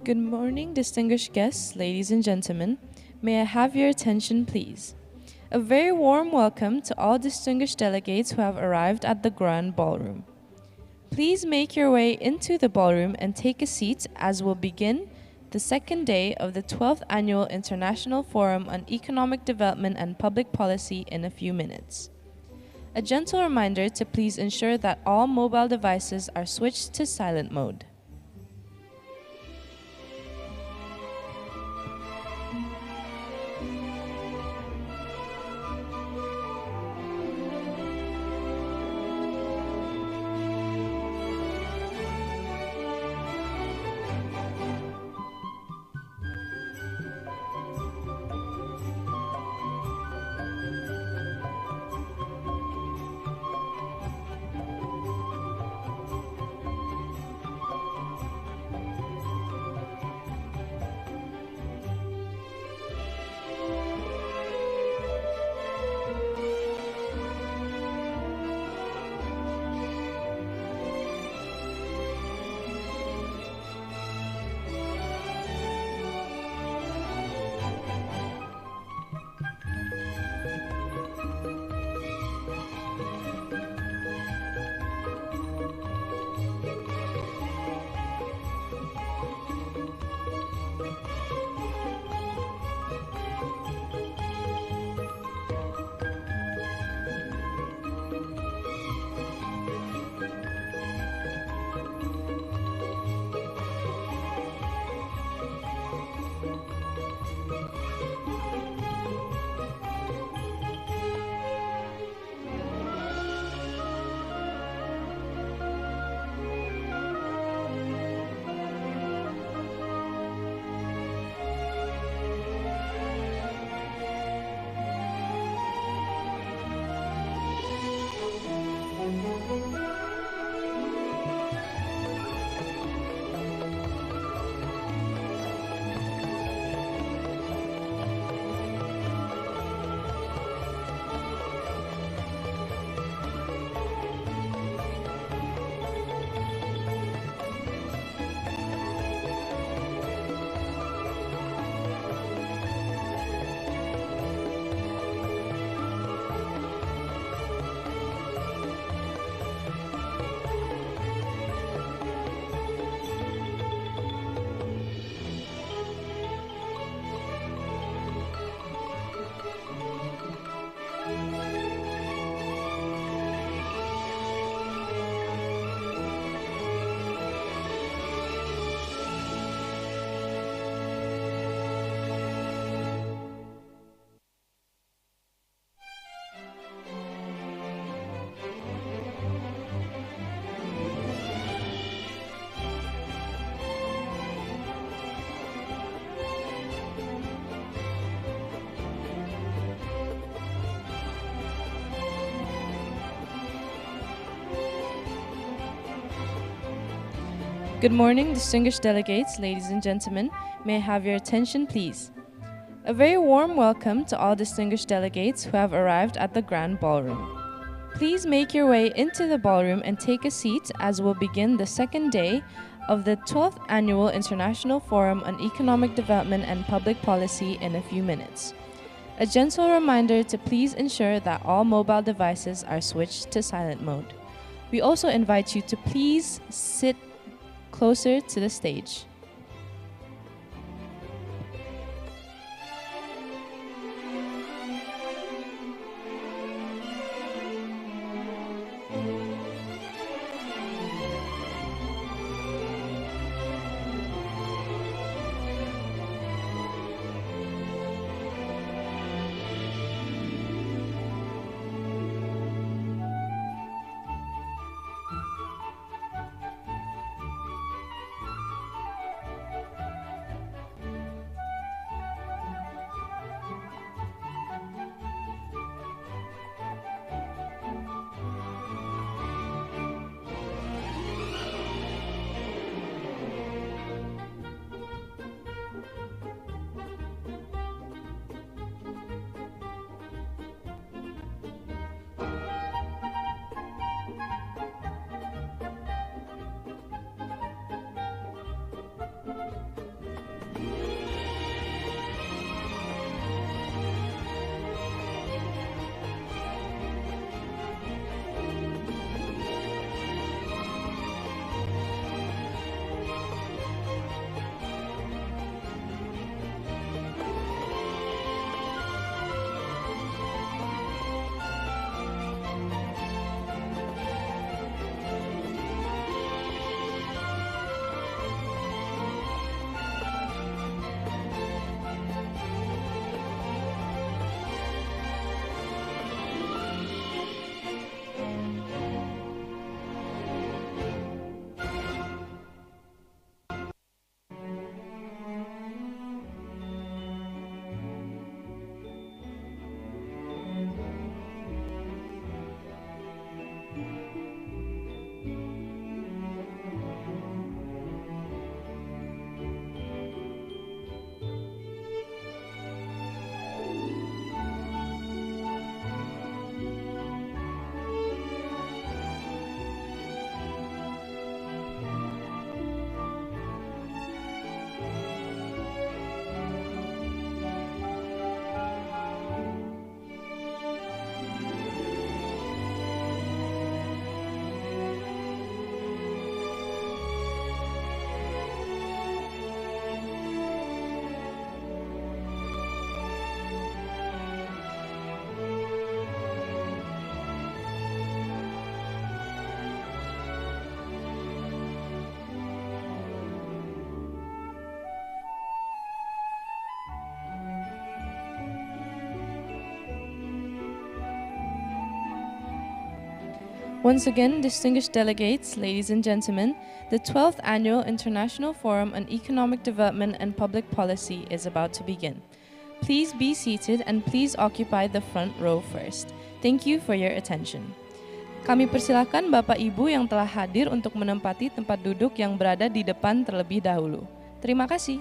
Good morning, distinguished guests, ladies and gentlemen. May I have your attention, please? A very warm welcome to all distinguished delegates who have arrived at the Grand Ballroom. Please make your way into the ballroom and take a seat as we'll begin the second day of the 12th Annual International Forum on Economic Development and Public Policy in a few minutes. A gentle reminder to please ensure that all mobile devices are switched to silent mode. Good morning, distinguished delegates, ladies and gentlemen. May I have your attention, please? A very warm welcome to all distinguished delegates who have arrived at the Grand Ballroom. Please make your way into the ballroom and take a seat as we'll begin the second day of the 12th Annual International Forum on Economic Development and Public Policy in a few minutes. A gentle reminder to please ensure that all mobile devices are switched to silent mode. We also invite you to please sit closer to the stage. Once again, distinguished delegates, ladies and gentlemen, the 12th Annual International Forum on Economic Development and Public Policy is about to begin. Please be seated and please occupy the front row first. Thank you for your attention. Kami persilakan Bapak Ibu yang telah hadir untuk menempati tempat duduk yang berada di depan terlebih dahulu. Terima kasih.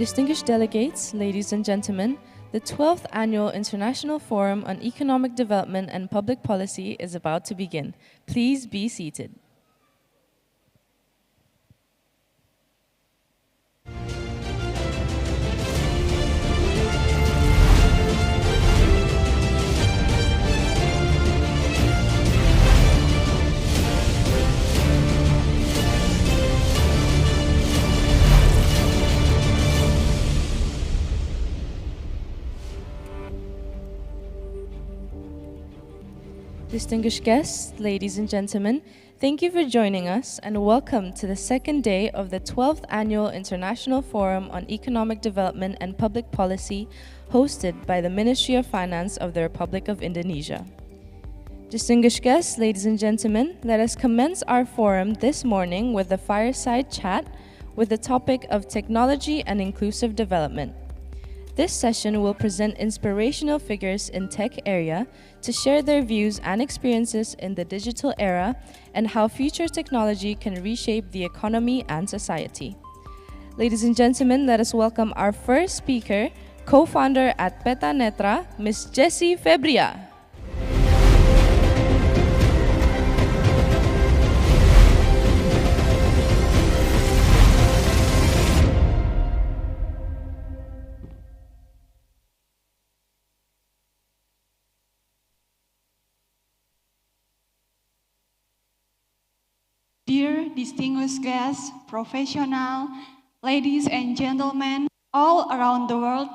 Distinguished delegates, ladies and gentlemen, the 12th Annual International Forum on Economic Development and Public Policy is about to begin. Please be seated. Distinguished guests, ladies and gentlemen, thank you for joining us and welcome to the second day of the 12th Annual International Forum on Economic Development and Public Policy hosted by the Ministry of Finance of the Republic of Indonesia. Distinguished guests, ladies and gentlemen, let us commence our forum this morning with a fireside chat with the topic of technology and inclusive development. This session will present inspirational figures in tech area to share their views and experiences in the digital era and how future technology can reshape the economy and society. Ladies and gentlemen, let us welcome our first speaker, co-founder at Peta Netra, Ms. Jessie Febria. Dear distinguished guests, professionals, ladies and gentlemen, all around the world,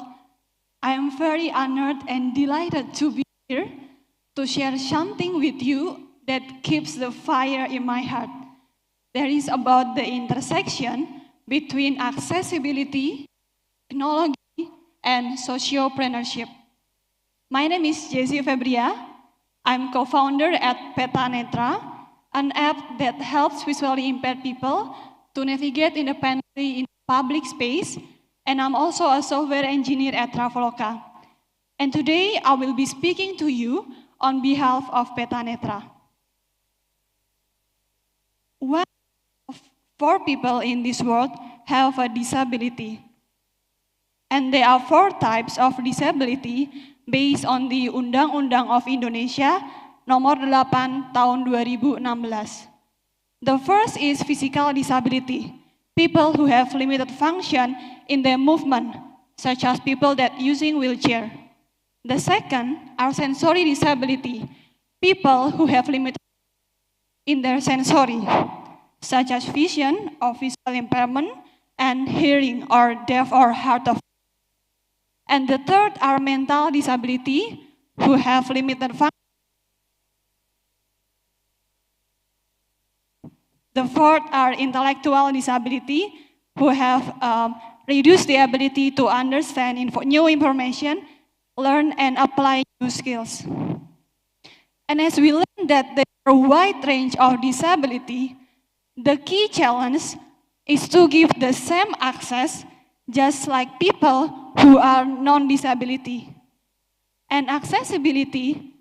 I am very honored and delighted to be here to share something with you that keeps the fire in my heart. That is about the intersection between accessibility, technology, and sociopreneurship. My name is Jessie Febria. I'm co-founder at Peta Netra, an app that helps visually impaired people to navigate independently in public space, and I'm also a software engineer at Traveloka. And today I will be speaking to you on behalf of Peta Netra. One of 4 people in this world have a disability. And there are 4 types of disability based on the Undang-Undang of Indonesia Nomor 8 Tahun 2016. The first is physical disability, people who have limited function in their movement, such as people that using wheelchair. The second are sensory disability, people who have limited in their sensory, such as vision or visual impairment, and hearing or deaf or hard of. And the third are mental disability, who have limited function. The fourth are intellectual disability, who have reduced the ability to understand new information, learn and apply new skills. And as we learn that there are a wide range of disability, the key challenge is to give the same access just like people who are non-disability. And accessibility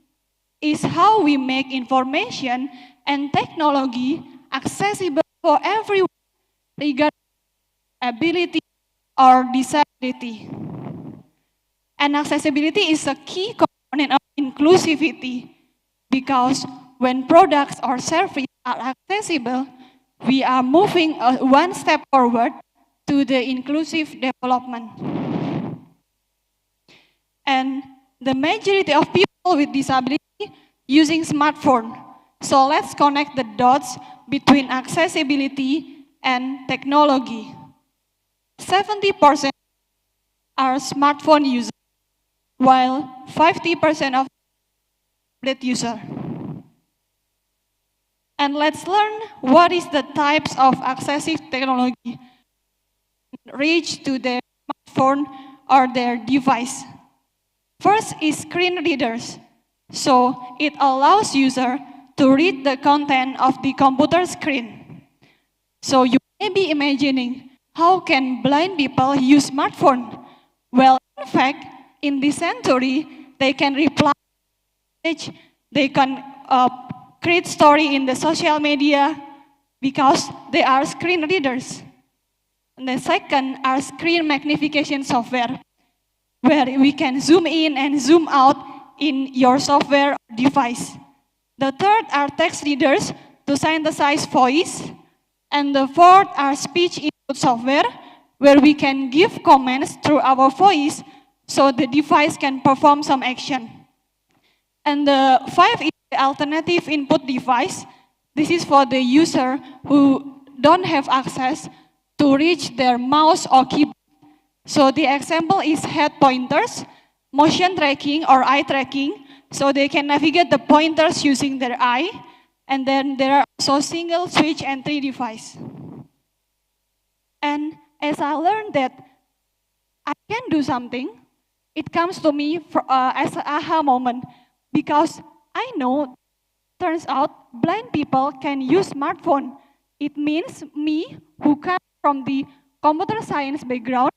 is how we make information and technology accessible for everyone, regardless of ability or disability. And accessibility is a key component of inclusivity, because when products or services are accessible, we are moving one step forward to the inclusive development. And the majority of people with disability using smartphone. So let's connect the dots between accessibility and technology. 70% are smartphone users, while 50% of tablet user. And let's learn what is the types of accessible technology reach to their smartphone or their device. First is screen readers. So it allows user to read the content of the computer screen. So you may be imagining, how can blind people use smartphone? Well, in fact, in this century, they can reply, they can create story in the social media because they are screen readers. And the second are screen magnification software, where we can zoom in and zoom out in your software device. The third are text readers to synthesize voice. And the fourth are speech input software, where we can give comments through our voice so the device can perform some action. And the 5 is the alternative input device. This is for the user who don't have access to reach their mouse or keyboard. So the example is head pointers, motion tracking or eye tracking, so they can navigate the pointers using their eye. And then there are also single switch entry device. And as I learned that I can do something, it comes to me as an aha moment, because I know, turns out, blind people can use smartphone. It means me, who comes from the computer science background,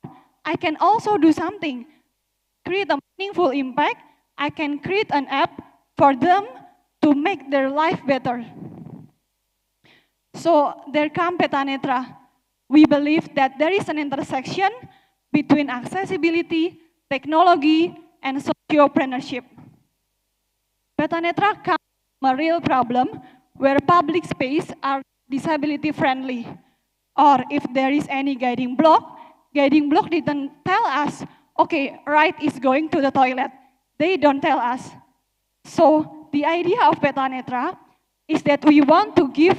I can also do something, create a meaningful impact. I can create an app for them to make their life better. So there comes Peta Netra. We believe that there is an intersection between accessibility, technology, and sociopreneurship. Peta Netra comes from a real problem where public space are disability friendly. Or if there is any guiding block didn't tell us, okay, right is going to the toilet. They don't tell us. So the idea of Peta Netra is that we want to give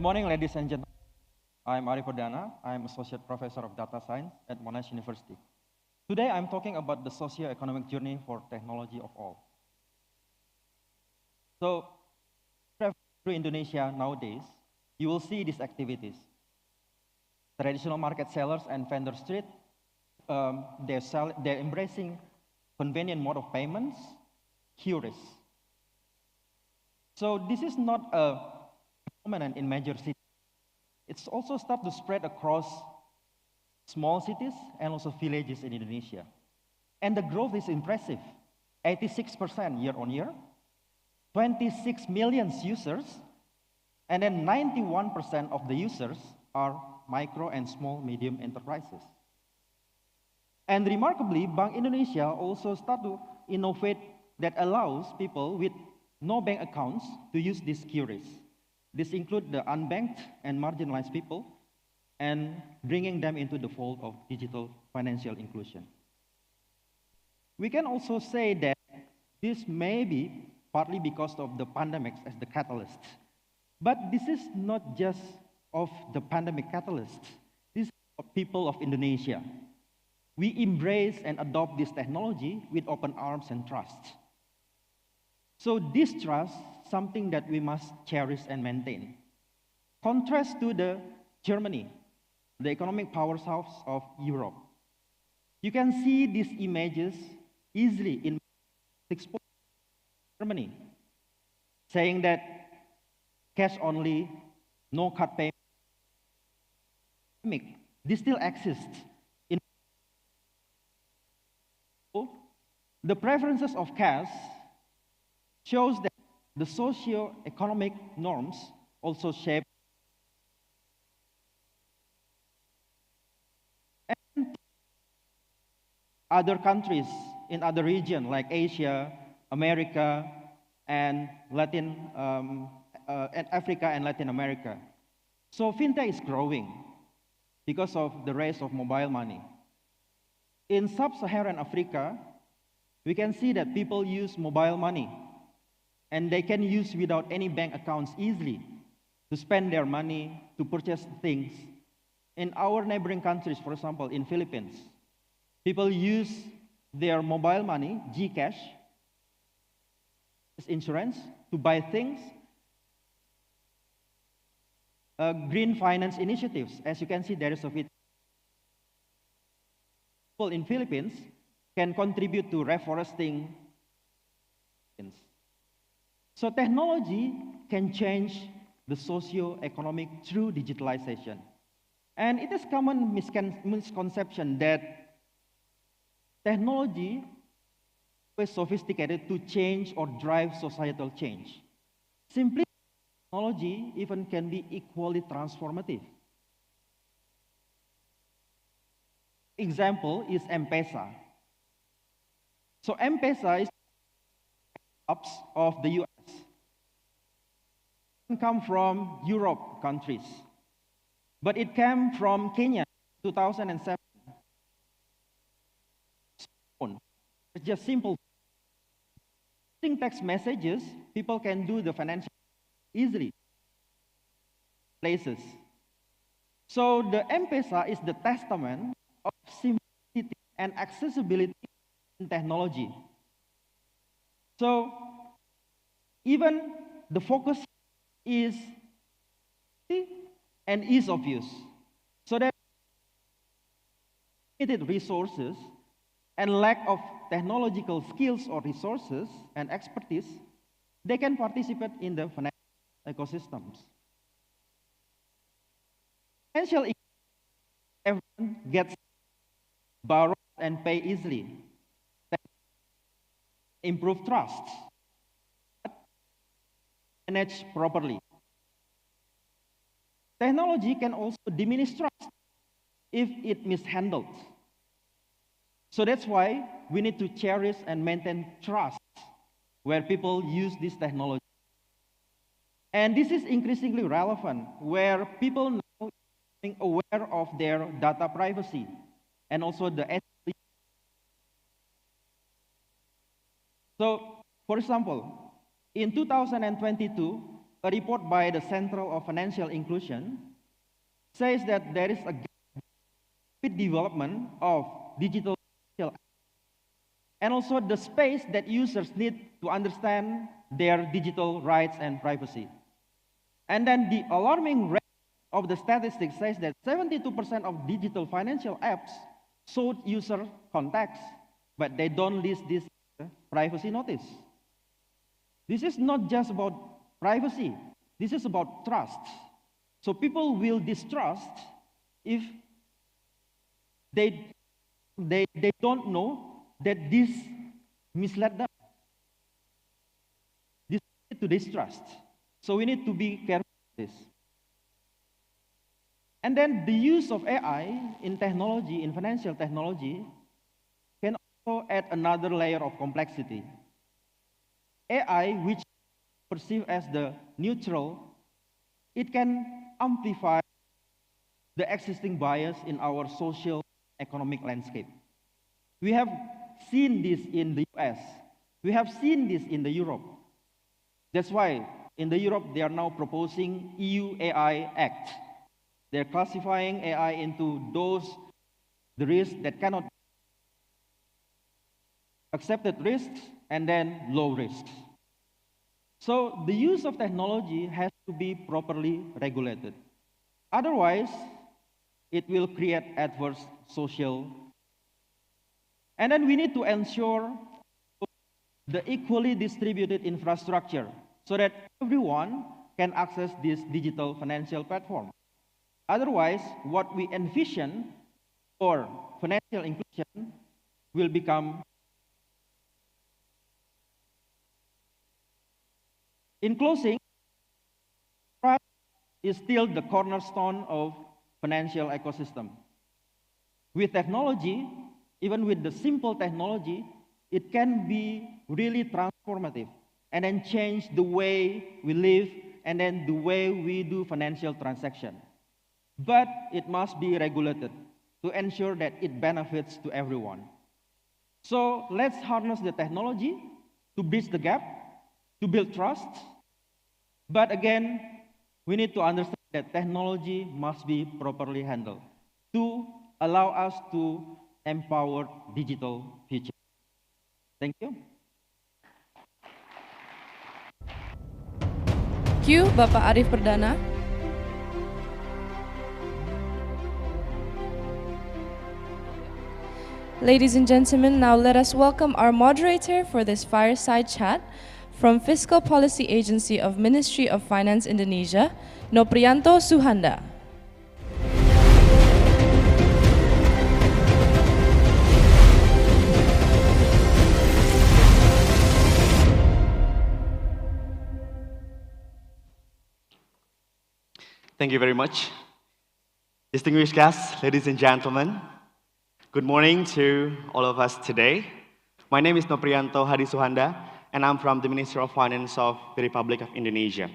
Good morning, ladies and gentlemen. I'm AIFED. I'm Associate Professor of Data Science at Monash University. Today, I'm talking about the socio-economic journey for technology of all. So, through Indonesia nowadays, you will see these activities. Traditional market sellers and vendor street, they're embracing convenient mode of payments, QRIS. So this is not a phenomenon in major cities. It's also started to spread across small cities and also villages in Indonesia. And the growth is impressive, 86% year on year, 26 million users, and then 91% of the users are micro and small medium enterprises. And remarkably, Bank Indonesia also started to innovate that allows people with no bank accounts to use these QRIS. This includes the unbanked and marginalized people and bringing them into the fold of digital financial inclusion. We can also say that this may be partly because of the pandemics as the catalyst. But this is not just of the pandemic catalyst. This is of people of Indonesia. We embrace and adopt this technology with open arms and trust. So this trust, something that we must cherish and maintain. Contrast to the Germany, the economic powerhouse of Europe. You can see these images easily in Germany, saying that cash only, no card payment. This still exists. The preferences of cash shows that the socio-economic norms also shape and other countries in other regions like Asia, America, and Africa and Latin America. So fintech is growing because of the rise of mobile money. In sub-Saharan Africa, we can see that people use mobile money and they can use without any bank accounts easily to spend their money, to purchase things. In our neighboring countries, for example, in Philippines, people use their mobile money, GCash, insurance, to buy things. Green finance initiatives, as you can see, there is a bit. People in Philippines can contribute to reforesting. So technology can change the socio-economic through digitalization. And it is common misconception that technology is sophisticated to change or drive societal change. Simply, technology even can be equally transformative. Example is M-Pesa. So M-Pesa is apps of the US. It come from Europe countries, but it came from Kenya, 2007. It's just simple. Using text messages, people can do the financial easily. Places. So the M-Pesa is the testament of simplicity and accessibility in technology. So even the focus is and ease of use. So that limited resources and lack of technological skills or resources and expertise, they can participate in the financial ecosystems. Financial, everyone gets borrow and pay easily. Improve trust, manage properly. Technology can also diminish trust if it mishandled. So that's why we need to cherish and maintain trust where people use this technology. And this is increasingly relevant where people now are being aware of their data privacy and also the ethical. So, for example, in 2022, a report by the Center of Financial Inclusion says that there is a rapid development of digital financial and also the space that users need to understand their digital rights and privacy. And then the alarming rate of the statistics says that 72% of digital financial apps show user contacts, but they don't list this privacy notice. This is not just about privacy. This is about trust. So people will distrust if they don't know that this misled them. This leads to distrust. So we need to be careful with this. And then the use of AI in technology, in financial technology, can also add another layer of complexity. AI, which perceived as the neutral, it can amplify the existing bias in our social economic landscape. We have seen this in the US. We have seen this in the Europe. That's why in the Europe they are now proposing EU AI Act. They're classifying AI into the risks that cannot accepted risks and then low risks. So the use of technology has to be properly regulated. Otherwise, it will create adverse social. And then we need to ensure the equally distributed infrastructure so that everyone can access this digital financial platform. Otherwise, what we envision for financial inclusion will become. In closing, trust is still the cornerstone of financial ecosystem. With technology, even with the simple technology, it can be really transformative and then change the way we live and then the way we do financial transaction. But it must be regulated to ensure that it benefits to everyone. So let's harness the technology to bridge the gap, to build trust. But again, we need to understand that technology must be properly handled to allow us to empower digital future. Thank you. Q, Bapak Arif Perdana. Ladies and gentlemen, now let us welcome our moderator for this fireside chat from Fiscal Policy Agency of Ministry of Finance Indonesia, Nopriyanto Suhanda. Thank you very much. Distinguished guests, ladies and gentlemen, good morning to all of us today. My name is Nopriyanto Hadi Suhanda, and I'm from the Ministry of Finance of the Republic of Indonesia.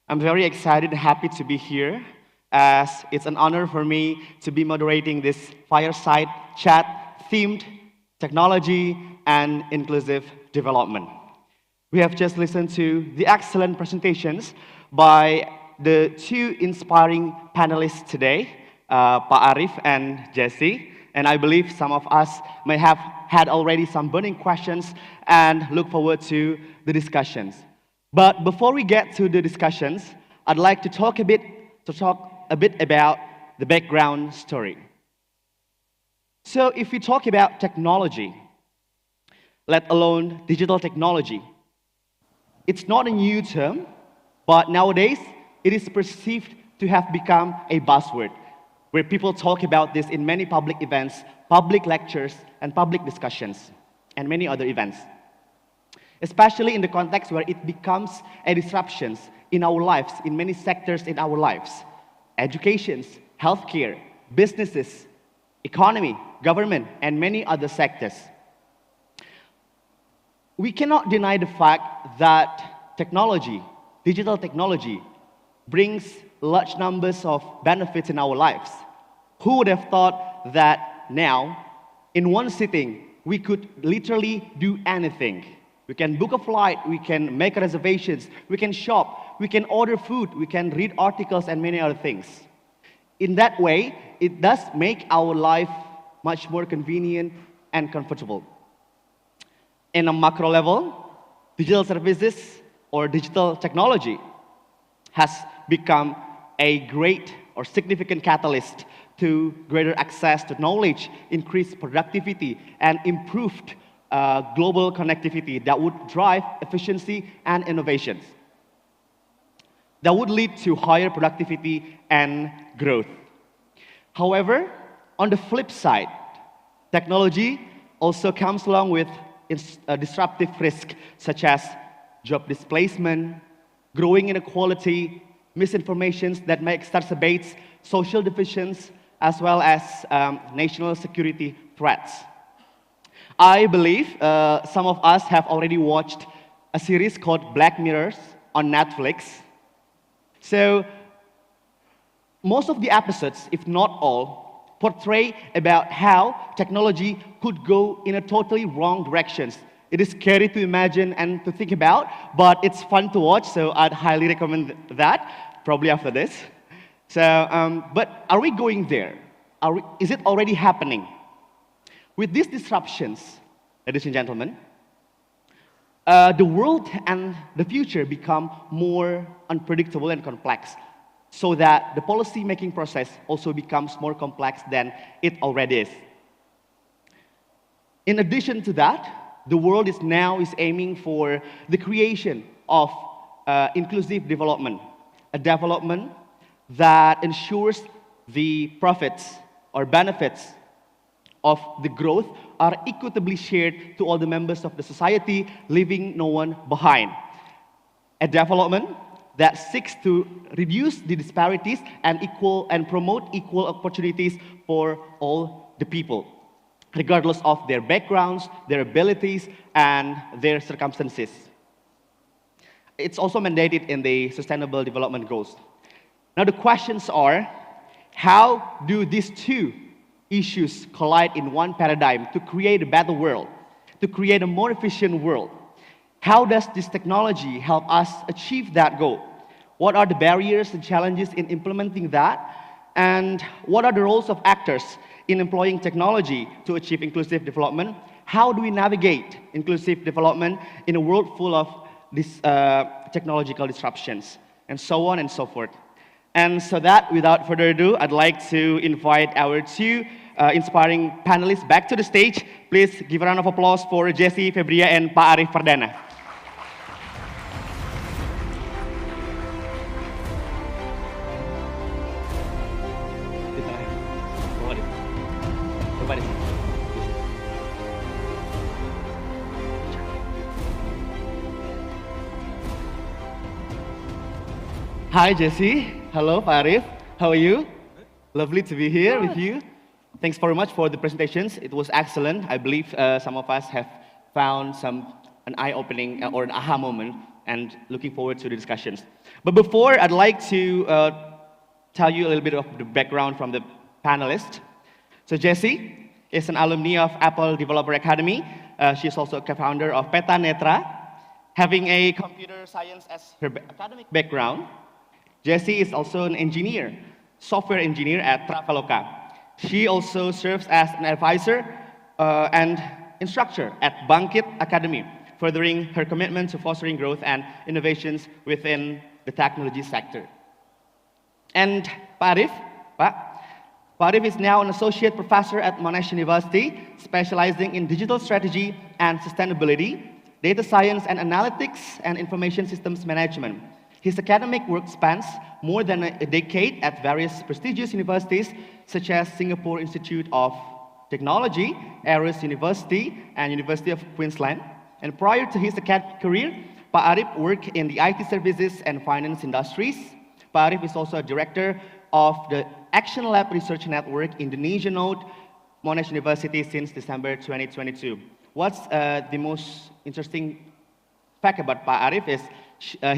I'm very excited and happy to be here, as it's an honor for me to be moderating this fireside chat themed technology and inclusive development. We have just listened to the excellent presentations by the two inspiring panelists today, Pak Arif and Jesse, and I believe some of us may have had already some burning questions and look forward to the discussions. But before we get to the discussions, I'd like to talk a bit about the background story. So if we talk about technology, let alone digital technology, it's not a new term, but nowadays it is perceived to have become a buzzword, where people talk about this in many public events, public lectures, and public discussions, and many other events. Especially in the context where it becomes a disruption in our lives, in many sectors in our lives. Education, healthcare, businesses, economy, government, and many other sectors. We cannot deny the fact that technology, digital technology, brings large numbers of benefits in our lives. Who would have thought that now, in one sitting, we could literally do anything? We can book a flight, we can make reservations, we can shop, we can order food, we can read articles and many other things. In that way, it does make our life much more convenient and comfortable. In a macro level, digital services or digital technology has become a great or significant catalyst to greater access to knowledge, increased productivity, and improved global connectivity that would drive efficiency and innovations. That would lead to higher productivity and growth. However, on the flip side, technology also comes along with disruptive risk, such as job displacement, growing inequality, misinformation that may exacerbate social divisions, as well as national security threats. I believe some of us have already watched a series called Black Mirror on Netflix. So most of the episodes, if not all, portray about how technology could go in a totally wrong directions. It is scary to imagine and to think about, but it's fun to watch, so I'd highly recommend that, probably after this. So, but are we going there? Is it already happening? With these disruptions, ladies and gentlemen, the world and the future become more unpredictable and complex, so that the policy-making process also becomes more complex than it already is. In addition to that, the world is aiming for the creation of inclusive development, a development that ensures the profits or benefits of the growth are equitably shared to all the members of the society, leaving no one behind. A development that seeks to reduce the disparities and promote equal opportunities for all the people, regardless of their backgrounds, their abilities, and their circumstances. It's also mandated in the Sustainable Development Goals. Now the questions are, how do these two issues collide in one paradigm to create a better world, to create a more efficient world? How does this technology help us achieve that goal? What are the barriers and challenges in implementing that? And what are the roles of actors in employing technology to achieve inclusive development? How do we navigate inclusive development in a world full of these technological disruptions, and so on and so forth? And so that, without further ado, I'd like to invite our two inspiring panelists back to the stage. Please give a round of applause for Jesse, Febria, and Pak Arif Pardana. Hi, Jesse. Hello, Pak Arif. How are you? Lovely to be here with you. Thanks very much for the presentations. It was excellent. I believe some of us have found an eye-opening or an aha moment, and looking forward to the discussions. But before, I'd like to tell you a little bit of the background from the panelists. So Jesse is an alumni of Apple Developer Academy. She's also a co-founder of Peta Netra. Having a computer science as her academic background, Jesse is also an engineer, software engineer at Traveloka. She also serves as an advisor and instructor at Bangkit Academy, furthering her commitment to fostering growth and innovations within the technology sector. And Pak Arif is now an associate professor at Monash University, specializing in digital strategy and sustainability, data science and analytics, and information systems management. His academic work spans more than a decade at various prestigious universities, such as Singapore Institute of Technology, Aarhus University, and University of Queensland. And prior to his academic career, Pak Arif worked in the IT services and finance industries. Pak Arif is also a director of the Action Lab Research Network Indonesia Node, Monash University since December 2022. What's the most interesting fact about Pak Arif is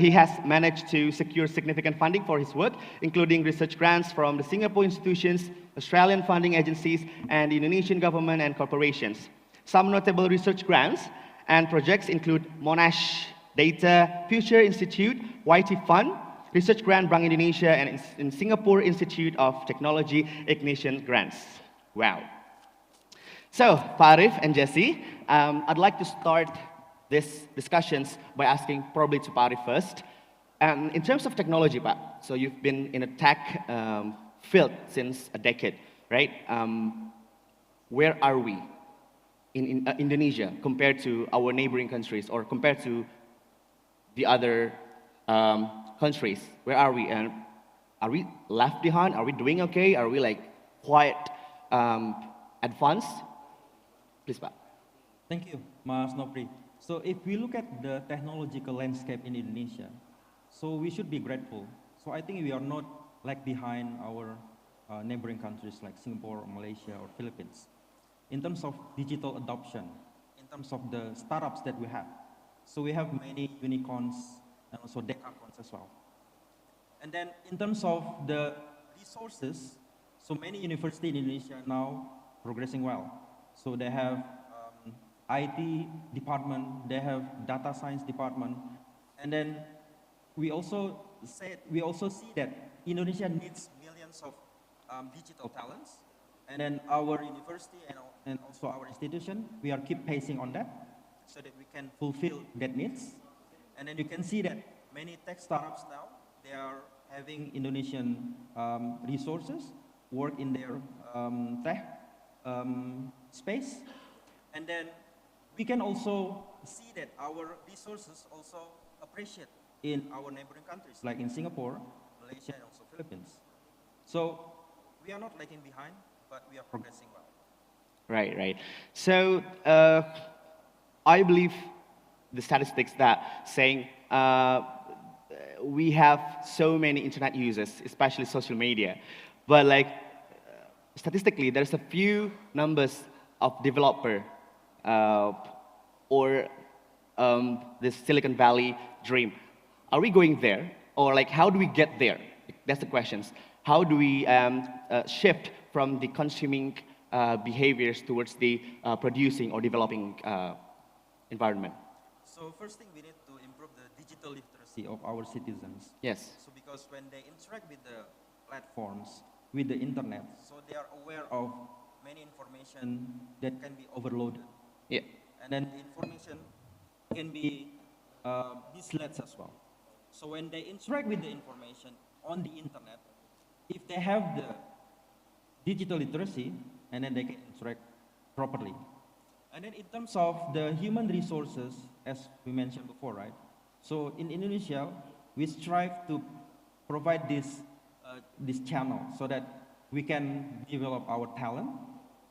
he has managed to secure significant funding for his work, including research grants from the Singapore institutions, Australian funding agencies, and the Indonesian government and corporations. Some notable research grants And projects include Monash Data Future Institute, YT Fund, Research Grant Bank Indonesia, and in Singapore Institute of Technology Ignition Grants. Wow. So, Pak Arif and Jesse, I'd like to start these discussions by asking probably to Pak Arif first. In terms of technology, Pak, so you've been in a tech field since a decade, right? Where are we in Indonesia compared to our neighboring countries or compared to the other countries? Where are we? And are we left behind? Are we doing okay? Are we like quite advanced? Please, Pak. Thank you, Mas Nopri. So if we look at the technological landscape in Indonesia, so we should be grateful. So I think we are not lag behind our neighboring countries like Singapore, Malaysia, or Philippines. In terms of digital adoption, in terms of the startups that we have. So we have many unicorns and also decacorns as well. And then in terms of the resources, so many universities in Indonesia are now progressing well. So they have IT department, they have data science department, and then we also see that Indonesia needs millions of digital talents, and then our university and also our institution, we are keep pacing on that, so that we can fulfill that needs. And then you can see that many tech startups now, they are having Indonesian resources work in their tech space, and then we can also see that our resources also appreciate in our neighboring countries, like in Singapore, Malaysia, and also Philippines. So we are not lagging behind, but we are progressing well. Right, right. So I believe the statistics that saying we have so many internet users, especially social media, but like statistically, there's a few numbers of developer or this Silicon Valley dream. Are we going there, or like how do we get there? That's the questions. How do we shift from the consuming behaviors towards the producing or developing environment? So first thing, we need to improve the digital literacy of our citizens. Yes. So because when they interact with the platforms, with the internet, so they are aware of many information that can be overloaded. Yeah. And then the information can be misled as well. So when they interact with the information on the internet, if they have the digital literacy, and then they can interact properly. And then in terms of the human resources, as we mentioned before, right? So in Indonesia, we strive to provide this channel so that we can develop our talent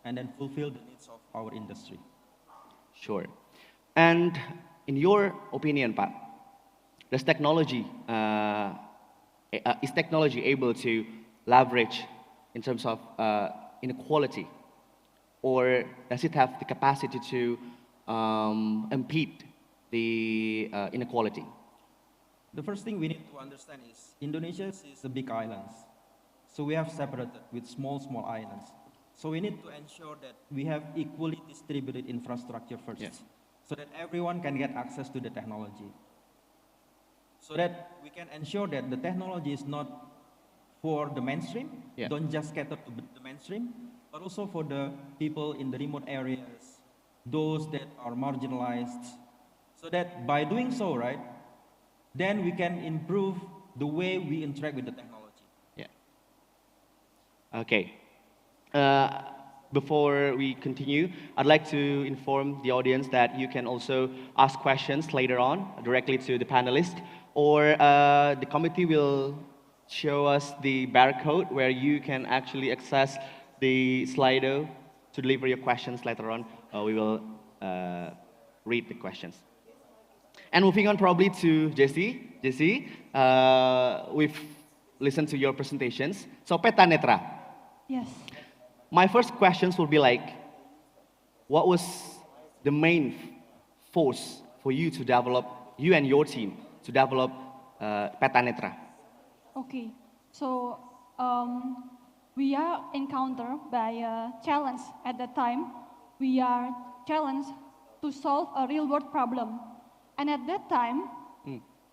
and then fulfill the needs of our industry. Sure. And in your opinion, Pak, does technology, is technology able to leverage in terms of inequality, or does it have the capacity to impede the inequality? The first thing we need to understand is Indonesia is a big island. So we have separated with small islands. So we need to ensure that we have equally distributed infrastructure first, yes, so that everyone can get access to the technology. So that we can ensure that the technology is not for the mainstream, yeah, don't just cater to the mainstream, but also for the people in the remote areas, those that are marginalized. So that by doing so, right, then we can improve the way we interact with the technology. Yeah. Okay. Before we continue, I'd like to inform the audience that you can also ask questions later on directly to the panelists, or the committee will show us the barcode where you can actually access the Slido to deliver your questions later on. We will read the questions. And moving on probably to Jesse. Jesse, we've listened to your presentations. So Peta Netra. Yes. My first questions will be like, what was the main force for you to develop, you and your team, to develop Peta Netra? Okay. So we are encountered by a challenge at that time. We are challenged to solve a real-world problem. And at that time,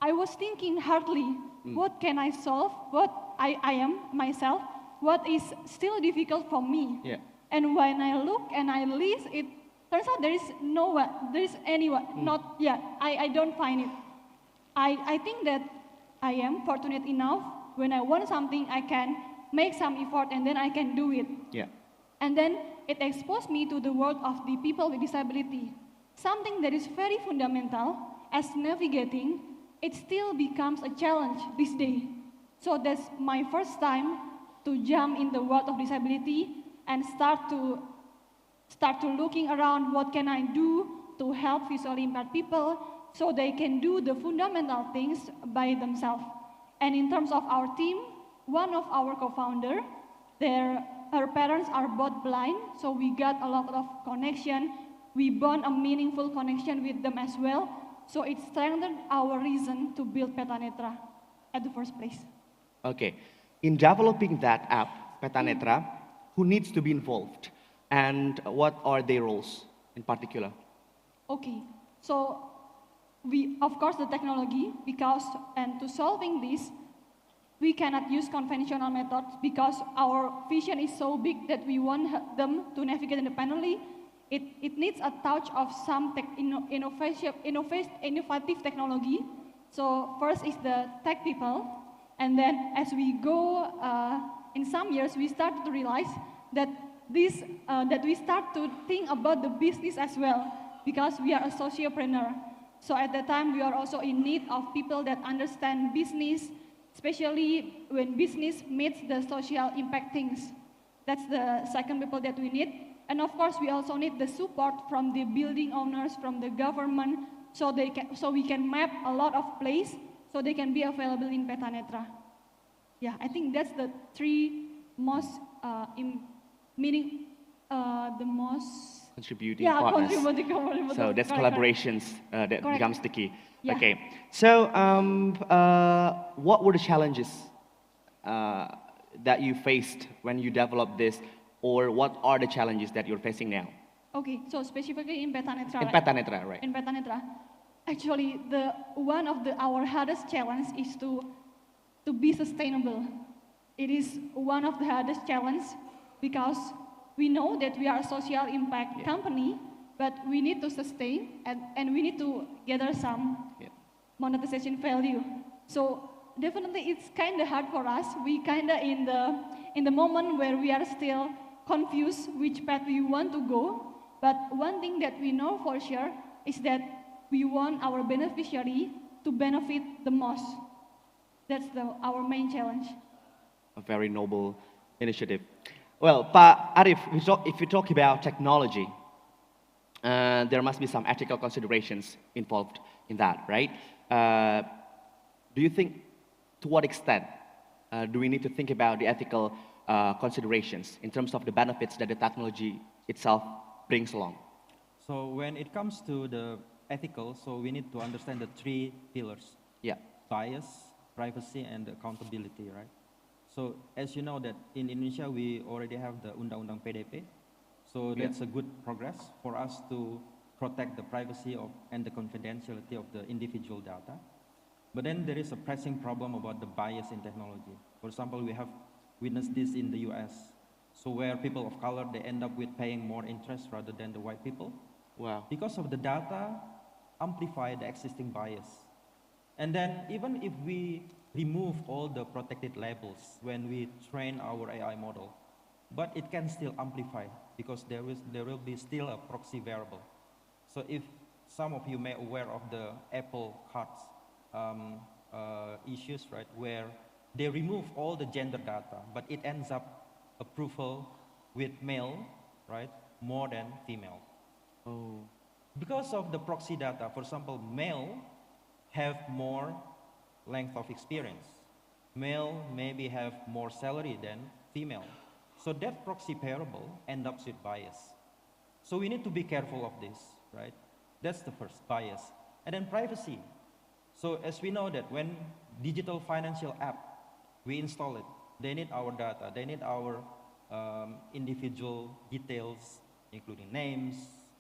I was thinking hardly, what can I solve? What I am myself? What is still difficult for me? Yeah. And when I look and I list, it turns out there is no one, there is anyone, not yet. I don't find it. I think that I am fortunate enough when I want something, I can make some effort and then I can do it. Yeah. And then it exposed me to the world of the people with disability. Something that is very fundamental as navigating, it still becomes a challenge this day. So that's my first time to jump in the world of disability and start to looking around what can I do to help visually impaired people so they can do the fundamental things by themselves. And in terms of our team, one of our co-founder, her parents are both blind, so we got a lot of connection. We bond a meaningful connection with them as well. So it strengthened our reason to build Petanetra at the first place. Okay. In developing that app, Petanetra, who needs to be involved? And what are their roles in particular? Okay. So we, of course, the technology, and to solving this, we cannot use conventional methods because our vision is so big that we want them to navigate independently. It needs a touch of some innovative technology. So first is the tech people, and then as we go, in some years, we start to realize that that we start to think about the business as well, because we are a sociopreneur. So at that time, we are also in need of people that understand business, especially when business meets the social impact things. That's the second people that we need. And of course, we also need the support from the building owners, from the government, so we can map a lot of places so they can be available in Petanetra. Yeah, I think that's the three most the most contributing partners. So that's collaborations that becomes the key. Yeah. Okay. So what were the challenges that you faced when you developed this, or what are the challenges that you're facing now? Okay, so specifically in Petanetra. In Petanetra, right? In Petanetra, actually, one of our hardest challenge is to be sustainable. It is one of the hardest challenges because we know that we are a social impact company, but we need to sustain and we need to gather some monetization value. So definitely it's kind of hard for us. We kind of in the moment where we are still confused which path we want to go. But one thing that we know for sure is that we want our beneficiary to benefit the most. That's our main challenge. A very noble initiative. Well, Pak Arif, if you talk about technology, there must be some ethical considerations involved in that, right? Do you think, to what extent do we need to think about the ethical considerations in terms of the benefits that the technology itself brings along? So when it comes to the ethical, so we need to understand the three pillars. Yeah. Bias, privacy, and accountability, right? So as you know that in Indonesia, we already have the Undang-Undang PDP. So that's a good progress for us to protect the privacy and the confidentiality of the individual data. But then there is a pressing problem about the bias in technology. For example, we have witnessed this in the US. So where people of color, they end up with paying more interest rather than the white people. Wow. Because of the data amplify the existing bias. And then even if we remove all the protected labels when we train our AI model, but it can still amplify because there will be still a proxy variable. So if some of you may aware of the Apple cards issues, right, where they remove all the gender data, but it ends up approval with male, right, more than female. Oh. Because of the proxy data, for example, male have more length of experience. Male maybe have more salary than female. So that proxy variable ends up with bias. So we need to be careful of this, right? That's the first, bias. And then privacy. So as we know that when digital financial app, we install it, they need our data, they need our individual details, including names,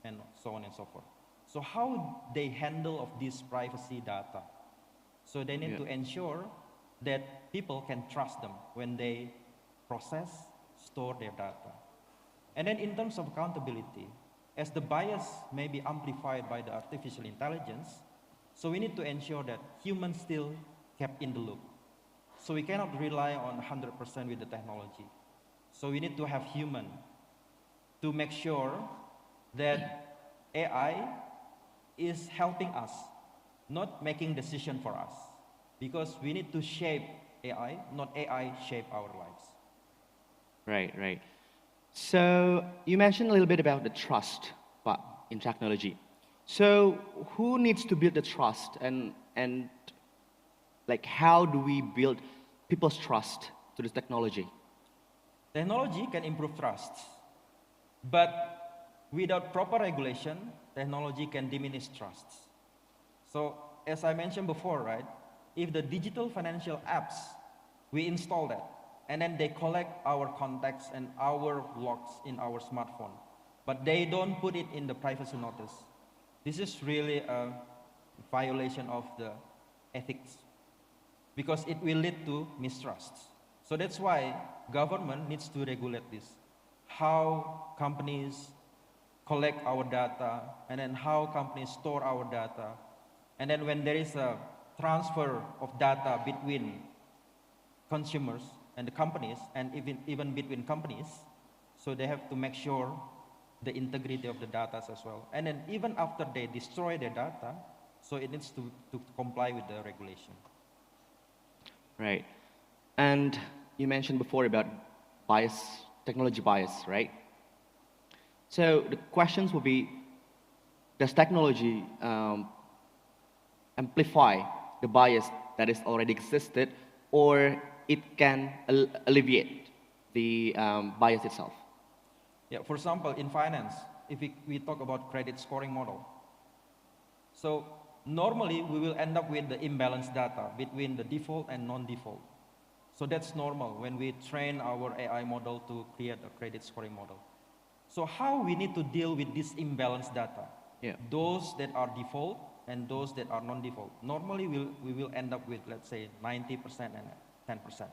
and so on and so forth. So how they handle of this privacy data? So they need to ensure that people can trust them when they process, store their data. And then in terms of accountability, as the bias may be amplified by the artificial intelligence, so we need to ensure that humans still kept in the loop. So we cannot rely on 100% with the technology. So we need to have human to make sure that AI is helping us, not making decision for us. Because we need to shape AI, not AI shape our lives. Right, right. So you mentioned a little bit about the trust but in technology. So who needs to build the trust and like how do we build people's trust to this technology? Technology can improve trust, but without proper regulation, technology can diminish trust. So as I mentioned before, right, if the digital financial apps, we install that, and then they collect our contacts and our logs in our smartphone, but they don't put it in the privacy notice. This is really a violation of the ethics because it will lead to mistrust. So that's why government needs to regulate this. How companies collect our data, and then how companies store our data, and then when there is a transfer of data between consumers and the companies, and even between companies, so they have to make sure the integrity of the data as well. And then even after they destroy their data, so it needs to comply with the regulation. Right. And you mentioned before about bias, technology bias, right? So the questions will be, does technology amplify the bias that is already existed, or it can alleviate the bias itself? Yeah, for example, in finance, if we talk about credit scoring model, so normally we will end up with the imbalanced data between the default and non-default. So that's normal when we train our AI model to create a credit scoring model. So how we need to deal with this imbalanced data? Yeah. Those that are default and those that are non-default. Normally we will end up with, let's say, 90% and 10%.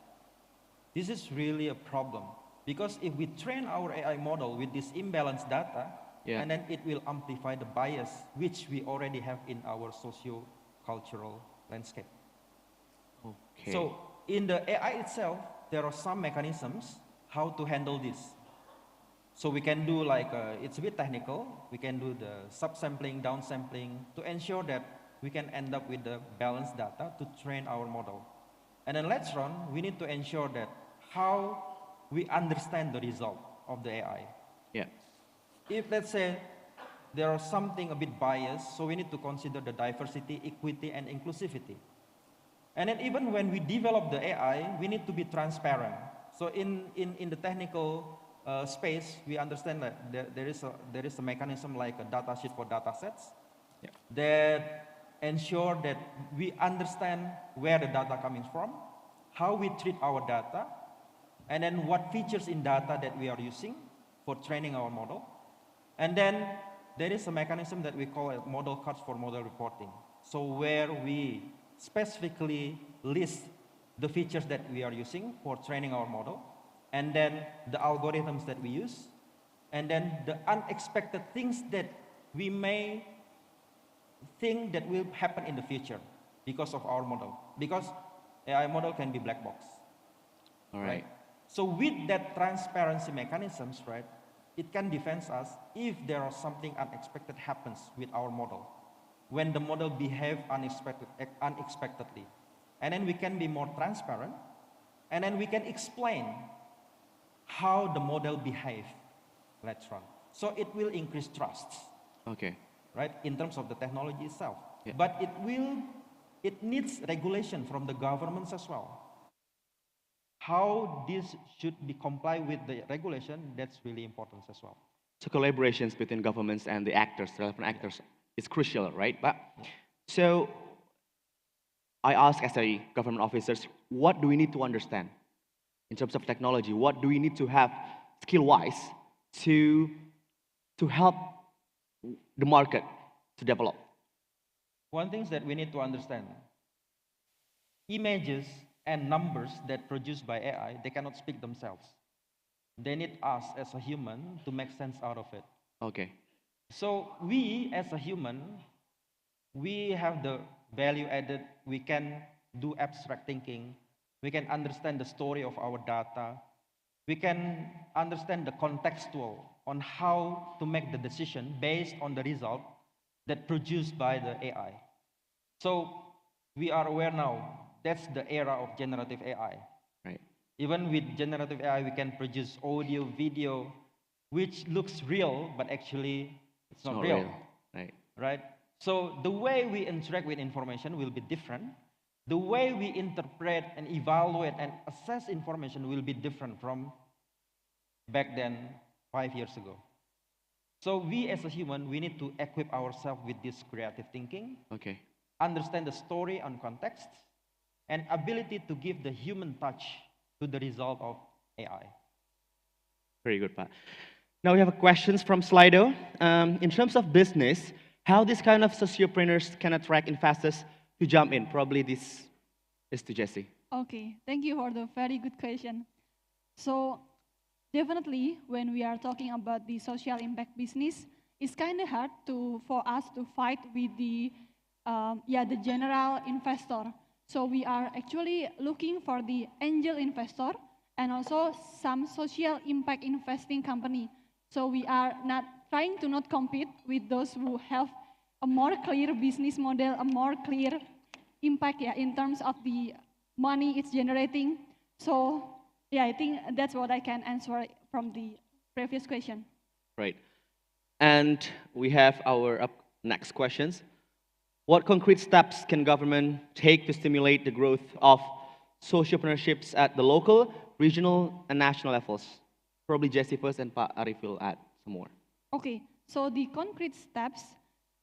This is really a problem because if we train our AI model with this imbalanced data, and then it will amplify the bias which we already have in our socio-cultural landscape. Okay. So in the AI itself, there are some mechanisms how to handle this. So we can do like, it's a bit technical, we can do the subsampling, downsampling to ensure that we can end up with the balanced data to train our model. And then later on, we need to ensure that how we understand the result of the AI. Yeah. If let's say there are something a bit biased, so we need to consider the diversity, equity, and inclusivity. And then even when we develop the AI, we need to be transparent. So in the technical space, we understand that there is a mechanism like a data sheet for data sets that ensure that we understand where the data coming from, how we treat our data, and then what features in data that we are using for training our model. And then there is a mechanism that we call a model cards for model reporting. So where we specifically list the features that we are using for training our model, and then the algorithms that we use, and then the unexpected things that we may think that will happen in the future because of our model. Because AI model can be black box. All right. So with that transparency mechanisms, right, it can defend us if there are something unexpected happens with our model, when the model behave unexpectedly. And then we can be more transparent, and then we can explain how the model behave later on. So it will increase trust. Okay. Right, in terms of the technology itself. Yeah. But it needs regulation from the governments as well. How this should be complied with the regulation, that's really important as well. So collaborations between governments and the actors, relevant actors, is crucial, right? But so I ask as a government officers, what do we need to understand in terms of technology? What do we need to have skill-wise to help the market to develop? One thing that we need to understand, images and numbers that produced by AI, they cannot speak themselves. They need us as a human to make sense out of it. Okay. So we as a human, we have the value added, we can do abstract thinking, we can understand the story of our data, we can understand the contextual on how to make the decision based on the result that produced by the AI. So we are aware now, that's the era of generative AI. Right. Even with generative AI, we can produce audio, video, which looks real, but actually it's not real. Right. Right? So the way we interact with information will be different. The way we interpret and evaluate and assess information will be different from back then, 5 years ago. So we as a human, we need to equip ourselves with this creative thinking, Okay. understand the story and context, and ability to give the human touch to the result of AI. Very good, Pak. Now we have questions from Slido. In terms of business, how this kind of sociopreneurs can attract investors to jump in? Probably this is to Jesse. Okay, thank you for the very good question. So definitely, when we are talking about the social impact business, it's kind of hard for us to fight with the general investor. So we are actually looking for the angel investor and also some social impact investing company. So we are not trying to not compete with those who have a more clear business model, a more clear impact in terms of the money it's generating. So yeah, I think that's what I can answer from the previous question. Right. And we have our next questions. What concrete steps can government take to stimulate the growth of sociopreneurships at the local, regional, and national levels? Probably Jesse first, and Pak Arif will add some more. Okay, so the concrete steps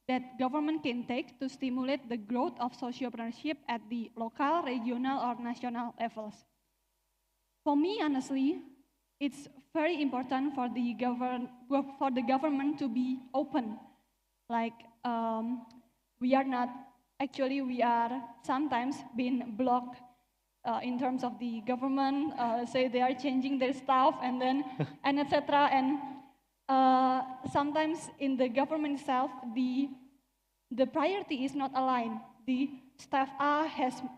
that government can take to stimulate the growth of sociopreneurship at the local, regional, or national levels. For me, honestly, it's very important for the government to be open. Like, we are sometimes being blocked in terms of the government, say they are changing their stuff and then, and etc. And sometimes in the government itself, the priority is not aligned. The staff A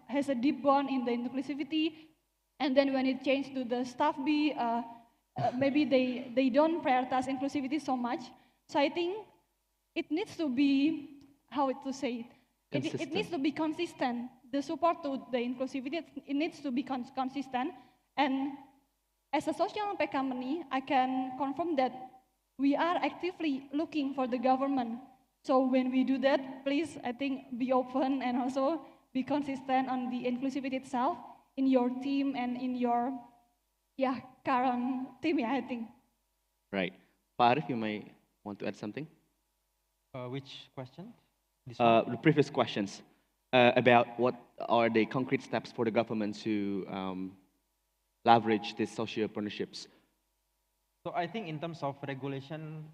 has a deep bond in the inclusivity, and then when it changed to the staff B, maybe they don't prioritize inclusivity so much. So I think it needs to be, how to say it, it needs to be consistent. The support to the inclusivity, it needs to be consistent. And as a social impact company, I can confirm that we are actively looking for the government. So when we do that, please, I think, be open and also be consistent on the inclusivity itself in your team and in your current team, I think. Right. Pak Arif, you may want to add something? Which question? The previous questions about what are the concrete steps for the government to leverage these socioprenerships. So I think in terms of regulation,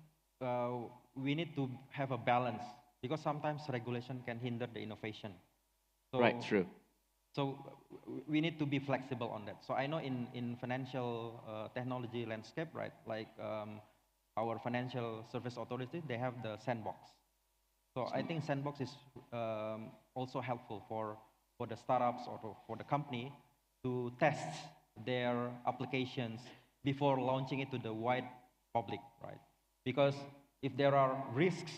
we need to have a balance because sometimes regulation can hinder the innovation. So, right, true. So we need to be flexible on that. So I know in financial technology landscape, right, like our financial service authority, they have the sandbox. So I think sandbox is also helpful for the startups or for the company to test their applications before launching it to the wide public, right? Because if there are risks,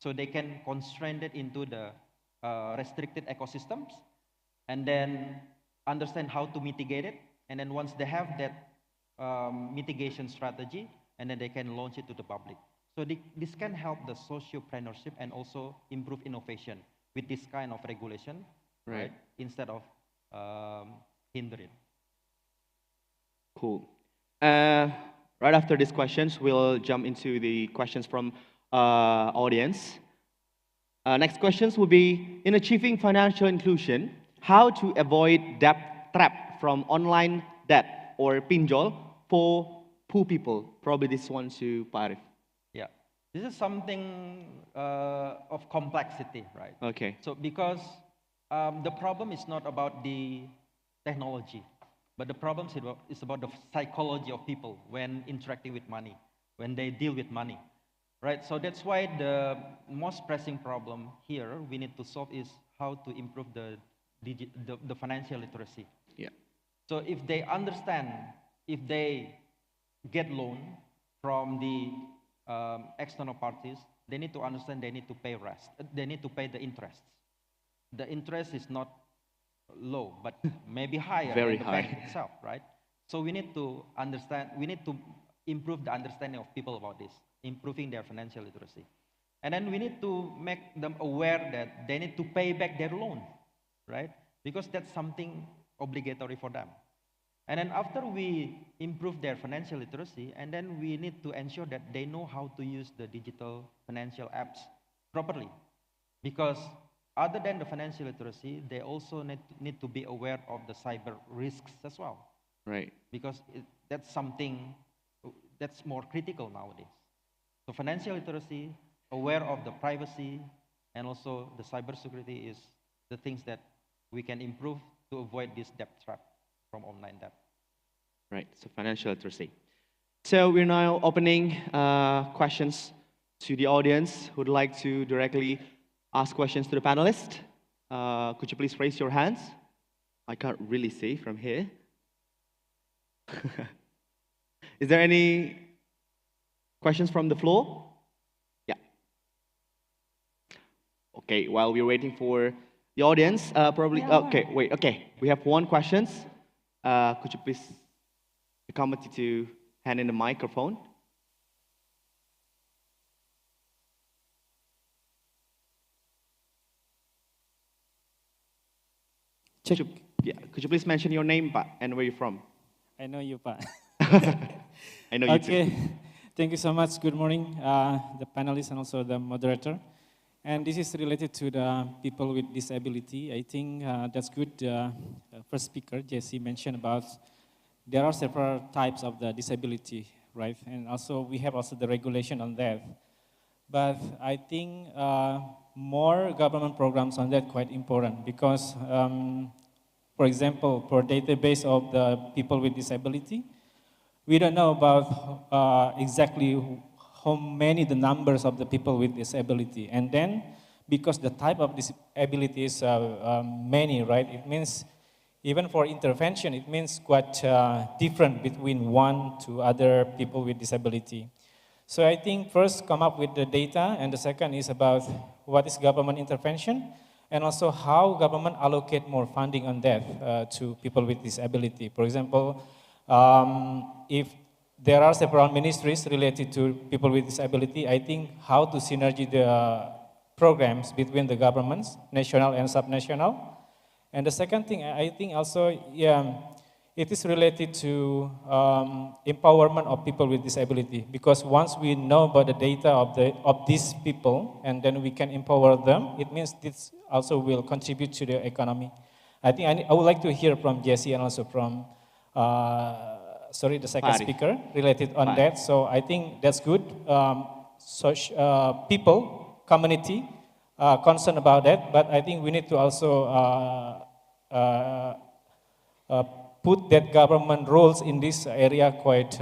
so they can constrain it into the restricted ecosystems and then understand how to mitigate it. And then once they have that mitigation strategy, and then they can launch it to the public. So this can help the sociopreneurship and also improve innovation with this kind of regulation, right? Instead of hinder it. Cool. Right after these questions, we'll jump into the questions from audience. Next questions will be, in achieving financial inclusion, how to avoid debt trap from online debt or pinjol for poor people? Probably this one to Pak Arif. Yeah. This is something of complexity, right? Okay. So because the problem is not about the technology, but the problem is about the psychology of people when interacting with money, when they deal with money, right? So that's why the most pressing problem here we need to solve is how to improve the financial literacy. Yeah. So if they understand, if they get loan from the external parties, they need to understand they need to pay they need to pay the interest. The interest is not low, but maybe higher Very than the high. bank itself, right? So we need to understand, we need to improve the understanding of people about this, improving their financial literacy. And then we need to make them aware that they need to pay back their loan, right? Because that's something obligatory for them. And then after we improve their financial literacy, and then we need to ensure that they know how to use the digital financial apps properly. Because other than the financial literacy, they also need to be aware of the cyber risks as well. Right. Because that's something that's more critical nowadays. So financial literacy, aware of the privacy, and also the cybersecurity is the things that we can improve to avoid this debt trap from online debt. Right, so financial literacy. So we're now opening questions to the audience who would like to directly ask questions to the panelists. Could you please raise your hands? I can't really see from here. Is there any questions from the floor? Yeah. Okay, while we're waiting for the audience, probably, okay, wait, okay. We have one question. Could you please come to hand in the microphone? Check. Could you please mention your name, Pak, and where you're from? I know you, Pak. I know you too. Okay, thank you so much. Good morning, the panelists and also the moderator. And this is related to the people with disability. I think that's good. First speaker, Jesse, mentioned about there are several types of the disability, right? And also we have also the regulation on that. But I think more government programs on that quite important because, for example, for database of the people with disability, we don't know about exactly how many the numbers of the people with disability. And then, because the type of disability is many, right? It means even for intervention, it means quite different between one to other people with disability. So I think first come up with the data, and the second is about what is government intervention, and also how government allocate more funding on that to people with disability. For example, if there are several ministries related to people with disability, I think how to synergy the programs between the governments, national and subnational. And the second thing, I think also, it is related to empowerment of people with disability. Because once we know about the data of these people, and then we can empower them, it means this also will contribute to the economy. I think I would like to hear from Jesse and also from, the second speaker related on that. So I think that's good. People, community, concerned about that, but I think we need to also put that government roles in this area quite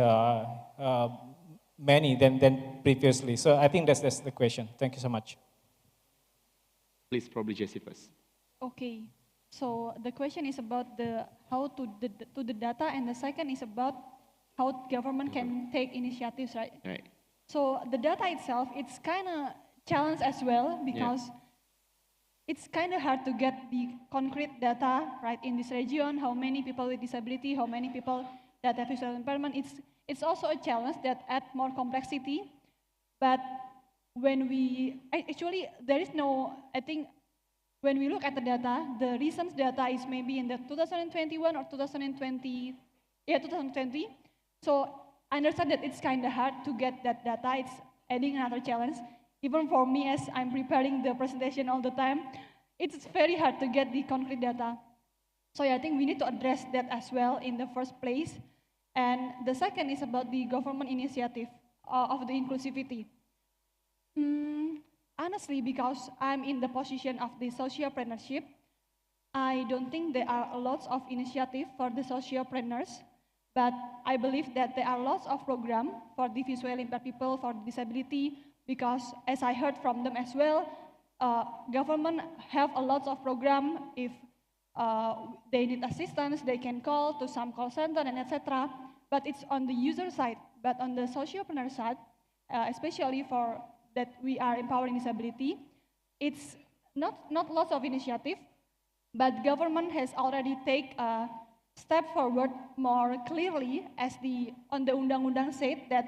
many than previously. So I think that's the question. Thank you so much. Please, probably Jesse first. Okay, so the question is about the how to the data, and the second is about how government can take initiatives, right? Right. So the data itself, it's kind of challenge as well because it's kind of hard to get the concrete data, right, in this region, how many people with disability, how many people that have visual impairment. It's also a challenge that adds more complexity. But when actually, there is no, I think, when we look at the data, the recent data is maybe in the 2021 or 2020, 2020. So I understand that it's kind of hard to get that data. It's adding another challenge. Even for me, as I'm preparing the presentation all the time, it's very hard to get the concrete data. So I think we need to address that as well in the first place. And the second is about the government initiative of the inclusivity. Honestly, because I'm in the position of the sociopreneurship, I don't think there are lots of initiative for the sociopreneurs, but I believe that there are lots of programs for the visually impaired people, for disability, because as I heard from them as well, government have a lot of program. If they need assistance, they can call to some call center and etc. But it's on the user side. But on the sociopreneur side, especially for that we are empowering disability, it's not lots of initiative, but government has already take a step forward more clearly, as on the undang-undang said that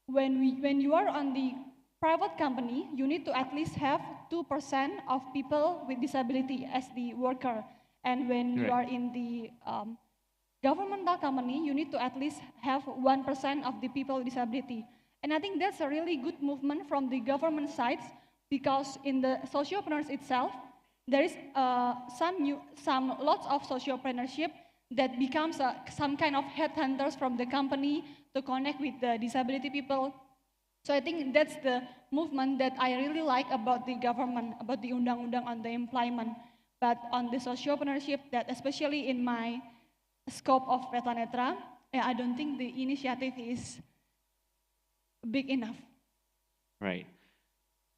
when you are on the private company, you need to at least have 2% of people with disability as the worker. And when you are in the governmental company, you need to at least have 1% of the people with disability. And I think that's a really good movement from the government sides, because in the sociopreneurs itself, there is lots of sociopreneurship that becomes some kind of headhunters from the company to connect with the disability people. So I think that's the movement that I really like about the government, about the undang-undang on the employment. But on the sociopreneurship, that especially in my scope of Petanetra, I don't think the initiative is big enough. Right.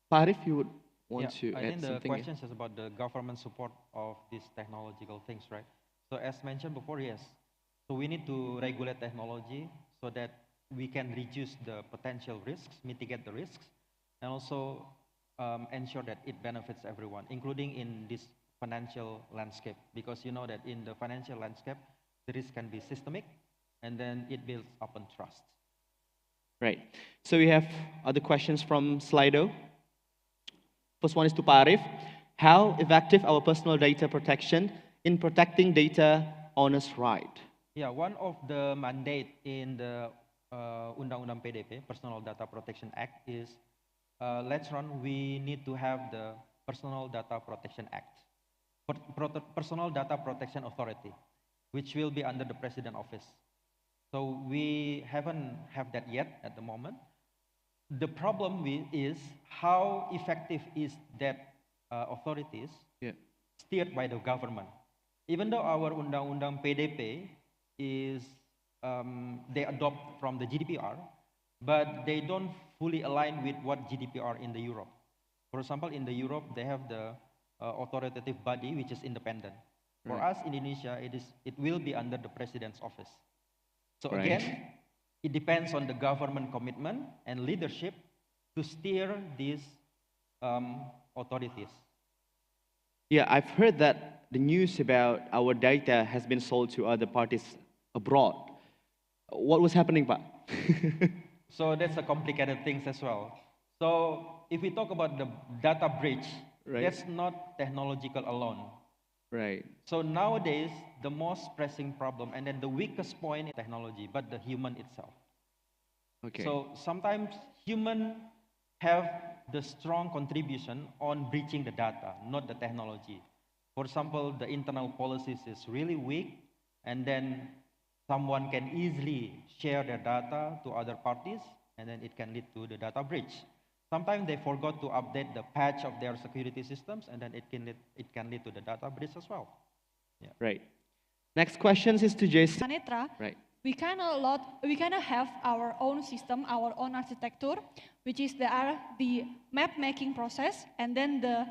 But if you would want to I add think the something. question is about the government support of these technological things, right? So as mentioned before, yes. So we need to regulate technology so that we can reduce the potential risks, mitigate the risks, and also ensure that it benefits everyone, including in this financial landscape. Because you know that in the financial landscape, the risk can be systemic, and then it builds upon trust. Right. So we have other questions from Slido. First one is to Pak Arif. How effective our personal data protection in protecting data owners' right? Yeah, one of the mandate in the Undang-Undang PDP, Personal Data Protection Act, is later on we need to have the Personal Data Protection Act, Personal Data Protection Authority, which will be under the President Office. So we haven't have that yet at the moment. The problem is how effective is that authorities steered by the government. Even though our Undang-Undang PDP is, they adopt from the GDPR, but they don't fully align with what GDPR in the Europe. For example, in the Europe, they have the authoritative body, which is independent. For us, in Indonesia, it will be under the President's Office. So again, it depends on the government commitment and leadership to steer these authorities. Yeah, I've heard that the news about our data has been sold to other parties abroad. What was happening, Pak? So that's a complicated thing as well. So if we talk about the data breach, that's not technological alone. Right. So nowadays, the most pressing problem and then the weakest point is technology, but the human itself. Okay. So sometimes humans have the strong contribution on breaching the data, not the technology. For example, the internal policies is really weak, and then someone can easily share their data to other parties, and then it can lead to the data breach. Sometimes they forgot to update the patch of their security systems, and then it can lead to the data breach as well. Yeah. Right. Next question is to Jason. Petanetra, Right. we kind of have our own system, our own architecture, which is the map making process, and then the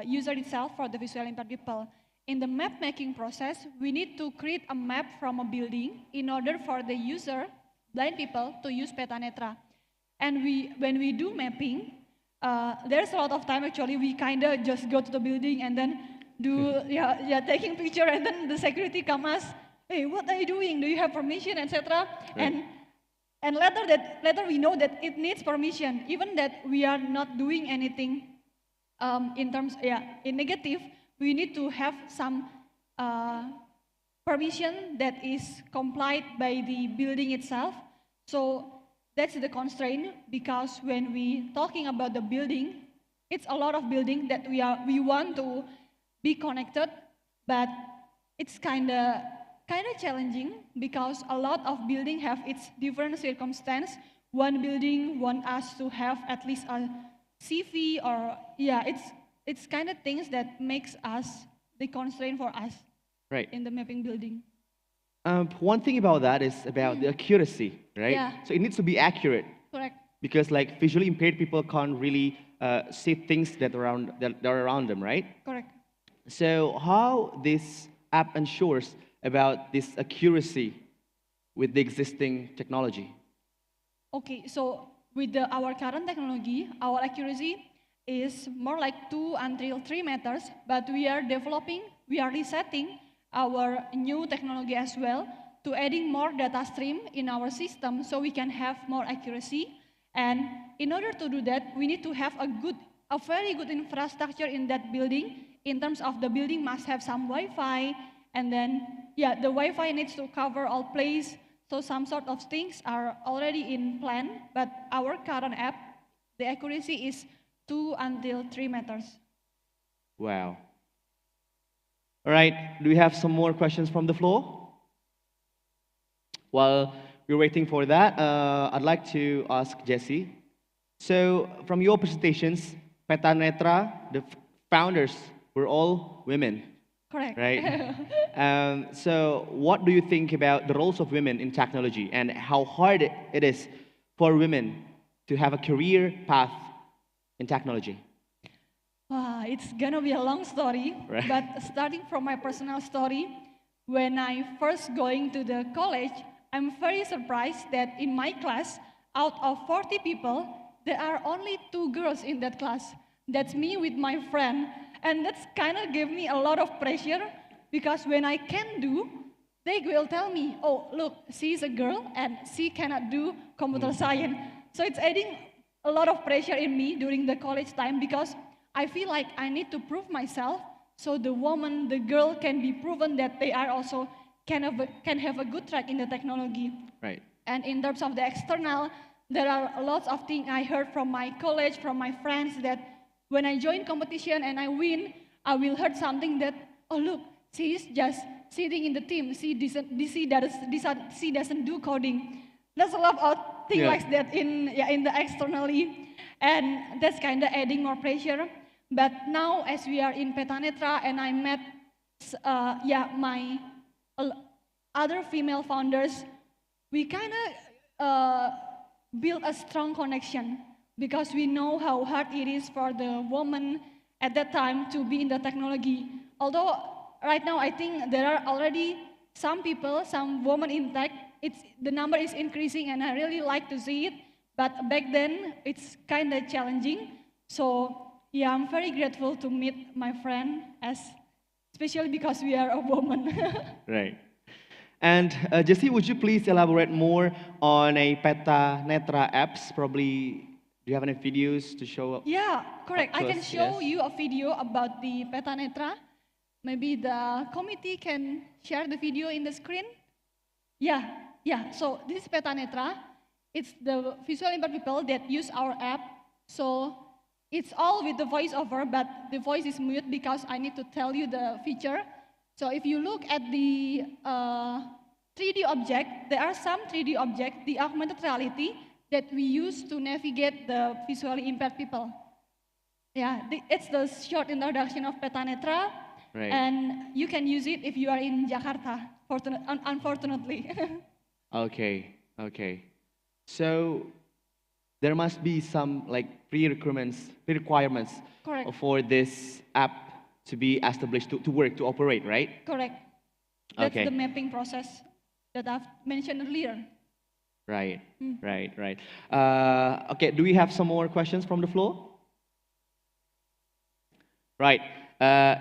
user itself for the visually impaired people. In the map making process, we need to create a map from a building in order for the user, blind people, to use Petanetra. And when we do mapping, there's a lot of time actually. We kind of just go to the building and then do taking picture, and then the security come ask, hey, what are you doing? Do you have permission, etc. Right. And later we know that it needs permission, even that we are not doing anything in terms in negative. We need to have some permission that is complied by the building itself. So that's the constraint, because when we talking about the building, it's a lot of building that we want to be connected, but it's kind of challenging, because a lot of building have its different circumstance one building want us to have at least a CV, or yeah, it's kind of things that makes us the constraint for us Right. in the mapping building. One thing about that is about the accuracy, right? Yeah. So it needs to be accurate Correct. because like visually impaired people can't really see things that are around them, right? Correct. So how this app ensures about this accuracy with the existing technology? Okay, so with our current technology, our accuracy is more like 2 until 3 meters, but we are resetting our new technology as well to adding more data stream in our system so we can have more accuracy. And in order to do that, we need to have a very good infrastructure in that building. In terms of the building must have some Wi-Fi, and then, yeah, the Wi-Fi needs to cover all place. So some sort of things are already in plan, but our current app, the accuracy is 2 until 3 meters. Wow. All right, do we have some more questions from the floor? While we're waiting for that, I'd like to ask Jesse. So from your presentations, Peta Netra, the founders were all women, Correct. right? So what do you think about the roles of women in technology and how hard it is for women to have a career path in technology? Wow, it's gonna be a long story, Right. but starting from my personal story, when I first going to the college, I'm very surprised that in my class, out of 40 people, there are only 2 girls in that class. That's me with my friend, and that's kind of gave me a lot of pressure because when I can do, they will tell me, oh, look, she's a girl and she cannot do computer science. So it's adding a lot of pressure in me during the college time because I feel like I need to prove myself so the woman, the girl can be proven that they are also can have a good track in the technology. Right. And in terms of the external, there are lots of things I heard from my college, from my friends that when I join competition and I win, I will heard something that, oh look, she is just sitting in the team. She doesn't do coding. There's a lot of things like that in the externally, and that's kind of adding more pressure. But now, as we are in Petanetra, and I met, my other female founders, we kind of build a strong connection because we know how hard it is for the woman at that time to be in the technology. Although right now I think there are already some people, some women in tech, the number is increasing and I really like to see it. But back then it's kind of challenging. So yeah, I'm very grateful to meet my friend, especially because we are a woman. Right. And Jesse, would you please elaborate more on a Peta Netra apps? Probably, do you have any videos to show? Yeah, correct. I can show Yes. you a video about the Petanetra. Maybe the committee can share the video in the screen. Yeah. So this is Petanetra. It's the visually impaired people that use our app. So it's all with the voiceover, but the voice is mute because I need to tell you the feature. So if you look at the 3D object, there are some 3D objects, the augmented reality, that we use to navigate the visually impaired people. Yeah, it's the short introduction of Petanetra, Right. and you can use it if you are in Jakarta, unfortunately. Okay. So there must be some like pre-requirements Correct. for this app to be established, to work, to operate, right? Correct. That's Okay. the mapping process that I've mentioned earlier. Right. Okay, do we have some more questions from the floor? Right.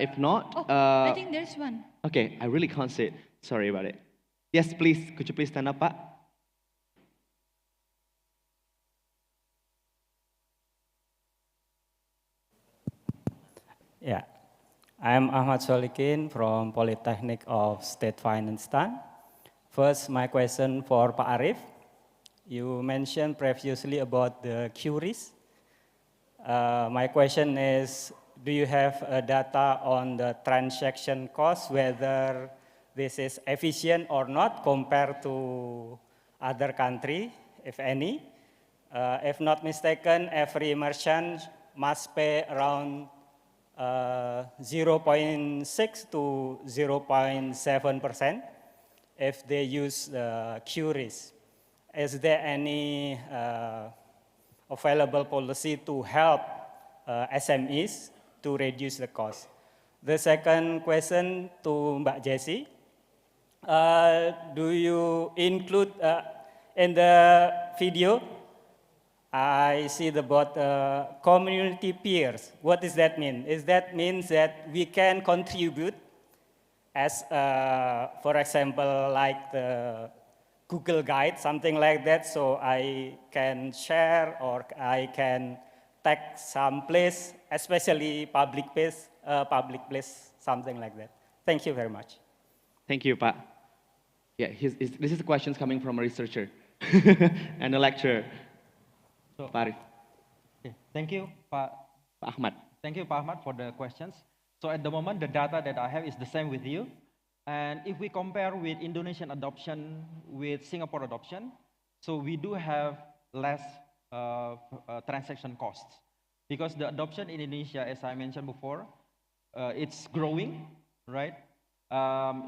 If not, I think there's one. okay, I really can't see it. Sorry about it. Yes, please. Could you please stand up, Pak? Yeah, I'm Ahmad Solikin from Polytechnic of State Finanstan. First, my question for Pak Arif. You mentioned previously about the queries. My question is, do you have data on the transaction cost, whether this is efficient or not compared to other country, if any? If not mistaken, every merchant must pay around 0.6 to 0.7% if they use QRIS. Is there any available policy to help SMEs to reduce the cost? The second question to Mbak Jessie, do you include in the video, I see the word community peers. What does that mean? Is that means that we can contribute as, for example, like the Google Guide, something like that, so I can share or I can tag some place, especially public place, something like that. Thank you very much. Thank you, Pak. Yeah, this is the questions coming from a researcher and a lecturer. So, Pak Arif. okay. Thank you, Pak Ahmad. Thank you, Pak Ahmad, for the questions. So at the moment, the data that I have is the same with you. And if we compare with Indonesian adoption with Singapore adoption, so we do have less transaction costs. Because the adoption in Indonesia, as I mentioned before, it's growing, right?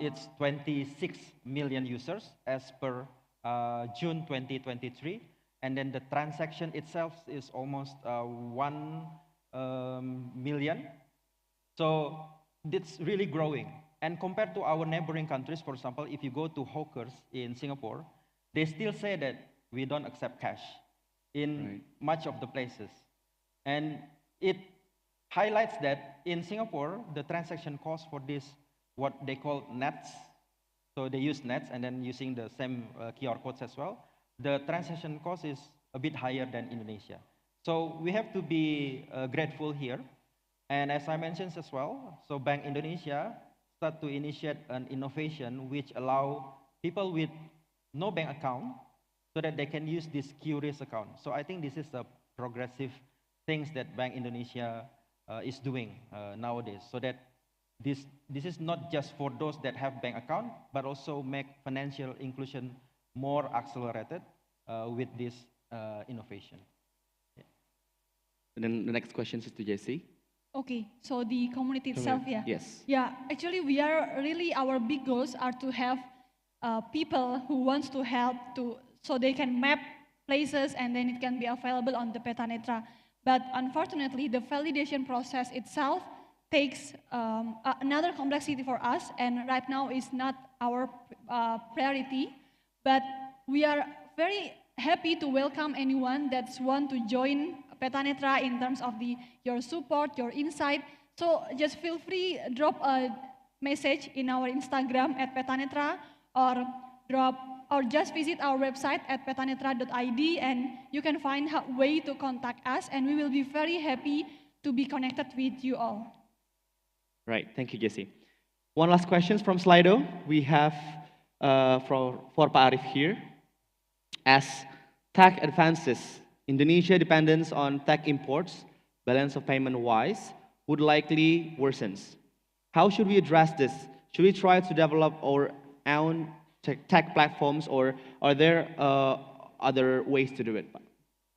It's 26 million users as per June 2023. And then the transaction itself is almost 1 million. So it's really growing. And compared to our neighboring countries, for example, if you go to hawkers in Singapore, they still say that we don't accept cash in much of the places. And it highlights that in Singapore, the transaction cost for this, what they call nets, so they use nets and then using the same QR codes as well, the transaction cost is a bit higher than Indonesia. So we have to be grateful here. And as I mentioned as well, so Bank Indonesia start to initiate an innovation which allow people with no bank account so that they can use this QRIS account. So I think this is a progressive things that Bank Indonesia is doing nowadays, so that this is not just for those that have bank account, but also make financial inclusion more accelerated with this innovation. Yeah. And then the next question is to Jessie. Okay, so the community itself, yeah. Yes. Yeah, actually we are really, our big goals are to have people who wants to help so they can map places and then it can be available on the Peta Netra. But unfortunately, the validation process itself takes another complexity for us, and right now is not our priority. But we are very happy to welcome anyone that's want to join Peta Netra in terms of your support, your insight. So just feel free, drop a message in our Instagram at Peta Netra, or just visit our website at petanetra.id, and you can find a way to contact us, and we will be very happy to be connected with you all. Right, thank you, Jessie. One last question from Slido. We have for Pak Arif here. As tech advances, Indonesia dependence on tech imports, balance of payment wise, would likely worsens. How should we address this? Should we try to develop our own tech platforms, or are there other ways to do it?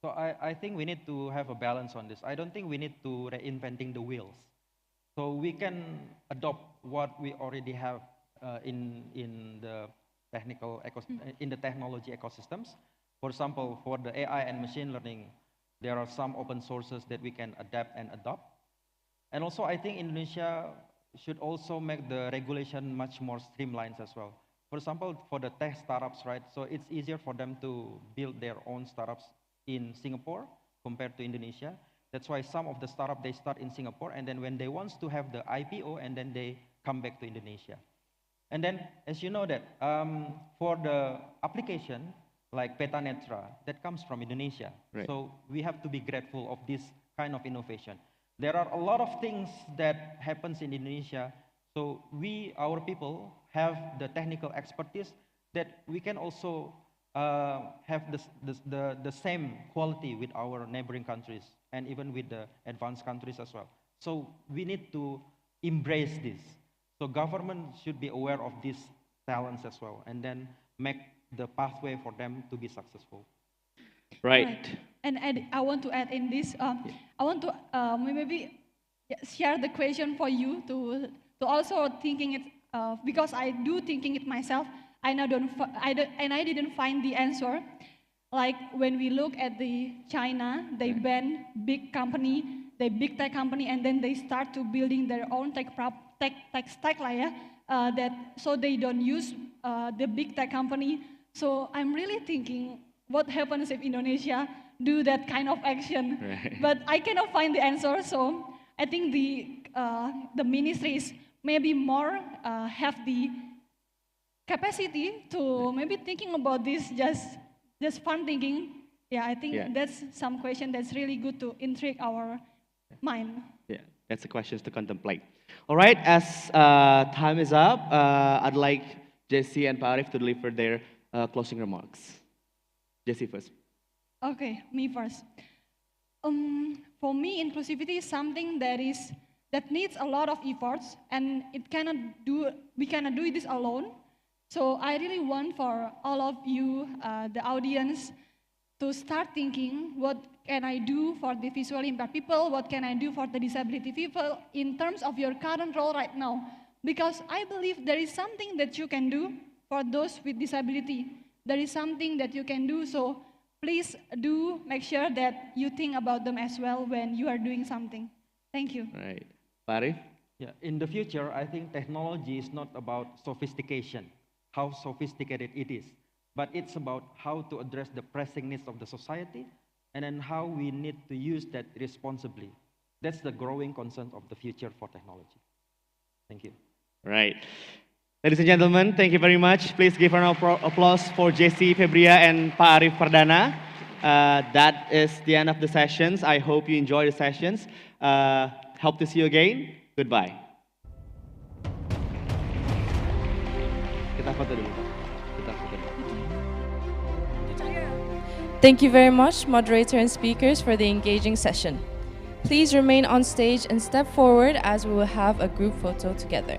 So I think we need to have a balance on this. I don't think we need to reinventing the wheels. So we can adopt what we already have in the technology ecosystems. For example, for the AI and machine learning, there are some open sources that we can adapt and adopt. And also, I think Indonesia should also make the regulation much more streamlined as well. For example, for the tech startups, right? So it's easier for them to build their own startups in Singapore compared to Indonesia. That's why some of the startups, they start in Singapore, and then when they want to have the IPO, and then they come back to Indonesia. And then, as you know that, for the application, like Peta Netra, that comes from Indonesia. Right. So we have to be grateful of this kind of innovation. There are a lot of things that happens in Indonesia. So our people, have the technical expertise that we can also have the same quality with our neighboring countries and even with the advanced countries as well. So we need to embrace this. So government should be aware of these talents as well, and then make the pathway for them to be successful. Right. And I want to add in this, I want to maybe share the question for you to also thinking it, because I do thinking it myself. I didn't find the answer. Like when we look at the China, they ban big company, they big tech company, and then they start to building their own tech stack lah ya. So they don't use the big tech company. So I'm really thinking, what happens if Indonesia do that kind of action? Right. But I cannot find the answer. So I think the ministries maybe more have the capacity to maybe thinking about this just fun thinking. Yeah, I think that's some question that's really good to intrigue our mind. Yeah, that's the questions to contemplate. All right, as time is up, I'd like Jesse and Pak Arif to deliver their closing remarks. Jesse first. Okay, me first. For me, inclusivity is something that needs a lot of efforts, and we cannot do this alone. So I really want for all of you, the audience, to start thinking, what can I do for the visually impaired people? What can I do for the disability people in terms of your current role right now? Because I believe there is something that you can do for those with disability. There is something that you can do, so please do make sure that you think about them as well when you are doing something. Thank you. Right. Pak Arif? Yeah, in the future, I think technology is not about sophistication, how sophisticated it is, but it's about how to address the pressing needs of the society and then how we need to use that responsibly. That's the growing concern of the future for technology. Thank you. Right. Ladies and gentlemen, thank you very much. Please give an applause for Jesse Febria and Pak Arif Pardana. That is the end of the sessions. I hope you enjoy the sessions. Hope to see you again. Goodbye. Kita foto dulu. Kita foto dulu. Thank you very much, moderator and speakers, for the engaging session. Please remain on stage and step forward as we will have a group photo together.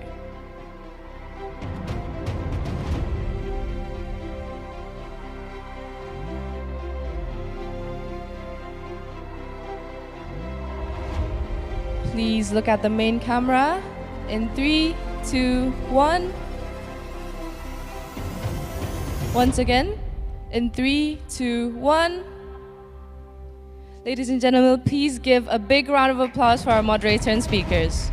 Please look at the main camera in 3, 2, 1. Once again, in 3, 2, 1. Ladies and gentlemen, please give a big round of applause for our moderator and speakers.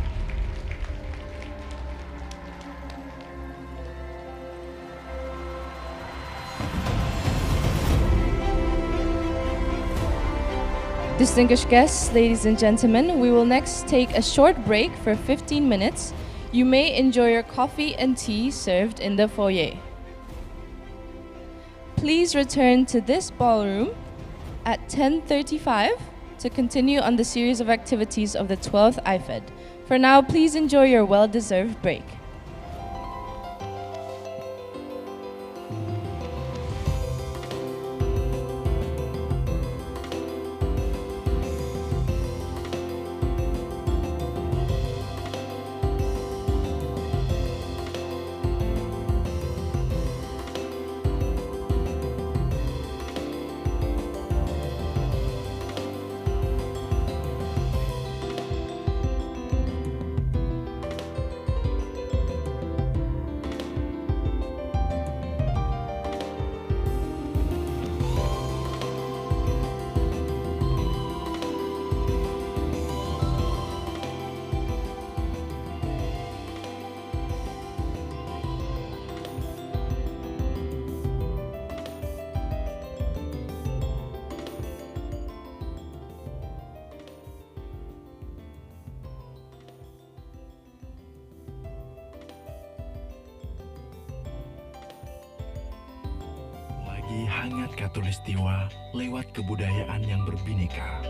Distinguished guests, ladies and gentlemen, we will next take a short break for 15 minutes. You may enjoy your coffee and tea served in the foyer. Please return to this ballroom at 10:35 to continue on the series of activities of the 12th AIFED. For now, please enjoy your well-deserved break. Hangat Katulistiwa lewat kebudayaan yang berbineka.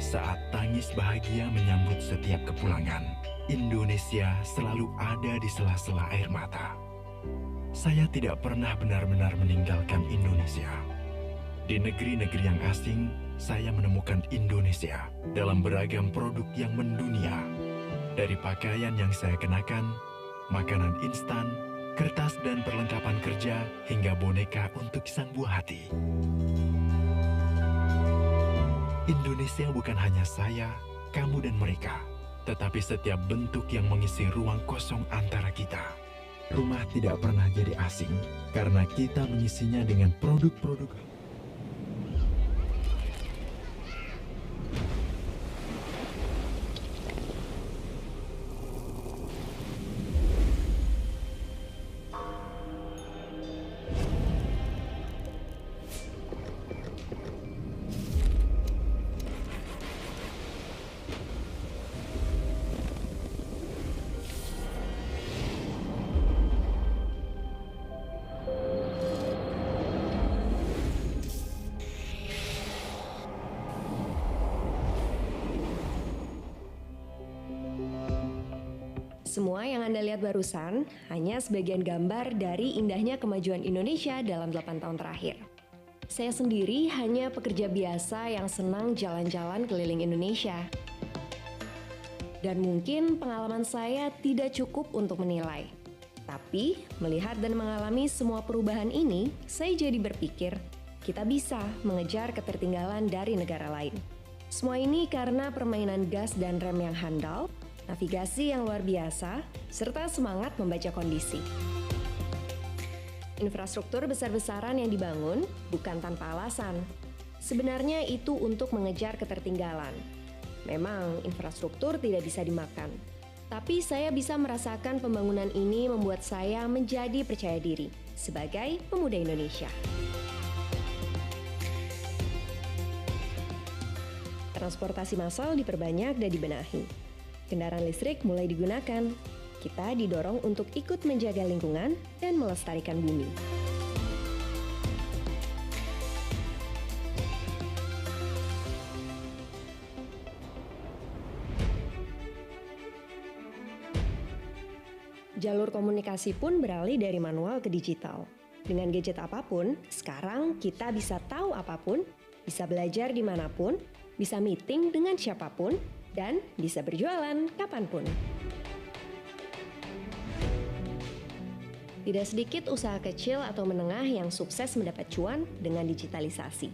Saat tangis bahagia menyambut setiap kepulangan, Indonesia selalu ada di sela-sela air mata. Saya tidak pernah benar-benar meninggalkan Indonesia. Di negeri-negeri yang asing, saya menemukan Indonesia dalam beragam produk yang mendunia. Dari pakaian yang saya kenakan, makanan instan, kertas dan perlengkapan kerja, hingga boneka untuk sang buah hati. Indonesia bukan hanya saya, kamu dan mereka, tetapi setiap bentuk yang mengisi ruang kosong antara kita. Rumah tidak pernah jadi asing, karena kita mengisinya dengan produk-produk. Semua yang Anda lihat barusan hanya sebagian gambar dari indahnya kemajuan Indonesia dalam 8 tahun terakhir. Saya sendiri hanya pekerja biasa yang senang jalan-jalan keliling Indonesia. Dan mungkin pengalaman saya tidak cukup untuk menilai. Tapi, melihat dan mengalami semua perubahan ini, saya jadi berpikir, kita bisa mengejar ketertinggalan dari negara lain. Semua ini karena permainan gas dan rem yang handal, navigasi yang luar biasa, serta semangat membaca kondisi. Infrastruktur besar-besaran yang dibangun bukan tanpa alasan. Sebenarnya itu untuk mengejar ketertinggalan. Memang infrastruktur tidak bisa dimakan. Tapi saya bisa merasakan pembangunan ini membuat saya menjadi percaya diri sebagai pemuda Indonesia. Transportasi massal diperbanyak dan dibenahi. Kendaraan listrik mulai digunakan. Kita didorong untuk ikut menjaga lingkungan dan melestarikan bumi. Jalur komunikasi pun beralih dari manual ke digital. Dengan gadget apapun, sekarang kita bisa tahu apapun, bisa belajar dimanapun, bisa meeting dengan siapapun, dan bisa berjualan kapanpun. Tidak sedikit usaha kecil atau menengah yang sukses mendapat cuan dengan digitalisasi.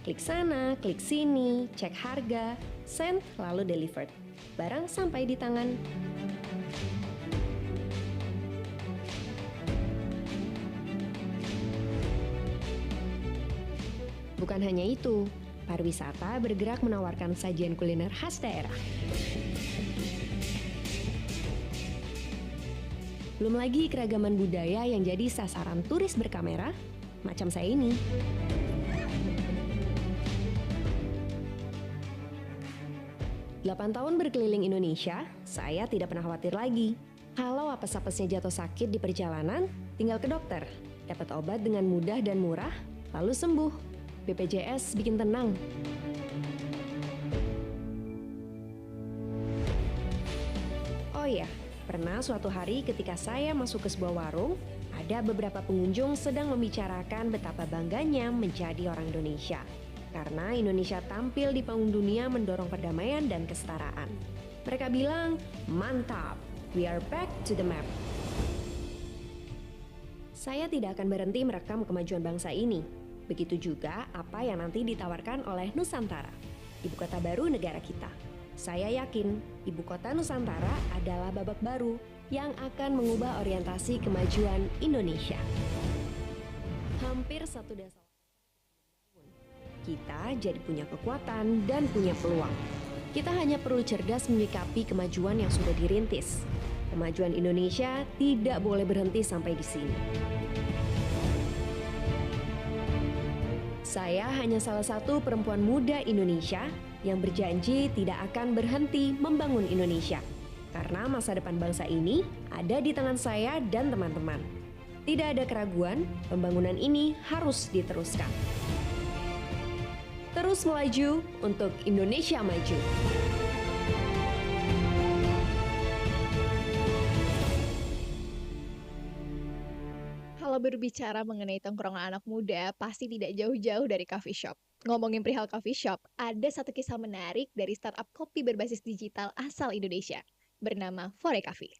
Klik sana, klik sini, cek harga, send, lalu delivered. Barang sampai di tangan. Bukan hanya itu, pariwisata bergerak menawarkan sajian kuliner khas daerah. Belum lagi keragaman budaya yang jadi sasaran turis berkamera, macam saya ini. Delapan tahun berkeliling Indonesia, saya tidak pernah khawatir lagi. Kalau apes-apesnya jatuh sakit di perjalanan, tinggal ke dokter, dapat obat dengan mudah dan murah, lalu sembuh. BPJS bikin tenang. Oh iya, pernah suatu hari ketika saya masuk ke sebuah warung, ada beberapa pengunjung sedang membicarakan betapa bangganya menjadi orang Indonesia. Karena Indonesia tampil di panggung dunia mendorong perdamaian dan kesetaraan. Mereka bilang, mantap, we are back to the map. Saya tidak akan berhenti merekam kemajuan bangsa ini. Begitu juga apa yang nanti ditawarkan oleh Nusantara, ibu kota baru negara kita. Saya yakin ibu kota Nusantara adalah babak baru yang akan mengubah orientasi kemajuan Indonesia. Hampir satu desa kita jadi punya kekuatan dan punya peluang. Kita hanya perlu cerdas menyikapi kemajuan yang sudah dirintis. Kemajuan Indonesia tidak boleh berhenti sampai di sini. Saya hanya salah satu perempuan muda Indonesia yang berjanji tidak akan berhenti membangun Indonesia. Karena masa depan bangsa ini ada di tangan saya dan teman-teman. Tidak ada keraguan, pembangunan ini harus diteruskan. Terus melaju untuk Indonesia maju. Kalau berbicara mengenai tongkrongan anak muda, pasti tidak jauh-jauh dari coffee shop. Ngomongin perihal coffee shop, ada satu kisah menarik dari startup kopi berbasis digital asal Indonesia, bernama Recalibrating.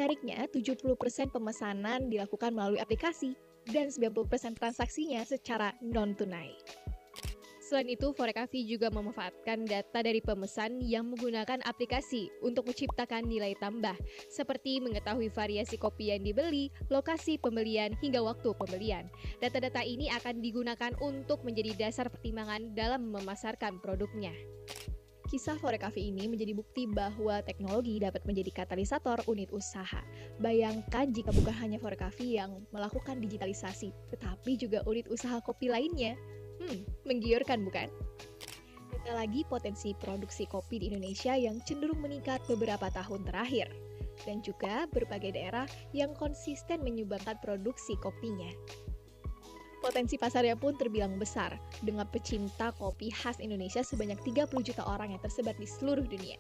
Menariknya, 70% pemesanan dilakukan melalui aplikasi dan 90% transaksinya secara non-tunai. Selain itu, Forecavi juga memanfaatkan data dari pemesan yang menggunakan aplikasi untuk menciptakan nilai tambah, seperti mengetahui variasi kopi yang dibeli, lokasi pembelian, hingga waktu pembelian. Data-data ini akan digunakan untuk menjadi dasar pertimbangan dalam memasarkan produknya. Kisah Forecavi ini menjadi bukti bahwa teknologi dapat menjadi katalisator unit usaha. Bayangkan jika bukan hanya Forecavi yang melakukan digitalisasi, tetapi juga unit usaha kopi lainnya. Menggiurkan bukan? Kita lagi potensi produksi kopi di Indonesia yang cenderung meningkat beberapa tahun terakhir. Dan juga berbagai daerah yang konsisten menyumbangkan produksi kopinya. Potensi pasarnya pun terbilang besar, dengan pecinta kopi khas Indonesia sebanyak 30 juta orang yang tersebar di seluruh dunia.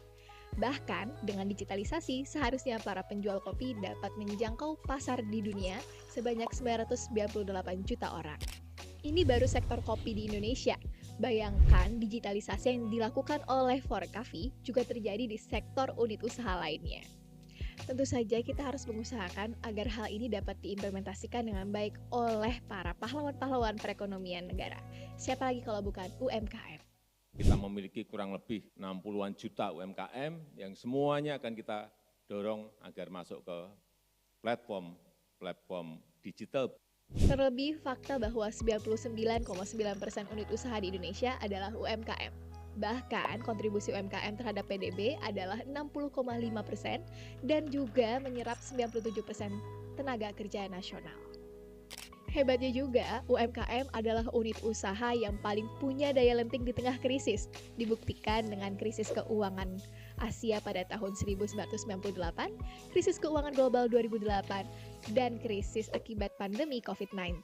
Bahkan, dengan digitalisasi, seharusnya para penjual kopi dapat menjangkau pasar di dunia sebanyak 998 juta orang. Ini baru sektor kopi di Indonesia. Bayangkan digitalisasi yang dilakukan oleh Forecavi juga terjadi di sektor unit usaha lainnya. Tentu saja kita harus mengusahakan agar hal ini dapat diimplementasikan dengan baik oleh para pahlawan-pahlawan perekonomian negara. Siapa lagi kalau bukan UMKM? Kita memiliki kurang lebih 60-an juta UMKM yang semuanya akan kita dorong agar masuk ke platform digital. Terlebih, fakta bahwa 99,9% unit usaha di Indonesia adalah UMKM. Bahkan, kontribusi UMKM terhadap PDB adalah 60,5% dan juga menyerap 97% tenaga kerja nasional. Hebatnya juga, UMKM adalah unit usaha yang paling punya daya lenting di tengah krisis, dibuktikan dengan krisis keuangan Asia pada tahun 1998, krisis keuangan global 2008, dan krisis akibat pandemi COVID-19.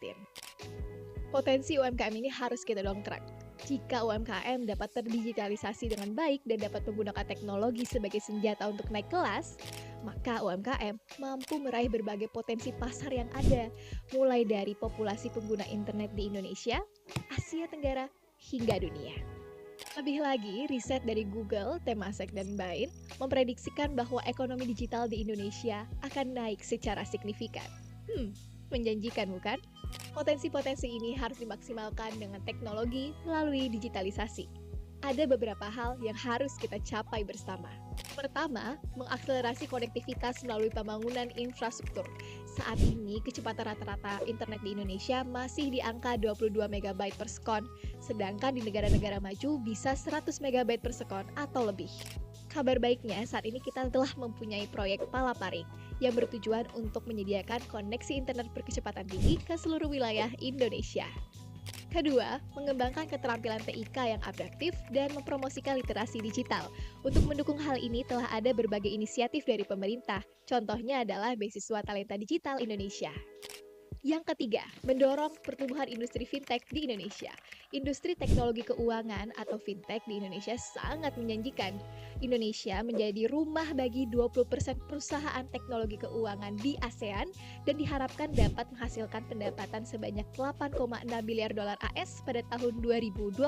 Potensi UMKM ini harus kita dongkrak. Jika UMKM dapat terdigitalisasi dengan baik dan dapat menggunakan teknologi sebagai senjata untuk naik kelas, maka UMKM mampu meraih berbagai potensi pasar yang ada, mulai dari populasi pengguna internet di Indonesia, Asia Tenggara, hingga dunia. Lebih lagi, riset dari Google, Temasek, dan Bain memprediksikan bahwa ekonomi digital di Indonesia akan naik secara signifikan. Menjanjikan bukan? Potensi-potensi ini harus dimaksimalkan dengan teknologi melalui digitalisasi. Ada beberapa hal yang harus kita capai bersama. Pertama, mengakselerasi konektivitas melalui pembangunan infrastruktur. Saat ini, kecepatan rata-rata internet di Indonesia masih di angka 22 MB per sekon, sedangkan di negara-negara maju bisa 100 MB per sekon atau lebih. Kabar baiknya, saat ini kita telah mempunyai proyek Palaparing yang bertujuan untuk menyediakan koneksi internet berkecepatan tinggi ke seluruh wilayah Indonesia. Kedua, mengembangkan keterampilan TIK yang adaptif dan mempromosikan literasi digital. Untuk mendukung hal ini telah ada berbagai inisiatif dari pemerintah. Contohnya adalah beasiswa talenta digital Indonesia. Yang ketiga, mendorong pertumbuhan industri fintech di Indonesia. Industri teknologi keuangan atau fintech di Indonesia sangat menjanjikan. Indonesia menjadi rumah bagi 20% perusahaan teknologi keuangan di ASEAN dan diharapkan dapat menghasilkan pendapatan sebanyak 8,6 miliar dolar AS pada tahun 2025.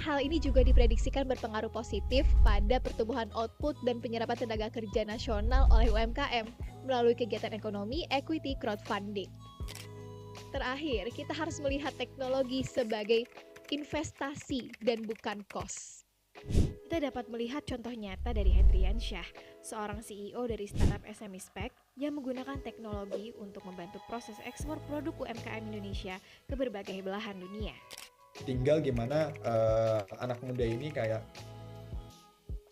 Hal ini juga diprediksikan berpengaruh positif pada pertumbuhan output dan penyerapan tenaga kerja nasional oleh UMKM melalui kegiatan ekonomi equity crowdfunding. Terakhir, kita harus melihat teknologi sebagai investasi dan bukan cost. Kita dapat melihat contoh nyata dari Hendrian Syah, seorang CEO dari startup SME Spec yang menggunakan teknologi untuk membantu proses ekspor produk UMKM Indonesia ke berbagai belahan dunia. Tinggal gimana anak muda ini kayak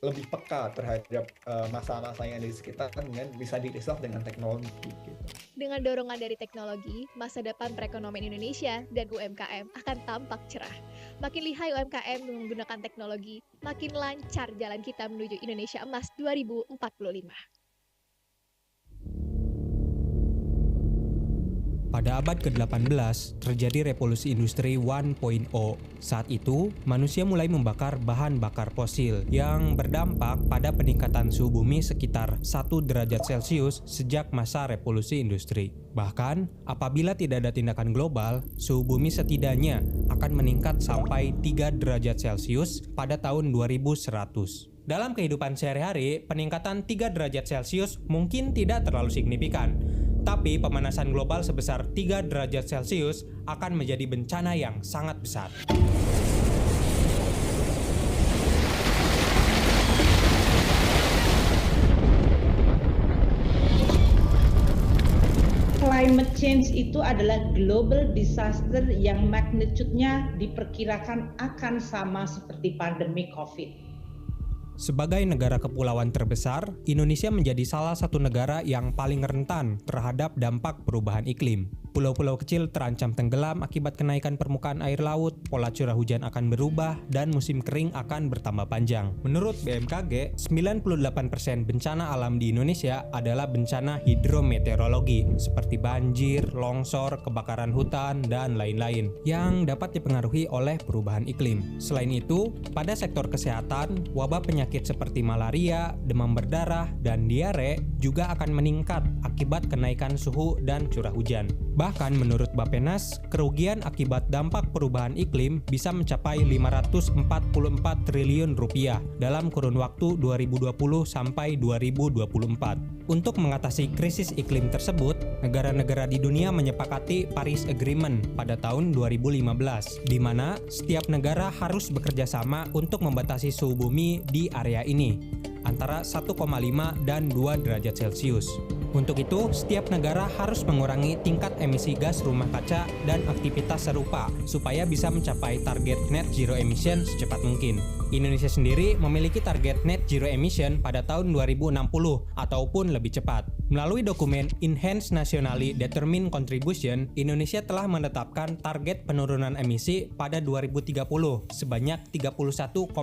lebih peka terhadap masalah-masalah yang ada di sekitar dengan bisa di-resolve dengan teknologi gitu. Dengan dorongan dari teknologi, masa depan perekonomian Indonesia dan UMKM akan tampak cerah. Makin lihai UMKM menggunakan teknologi, makin lancar jalan kita menuju Indonesia Emas 2045. Pada abad ke-18, terjadi revolusi industri 1.0. Saat itu, manusia mulai membakar bahan bakar fosil yang berdampak pada peningkatan suhu bumi sekitar 1 derajat Celcius sejak masa revolusi industri. Bahkan, apabila tidak ada tindakan global, suhu bumi setidaknya akan meningkat sampai 3 derajat Celcius pada tahun 2100. Dalam kehidupan sehari-hari, peningkatan 3 derajat Celcius mungkin tidak terlalu signifikan. Tapi pemanasan global sebesar 3 derajat Celcius akan menjadi bencana yang sangat besar. Climate change itu adalah global disaster yang magnitude-nya diperkirakan akan sama seperti pandemi COVID. Sebagai negara kepulauan terbesar, Indonesia menjadi salah satu negara yang paling rentan terhadap dampak perubahan iklim. Pulau-pulau kecil terancam tenggelam akibat kenaikan permukaan air laut, pola curah hujan akan berubah, dan musim kering akan bertambah panjang. Menurut BMKG, 98% bencana alam di Indonesia adalah bencana hidrometeorologi, seperti banjir, longsor, kebakaran hutan, dan lain-lain, yang dapat dipengaruhi oleh perubahan iklim. Selain itu, pada sektor kesehatan, wabah penyakit seperti malaria, demam berdarah, dan diare juga akan meningkat akibat kenaikan suhu dan curah hujan. Bahkan menurut Bappenas, kerugian akibat dampak perubahan iklim bisa mencapai 544 triliun rupiah dalam kurun waktu 2020 sampai 2024. Untuk mengatasi krisis iklim tersebut, negara-negara di dunia menyepakati Paris Agreement pada tahun 2015, di mana setiap negara harus bekerja sama untuk membatasi suhu bumi di area ini antara 1,5 dan 2 derajat Celcius. Untuk itu, setiap negara harus mengurangi tingkat emisi gas rumah kaca dan aktivitas serupa supaya bisa mencapai target net zero emission secepat mungkin. Indonesia sendiri memiliki target net zero emission pada tahun 2060 ataupun lebih cepat. Melalui dokumen Enhanced Nationally Determined Contribution, Indonesia telah menetapkan target penurunan emisi pada 2030 sebanyak 31,89%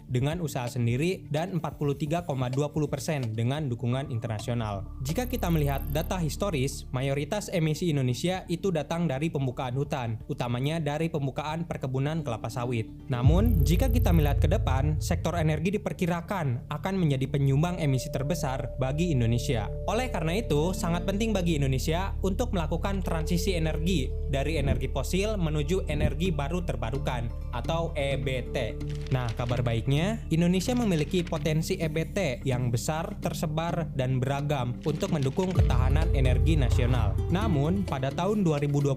dengan usaha sendiri dan 43,20% dengan dukungan internasional. Jika kita melihat data historis, mayoritas emisi Indonesia itu datang dari pembukaan hutan, utamanya dari pembukaan perkebunan kelapa sawit. Namun, jika kita melihat ke depan, sektor energi diperkirakan akan menjadi penyumbang emisi terbesar bagi Indonesia. Oleh karena itu, sangat penting bagi Indonesia untuk melakukan transisi energi dari energi fosil menuju energi baru terbarukan atau EBT. Nah, kabar baiknya, Indonesia memiliki potensi EBT yang besar, tersebar, dan beragam untuk mendukung ketahanan energi nasional. Namun, pada tahun 2022,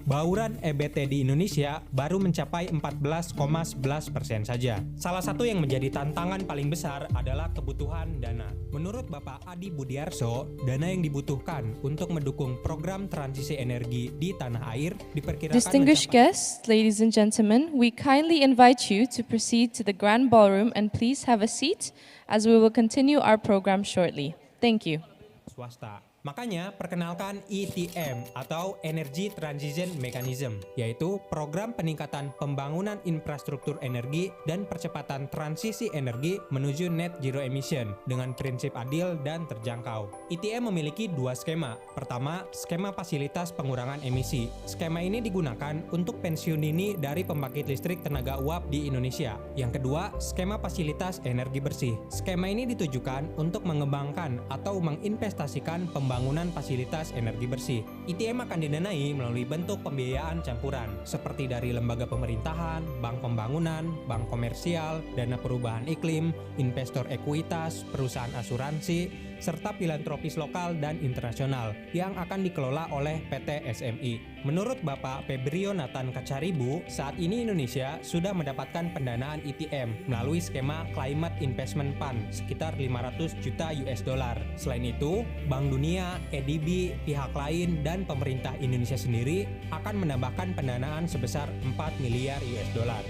bauran EBT di Indonesia baru mencapai 14,11% saja. Salah satu yang menjadi tantangan paling besar adalah kebutuhan dana. Menurut Bapak Adi Budiarso, dana yang dibutuhkan untuk mendukung program transisi energi di tanah air diperkirakan Distinguished guests, ladies and gentlemen, we kindly invite you to proceed to the Grand Ballroom and please have a seat as we will continue our program shortly. Thank you. Swasta. Makanya perkenalkan ETM atau Energy Transition Mechanism, yaitu program peningkatan pembangunan infrastruktur energi dan percepatan transisi energi menuju net zero emission dengan prinsip adil dan terjangkau. ETM memiliki dua skema. Pertama, skema fasilitas pengurangan emisi. Skema ini digunakan untuk pensiun dini dari pembangkit listrik tenaga uap di Indonesia. Yang kedua, skema fasilitas energi bersih. Skema ini ditujukan untuk mengembangkan atau menginvestasikan pembangunan fasilitas energi bersih. ETM akan didanai melalui bentuk pembiayaan campuran, seperti dari lembaga pemerintahan, bank pembangunan, bank komersial, dana perubahan iklim, investor ekuitas, perusahaan asuransi, serta filantropis lokal dan internasional yang akan dikelola oleh PT SMI. Menurut Bapak Febrio Nathan Kacaribu, saat ini Indonesia sudah mendapatkan pendanaan ETM melalui skema Climate Investment Fund sekitar 500 juta US dollar. Selain itu, Bank Dunia, EDB, pihak lain, dan pemerintah Indonesia sendiri akan menambahkan pendanaan sebesar 4 miliar US dollar.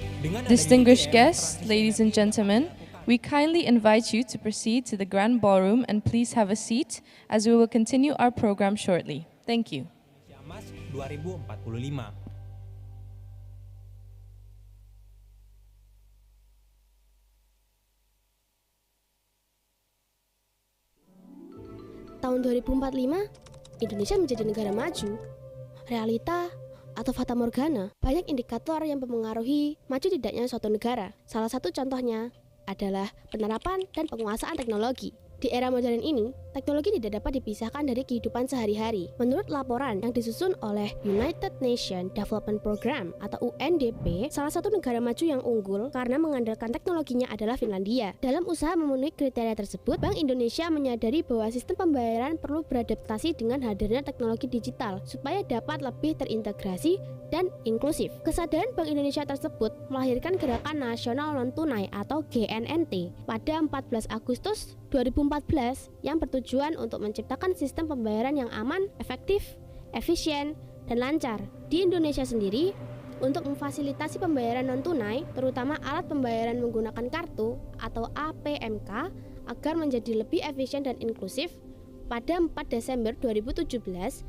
Distinguished guests, ladies and gentlemen, we kindly invite you to proceed to the Grand Ballroom and please have a seat as we will continue our program shortly. Thank you. 2045. Tahun 2045 Indonesia menjadi negara maju? Realita atau fata morgana? Banyak indikator yang mempengaruhi maju tidaknya suatu negara. Salah satu contohnya adalah penerapan dan penguasaan teknologi. Di era modern ini, teknologi tidak dapat dipisahkan dari kehidupan sehari-hari. Menurut laporan yang disusun oleh United Nations Development Program atau UNDP, salah satu negara maju yang unggul karena mengandalkan teknologinya adalah Finlandia. Dalam usaha memenuhi kriteria tersebut, Bank Indonesia menyadari bahwa sistem pembayaran perlu beradaptasi dengan hadirnya teknologi digital supaya dapat lebih terintegrasi dan inklusif. Kesadaran Bank Indonesia tersebut melahirkan Gerakan Nasional Non-Tunai atau GNNT pada 14 Agustus 2014 yang bertujuan untuk menciptakan sistem pembayaran yang aman, efektif, efisien, dan lancar. Di Indonesia sendiri, untuk memfasilitasi pembayaran non-tunai, terutama alat pembayaran menggunakan kartu atau APMK, agar menjadi lebih efisien dan inklusif, pada 4 Desember 2017,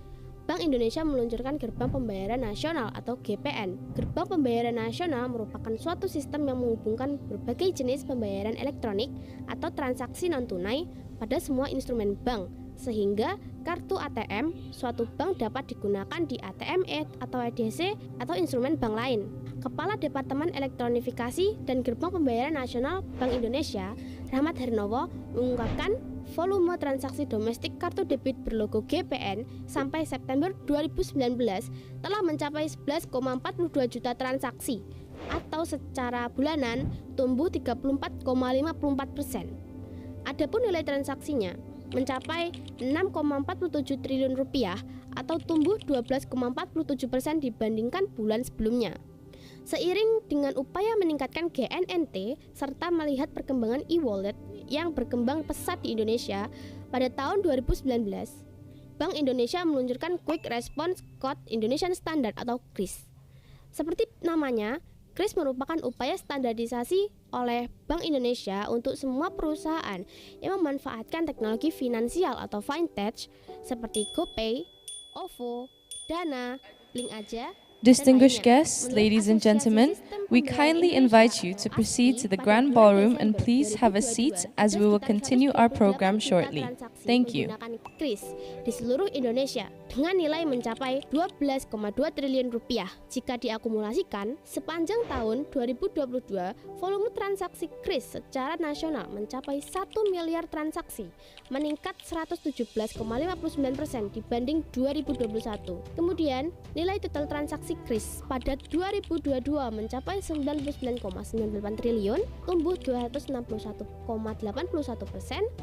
Bank Indonesia meluncurkan Gerbang Pembayaran Nasional atau GPN. Gerbang Pembayaran Nasional merupakan suatu sistem yang menghubungkan berbagai jenis pembayaran elektronik atau transaksi non-tunai pada semua instrumen bank, sehingga kartu ATM suatu bank dapat digunakan di ATM atau EDC atau instrumen bank lain. Kepala Departemen Elektronifikasi dan Gerbang Pembayaran Nasional Bank Indonesia, Rahmat Hernowo, mengungkapkan volume transaksi domestik kartu debit berlogo GPN sampai September 2019 telah mencapai 11,42 juta transaksi atau secara bulanan tumbuh 34,54%. Adapun nilai transaksinya mencapai 6,47 triliun rupiah atau tumbuh 12,47% dibandingkan bulan sebelumnya. Seiring dengan upaya meningkatkan GNNT serta melihat perkembangan e-wallet yang berkembang pesat di Indonesia, pada tahun 2019, Bank Indonesia meluncurkan Quick Response Code Indonesian Standard atau KRIS. Seperti namanya, KRIS merupakan upaya standarisasi oleh Bank Indonesia untuk semua perusahaan yang memanfaatkan teknologi finansial atau fintech seperti GoPay, OVO, Dana, Blink Aja. Distinguished guests, ladies and gentlemen, we kindly invite you to proceed to the Grand Ballroom and please have a seat as we will continue our program shortly. Thank you. KRIS di seluruh Indonesia dengan nilai mencapai 12,2 triliun rupiah. Jika diakumulasikan, sepanjang tahun 2022, volume transaksi KRIS secara nasional mencapai 1 miliar transaksi, meningkat 117,59% dibanding 2021. Kemudian, nilai total transaksi KRIS pada 2022 mencapai 99,98 triliun, tumbuh 261,81%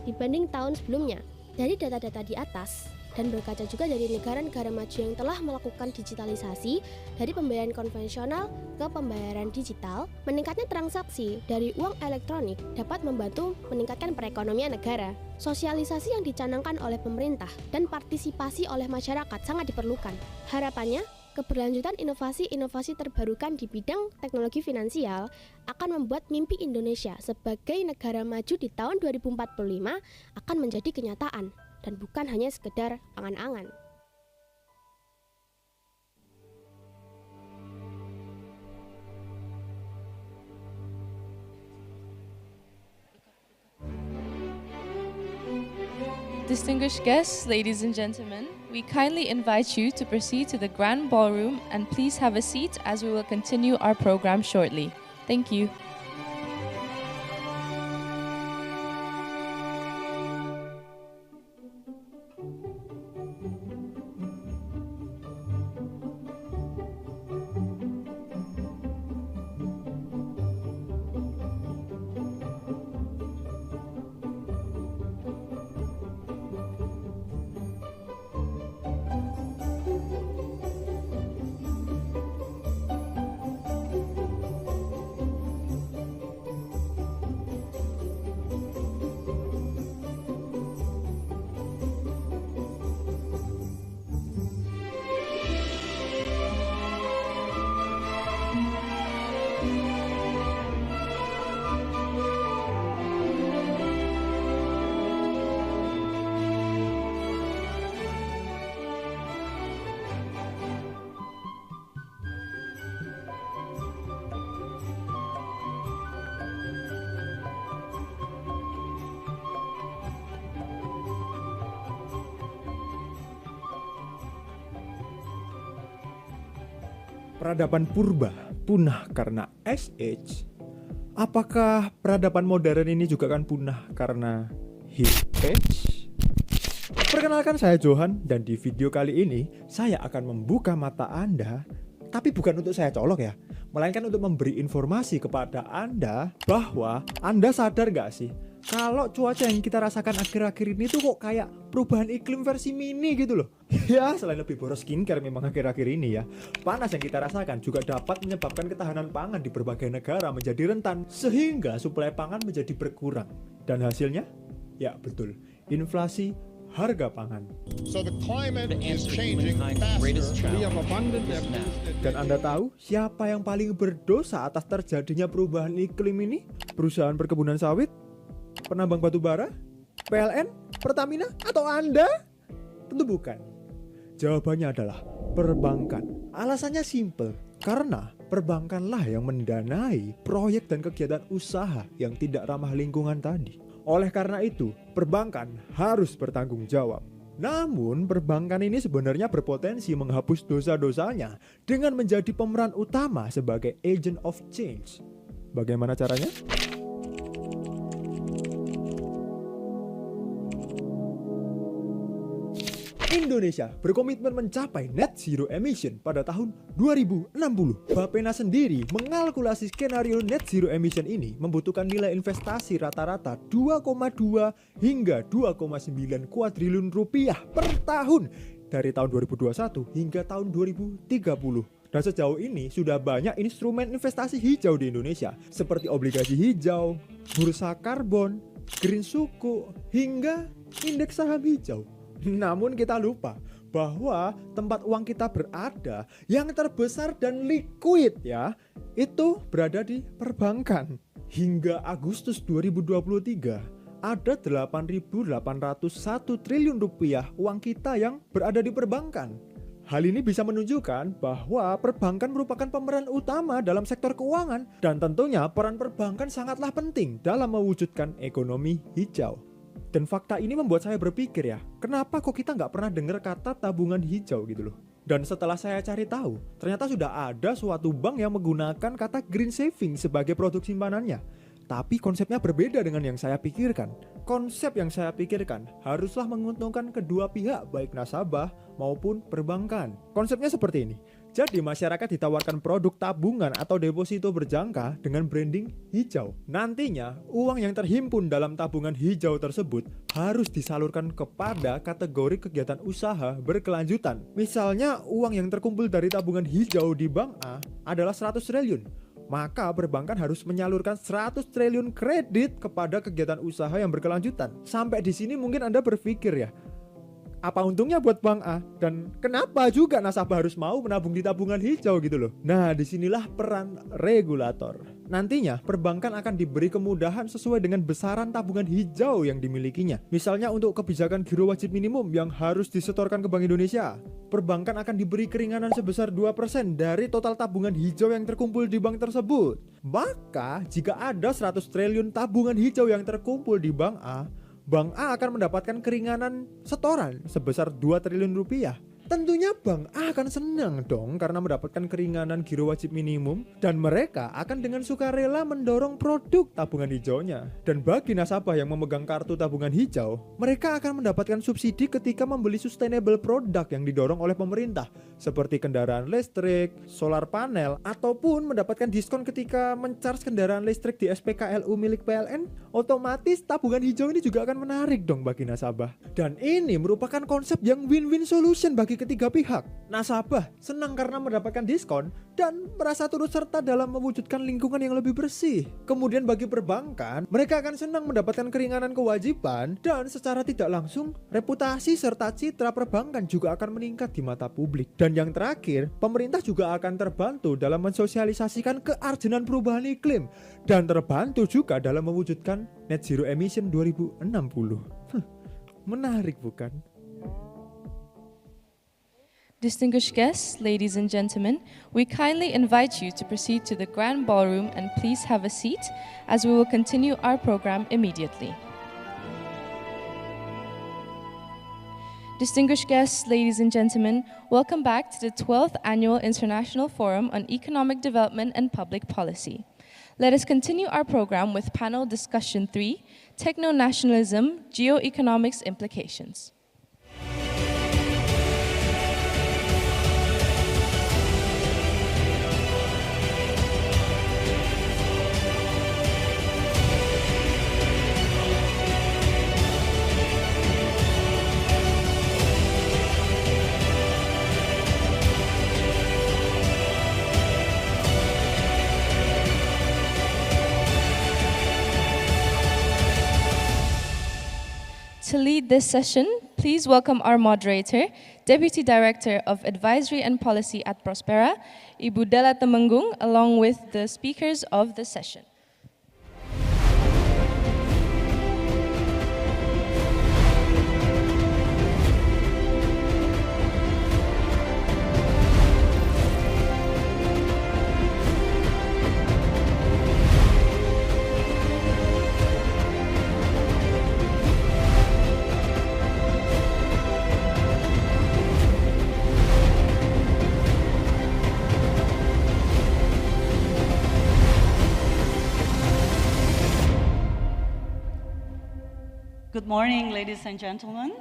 dibanding tahun sebelumnya. Dari data-data di atas, dan berkaca juga dari negara-negara maju yang telah melakukan digitalisasi dari pembayaran konvensional ke pembayaran digital, meningkatnya transaksi dari uang elektronik dapat membantu meningkatkan perekonomian negara. Sosialisasi yang dicanangkan oleh pemerintah dan partisipasi oleh masyarakat sangat diperlukan. Harapannya, keberlanjutan inovasi-inovasi terbarukan di bidang teknologi finansial akan membuat mimpi Indonesia sebagai negara maju di tahun 2045 akan menjadi kenyataan dan bukan hanya sekedar angan-angan. Distinguished guests, ladies and gentlemen, we kindly invite you to proceed to the Grand Ballroom and please have a seat as we will continue our program shortly. Thank you. Peradaban purba punah karena Ice Age. Apakah peradaban modern ini juga akan punah karena Heat Age? Perkenalkan, saya Johan, dan di video kali ini saya akan membuka mata Anda, tapi bukan untuk saya colok ya, melainkan untuk memberi informasi kepada Anda bahwa Anda sadar gak sih kalau cuaca yang kita rasakan akhir-akhir ini tuh kok kayak perubahan iklim versi mini gitu loh. Ya, selain lebih boros skincare memang akhir-akhir ini ya, panas yang kita rasakan juga dapat menyebabkan ketahanan pangan di berbagai negara menjadi rentan, sehingga suplai pangan menjadi berkurang. Dan hasilnya? Ya betul, inflasi harga pangan. So the climate is changing faster. We have abundant Dan Anda tahu siapa yang paling berdosa atas terjadinya perubahan iklim ini? Perusahaan perkebunan sawit? Penambang batu bara? PLN? Pertamina? Atau Anda? Tentu bukan. Jawabannya adalah perbankan. Alasannya simple, karena perbankanlah yang mendanai proyek dan kegiatan usaha yang tidak ramah lingkungan tadi. Oleh karena itu, perbankan harus bertanggung jawab. Namun, perbankan ini sebenarnya berpotensi menghapus dosa-dosanya dengan menjadi pemeran utama sebagai agent of change. Bagaimana caranya? Indonesia berkomitmen mencapai net zero emission pada tahun 2060. Bappenas sendiri mengalkulasi skenario net zero emission ini membutuhkan nilai investasi rata-rata 2,2 hingga 2,9 kuadriliun rupiah per tahun dari tahun 2021 hingga tahun 2030. Dan sejauh ini sudah banyak instrumen investasi hijau di Indonesia seperti obligasi hijau, bursa karbon, green suku, hingga indeks saham hijau. Namun kita lupa bahwa tempat uang kita berada yang terbesar dan liquid ya, itu berada di perbankan. Hingga Agustus 2023 ada 8.801 triliun rupiah uang kita yang berada di perbankan. Hal ini bisa menunjukkan bahwa perbankan merupakan pemeran utama dalam sektor keuangan, dan tentunya peran perbankan sangatlah penting dalam mewujudkan ekonomi hijau. Dan fakta ini membuat saya berpikir ya, kenapa kok kita nggak pernah dengar kata tabungan hijau gitu loh. Dan setelah saya cari tahu, ternyata sudah ada suatu bank yang menggunakan kata green saving sebagai produk simpanannya. Tapi konsepnya berbeda dengan yang saya pikirkan. Konsep yang saya pikirkan haruslah menguntungkan kedua pihak, baik nasabah maupun perbankan. Konsepnya seperti ini. Jadi masyarakat ditawarkan produk tabungan atau deposito berjangka dengan branding hijau. Nantinya uang yang terhimpun dalam tabungan hijau tersebut harus disalurkan kepada kategori kegiatan usaha berkelanjutan. Misalnya uang yang terkumpul dari tabungan hijau di Bank A adalah 100 triliun. Maka perbankan harus menyalurkan 100 triliun kredit kepada kegiatan usaha yang berkelanjutan. Sampai di sini mungkin Anda berpikir ya, apa untungnya buat Bank A? Dan kenapa juga nasabah harus mau menabung di tabungan hijau gitu loh? Nah, disinilah peran regulator. Nantinya, perbankan akan diberi kemudahan sesuai dengan besaran tabungan hijau yang dimilikinya. Misalnya untuk kebijakan giro wajib minimum yang harus disetorkan ke Bank Indonesia. Perbankan akan diberi keringanan sebesar 2% dari total tabungan hijau yang terkumpul di bank tersebut. Maka, jika ada 100 triliun tabungan hijau yang terkumpul di Bank A, Bank A akan mendapatkan keringanan setoran sebesar 2 triliun rupiah. Tentunya Bank A akan senang dong karena mendapatkan keringanan giro wajib minimum, dan mereka akan dengan sukarela mendorong produk tabungan hijaunya. Dan bagi nasabah yang memegang kartu tabungan hijau, mereka akan mendapatkan subsidi ketika membeli sustainable product yang didorong oleh pemerintah seperti kendaraan listrik, solar panel, ataupun mendapatkan diskon ketika mencharge kendaraan listrik di SPKLU milik PLN. Otomatis tabungan hijau ini juga akan menarik dong bagi nasabah. Dan ini merupakan konsep yang win-win solution bagi ketiga pihak. Nasabah senang karena mendapatkan diskon dan merasa turut serta dalam mewujudkan lingkungan yang lebih bersih. Kemudian bagi perbankan, mereka akan senang mendapatkan keringanan kewajiban, dan secara tidak langsung reputasi serta citra perbankan juga akan meningkat di mata publik. Dan yang terakhir, pemerintah juga akan terbantu dalam mensosialisasikan kearjenan perubahan iklim dan terbantu juga dalam mewujudkan net zero emission 2060. Menarik bukan? Distinguished guests, ladies and gentlemen, we kindly invite you to proceed to the Grand Ballroom and please have a seat as we will continue our program immediately. Distinguished guests, ladies and gentlemen, welcome back to the 12th Annual International Forum on Economic Development and Public Policy. Let us continue our program with panel discussion 3, Techno-Nationalism, Geoeconomics Implications. To lead this session, please welcome our moderator, Deputy Director of Advisory and Policy at Prospera, Ibu Della Temenggung, along with the speakers of the session. Good morning, ladies and gentlemen.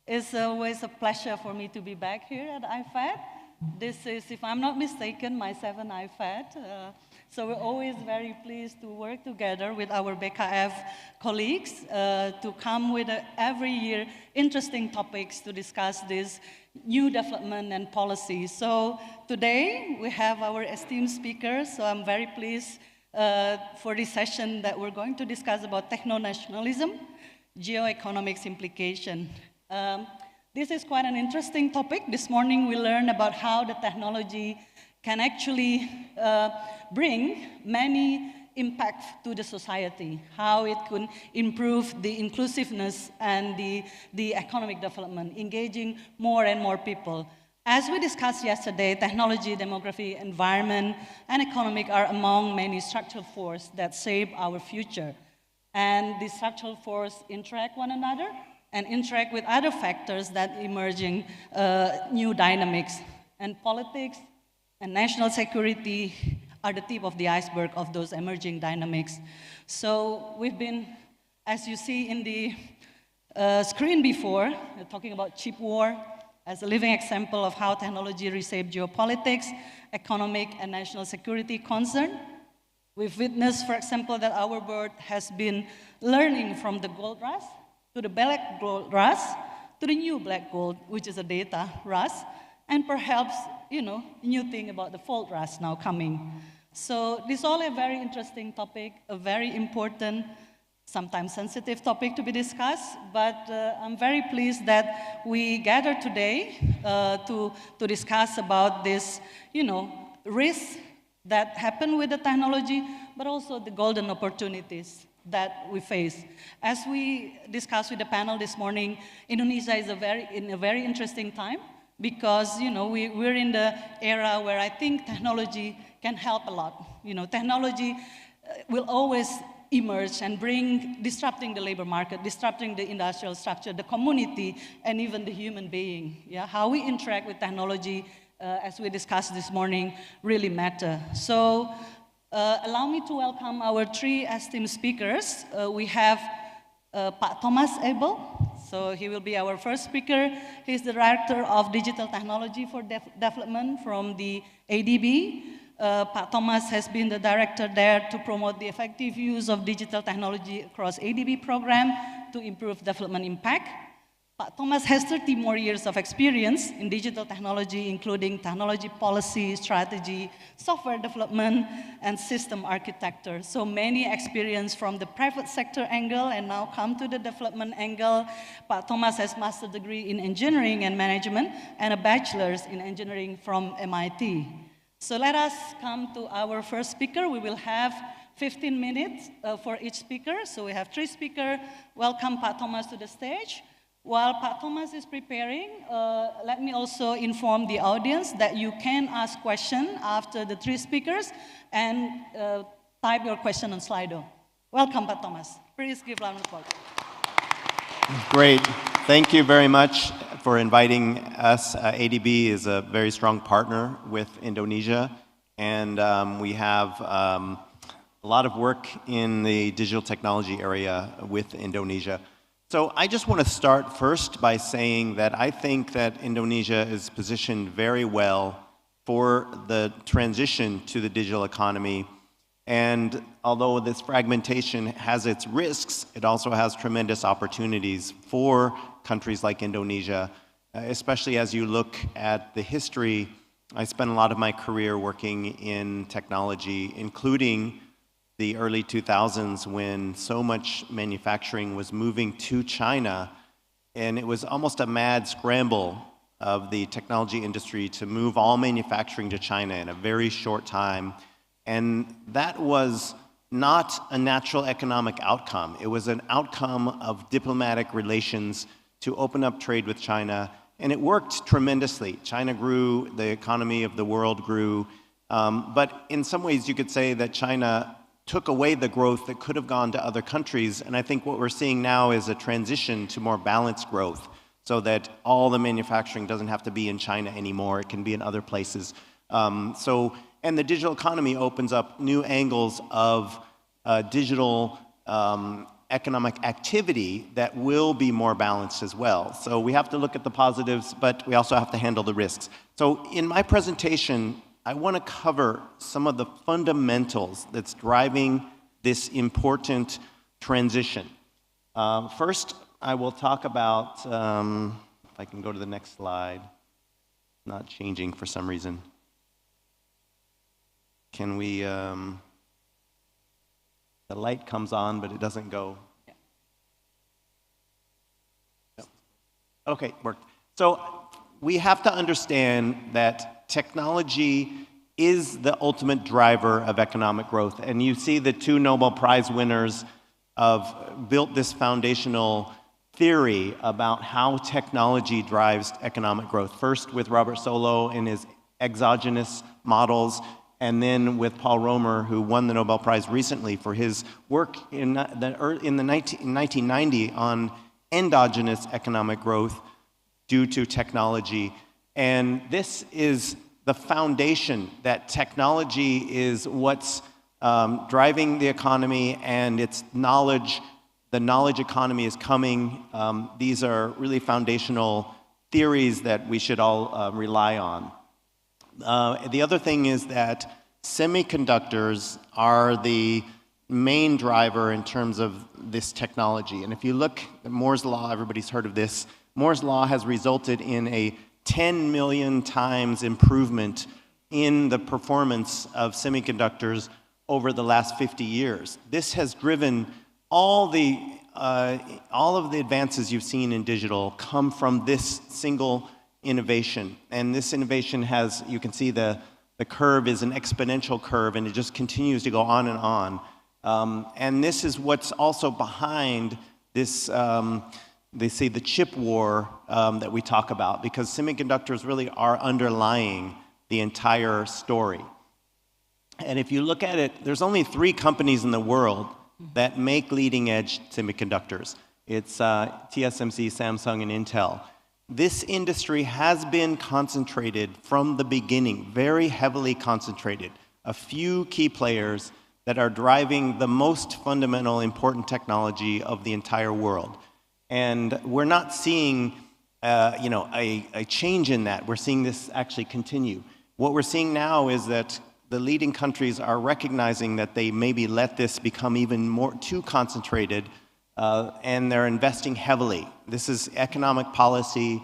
It's always a pleasure for me to be back here at AIFED. This is, if I'm not mistaken, my 7th AIFED. So we're always very pleased to work together with our BKF colleagues to come with every year interesting topics to discuss this new development and policy. So today we have our esteemed speakers, so I'm very pleased for this session that we're going to discuss about techno-nationalism, geoeconomics implication. This is quite an interesting topic. This morning we learned about how the technology can actually bring many impacts to the society, how it could improve the inclusiveness and the economic development, engaging more and more people. As we discussed yesterday, technology, demography, environment, and economic are among many structural forces that shape our future. And these structural forces interact one another and interact with other factors that emerging new dynamics. And politics and national security are the tip of the iceberg of those emerging dynamics. So we've been, as you see in the screen before, talking about cheap war as a living example of how technology reshaped geopolitics, economic, and national security concern. We've witnessed, for example, that our world has been learning from the gold rush to the black gold rush to the new black gold, which is a data rush, and perhaps, new thing about the fold rush now coming. So this is all a very interesting topic, a very important, sometimes sensitive topic to be discussed, but I'm very pleased that we gathered today to discuss about this, risk that happen with the technology, but also the golden opportunities that we face. As we discussed with the panel this morning, Indonesia is in a very interesting time because we're in the era where I think technology can help a lot. Technology will always emerge and disrupting the labor market, disrupting the industrial structure, the community, and even the human being. Yeah? How we interact with technology, as we discussed this morning, really matter. So allow me to welcome our 3 esteemed speakers. We have Pak Thomas Abel. So he will be our first speaker. He's the Director of Digital Technology for Development from the ADB. Pak Thomas has been the director there to promote the effective use of digital technology across ADB program to improve development impact. Pak Thomas has 30 more years of experience in digital technology, including technology policy, strategy, software development, and system architecture. So many experience from the private sector angle and now come to the development angle. Pak Thomas has master's degree in engineering and management and a bachelor's in engineering from MIT. So let us come to our first speaker. We will have 15 minutes for each speaker. So we have 3 speakers. Welcome Pak Thomas to the stage. While Pak Thomas is preparing, let me also inform the audience that you can ask questions after the 3 speakers and type your question on Slido. Welcome, Pak Thomas. Please give round of applause. Great. Thank you very much for inviting us. ADB is a very strong partner with Indonesia, and we have a lot of work in the digital technology area with Indonesia. So I just want to start first by saying that I think that Indonesia is positioned very well for the transition to the digital economy. And although this fragmentation has its risks, it also has tremendous opportunities for countries like Indonesia, especially as you look at the history. I spent a lot of my career working in technology, including the early 2000s when so much manufacturing was moving to China, and it was almost a mad scramble of the technology industry to move all manufacturing to China in a very short time. And that was not a natural economic outcome. It was an outcome of diplomatic relations to open up trade with China, and it worked tremendously. China grew, the economy of the world grew, but in some ways you could say that China took away the growth that could have gone to other countries, and I think what we're seeing now is a transition to more balanced growth, so that all the manufacturing doesn't have to be in China anymore, it can be in other places. And the digital economy opens up new angles of digital economic activity that will be more balanced as well. So we have to look at the positives, but we also have to handle the risks. So in my presentation, I want to cover some of the fundamentals that's driving this important transition. First, I will talk about, if I can go to the next slide, not changing for some reason. Can we, the light comes on, but it doesn't go. Yeah. Okay, worked. So we have to understand that technology is the ultimate driver of economic growth. And you see the two Nobel Prize winners built this foundational theory about how technology drives economic growth. First with Robert Solow in his exogenous models, and then with Paul Romer, who won the Nobel Prize recently for his work in 1990 on endogenous economic growth due to technology. And this is the foundation that technology is what's driving the economy, and it's knowledge. The knowledge economy is coming. These are really foundational theories that we should all rely on. The other thing is that semiconductors are the main driver in terms of this technology. And if you look at Moore's Law, everybody's heard of this. Moore's Law has resulted in a 10 million times improvement in the performance of semiconductors over the last 50 years. This has driven all of the advances you've seen in digital come from this single innovation. And this innovation has, you can see the curve is an exponential curve, and it just continues to go on and on. And this is what's also behind this, they say the chip war that we talk about, because semiconductors really are underlying the entire story. And if you look at it, there's only 3 companies in the world that make leading edge semiconductors. It's TSMC, Samsung, and Intel. This industry has been concentrated from the beginning, very heavily concentrated. A few key players that are driving the most fundamental important technology of the entire world. And we're not seeing a change in that. We're seeing this actually continue. What we're seeing now is that the leading countries are recognizing that they maybe let this become even more too concentrated, and they're investing heavily. This is economic policy,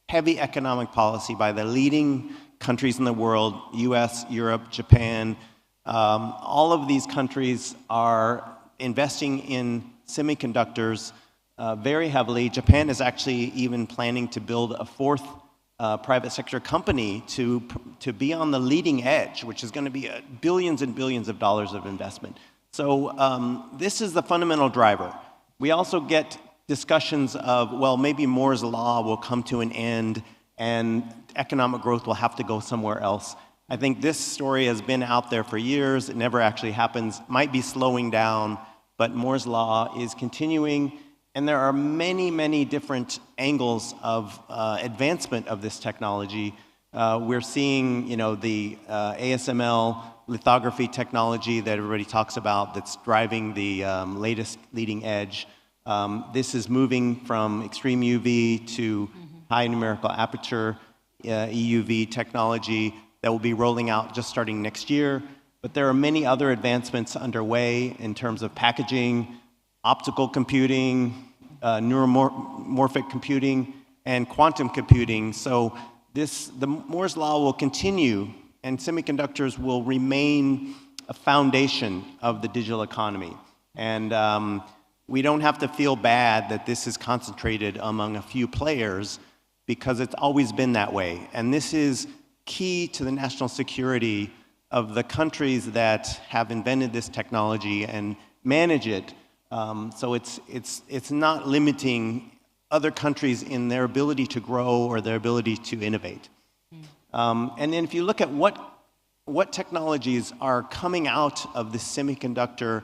heavy economic policy by the leading countries in the world, US, Europe, Japan. All of these countries are investing in semiconductors very heavily. Japan is actually even planning to build a 4th private sector company to be on the leading edge, which is going to be billions and billions of dollars of investment. So this is the fundamental driver. We also get discussions of, well, maybe Moore's Law will come to an end and economic growth will have to go somewhere else. I think this story has been out there for years. It never actually happens. Might be slowing down, but Moore's Law is continuing. And there are many, many different angles of advancement of this technology. We're seeing, the ASML lithography technology that everybody talks about that's driving the latest leading edge. This is moving from extreme UV to high numerical aperture EUV technology that will be rolling out just starting next year. But there are many other advancements underway in terms of packaging, optical computing, neuromorphic computing, and quantum computing. So the Moore's Law will continue, and semiconductors will remain a foundation of the digital economy. And we don't have to feel bad that this is concentrated among a few players, because it's always been that way. And this is key to the national security of the countries that have invented this technology and manage it. So it's not limiting other countries in their ability to grow or their ability to innovate. And then if you look at what technologies are coming out of this semiconductor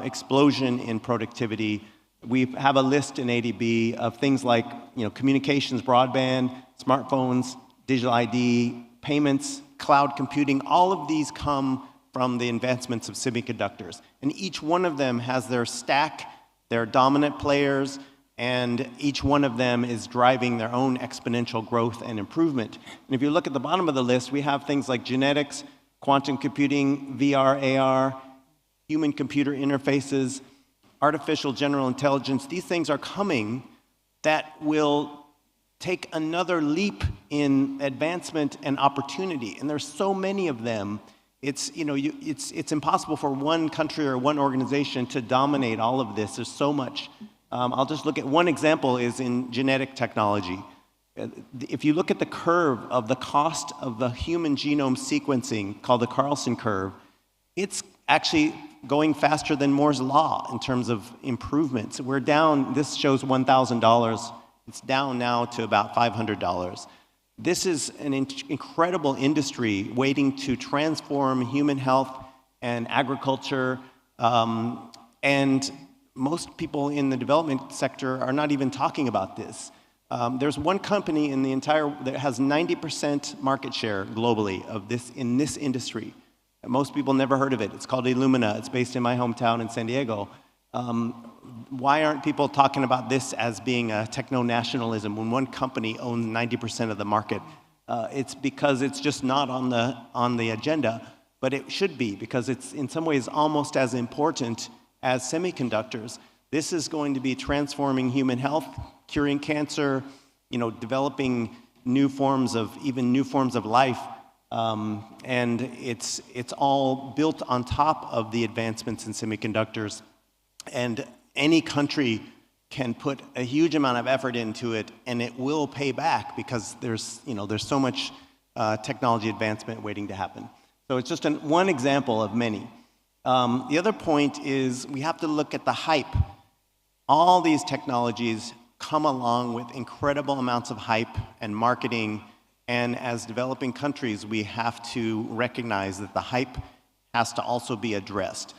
explosion in productivity, we have a list in ADB of things like communications, broadband, smartphones, digital ID, payments, cloud computing. All of these come from the advancements of semiconductors. And each one of them has their stack, their dominant players, and each one of them is driving their own exponential growth and improvement. And if you look at the bottom of the list, we have things like genetics, quantum computing, VR, AR, human-computer interfaces, artificial general intelligence. These things are coming that will take another leap in advancement and opportunity. And there's so many of them. It's impossible for one country or one organization to dominate all of this. There's so much. I'll just look at one example is in genetic technology. If you look at the curve of the cost of the human genome sequencing, called the Carlson curve, it's actually going faster than Moore's Law in terms of improvements. We're down, this shows $1,000. It's down now to about $500. This is an incredible industry waiting to transform human health and agriculture. And most people in the development sector are not even talking about this. There's one company in the entire that has 90% market share globally of this in this industry. Most people never heard of it. It's called Illumina. It's based in my hometown in San Diego. Why aren't people talking about this as being a techno-nationalism when one company owns 90% of the market? It's because it's just not on the agenda, but it should be, because it's in some ways almost as important as semiconductors. This is going to be transforming human health, curing cancer, developing new forms of life. And it's all built on top of the advancements in semiconductors. And any country can put a huge amount of effort into it, and it will pay back, because there's so much technology advancement waiting to happen. So it's just one example of many. The other point is we have to look at the hype. All these technologies come along with incredible amounts of hype and marketing. And as developing countries, we have to recognize that the hype has to also be addressed.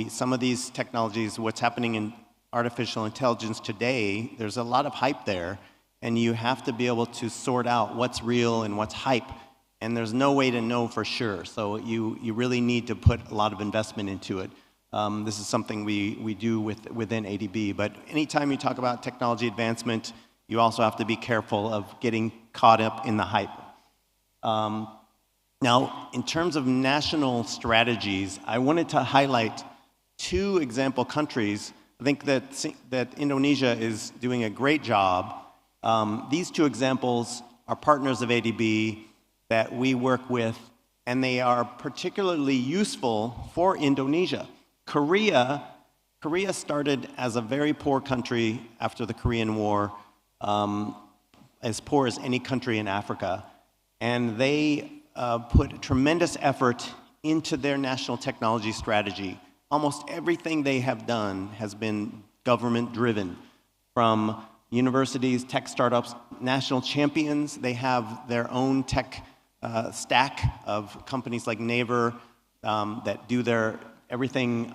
Some of these technologies, what's happening in artificial intelligence today, there's a lot of hype there, and you have to be able to sort out what's real and what's hype, and there's no way to know for sure. So you really need to put a lot of investment into it. This is something we do within ADB, but anytime you talk about technology advancement, you also have to be careful of getting caught up in the hype. Now, in terms of national strategies, I wanted to highlight 2 example countries. I think that Indonesia is doing a great job. These 2 examples are partners of ADB that we work with, and they are particularly useful for Indonesia. Korea started as a very poor country after the Korean War, as poor as any country in Africa, and they put tremendous effort into their national technology strategy. Almost everything they have done has been government-driven, from universities, tech startups, national champions. They have their own tech stack of companies like Naver that do everything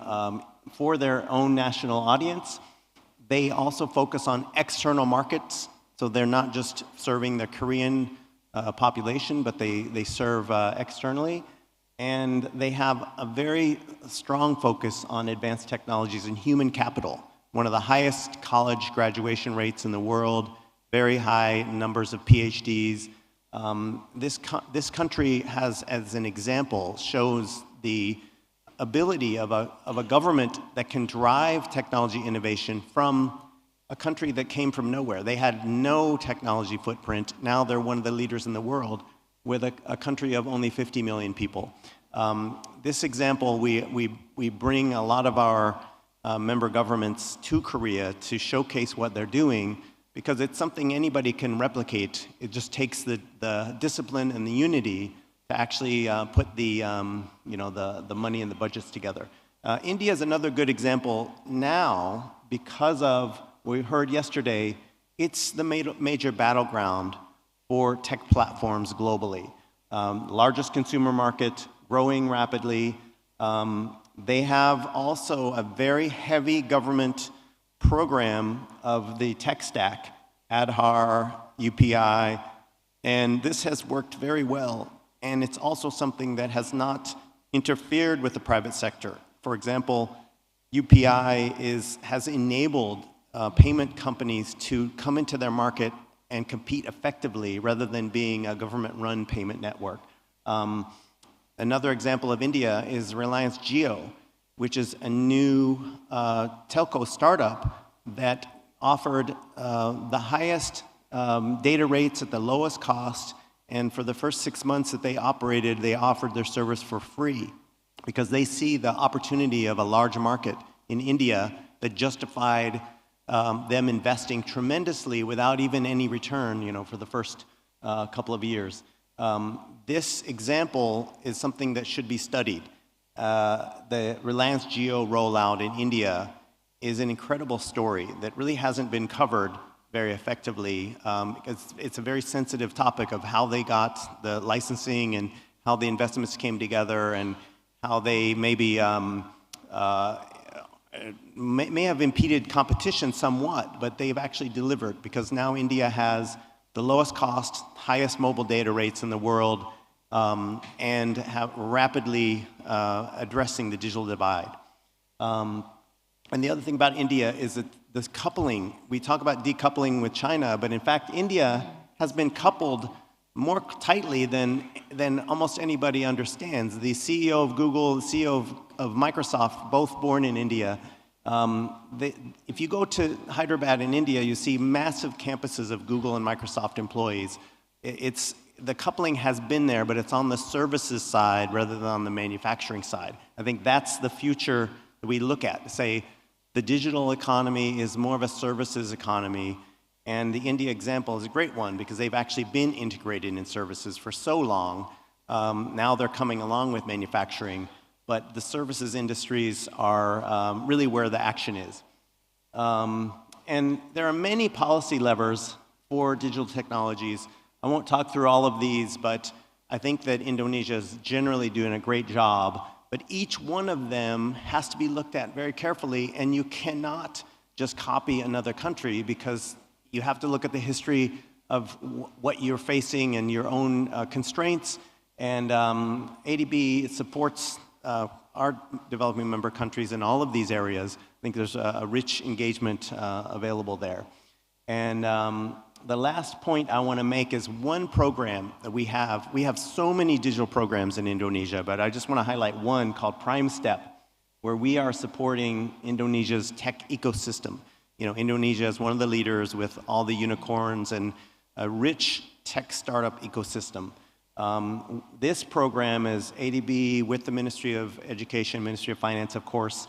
for their own national audience. They also focus on external markets, so they're not just serving the Korean population, but they serve externally. And they have a very strong focus on advanced technologies and human capital, one of the highest college graduation rates in the world, very high numbers of PhDs. This country has, as an example, shows the ability of a government that can drive technology innovation from a country that came from nowhere. They had no technology footprint. Now they're one of the leaders in the world with a country of only 50 million people. This example, we bring a lot of our member governments to Korea to showcase what they're doing, because it's something anybody can replicate. It just takes the discipline and the unity to actually put the money and the budgets together. India is another good example now because of what we heard yesterday. It's the major battleground for tech platforms globally. Largest consumer market, growing rapidly. They have also a very heavy government program of the tech stack, Aadhaar, UPI, and this has worked very well. And it's also something that has not interfered with the private sector. For example, UPI has enabled payment companies to come into their market and compete effectively rather than being a government-run payment network. Another example of India is Reliance Jio, which is a new telco startup that offered the highest data rates at the lowest cost, and for the first 6 months that they operated, they offered their service for free because they see the opportunity of a large market in India that justified them investing tremendously without even any return, for the first couple of years. This example is something that should be studied. The Reliance Jio rollout in India is an incredible story that really hasn't been covered very effectively. It's a very sensitive topic of how they got the licensing and how the investments came together and how they maybe may have impeded competition somewhat, but they've actually delivered because now India has the lowest cost, highest mobile data rates in the world, and have rapidly addressing the digital divide. And the other thing about India is that this coupling, we talk about decoupling with China, but in fact, India has been coupled more tightly than almost anybody understands. The CEO of Google, the CEO of Microsoft, both born in India. If you go to Hyderabad in India, you see massive campuses of Google and Microsoft employees. The coupling has been there, but it's on the services side rather than on the manufacturing side. I think that's the future that we look at. Say, the digital economy is more of a services economy, and the India example is a great one because they've actually been integrated in services for so long. Now they're coming along with manufacturing, but the services industries are really where the action is. And there are many policy levers for digital technologies. I won't talk through all of these, but I think that Indonesia is generally doing a great job. But each one of them has to be looked at very carefully, and you cannot just copy another country because you have to look at the history of what you're facing and your own constraints. And ADB supports our developing member countries in all of these areas. I think there's a rich engagement available there. And the last point I want to make is one program that we have. We have so many digital programs in Indonesia, but I just want to highlight one called Prime Step, where we are supporting Indonesia's tech ecosystem. Indonesia is one of the leaders with all the unicorns and a rich tech startup ecosystem. This program is ADB with the Ministry of Education, Ministry of Finance, of course,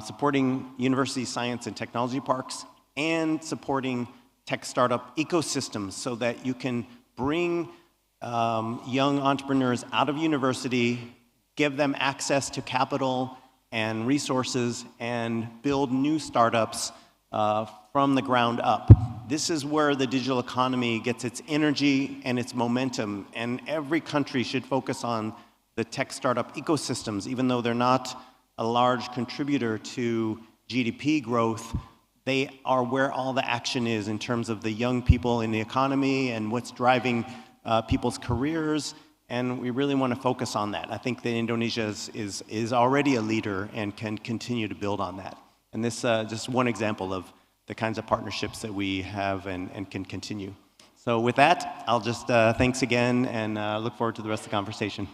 supporting university science and technology parks and supporting tech startup ecosystems so that you can bring young entrepreneurs out of university, give them access to capital and resources, and build new startups from the ground up. This is where the digital economy gets its energy and its momentum, and every country should focus on the tech startup ecosystems, even though they're not a large contributor to GDP growth. They are where all the action is in terms of the young people in the economy and what's driving people's careers, and we really want to focus on that. I think that Indonesia is already a leader and can continue to build on that. And this is just one example of the kinds of partnerships that we have and can continue. So with that, I'll just thanks again and look forward to the rest of the conversation.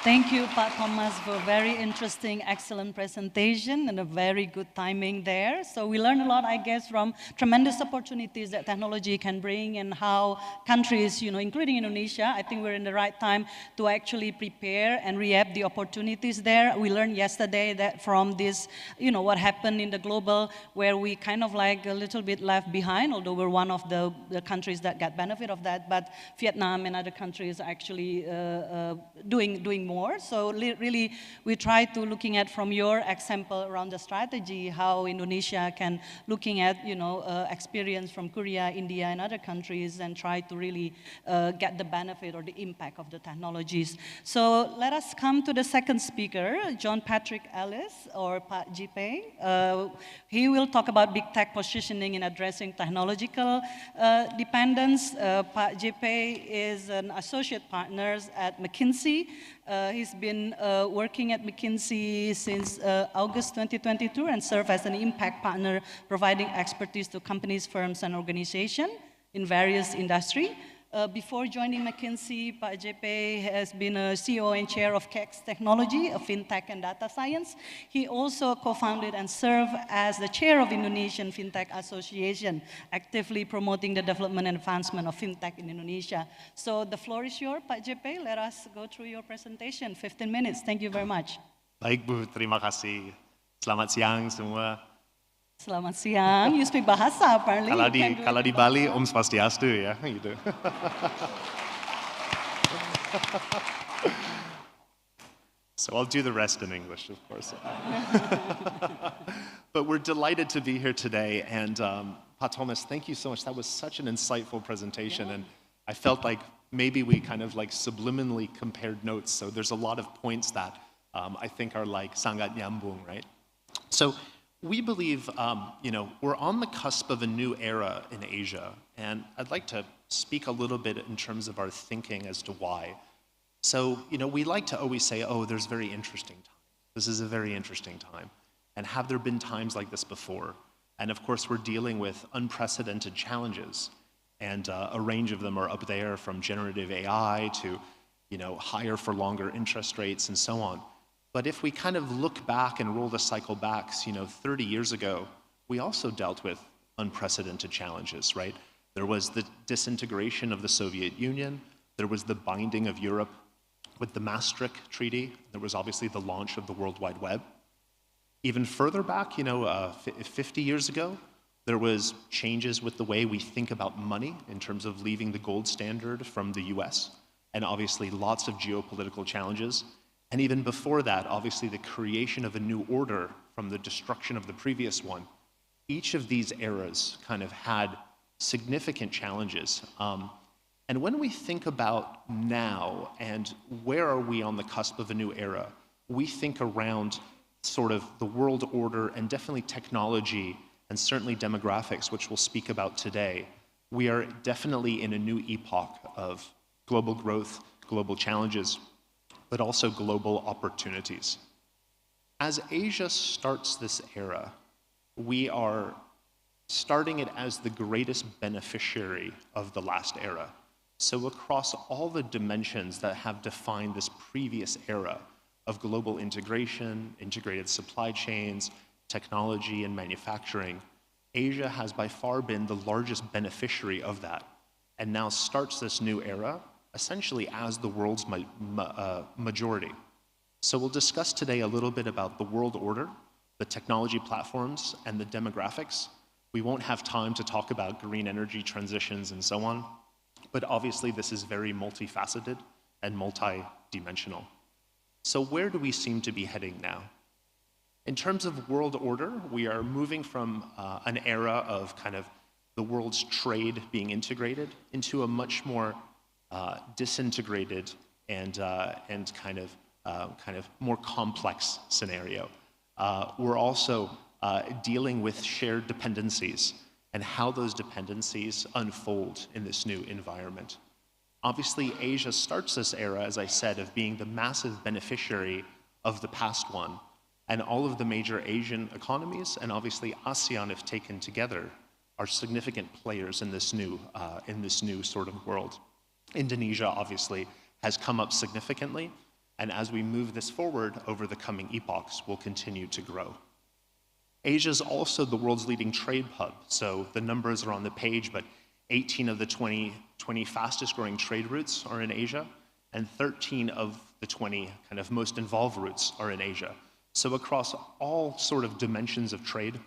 Thank you, Pak Thomas, for a very interesting, excellent presentation and a very good timing there. So we learned a lot, I guess, from tremendous opportunities that technology can bring and how countries, including Indonesia, I think we're in the right time to actually prepare and reap the opportunities there. We learned yesterday that from this, what happened in the global, where we kind of like a little bit left behind, although we're one of the countries that got benefit of that, but Vietnam and other countries are actually doing more. So really, we try to looking at from your example around the strategy, how Indonesia can looking at, experience from Korea, India, and other countries and try to really get the benefit or the impact of the technologies. So let us come to the second speaker, John Patrick Ellis, or Pak JP. He will talk about big tech positioning in addressing technological dependence. Pak JP is an associate partner at McKinsey. He's been working at McKinsey since August 2022 and served as an impact partner, providing expertise to companies, firms, and organizations in various industries. Before joining McKinsey, Pak JP has been a CEO and chair of KEX Technology, a fintech and data science. He also co-founded and served as the chair of Indonesian Fintech Association, actively promoting the development and advancement of fintech in Indonesia. So the floor is yours, Pak JP. Let us go through your presentation. 15 minutes. Thank you very much. Baik, Bu. Terima kasih. Selamat siang semua. Selamat siang. You speak bahasa, apparently. Kalau di Bali, Om Swastiastu ya, gitu. So I'll do the rest in English, of course. But we're delighted to be here today, and Pak Thomas, thank you so much. That was such an insightful presentation, and I felt like maybe we kind of like subliminally compared notes. So there's a lot of points that I think are like sangat nyambung, right? So we believe, we're on the cusp of a new era in Asia, and I'd like to speak a little bit in terms of our thinking as to why. So, we like to always say, oh, there's very interesting times. This is a very interesting time. And have there been times like this before? And of course, we're dealing with unprecedented challenges, and a range of them are up there, from generative AI to, higher for longer interest rates and so on. But if we kind of look back and roll the cycle back, 30 years ago, we also dealt with unprecedented challenges, right? There was the disintegration of the Soviet Union. There was the binding of Europe with the Maastricht Treaty. There was obviously the launch of the World Wide Web. Even further back, 50 years ago, there was changes with the way we think about money in terms of leaving the gold standard from the US, and obviously lots of geopolitical challenges. And even before that, obviously the creation of a new order from the destruction of the previous one. Each of these eras kind of had significant challenges. And when we think about now and where are we on the cusp of a new era, we think around sort of the world order and definitely technology and certainly demographics, which we'll speak about today. We are definitely in a new epoch of global growth, global challenges, but also global opportunities. As Asia starts this era, we are starting it as the greatest beneficiary of the last era. So across all the dimensions that have defined this previous era of global integration, integrated supply chains, technology, and manufacturing, Asia has by far been the largest beneficiary of that, and now starts this new era essentially as the world's majority. So we'll discuss today a little bit about the world order, the technology platforms, and the demographics. We won't have time to talk about green energy transitions and so on, but obviously this is very multifaceted and multi-dimensional. So where do we seem to be heading now? In terms of world order, we are moving from an era of kind of the world's trade being integrated into a much more disintegrated and kind of more complex scenario. we're also dealing with shared dependencies and how those dependencies unfold in this new environment. Obviously, Asia starts this era, as I said, of being the massive beneficiary of the past one. And all of the major Asian economies, and obviously ASEAN, if taken together, are significant players in this new sort of world. Indonesia, obviously, has come up significantly, and as we move this forward over the coming epochs, will continue to grow. Asia is also the world's leading trade hub, so the numbers are on the page, but 18 of the 20 fastest growing trade routes are in Asia, and 13 of the 20 kind of most involved routes are in Asia. So across all sort of dimensions of trade,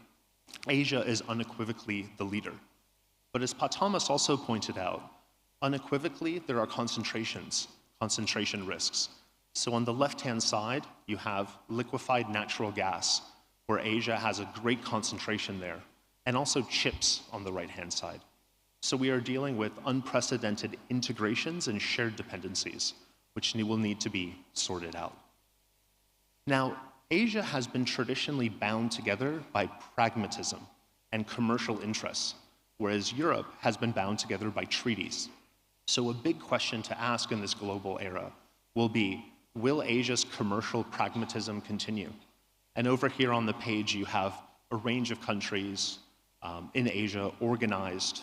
Asia is unequivocally the leader. But as Pat Thomas also pointed out, unequivocally there are concentration risks. So on the left-hand side, you have liquefied natural gas, where Asia has a great concentration there, and also chips on the right-hand side. So we are dealing with unprecedented integrations and shared dependencies, which will need to be sorted out. Now, Asia has been traditionally bound together by pragmatism and commercial interests, whereas Europe has been bound together by treaties. So a big question to ask in this global era will be, will Asia's commercial pragmatism continue? And over here on the page, you have a range of countries in Asia organized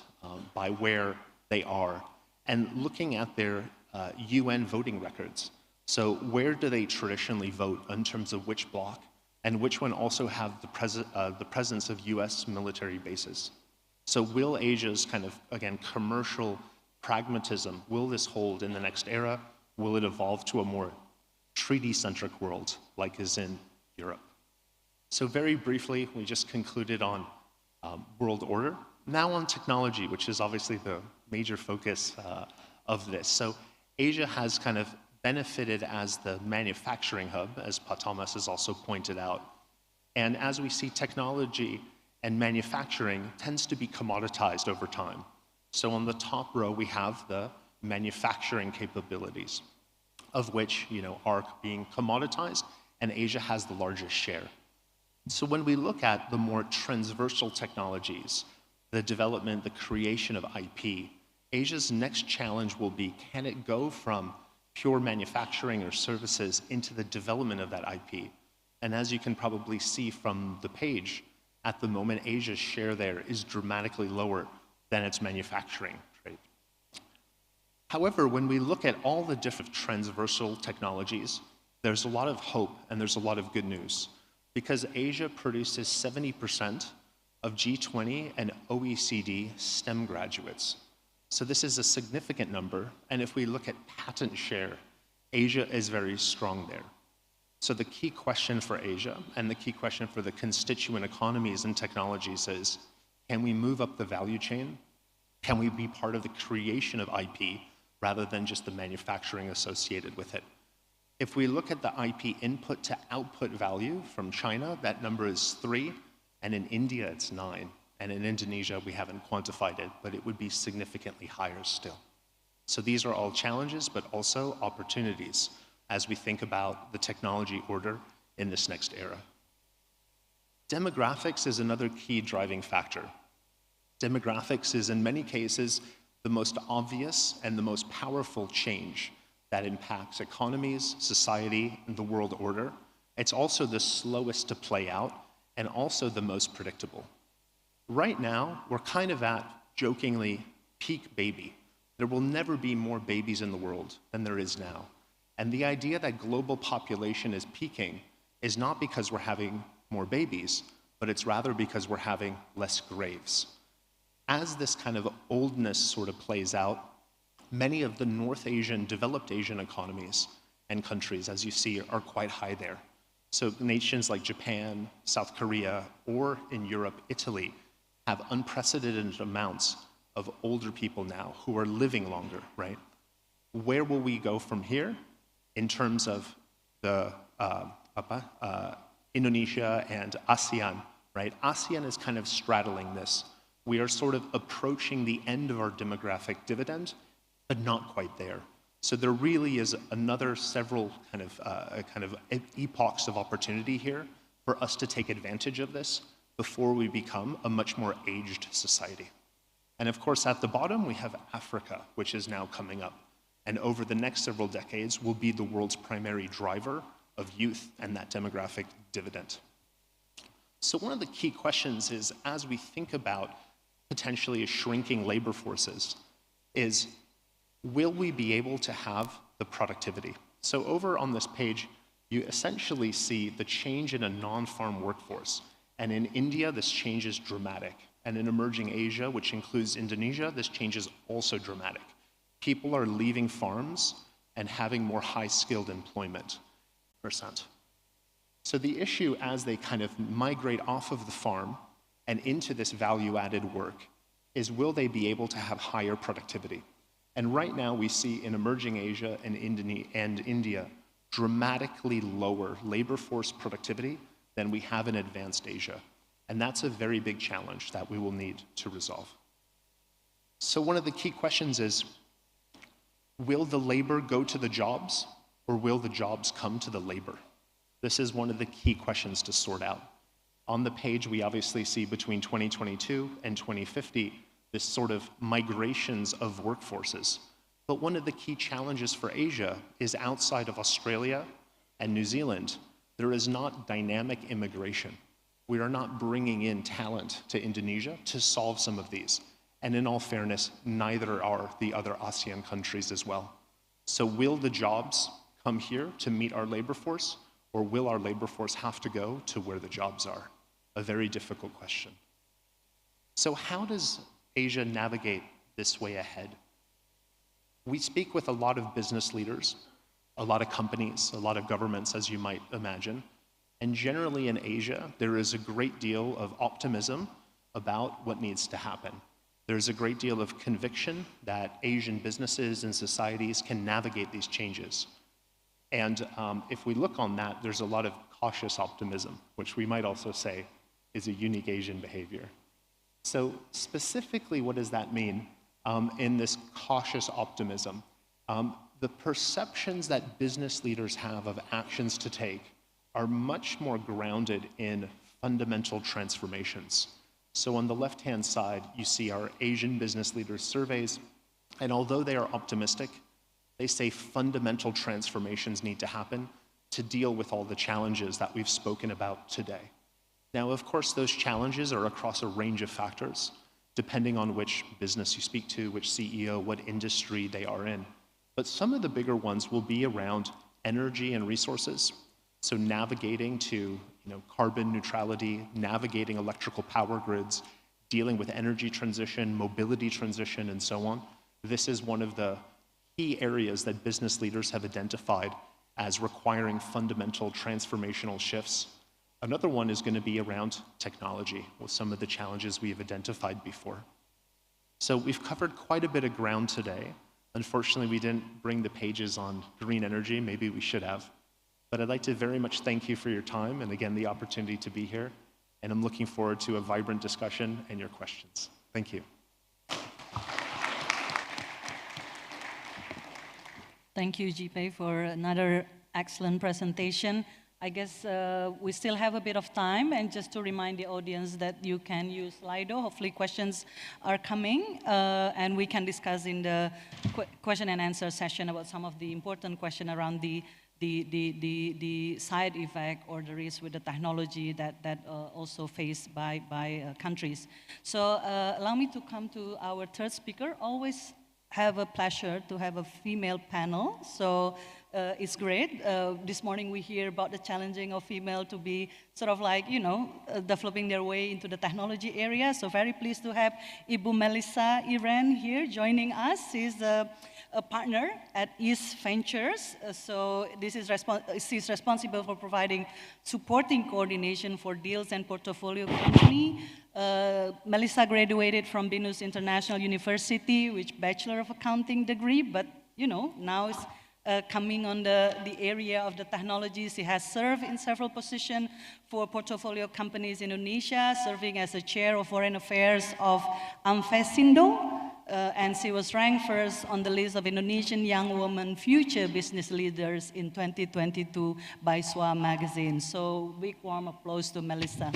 by where they are, and looking at their UN voting records. So where do they traditionally vote in terms of which bloc, and which one also have the presence of US military bases? So will Asia's kind of, again, commercial pragmatism, will this hold in the next era? Will it evolve to a more treaty-centric world like is in Europe? So very briefly, we just concluded on world order. Now on technology, which is obviously the major focus of this. So Asia has kind of benefited as the manufacturing hub, as Pat Thomas has also pointed out. And as we see, technology and manufacturing tends to be commoditized over time. So on the top row, we have the manufacturing capabilities, of which are being commoditized, and Asia has the largest share. So when we look at the more transversal technologies, the development, the creation of IP, Asia's next challenge will be, can it go from pure manufacturing or services into the development of that IP? And as you can probably see from the page, at the moment, Asia's share there is dramatically lower than its manufacturing trade. However, when we look at all the different transversal technologies, there's a lot of hope and there's a lot of good news, because Asia produces 70% of G20 and OECD STEM graduates. So this is a significant number, and if we look at patent share, Asia is very strong there. So the key question for Asia, and the key question for the constituent economies and technologies is, can we move up the value chain? Can we be part of the creation of IP rather than just the manufacturing associated with it? If we look at the IP input to output value from China, that number is 3, and in India it's 9. And in Indonesia, we haven't quantified it, but it would be significantly higher still. So these are all challenges, but also opportunities as we think about the technology order in this next era. Demographics is another key driving factor. Demographics is, in many cases, the most obvious and the most powerful change that impacts economies, society, and the world order. It's also the slowest to play out and also the most predictable. Right now, we're kind of at, jokingly, peak baby. There will never be more babies in the world than there is now. And the idea that global population is peaking is not because we're having more babies, but it's rather because we're having less graves. As this kind of oldness sort of plays out, many of the North Asian, developed Asian economies and countries, as you see, are quite high there. So nations like Japan, South Korea, or in Europe, Italy, have unprecedented amounts of older people now who are living longer, right? Where will we go from here in terms of the Indonesia and ASEAN, right? ASEAN is kind of straddling this. We are sort of approaching the end of our demographic dividend, but not quite there. So there really is another several kind of epochs of opportunity here for us to take advantage of this before we become a much more aged society. And of course, at the bottom, we have Africa, which is now coming up. And over the next several decades will be the world's primary driver of youth and that demographic dividend. So one of the key questions is, as we think about potentially shrinking labor forces, is will we be able to have the productivity? So over on this page, you essentially see the change in a non-farm workforce. And in India, this change is dramatic. And in emerging Asia, which includes Indonesia, this change is also dramatic. People are leaving farms and having more high-skilled employment %. So the issue as they kind of migrate off of the farm and into this value-added work is, will they be able to have higher productivity? And right now we see in emerging Asia and India dramatically lower labor force productivity than we have in advanced Asia. And that's a very big challenge that we will need to resolve. So one of the key questions is, will the labor go to the jobs, or will the jobs come to the labor? This is one of the key questions to sort out. On the page, we obviously see between 2022 and 2050, this sort of migrations of workforces. But one of the key challenges for Asia is, outside of Australia and New Zealand, there is not dynamic immigration. We are not bringing in talent to Indonesia to solve some of these. And in all fairness, neither are the other ASEAN countries as well. So will the jobs come here to meet our labor force, or will our labor force have to go to where the jobs are? A very difficult question. So how does Asia navigate this way ahead? We speak with a lot of business leaders, a lot of companies, a lot of governments, as you might imagine. And generally in Asia, there is a great deal of optimism about what needs to happen. There's a great deal of conviction that Asian businesses and societies can navigate these changes. And if we look on that, there's a lot of cautious optimism, which we might also say is a unique Asian behavior. So specifically, what does that mean in this cautious optimism? The perceptions that business leaders have of actions to take are much more grounded in fundamental transformations. So on the left-hand side, you see our Asian business leaders surveys, and although they are optimistic, they say fundamental transformations need to happen to deal with all the challenges that we've spoken about today. Now, of course, those challenges are across a range of factors, depending on which business you speak to, which CEO, what industry they are in. But some of the bigger ones will be around energy and resources. So navigating to carbon neutrality, navigating electrical power grids, dealing with energy transition, mobility transition, and so on. This is one of the key areas that business leaders have identified as requiring fundamental transformational shifts. Another one is going to be around technology, with some of the challenges we've identified before. So we've covered quite a bit of ground today. Unfortunately, we didn't bring the pages on green energy. Maybe we should have. But I'd like to very much thank you for your time and, again, the opportunity to be here. And I'm looking forward to a vibrant discussion and your questions. Thank you. Thank you, Jipe, for another excellent presentation. I guess we still have a bit of time, and just to remind the audience that you can use Slido. Hopefully questions are coming, and we can discuss in the question and answer session about some of the important questions around the side effect or the risk with the technology that also faced by countries. So allow me to come to our third speaker. Always have a pleasure to have a female panel. So it's great. This morning we hear about the challenging of female to be sort of like, developing their way into the technology area. So very pleased to have Ibu Melissa Iren here joining us. She's a partner at East Ventures. So she's responsible for providing supporting coordination for deals and portfolio company. Melissa graduated from Binus International University with Bachelor of Accounting degree, but now is coming on the area of the technology. She has served in several positions for portfolio companies in Indonesia, serving as the chair of foreign affairs of Amvesindo, and she was ranked first on the list of Indonesian young women future business leaders in 2022 by SWA magazine. So big warm applause to Melissa.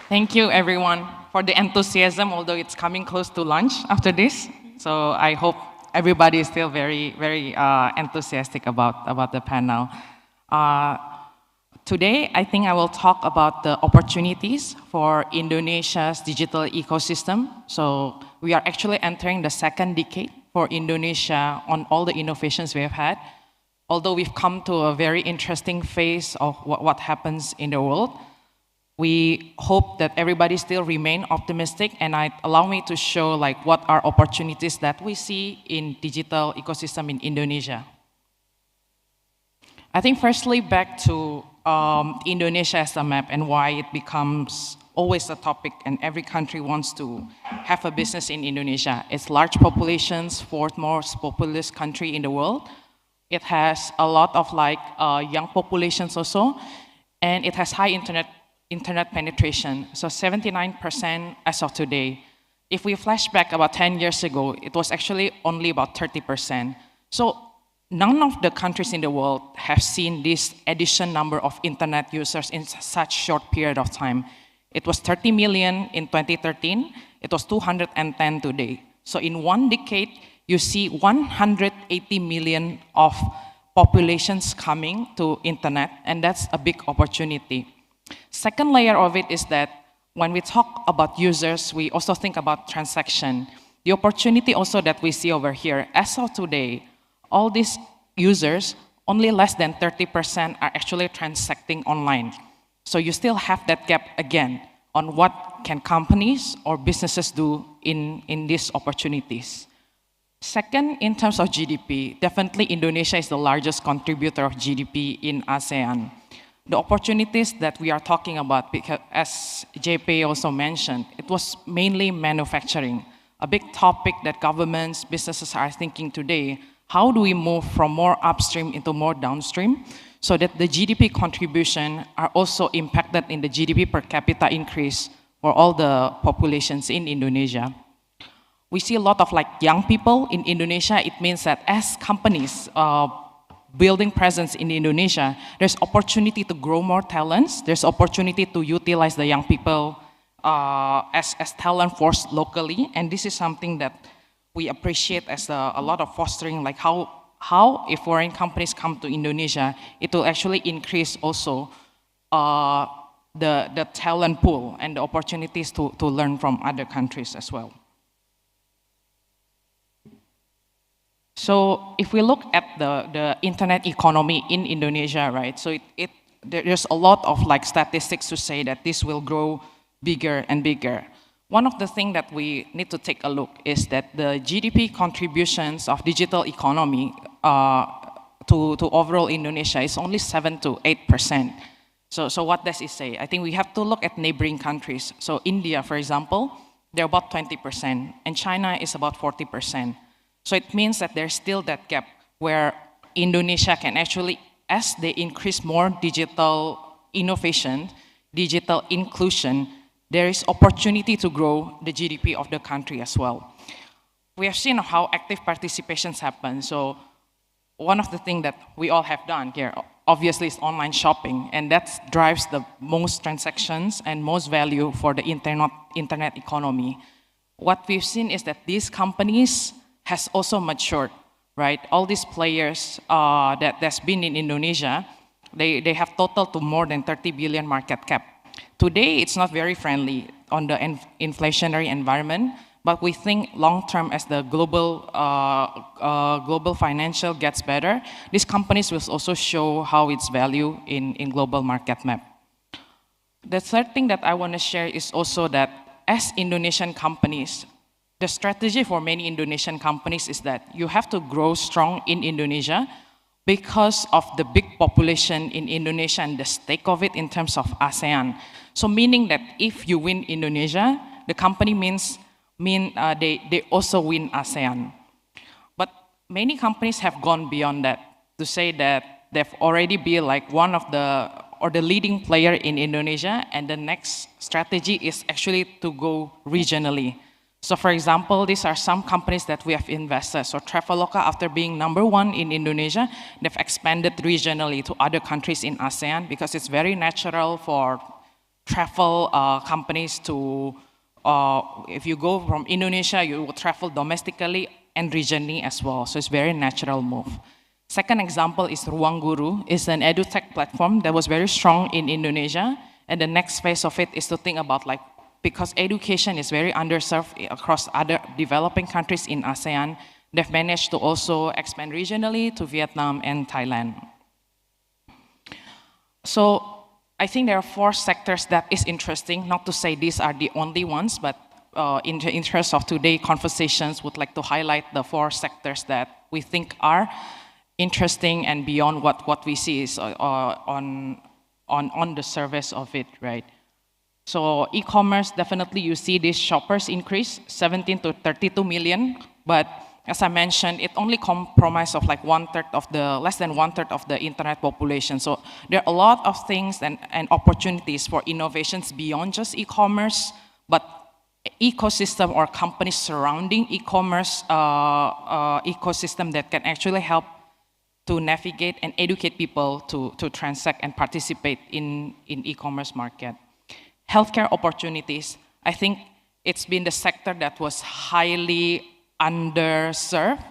Thank you everyone for the enthusiasm, although it's coming close to lunch after this. So I hope everybody is still very, very enthusiastic about the panel. Today, I think I will talk about the opportunities for Indonesia's digital ecosystem. So we are actually entering the second decade for Indonesia on all the innovations we have had. Although we've come to a very interesting phase of what happens in the world, we hope that everybody still remain optimistic, and allow me to show like what are opportunities that we see in digital ecosystem in Indonesia. I think firstly back to Indonesia as a map and why it becomes always a topic and every country wants to have a business in Indonesia. It's large populations, fourth most populous country in the world. It has a lot of like young populations also, and it has high internet penetration, so 79% as of today. If we flash back about 10 years ago, it was actually only about 30%. So none of the countries in the world have seen this addition number of internet users in such short period of time. It was 30 million in 2013, it was 210 today. So in one decade, you see 180 million of populations coming to internet, and that's a big opportunity. Second layer of it is that when we talk about users, we also think about transaction. The opportunity also that we see over here, as of today, all these users, only less than 30% are actually transacting online. So you still have that gap again on what can companies or businesses do in these opportunities. Second, in terms of GDP, definitely Indonesia is the largest contributor of GDP in ASEAN. The opportunities that we are talking about, because as JP also mentioned, it was mainly manufacturing. A big topic that governments, businesses are thinking today, how do we move from more upstream into more downstream so that the GDP contribution are also impacted in the GDP per capita increase for all the populations in Indonesia. We see a lot of like young people in Indonesia. It means that as companies building presence in Indonesia, there's opportunity to grow more talents. There's opportunity to utilize the young people as talent force locally. And this is something that we appreciate as a lot of fostering, like how if foreign companies come to Indonesia, it will actually increase also the talent pool and the opportunities to learn from other countries as well. So if we look at the internet economy in Indonesia, right? So there's a lot of like statistics to say that this will grow bigger and bigger. One of the things that we need to take a look is that the GDP contributions of digital economy to overall Indonesia is only 7 to 8%. So what does it say? I think we have to look at neighboring countries. So India, for example, they're about 20%, and China is about 40%. So it means that there's still that gap where Indonesia can actually, as they increase more digital innovation, digital inclusion, there is opportunity to grow the GDP of the country as well. We have seen how active participations happen. So one of the things that we all have done here, obviously, is online shopping, and that drives the most transactions and most value for the internet economy. What we've seen is that these companies has also matured, right? All these players that's been in Indonesia, they have total to more than 30 billion market cap. Today, it's not very friendly on the inflationary environment, but we think long-term as the global financial gets better, these companies will also show how its value in global market map. The third thing that I want to share is also that as Indonesian companies, the strategy for many Indonesian companies is that you have to grow strong in Indonesia because of the big population in Indonesia and the stake of it in terms of ASEAN. So meaning that if you win Indonesia, the company they also win ASEAN. But many companies have gone beyond that to say that they've already been like one of the or the leading player in Indonesia, and the next strategy is actually to go regionally. So for example, these are some companies that we have invested. So Traveloka, after being #1 in Indonesia, they've expanded regionally to other countries in ASEAN because it's very natural for travel companies to, if you go from Indonesia, you will travel domestically and regionally as well. So it's very natural move. Second example is Ruang Guru. It's an edutech platform that was very strong in Indonesia. And the next phase of it is to think about like, because education is very underserved across other developing countries in ASEAN, they've managed to also expand regionally to Vietnam and Thailand. So I think there are 4 sectors that is interesting, not to say these are the only ones, but in the interest of today's conversations, would like to highlight the 4 sectors that we think are interesting and beyond what we see is on the surface of it, right? So e-commerce, definitely you see these shoppers increase 17 to 32 million, but as I mentioned, it only comprises of like less than one third of the internet population. So there are a lot of things and opportunities for innovations beyond just e-commerce, but ecosystem or companies surrounding e-commerce ecosystem that can actually help to navigate and educate people to transact and participate in e-commerce market. Healthcare opportunities, I think it's been the sector that was highly underserved,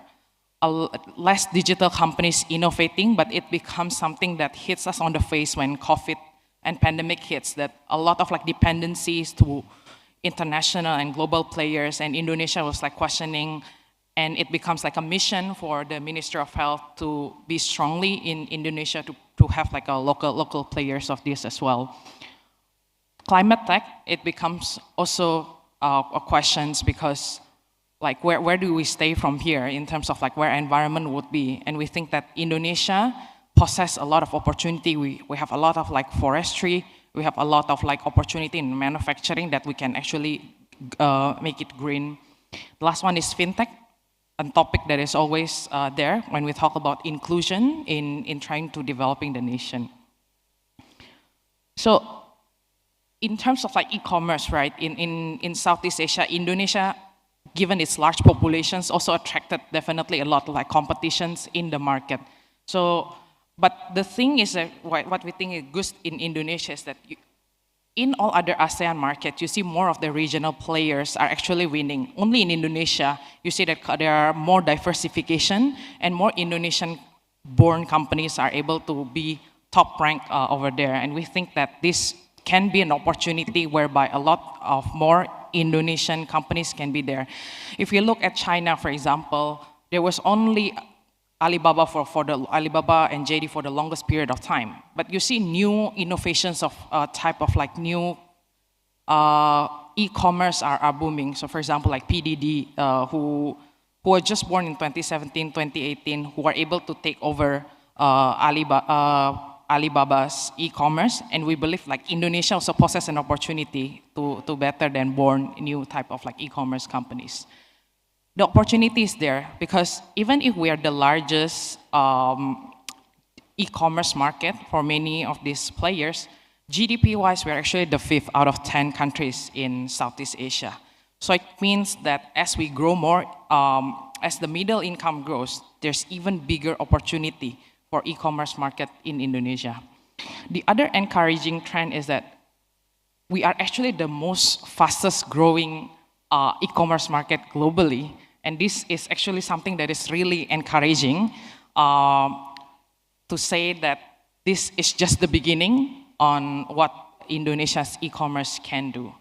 less digital companies innovating, but it becomes something that hits us on the face when COVID and pandemic hits, that a lot of like dependencies to international and global players, and Indonesia was like questioning, and it becomes like a mission for the Ministry of Health to be strongly in Indonesia to have like a local players of this as well. Climate tech, it becomes also a questions because like where do we stay from here in terms of like where environment would be, and we think that Indonesia possess a lot of opportunity. We have a lot of like forestry, we have a lot of like opportunity in manufacturing that we can actually make it green. The last one is fintech, a topic that is always there when we talk about inclusion in trying to developing the nation. So in terms of like e-commerce, right, in Southeast Asia, Indonesia, given its large populations, also attracted definitely a lot of like competitions in the market. So, but the thing is that what we think is good in Indonesia is that in all other ASEAN markets, you see more of the regional players are actually winning. Only in Indonesia, you see that there are more diversification and more Indonesian-born companies are able to be top ranked over there. And we think that this can be an opportunity whereby a lot of more Indonesian companies can be there. If you look at China, for example, there was only Alibaba Alibaba and JD for the longest period of time. But you see new innovations of type of like new e-commerce are booming. So for example, like PDD, who were just born in 2017, 2018, who are able to take over Alibaba's e-commerce, and we believe like Indonesia also possesses an opportunity to better than born new type of like e-commerce companies. The opportunity is there because even if we are the largest e-commerce market for many of these players, GDP-wise, we're actually the 5th out of 10 countries in Southeast Asia. So it means that as we grow more, as the middle income grows, there's even bigger opportunity for e-commerce market in Indonesia. The other encouraging trend is that we are actually the most fastest growing e-commerce market globally. And this is actually something that is really encouraging to say that this is just the beginning on what Indonesia's e-commerce can do.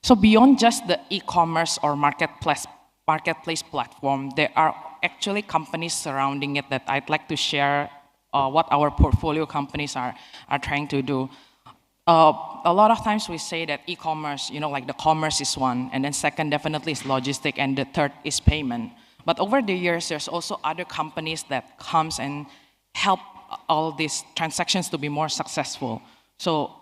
So beyond just the e-commerce or marketplace platform, there are actually companies surrounding it that I'd like to share what our portfolio companies are trying to do. A lot of times we say that e-commerce, like the commerce is one, and then second definitely is logistic, and the third is payment. But over the years, there's also other companies that comes and help all these transactions to be more successful. So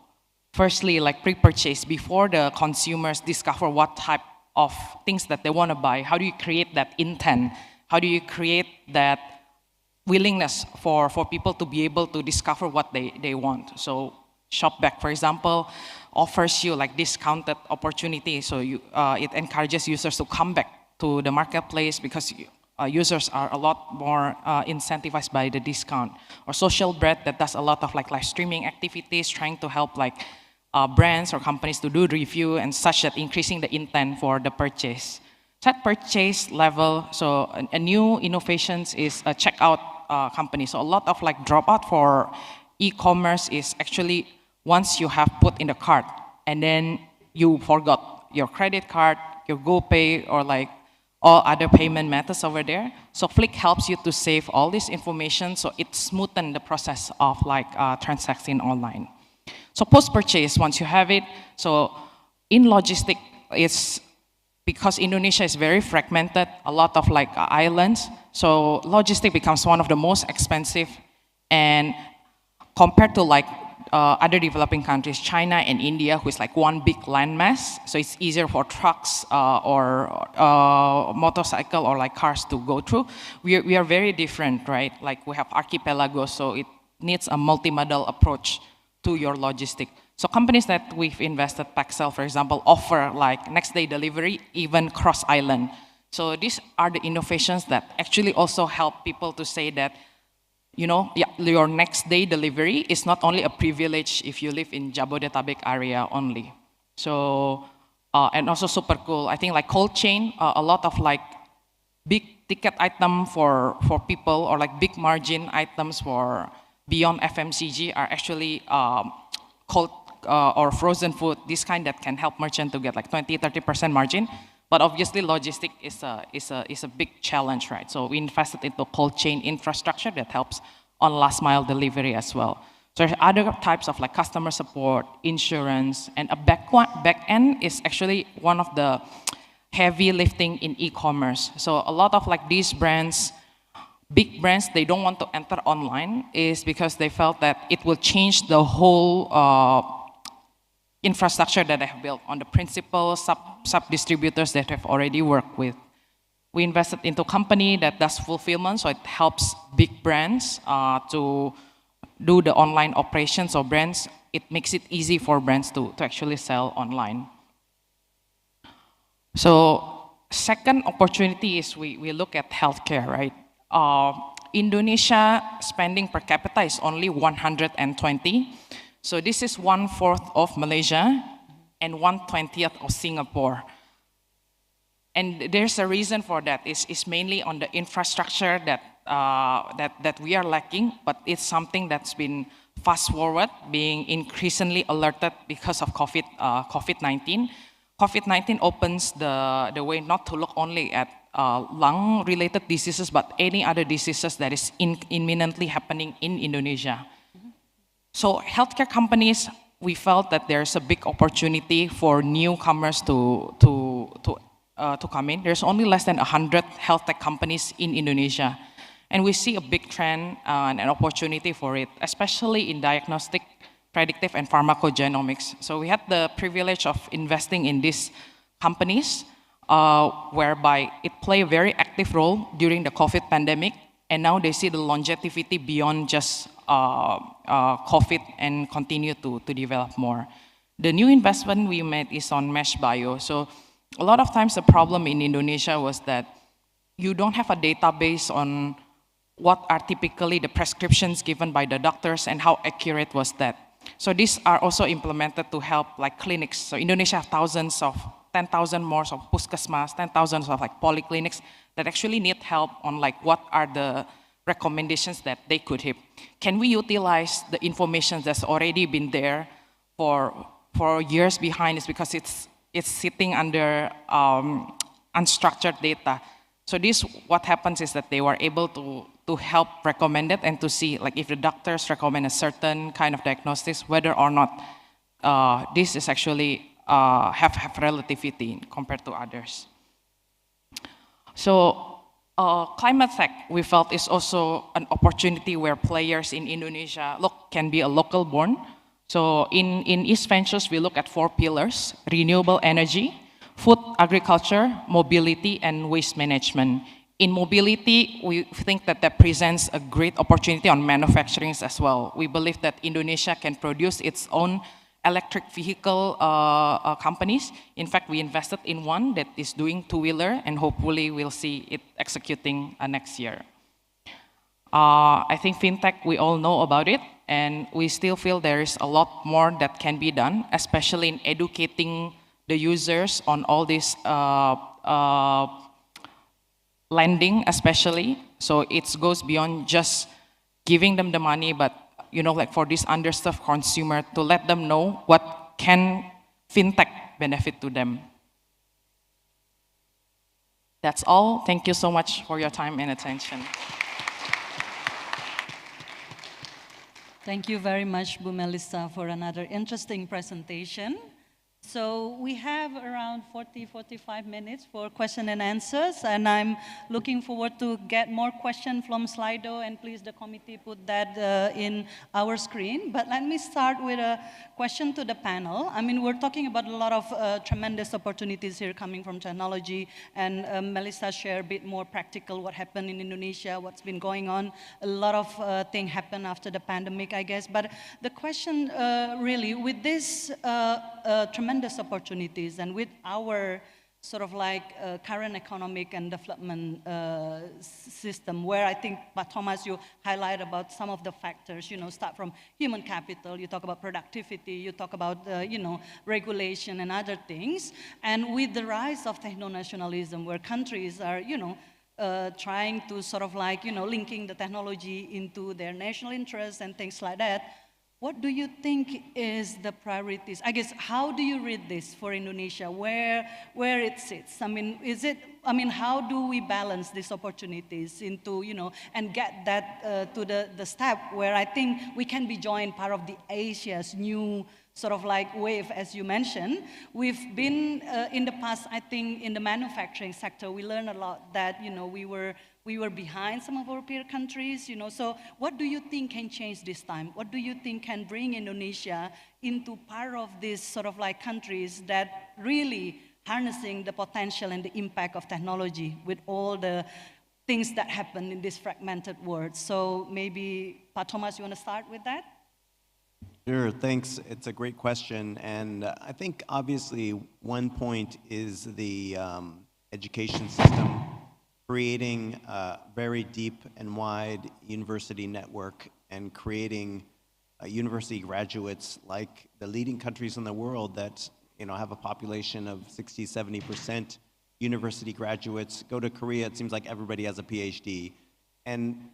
firstly, like pre-purchase, before the consumers discover what type of things that they want to buy, how do you create that intent? How do you create that willingness for people to be able to discover what they want. So Shopback, for example, offers you like discounted opportunity. So it encourages users to come back to the marketplace because users are a lot more incentivized by the discount. Or Social Bread that does a lot of like live streaming activities, trying to help like brands or companies to do review and such that increasing the intent for the purchase. So at purchase level, so a new innovations is a checkout company. So a lot of like dropout for e-commerce is actually once you have put in the cart and then you forgot your credit card, your GoPay, or like all other payment methods over there. So Flick helps you to save all this information, so it smoothens the process of like transacting online. So post-purchase, once you have it, so in logistics, it's because Indonesia is very fragmented, a lot of like islands, so logistics becomes one of the most expensive, and compared to like other developing countries, China and India, who is like one big landmass, so it's easier for trucks or motorcycle or like cars to go through. We are very different, right? Like we have archipelago, so it needs a multimodal approach to your logistic. So companies that we've invested, Paxel, for example, offer like next day delivery, even cross island. So these are the innovations that actually also help people to say that, you know, your next day delivery is not only a privilege if you live in Jabodetabek area only. So, and also super cool. I think like cold chain, a lot of like big ticket item for people or like big margin items for beyond FMCG are actually cold or frozen food, this kind that can help merchant to get like 20-30% margin. But obviously, logistics is a big challenge, right? So we invested into cold chain infrastructure that helps on last mile delivery as well. So there's other types of like customer support, insurance, and a back end is actually one of the heavy lifting in e-commerce. So a lot of like these brands, big brands, they don't want to enter online is because they felt that it will change the whole infrastructure that they have built on the principal sub-distributors that have already worked with. We invested into a company that does fulfillment, so it helps big brands to do the online operations of brands. It makes it easy for brands to actually sell online. So second opportunity is we look at healthcare, right? Indonesia spending per capita is only 120. So this is 1/4 of Malaysia and 1/20 of Singapore. And there's a reason for that. It's mainly on the infrastructure that we are lacking, but it's something that's been fast forward, being increasingly alerted because of COVID-19. COVID-19 opens the way not to look only at lung-related diseases, but any other diseases that is imminently happening in Indonesia. So healthcare companies, we felt that there's a big opportunity for newcomers to come in. There's only less than 100 health tech companies in Indonesia. And we see a big trend and an opportunity for it, especially in diagnostic, predictive, and pharmacogenomics. So we had the privilege of investing in these companies, whereby it played a very active role during the COVID pandemic, and now they see the longevity beyond just COVID and continue to develop more. The new investment we made is on Mesh Bio. So a lot of times the problem in Indonesia was that you don't have a database on what are typically the prescriptions given by the doctors and how accurate was that. So these are also implemented to help like clinics. So Indonesia have 10,000 more of puskesmas, 10,000 of like polyclinics that actually need help on like what are the recommendations that they could have. Can we utilize the information that's already been there for years behind? Is because it's sitting under unstructured data. So this, what happens is that they were able to help recommend it and to see like if the doctors recommend a certain kind of diagnostics, whether or not this is actually have relativity compared to others. So climate tech, we felt, is also an opportunity where players in Indonesia can be a local born. So in East Ventures, we look at 4 pillars: renewable energy, food, agriculture, mobility, and waste management. In mobility, we think that that presents a great opportunity on manufacturing as well. We believe that Indonesia can produce its own electric vehicle companies. In fact, we invested in one that is doing two-wheeler, and hopefully we'll see it executing next year. I think fintech, we all know about it, and we still feel there is a lot more that can be done, especially in educating the users on all this lending, especially. So it goes beyond just giving them the money, but like for this underserved consumer, to let them know what can fintech benefit to them. That's all. Thank you so much for your time and attention. Thank you very much, Bu Melissa, for another interesting presentation. So we have around 45 minutes for question and answers, and I'm looking forward to get more questions from Slido, and please the committee put that in our screen. But let me start with a question to the panel. I mean, we're talking about a lot of tremendous opportunities here coming from technology, and Melissa shared a bit more practical what happened in Indonesia, what's been going on. A lot of things happened after the pandemic, I guess. But the question really, with this tremendous opportunities and with our sort of like current economic and development system, where I think, Pak Thomas, you highlight about some of the factors, start from human capital, you talk about productivity, you talk about, regulation and other things. And with the rise of techno-nationalism, where countries are, trying to sort of like, linking the technology into their national interests and things like that, what do you think is the priorities? I guess, how do you read this for Indonesia, where it sits? I mean, how do we balance these opportunities into, and get that to the step where I think we can be joined part of the Asia's new sort of like wave, as you mentioned. We've been, in the past, I think, in the manufacturing sector, we learned a lot that, we were behind some of our peer countries, so what do you think can change this time? What do you think can bring Indonesia into part of these sort of like countries that really harnessing the potential and the impact of technology with all the things that happen in this fragmented world? So maybe, Pak Thomas, you want to start with that? Sure, thanks. It's a great question. And I think obviously one point is the education system, creating a very deep and wide university network and creating university graduates like the leading countries in the world that have a population of 60, 70% university graduates. Go to Korea, it seems like everybody has a PhD.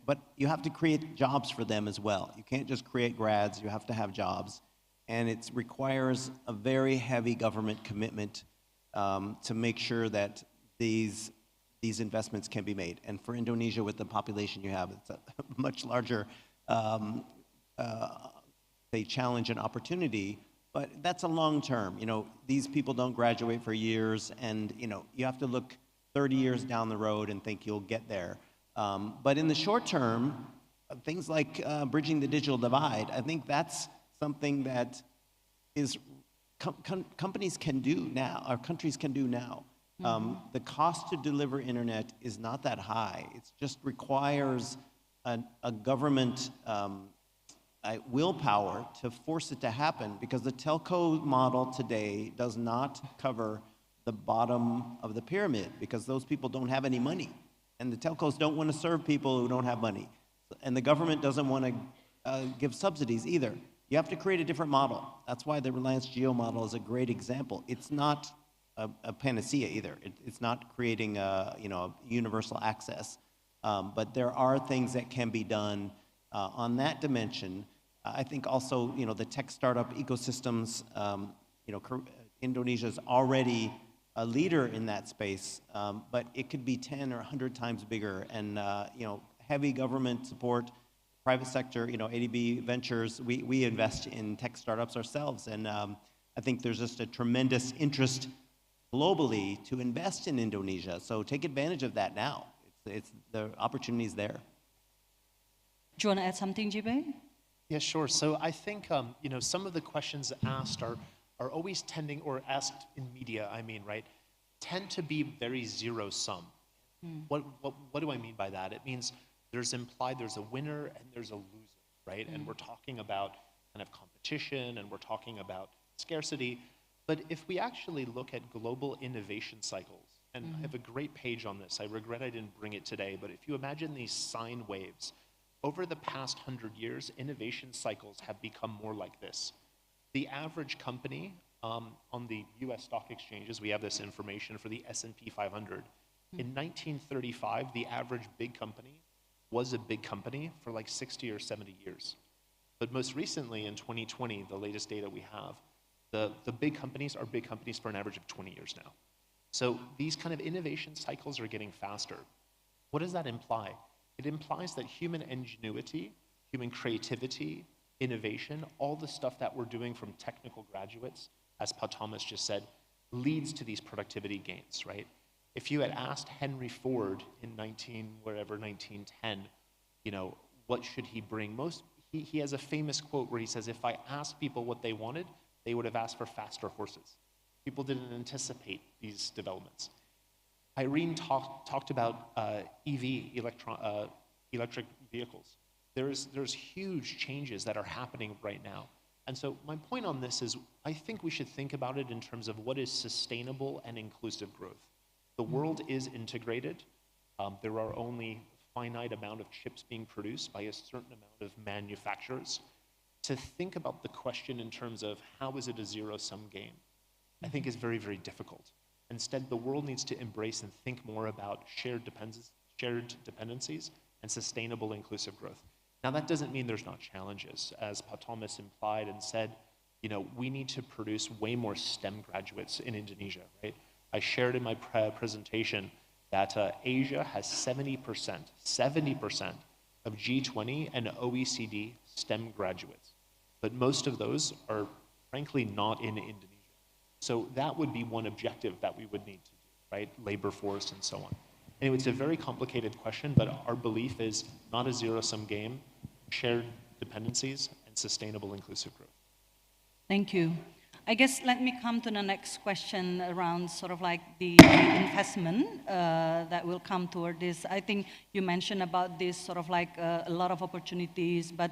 But you have to create jobs for them as well. You can't just create grads, you have to have jobs. And it requires a very heavy government commitment to make sure that these investments can be made. And for Indonesia, with the population you have, it's a much larger challenge and opportunity, but that's a long term. These people don't graduate for years, and you have to look 30 years down the road and think you'll get there. But in the short term, things like bridging the digital divide, I think that's something that is companies can do now, or countries can do now. The cost to deliver internet is not that high. It just requires a government willpower to force it to happen, because the telco model today does not cover the bottom of the pyramid, because those people don't have any money. And the telcos don't want to serve people who don't have money. And the government doesn't want to give subsidies either. You have to create a different model. That's why the Reliance Jio model is a great example. It's not a panacea either. It's not creating a universal access. But there are things that can be done on that dimension. I think also, the tech startup ecosystems, Indonesia is already a leader in that space, but it could be 10 or 100 times bigger. And heavy government support, private sector, ADB Ventures, we invest in tech startups ourselves. And I think there's just a tremendous interest globally to invest in Indonesia. So take advantage of that now. It's the opportunity's there. Do you want to add something, Jibe? Yeah, sure. So I think, some of the questions asked are always tending, or asked in media, right, tend to be very zero-sum. What do I mean by that? It means there's a winner and there's a loser, right? And we're talking about kind of competition and we're talking about scarcity. But if we actually look at global innovation cycles, and I have a great page on this, I regret I didn't bring it today, but if you imagine these sine waves, over the past 100 years, innovation cycles have become more like this. The average company on the US stock exchanges, we have this information for the S&P 500. In 1935, the average big company was a big company for like 60 or 70 years. But most recently, in 2020, the latest data we have, the big companies are big companies for an average of 20 years now. So these kind of innovation cycles are getting faster. What does that imply? It implies that human ingenuity, human creativity, innovation, all the stuff that we're doing from technical graduates, as Pat Thomas just said, leads to these productivity gains, right? If you had asked Henry Ford in 1910, you know, what should he bring? He has a famous quote where he says, if I asked people what they wanted, they would have asked for faster horses. People didn't anticipate these developments. Irene talked about electric vehicles. There's huge changes that are happening right now. And so my point on this is, I think we should think about it in terms of what is sustainable and inclusive growth. The world is integrated. There are only a finite amount of chips being produced by a certain amount of manufacturers. To think about the question in terms of how is it a zero-sum game, I think is very, very difficult. Instead, the world needs to embrace and think more about shared dependencies and sustainable inclusive growth. Now, that doesn't mean there's not challenges. As Pat Thomas implied and said, you know, we need to produce way more STEM graduates in Indonesia, right? I shared in my presentation that Asia has 70% of G20 and OECD STEM graduates. But most of those are frankly not in Indonesia. So that would be one objective that we would need to do, right? Labor force and so on. Anyway, it's a very complicated question, but our belief is not a zero-sum game, shared dependencies, and sustainable inclusive growth. Thank you. I guess let me come to the next question around sort of like the investment that will come toward this. I think you mentioned about this sort of like a lot of opportunities, but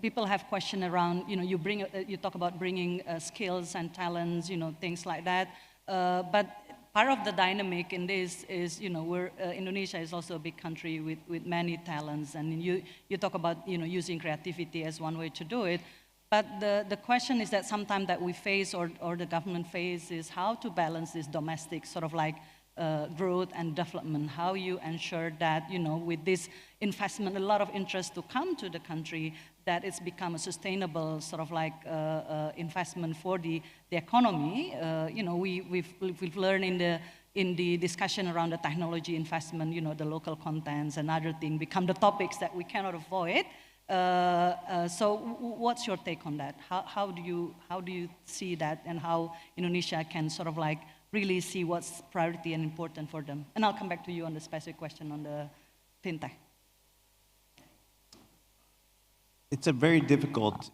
people have question around, you know, you talk about bringing skills and talents, you know, things like that. But part of the dynamic in this is, you know, Indonesia is also a big country with many talents, and you talk about, you know, using creativity as one way to do it. But the question is that sometimes that we face or the government face is how to balance this domestic sort of like growth and development, how you ensure that, you know, with this investment, a lot of interest to come to the country, that it's become a sustainable sort of like investment for the economy. You know, we've learned in the discussion around the technology investment, you know, the local contents and other things become the topics that we cannot avoid. So what's your take on that? How do you see that, and how Indonesia can sort of like really see what's priority and important for them? And I'll come back to you on the specific question on the fintech. It's a very difficult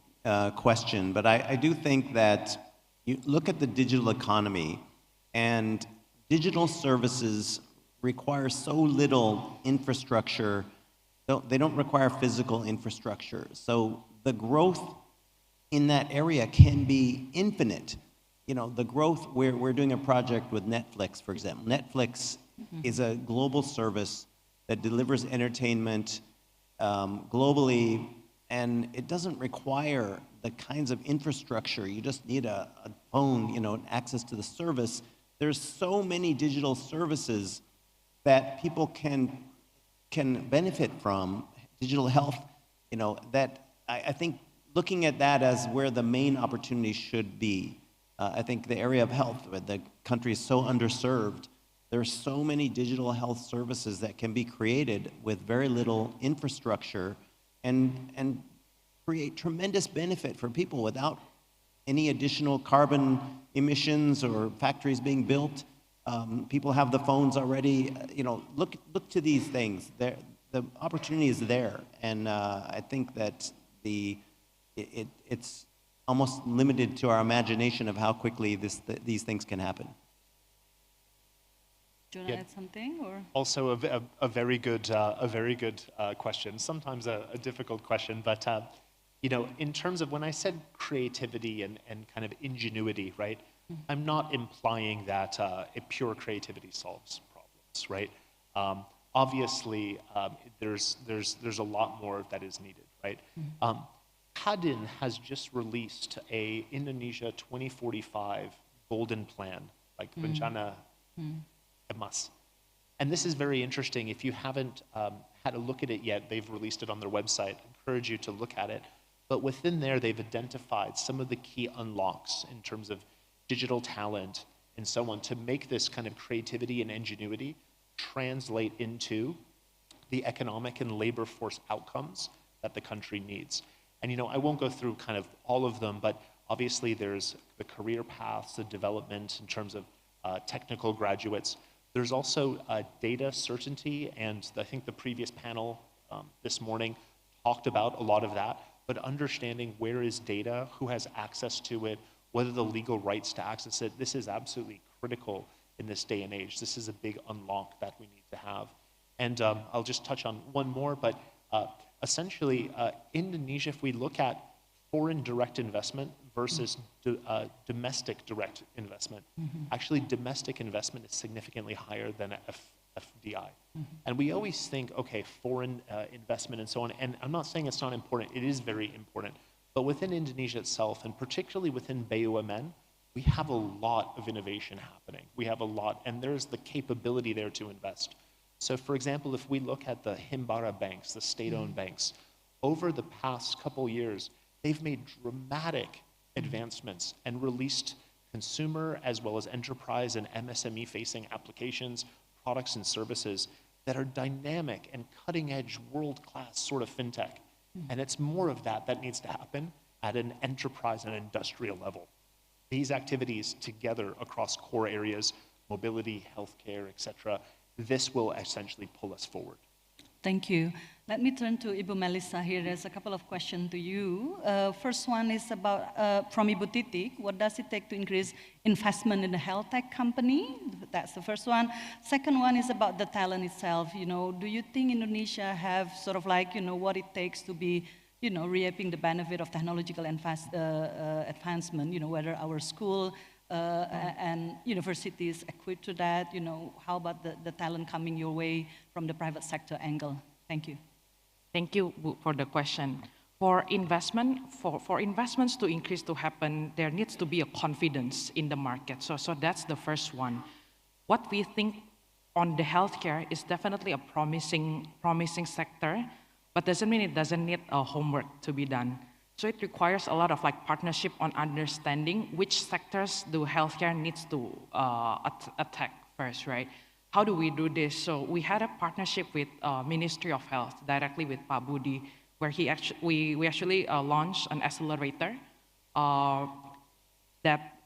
question, but I do think that you look at the digital economy, and digital services require so little infrastructure. They don't require physical infrastructure. So the growth in that area can be infinite. You know, the growth, we're doing a project with Netflix, for example. Netflix is a global service that delivers entertainment globally, and it doesn't require the kinds of infrastructure. You just need a phone, you know, access to the service. There's so many digital services that people can benefit from, digital health, you know, that I think looking at that as where the main opportunity should be. I think the area of health, the country is so underserved. There's so many digital health services that can be created with very little infrastructure and create tremendous benefit for people without any additional carbon emissions or factories being built. People have the phones already. You know, look to these things. The opportunity is there, and I think that it's almost limited to our imagination of how quickly these things can happen. Do you want to add something, or? Also a very good question. Sometimes a difficult question, but you know, in terms of when I said creativity and kind of ingenuity, right? I'm not implying that a pure creativity solves problems, right? Obviously, there's a lot more that is needed, right? Kadin has just released a Indonesia 2045 golden plan, like Rencana Emas. And this is very interesting. If you haven't had a look at it yet, they've released it on their website. I encourage you to look at it. But within there, they've identified some of the key unlocks in terms of digital talent and so on to make this kind of creativity and ingenuity translate into the economic and labor force outcomes that the country needs. And you know, I won't go through kind of all of them, but obviously there's the career paths, the development in terms of technical graduates. There's also data certainty, and I think the previous panel this morning talked about a lot of that, but understanding where is data, who has access to it, what are the legal rights to access it. This is absolutely critical in this day and age. This is a big unlock that we need to have. And I'll just touch on one more, but essentially Indonesia, if we look at foreign direct investment versus domestic direct investment, actually domestic investment is significantly higher than FDI. And we always think, okay, foreign investment and so on, and I'm not saying it's not important, it is very important, but within Indonesia itself, and particularly within BUMN, we have a lot of innovation happening. We have a lot, and there's the capability there to invest. So for example, if we look at the Himbara banks, the state-owned banks, over the past couple years, they've made dramatic advancements and released consumer as well as enterprise and MSME-facing applications, products and services that are dynamic and cutting-edge, world-class sort of fintech. And it's more of that that needs to happen at an enterprise and industrial level. These activities together across core areas, mobility, healthcare, et cetera, this will essentially pull us forward. Thank you. Let me turn to Ibu Melissa here. There's a couple of questions to you. First one is about, from Ibu Titik, what does it take to increase investment in the health tech company? That's the first one. Second one is about the talent itself. You know, do you think Indonesia have sort of like, you know, what it takes to be, you know, reaping the benefit of technological advancement, you know, whether our school and universities equipped to that, you know, how about the talent coming your way from the private sector angle? Thank you. Thank you for the question. For investments to increase to happen, there needs to be a confidence in the market. So that's the first one. What we think on the healthcare is definitely a promising sector, but doesn't mean it doesn't need homework to be done. So it requires a lot of like partnership on understanding which sectors do healthcare needs to attack first, right? How do we do this? So we had a partnership with Ministry of Health, directly with Pak Budi, where we actually launched an accelerator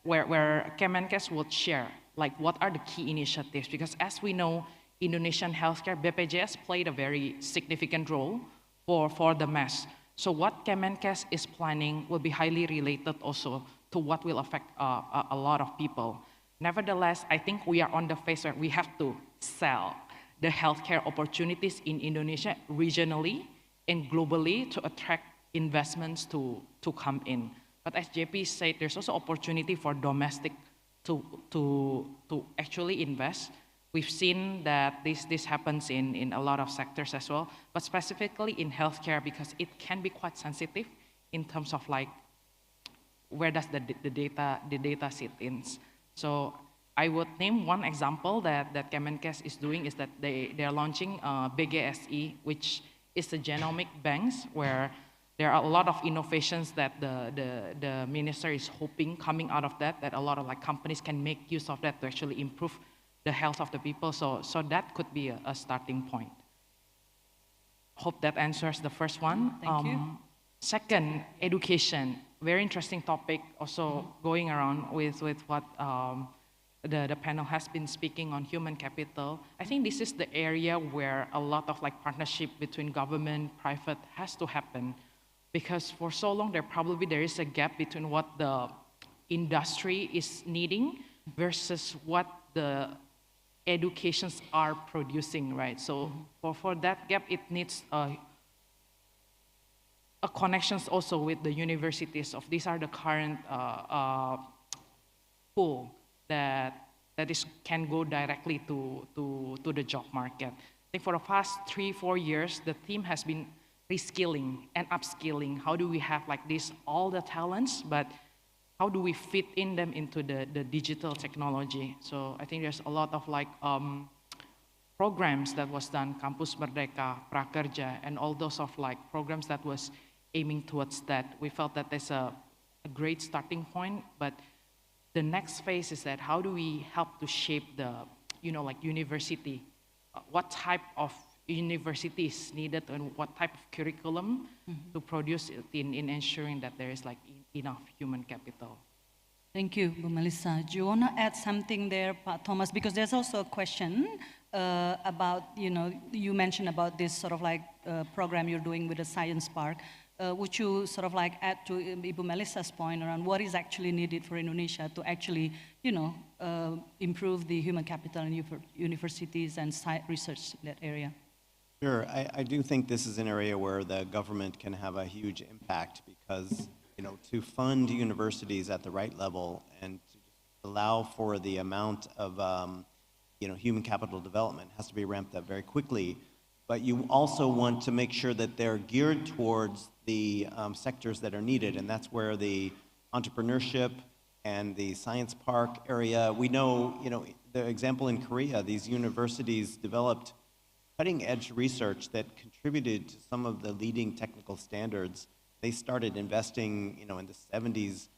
where Kemenkes would share like what are the key initiatives, because as we know, Indonesian healthcare, BPJS played a very significant role for the mass. So what Kemenkes is planning will be highly related also to what will affect a lot of people. Nevertheless, I think we are on the phase where we have to sell the healthcare opportunities in Indonesia regionally and globally to attract investments to come in. But as JP said, there's also opportunity for domestic to actually invest. We've seen that this happens in a lot of sectors as well, but specifically in healthcare because it can be quite sensitive in terms of like where does the data sit in. So I would name one example that Kemenkes is doing is that they are launching BGSI, which is the genomic banks where there are a lot of innovations that the minister is hoping coming out of that a lot of like companies can make use of that to actually improve the health of the people. So that could be a starting point. Hope that answers the first one. Thank you. Second, education. Very interesting topic also going around with what the panel has been speaking on human capital. I think this is the area where a lot of like partnership between government, private has to happen, because for so long there is a gap between what the industry is needing versus what the educations are producing, right? So for that gap, it needs a connections also with the universities of these are the current pool that can go directly to the job market. I think for the past 3-4 years, the theme has been reskilling and upskilling. How do we have like this, all the talents, but how do we fit in them into the digital technology? So I think there's a lot of like programs that was done, Kampus Merdeka, Prakerja, and all those of like programs that was aiming towards that. We felt that there's a great starting point, but the next phase is that how do we help to shape the, like university? What type of universities needed and what type of curriculum to produce it in ensuring that there is like enough human capital. Thank you, Bu Melissa. Do you want to add something there, Pak Thomas? Because there's also a question about, you mentioned about this sort of like program you're doing with the Science Park. Would you sort of like add to Ibu Melissa's point around what is actually needed for Indonesia to actually, improve the human capital in universities and research in that area? Sure, I do think this is an area where the government can have a huge impact because, to fund universities at the right level and to allow for the amount of, human capital development has to be ramped up very quickly. But you also want to make sure that they're geared towards the sectors that are needed, and that's where the entrepreneurship and the science park area, we know, the example in Korea, these universities developed cutting-edge research that contributed to some of the leading technical standards. They started investing, in the 70s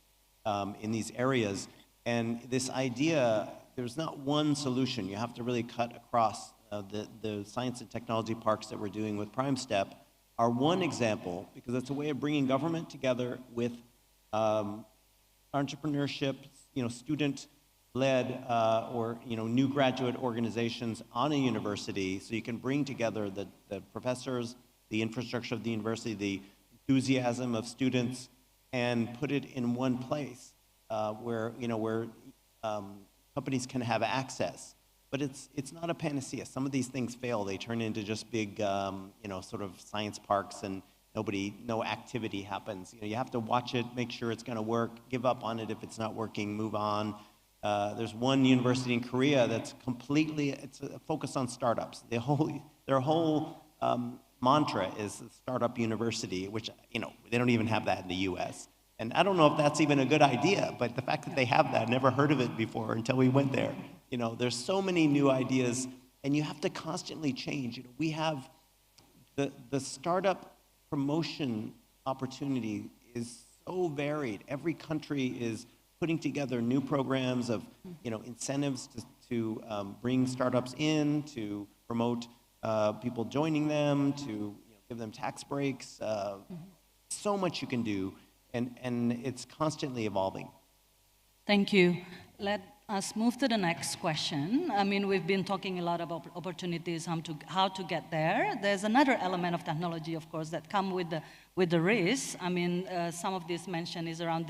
in these areas, and this idea, there's not one solution. You have to really cut across. The science and technology parks that we're doing with Prime Step are one example because it's a way of bringing government together with entrepreneurship, student-led or new graduate organizations on a university, so you can bring together the professors, the infrastructure of the university, the enthusiasm of students, and put it in one place where companies can have access. But it's not a panacea. Some of these things fail. They turn into just big, sort of science parks, and no activity happens. You have to watch it, make sure it's going to work, give up on it if it's not working, move on. There's one university in Korea that's it's a focus on startups. Their whole mantra is startup university, which they don't even have that in the U.S. And I don't know if that's even a good idea, but the fact that they have that, never heard of it before until we went there. There's so many new ideas, and you have to constantly change. We have the startup promotion opportunity is so varied. Every country is putting together new programs of, incentives to bring startups in, to promote people joining them, to give them tax breaks. So much you can do, and it's constantly evolving. Thank you. Let us move to the next question. I mean, we've been talking a lot about opportunities, how to get there. There's another element of technology, of course, that come with the risk. I mean, some of this mention is around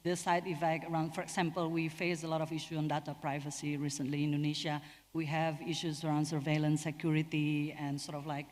the side effect around, for example, we face a lot of issues on data privacy recently in Indonesia. We have issues around surveillance, security, and sort of like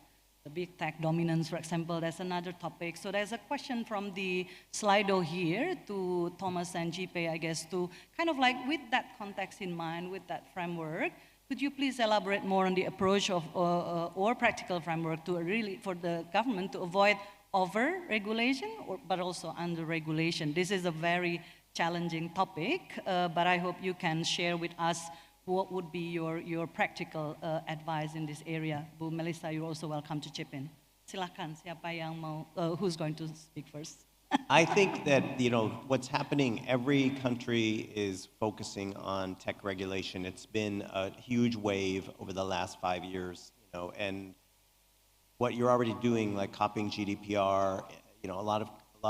the big tech dominance, for example. That's another topic. So there's a question from the Slido here to Thomas and GP, I guess, to kind of like with that context in mind, with that framework, could you please elaborate more on the approach of or practical framework to really for the government to avoid over-regulation, but also under-regulation? This is a very challenging topic, but I hope you can share with us what would be your practical advice in this area. Bu Melissa, you're also welcome to chip in. Silakan, siapa yang mau, who's going to speak first? I think that, what's happening, every country is focusing on tech regulation. It's been a huge wave over the last 5 years, and what you're already doing, like copying GDPR, a lot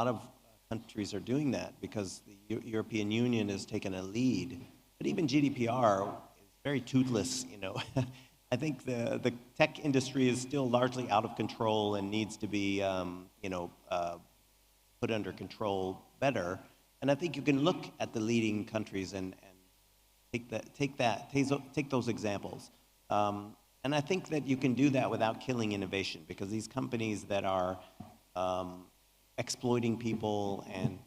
of countries are doing that because the European Union has taken a lead. But even GDPR is very toothless, I think the tech industry is still largely out of control and needs to be, put under control better. And I think you can look at the leading countries and take those examples. And I think that you can do that without killing innovation, because these companies that are exploiting people, and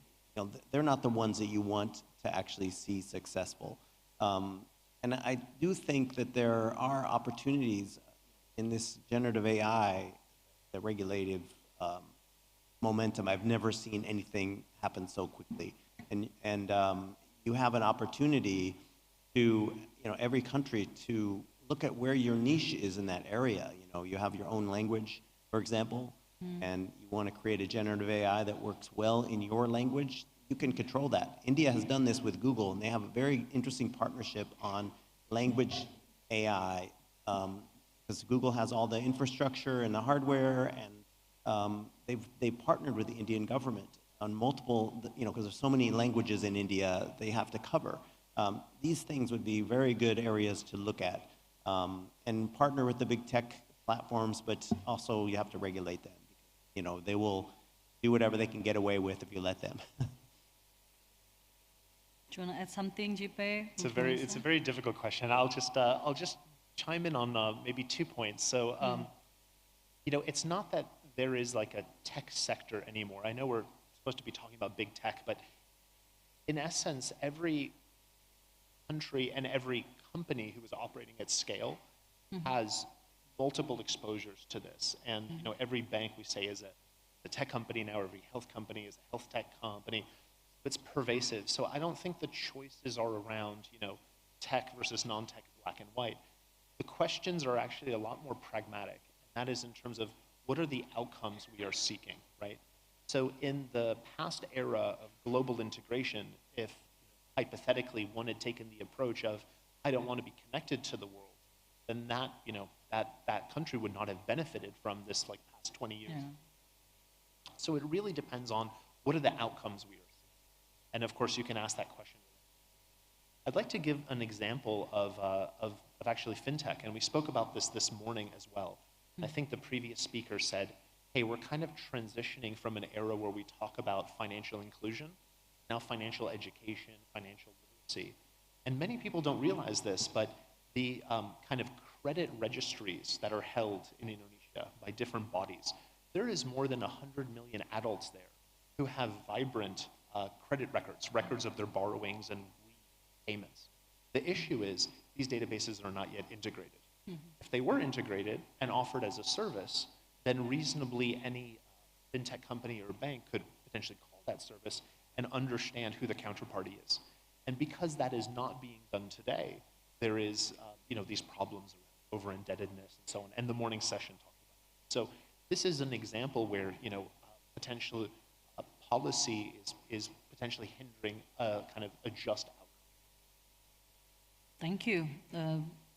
they're not the ones that you want to actually see successful. And I do think that there are opportunities in this generative AI, the regulative momentum. I've never seen anything happen so quickly. And you have an opportunity to, every country to look at where your niche is in that area. You have your own language, for example, and you want to create a generative AI that works well in your language. You can control that. India has done this with Google, and they have a very interesting partnership on language AI, because Google has all the infrastructure and the hardware, and they've partnered with the Indian government on multiple, because there's so many languages in India they have to cover. These things would be very good areas to look at, and partner with the big tech platforms, but also you have to regulate them. They will do whatever they can get away with if you let them. Do you want to add something, JP? It's a very difficult question. I'll just chime in on maybe 2 points. So, it's not that there is like a tech sector anymore. I know we're supposed to be talking about big tech, but in essence, every country and every company who is operating at scale has multiple exposures to this. And every bank we say is a tech company now, every health company is a health tech company. It's pervasive. So I don't think the choices are around, tech versus non-tech, black and white. The questions are actually a lot more pragmatic. And that is in terms of what are the outcomes we are seeking, right? So in the past era of global integration, if hypothetically one had taken the approach of, I don't want to be connected to the world, then that, that country would not have benefited from this past 20 years. Yeah. So it really depends on what are the outcomes we are seeing. And of course, you can ask that question. I'd like to give an example of actually fintech, and we spoke about this morning as well. I think the previous speaker said, hey, we're kind of transitioning from an era where we talk about financial inclusion, now financial education, financial literacy. And many people don't realize this, but the kind of credit registries that are held in Indonesia by different bodies, there is more than 100 million adults there who have vibrant credit records of their borrowings and payments. The issue is these databases are not yet integrated. If they were integrated and offered as a service, then reasonably any fintech company or bank could potentially call that service and understand who the counterparty is. And because that is not being done today, there is these problems around over-indebtedness and so on, and the morning session talked about it. So this is an example where potential policy is potentially hindering a kind of a just outcome. Thank you.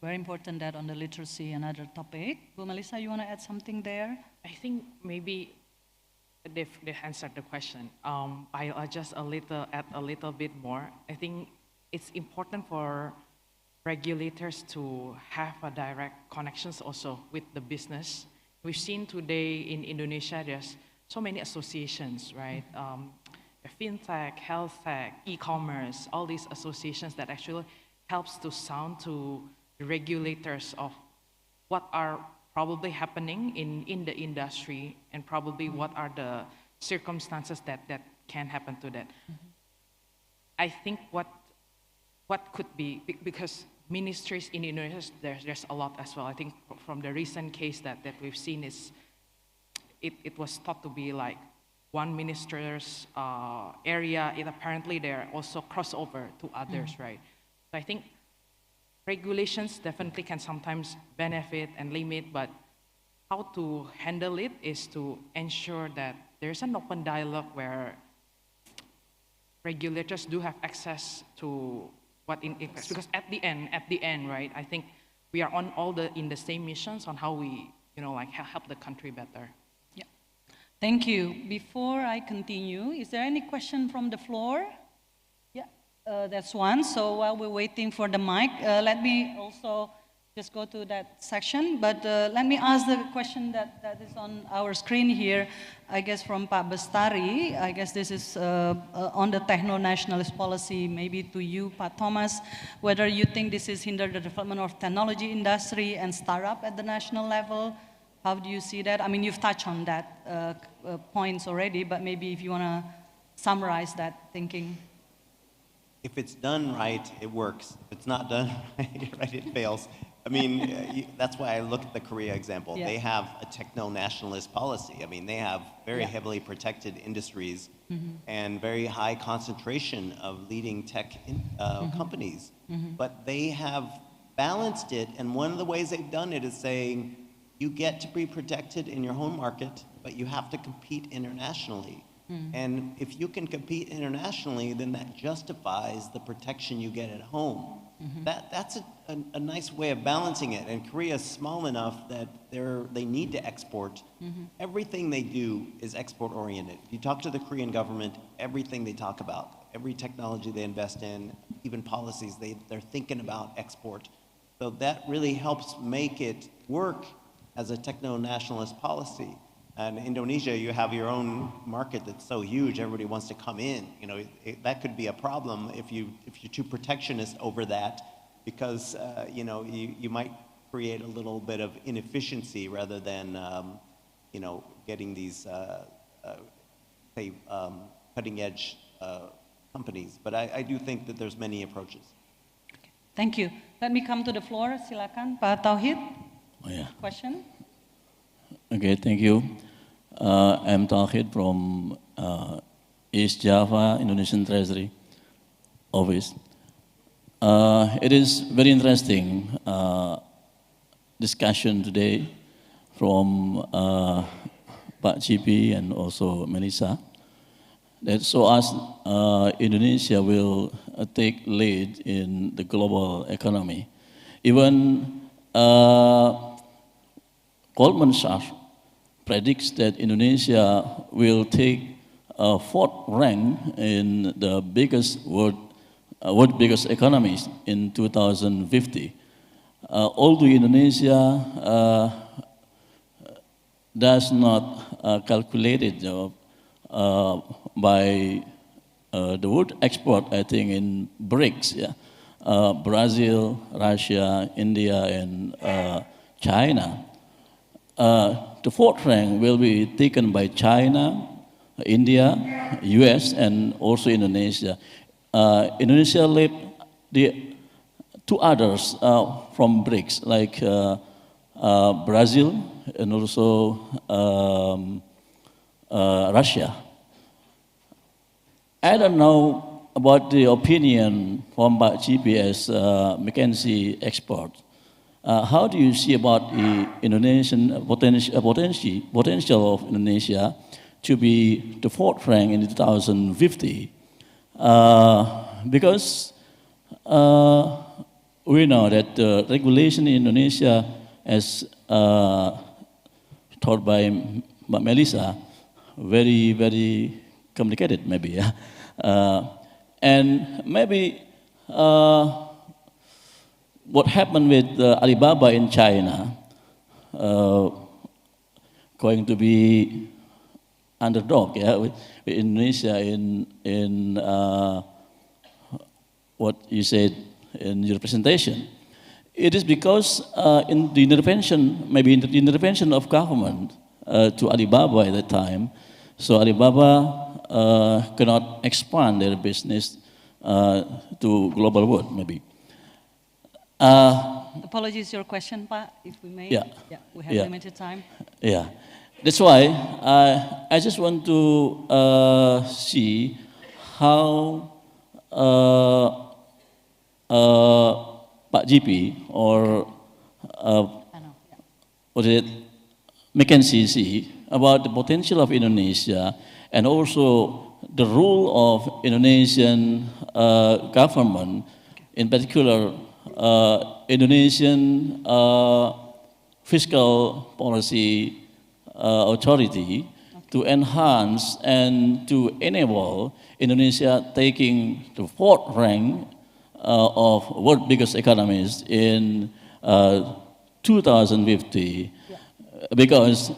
Very important that on the literacy, another topic. Well, Melissa, you want to add something there? I think maybe they answered the question. I'll just add a little bit more. I think it's important for regulators to have a direct connections also with the business. We've seen today in Indonesia, there's so many associations, right? FinTech, health tech, e-commerce, all these associations that actually helps to sound to the regulators of what are probably happening in the industry and probably what are the circumstances that can happen to that. I think what could be, because ministries in Indonesia, there's a lot as well. I think from the recent case that we've seen is, it was thought to be like one minister's area, apparently they're also crossover to others, right? So I think regulations definitely can sometimes benefit and limit, but how to handle it is to ensure that there's an open dialogue where regulators do have access to what because at the end, right, I think we are on in the same missions on how we, help the country better. Yeah. Thank you. Before I continue, is there any question from the floor? Yeah, that's one. So while we're waiting for the mic, let me also just go to that section, but let me ask the question that is on our screen here, I guess from Pak Bestari. I guess this is on the techno-nationalist policy, maybe to you, Pak Thomas, whether you think this is hinder the development of technology industry and startup at the national level. How do you see that? I mean, you've touched on that points already, but maybe if you want to summarize that thinking. If it's done right, it works. If it's not done right, it fails. I mean, that's why I look at the Korea example. Yeah. They have a techno-nationalist policy. I mean, they have very heavily protected industries and very high concentration of leading tech companies. But they have balanced it, and one of the ways they've done it is saying, you get to be protected in your home market, but you have to compete internationally. And if you can compete internationally, then that justifies the protection you get at home. That's a nice way of balancing it. And Korea is small enough that they need to export. Everything they do is export-oriented. If you talk to the Korean government, everything they talk about, every technology they invest in, even policies, they're thinking about export. So that really helps make it work as a techno-nationalist policy. And Indonesia, you have your own market that's so huge, everybody wants to come in. You know, that could be a problem if you're too protectionist over that, because you know, you might create a little bit of inefficiency rather than you know, getting these say cutting edge companies. But I do think that there's many approaches. Thank you. Let me come to the floor. Silakan, Pak Tauhid. Oh, yeah. Question. Okay, thank you. I'm Tauhid from East Java Indonesian Treasury Office. It is very interesting discussion today from Pak GP and also Melissa that show us Indonesia will take lead in the global economy. Even Goldman Sachs predicts that Indonesia will take a fourth rank in the world biggest economies in 2050. Although Indonesia does not calculate it by the world export, I think in BRICS, yeah, Brazil, Russia, India, and China. The fourth rank will be taken by China, India, US, and also Indonesia. Indonesia led the two others from BRICS, like Brazil and also Russia. I don't know about the opinion from Pak GP as McKinsey expert. How do you see about the Indonesian potential of Indonesia to be the fourth rank in 2050? Because we know that the regulation in Indonesia, as taught by Melissa, very, very complicated maybe, yeah? And maybe what happened with Alibaba in China going to be underdog, yeah, with Indonesia in what you said in your presentation. It is because in the intervention, maybe in the intervention of government to Alibaba at that time, so Alibaba cannot expand their business to global world, maybe. Apologies, your question, Pak, if we may. Yeah. Yeah, we have limited time. Yeah, that's why I just want to see how Pak GP or what is it, McKinsey see about the potential of Indonesia and also the role of Indonesian government, in particular Indonesian fiscal policy authority to enhance and to enable Indonesia taking the fourth rank of world biggest economies in 2050, because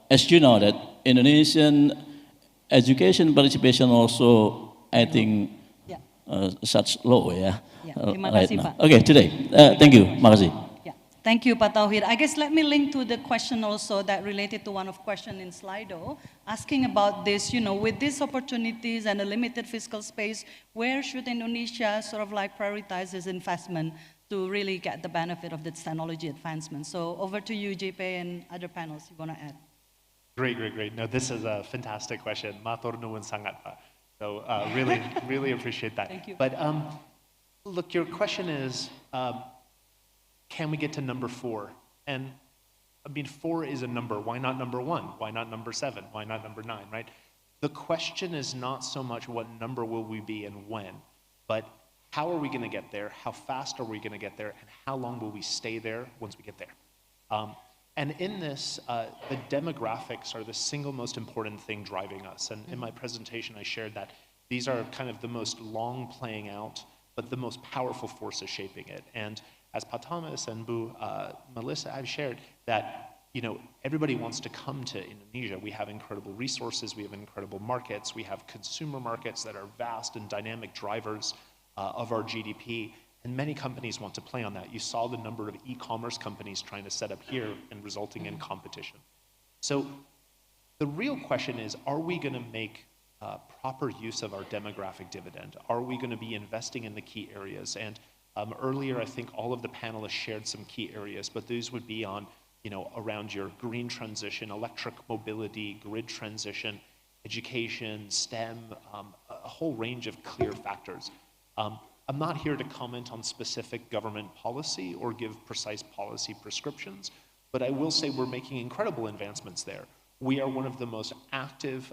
as you know that Indonesian education participation also, I think, such low, yeah. Terima Right kasih, now. Pak. Okay, today. Thank you, makasih. Thank you, Pak Tauhid. I guess let me link to the question also that related to one of question in Slido, asking about this, you know, with these opportunities and a limited fiscal space, where should Indonesia sort of like prioritize this investment to really get the benefit of this technology advancement? So over to you, JP, and other panels you want to add. Great, great, great. No, this is a fantastic question. Matur nuwun sangat, Pak. So really, really appreciate that. Thank you. But look, your question is, can we get to number 4? And I mean, 4 is a number. Why not number 1? Why not number 7? Why not number 9, right? The question is not so much what number will we be and when, but how are we going to get there? How fast are we going to get there? And how long will we stay there once we get there? And in this, the demographics are the single most important thing driving us. And in my presentation, I shared that these are kind of the most long playing out, but the most powerful forces shaping it. And as Pak Thomas and Bu Melissa have shared, that everybody wants to come to Indonesia. We have incredible resources, we have incredible markets, we have consumer markets that are vast and dynamic drivers of our GDP, and many companies want to play on that. You saw the number of e-commerce companies trying to set up here and resulting in competition. So the real question is, are we going to make proper use of our demographic dividend? Are we going to be investing in the key areas? And earlier, I think all of the panelists shared some key areas, but these would be on, around your green transition, electric mobility, grid transition, education, STEM, a whole range of clear factors. I'm not here to comment on specific government policy or give precise policy prescriptions, but I will say we're making incredible advancements there. We are one of the most active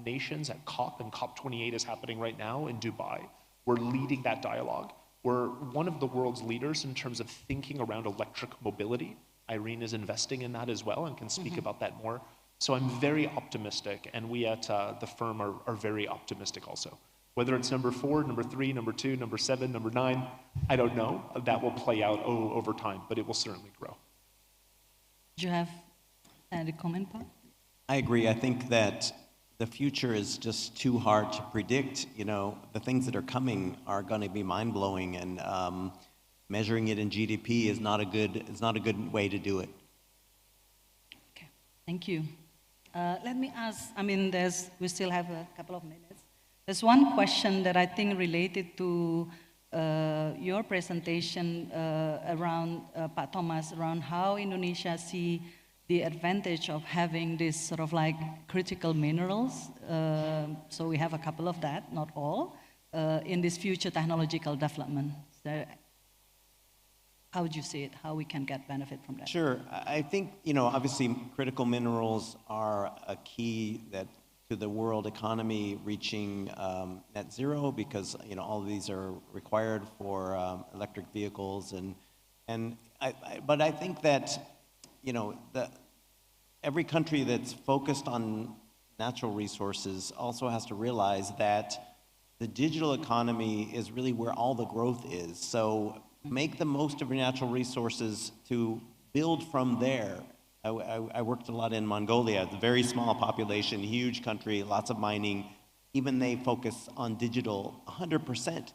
nations at COP, and COP28 is happening right now in Dubai. We're leading that dialogue. We're one of the world's leaders in terms of thinking around electric mobility. Irene is investing in that as well and can speak about that more. So I'm very optimistic, and we at the firm are very optimistic also. Whether it's number 4, number 3, number 2, number 7, number 9, I don't know. That will play out over time, but it will certainly grow. Do you have any comment, Paul? I agree. I think that the future is just too hard to predict. The things that are coming are going to be mind-blowing, and measuring it in GDP is not a good way to do it. Okay, thank you. Let me ask. We still have a couple of minutes. There's one question that I think related to your presentation around Pak Thomas, around how Indonesia see the advantage of having this sort of like critical minerals. So we have a couple of that, not all, in this future technological development. So how would you see it? How we can get benefit from that? Sure. I think, obviously critical minerals are a key to the world economy reaching net zero, because all of these are required for electric vehicles, but I think that every country that's focused on natural resources also has to realize that the digital economy is really where all the growth is. So make the most of your natural resources to build from there. I worked a lot in Mongolia, it's a very small population, huge country, lots of mining. Even they focus on digital 100%.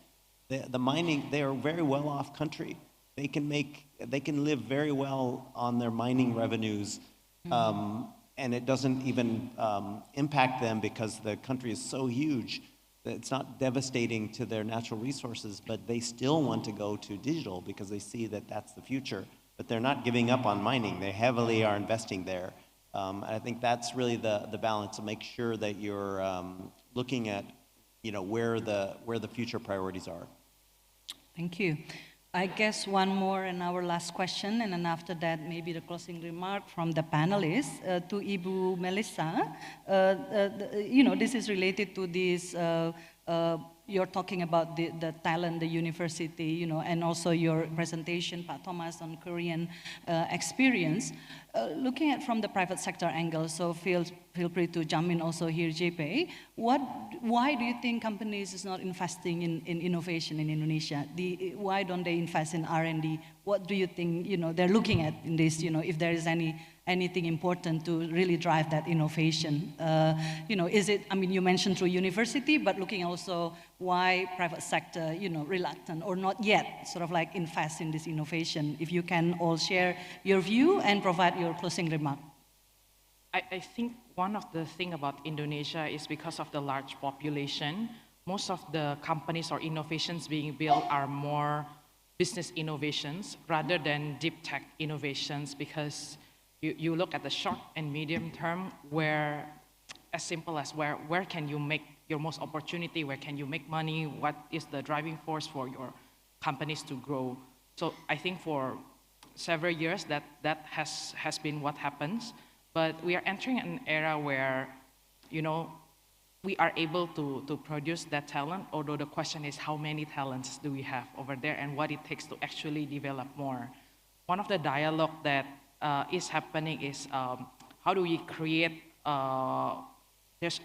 The mining, they are a very well-off country. They can live very well on their mining revenues, and it doesn't even impact them because the country is so huge that it's not devastating to their natural resources, but they still want to go to digital because they see that that's the future. But they're not giving up on mining. They heavily are investing there. And I think that's really the balance, to make sure that you're looking at where the future priorities are. Thank you. I guess one more and our last question, and then after that, maybe the closing remark from the panelists to Ibu Melissa. This is related to this you're talking about the talent, the university, and also your presentation, Pak Thomas, on Korean experience. Looking at from the private sector angle, so feel free to jump in also here, JP. Why do you think companies is not investing in innovation in Indonesia? Why don't they invest in R&D? What do you think they're looking at in this? If there is anything important to really drive that innovation? Is it? I mean, you mentioned through university, but looking also why private sector, reluctant or not yet sort of like invest in this innovation? If you can all share your view and provide your closing remark. I think one of the things about Indonesia is because of the large population, most of the companies or innovations being built are more business innovations rather than deep tech innovations, because you look at the short and medium term where, as simple as where can you make your most opportunity, where can you make money, what is the driving force for your companies to grow. So I think for several years that has been what happens, but we are entering an era where, we are able to produce that talent, although the question is how many talents do we have over there and what it takes to actually develop more. One of the dialogue that is happening is how do we create,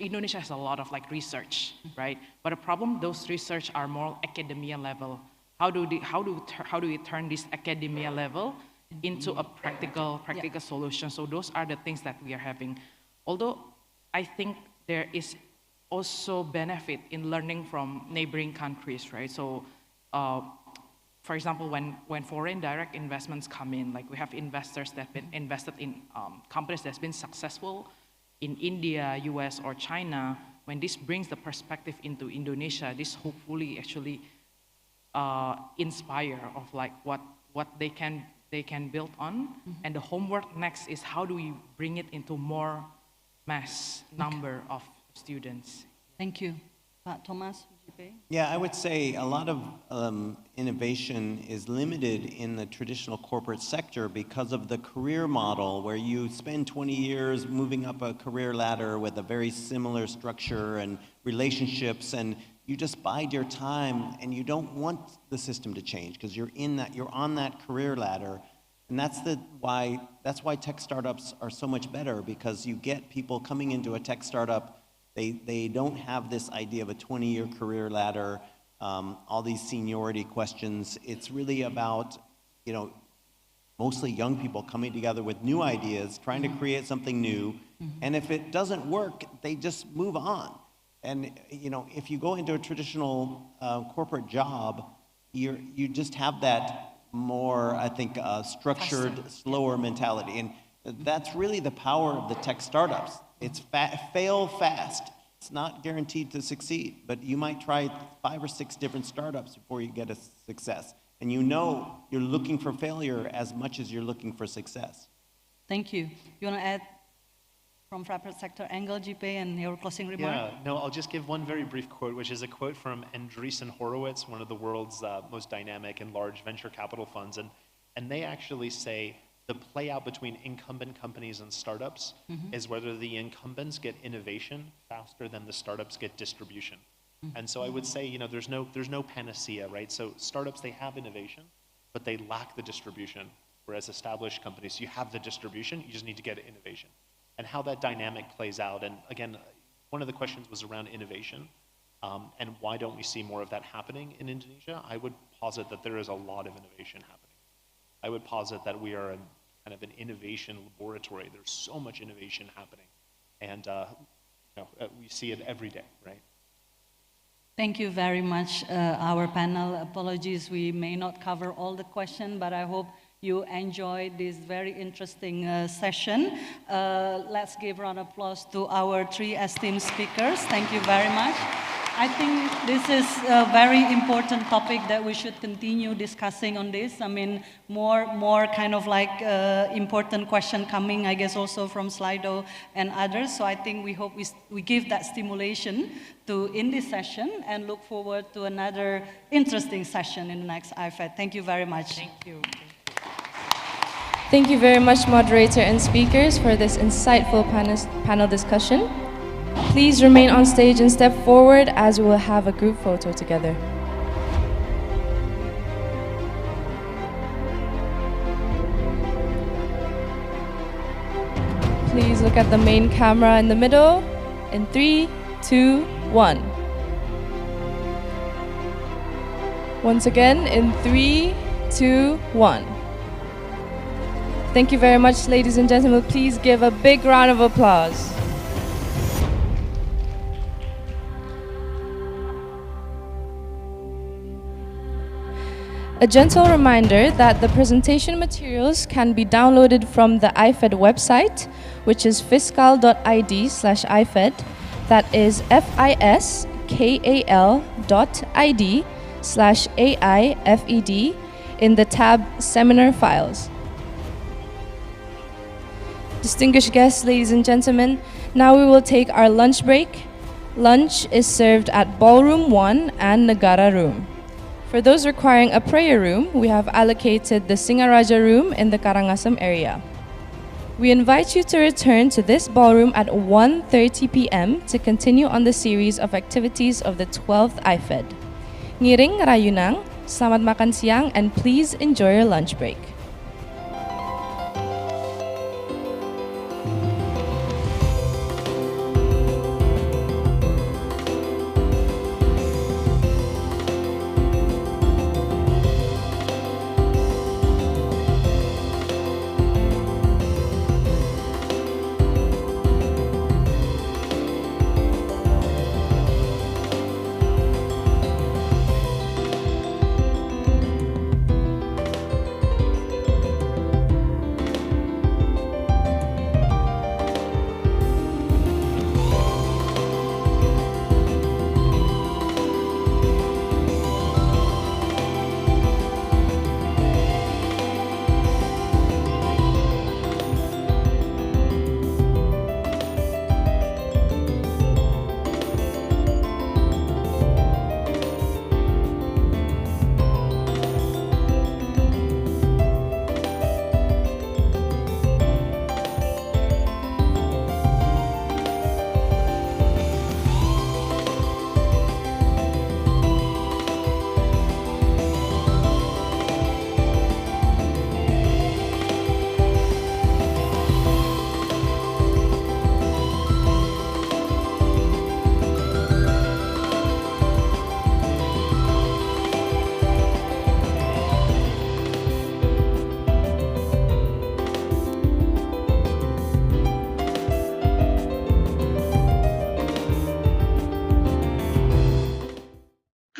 Indonesia has a lot of like research, right? But the problem, those research are more academia level. How do we turn this academia level into a practical solution? So those are the things that we are having. Although I think there is also benefit in learning from neighboring countries, right? So, for example, when foreign direct investments come in, like we have investors that have been invested in companies that's been successful in India, US, or China, when this brings the perspective into Indonesia, this hopefully actually inspire of like what they can build on. And the homework next is how do we bring it into more mass number of students. Thank you. Pak Thomas, JP? Yeah, I would say a lot of innovation is limited in the traditional corporate sector because of the career model where you spend 20 years moving up a career ladder with a very similar structure and relationships, and you just bide your time and you don't want the system to change because you're on that career ladder. And that's why tech startups are so much better, because you get people coming into a tech startup. They don't have this idea of a 20-year career ladder, all these seniority questions. It's really about, mostly young people coming together with new ideas, trying to create something new. And if it doesn't work, they just move on. And, if you go into a traditional corporate job, you just have that more, I think, structured, slower mentality. And that's really the power of the tech startups. It's fail fast. It's not guaranteed to succeed, but you might try 5 or 6 different startups before you get a success. And you're looking for failure as much as you're looking for success. Thank you. You want to add from private sector angle, JP, and your closing remark? Yeah, no, I'll just give one very brief quote, which is a quote from Andreessen Horowitz, one of the world's most dynamic and large venture capital funds. And they actually say the play out between incumbent companies and startups is whether the incumbents get innovation faster than the startups get distribution. And so I would say, there's no panacea, right? So startups, they have innovation, but they lack the distribution. Whereas established companies, you have the distribution, you just need to get innovation. And how that dynamic plays out. And again, one of the questions was around innovation. And why don't we see more of that happening in Indonesia? I would posit that there is a lot of innovation happening. I would posit that we are kind of an innovation laboratory. There's so much innovation happening. And we see it every day, right? Thank you very much, our panel. Apologies, we may not cover all the questions, but I hope you enjoyed this very interesting session. Let's give a round of applause to our 3 esteemed speakers. Thank you very much. I think this is a very important topic that we should continue discussing on this. I mean, more kind of like important question coming, I guess, also from Slido and others. So I think we hope we give that stimulation in this session and look forward to another interesting session in the next AIFED. Thank you very much. Thank you. Thank you very much, moderator and speakers, for this insightful panel discussion. Please remain on stage and step forward as we will have a group photo together. Please look at the main camera in the middle. In 3, 2, 1. Once again, in 3, 2, 1. Thank you very much, ladies and gentlemen. Please give a big round of applause. A gentle reminder that the presentation materials can be downloaded from the AIFED website, which is fiscal.id/AIFED. That is FISKAL.id/AIFED in the tab Seminar Files. Distinguished guests, ladies and gentlemen, now we will take our lunch break. Lunch is served at Ballroom 1 and Negara Room. For those requiring a prayer room, we have allocated the Singaraja room in the Karangasem area. We invite you to return to this ballroom at 1:30 p.m. to continue on the series of activities of the 12th AIFED. Ngiring rayunang, selamat makan siang, and please enjoy your lunch break.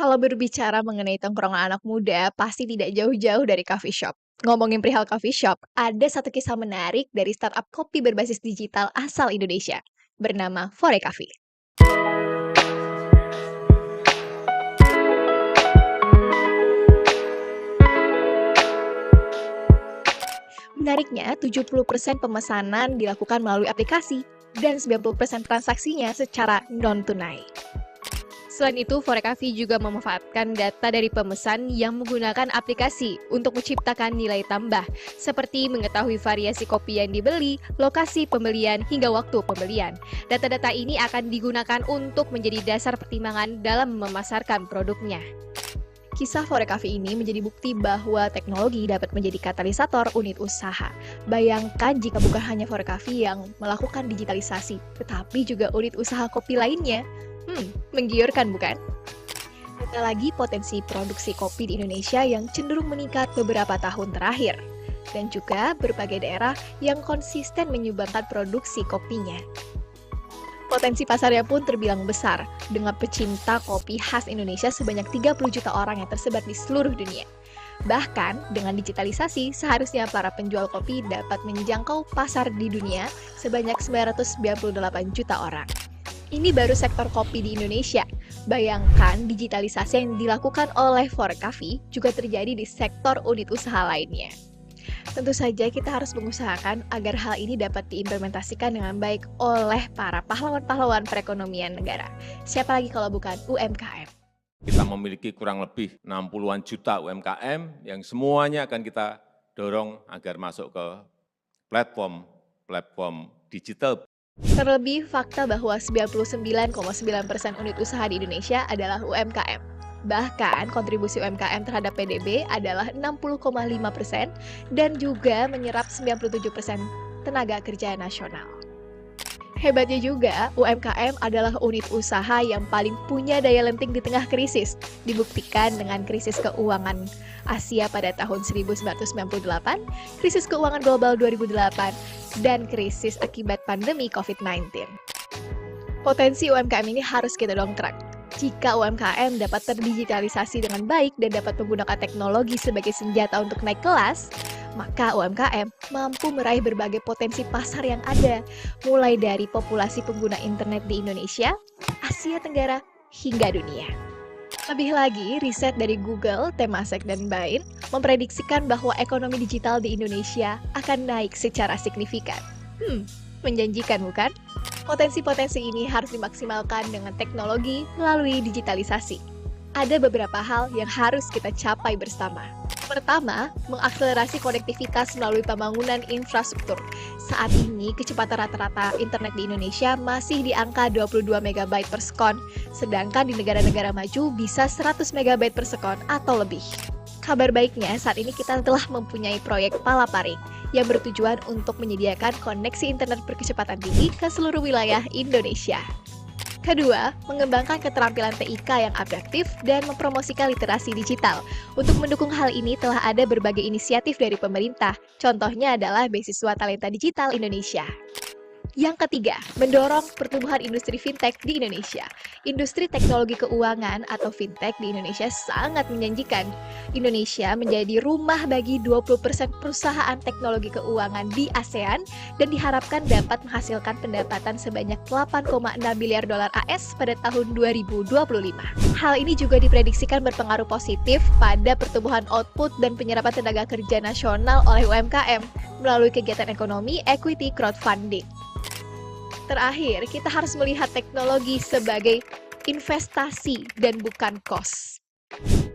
Kalau berbicara mengenai tongkrongan anak muda, pasti tidak jauh-jauh dari coffee shop. Ngomongin perihal coffee shop, ada satu kisah menarik dari startup kopi berbasis digital asal Indonesia, bernama FRAGMENTED. Menariknya, 70% pemesanan dilakukan melalui aplikasi dan 90% transaksinya secara non-tunai. Selain itu, FRAGMENTED juga memanfaatkan data dari pemesan yang menggunakan aplikasi untuk menciptakan nilai tambah, seperti mengetahui variasi kopi yang dibeli, lokasi pembelian, hingga waktu pembelian. Data-data ini akan digunakan untuk menjadi dasar pertimbangan dalam memasarkan produknya. Kisah FRAGMENTED ini menjadi bukti bahwa teknologi dapat menjadi katalisator unit usaha. Bayangkan jika bukan hanya FRAGMENTED yang melakukan digitalisasi, tetapi juga unit usaha kopi lainnya. Menggiurkan bukan? Ada lagi potensi produksi kopi di Indonesia yang cenderung meningkat beberapa tahun terakhir. Dan juga berbagai daerah yang konsisten menyumbangkan produksi kopinya. Potensi pasarnya pun terbilang besar, dengan pecinta kopi khas Indonesia sebanyak 30 juta orang yang tersebar di seluruh dunia. Bahkan, dengan digitalisasi, seharusnya para penjual kopi dapat menjangkau pasar di dunia sebanyak 998 juta orang. Ini baru sektor kopi di Indonesia. Bayangkan digitalisasi yang dilakukan oleh FRAGMENTED juga terjadi di sektor unit usaha lainnya. Tentu saja kita harus mengusahakan agar hal ini dapat diimplementasikan dengan baik oleh para pahlawan-pahlawan perekonomian negara. Siapa lagi kalau bukan UMKM? Kita memiliki kurang lebih 60-an juta UMKM yang semuanya akan kita dorong agar masuk ke platform digital. Terlebih, fakta bahwa 99,9% unit usaha di Indonesia adalah UMKM. Bahkan, kontribusi UMKM terhadap PDB adalah 60,5% dan juga menyerap 97% tenaga kerja nasional. Hebatnya juga, UMKM adalah unit usaha yang paling punya daya lenting di tengah krisis, dibuktikan dengan krisis keuangan Asia pada tahun 1998, krisis keuangan global 2008, dan krisis akibat pandemi COVID-19. Potensi UMKM ini harus kita dongkrak. Jika UMKM dapat terdigitalisasi dengan baik dan dapat menggunakan teknologi sebagai senjata untuk naik kelas, maka UMKM mampu meraih berbagai potensi pasar yang ada, mulai dari populasi pengguna internet di Indonesia, Asia Tenggara, hingga dunia. Lebih lagi, riset dari Google, Temasek, dan Bain memprediksikan bahwa ekonomi digital di Indonesia akan naik secara signifikan. Menjanjikan bukan? Potensi-potensi ini harus dimaksimalkan dengan teknologi melalui digitalisasi. Ada beberapa hal yang harus kita capai bersama. Pertama, mengakselerasi konektivitas melalui pembangunan infrastruktur. Saat ini, kecepatan rata-rata internet di Indonesia masih di angka 22 MB per sekon, sedangkan di negara-negara maju bisa 100 MB per sekon atau lebih. Kabar baiknya, saat ini kita telah mempunyai proyek Palaparing yang bertujuan untuk menyediakan koneksi internet berkecepatan tinggi ke seluruh wilayah Indonesia. Kedua, mengembangkan keterampilan TIK yang adaptif dan mempromosikan literasi digital. Untuk mendukung hal ini telah ada berbagai inisiatif dari pemerintah. Contohnya adalah Beasiswa Talenta Digital Indonesia. Yang ketiga, mendorong pertumbuhan industri fintech di Indonesia. Industri teknologi keuangan atau fintech di Indonesia sangat menjanjikan. Indonesia menjadi rumah bagi 20% perusahaan teknologi keuangan di ASEAN dan diharapkan dapat menghasilkan pendapatan sebanyak 8,6 miliar dolar AS pada tahun 2025. Hal ini juga diprediksikan berpengaruh positif pada pertumbuhan output dan penyerapan tenaga kerja nasional oleh UMKM melalui kegiatan ekonomi equity crowdfunding. Terakhir, kita harus melihat teknologi sebagai investasi dan bukan cost.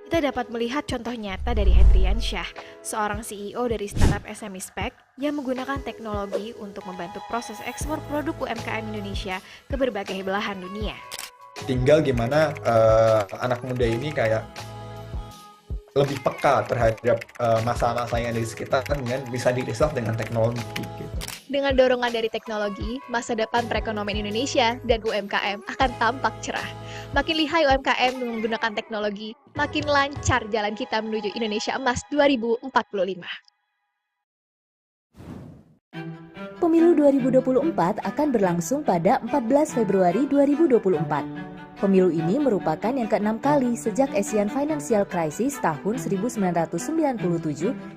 Kita dapat melihat contoh nyata dari Hendrian Syah, seorang CEO dari startup SME Spec yang menggunakan teknologi untuk membantu proses ekspor produk UMKM Indonesia ke berbagai belahan dunia. Tinggal gimana anak muda ini kayak lebih peka terhadap masalah-masalah yang ada di sekitar dengan bisa di-resolve dengan teknologi gitu. Dengan dorongan dari teknologi, masa depan perekonomian Indonesia dan UMKM akan tampak cerah. Makin lihai UMKM menggunakan teknologi, makin lancar jalan kita menuju Indonesia Emas 2045. Pemilu 2024 akan berlangsung pada 14 Februari 2024. Pemilu ini merupakan yang ke-6 kali sejak Asian Financial Crisis tahun 1997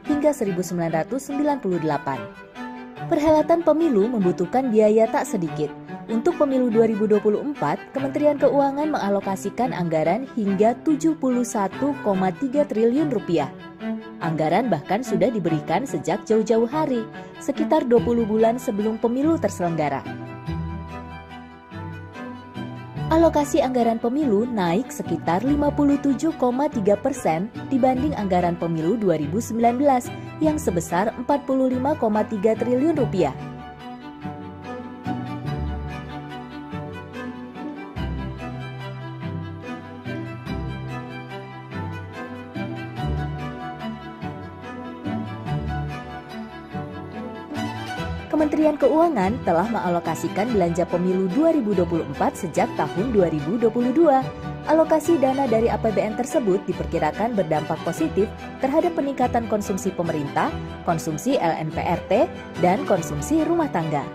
hingga 1998. Perhelatan pemilu membutuhkan biaya tak sedikit. Untuk pemilu 2024, Kementerian Keuangan mengalokasikan anggaran hingga 71,3 triliun rupiah. Anggaran bahkan sudah diberikan sejak jauh-jauh hari, sekitar 20 bulan sebelum pemilu terselenggara. Alokasi anggaran pemilu naik sekitar 57,3% dibanding anggaran pemilu 2019 yang sebesar 45,3 triliun rupiah. Kementerian Keuangan telah mengalokasikan belanja pemilu 2024 sejak tahun 2022. Alokasi dana dari APBN tersebut diperkirakan berdampak positif terhadap peningkatan konsumsi pemerintah, konsumsi LNPRT, dan konsumsi rumah tangga.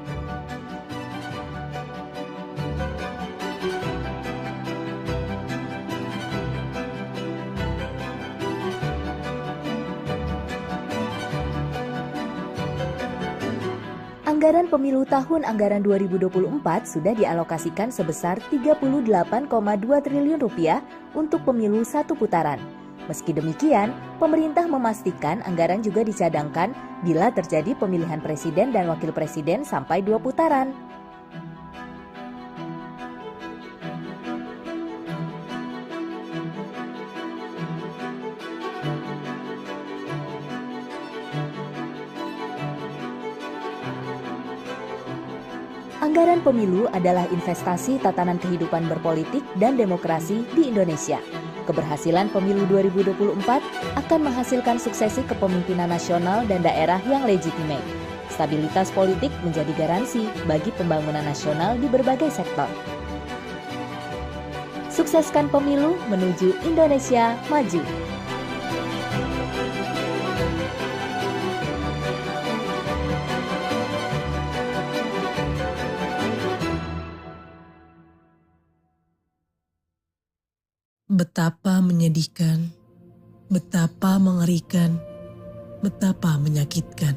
Anggaran pemilu tahun anggaran 2024 sudah dialokasikan sebesar 38,2 triliun rupiah untuk pemilu satu putaran. Meski demikian, pemerintah memastikan anggaran juga dicadangkan bila terjadi pemilihan presiden dan wakil presiden sampai 2 putaran. Anggaran pemilu adalah investasi tatanan kehidupan berpolitik dan demokrasi di Indonesia. Keberhasilan pemilu 2024 akan menghasilkan suksesi kepemimpinan nasional dan daerah yang legitimate. Stabilitas politik menjadi garansi bagi pembangunan nasional di berbagai sektor. Sukseskan pemilu menuju Indonesia maju. Betapa menyedihkan, betapa mengerikan, betapa menyakitkan.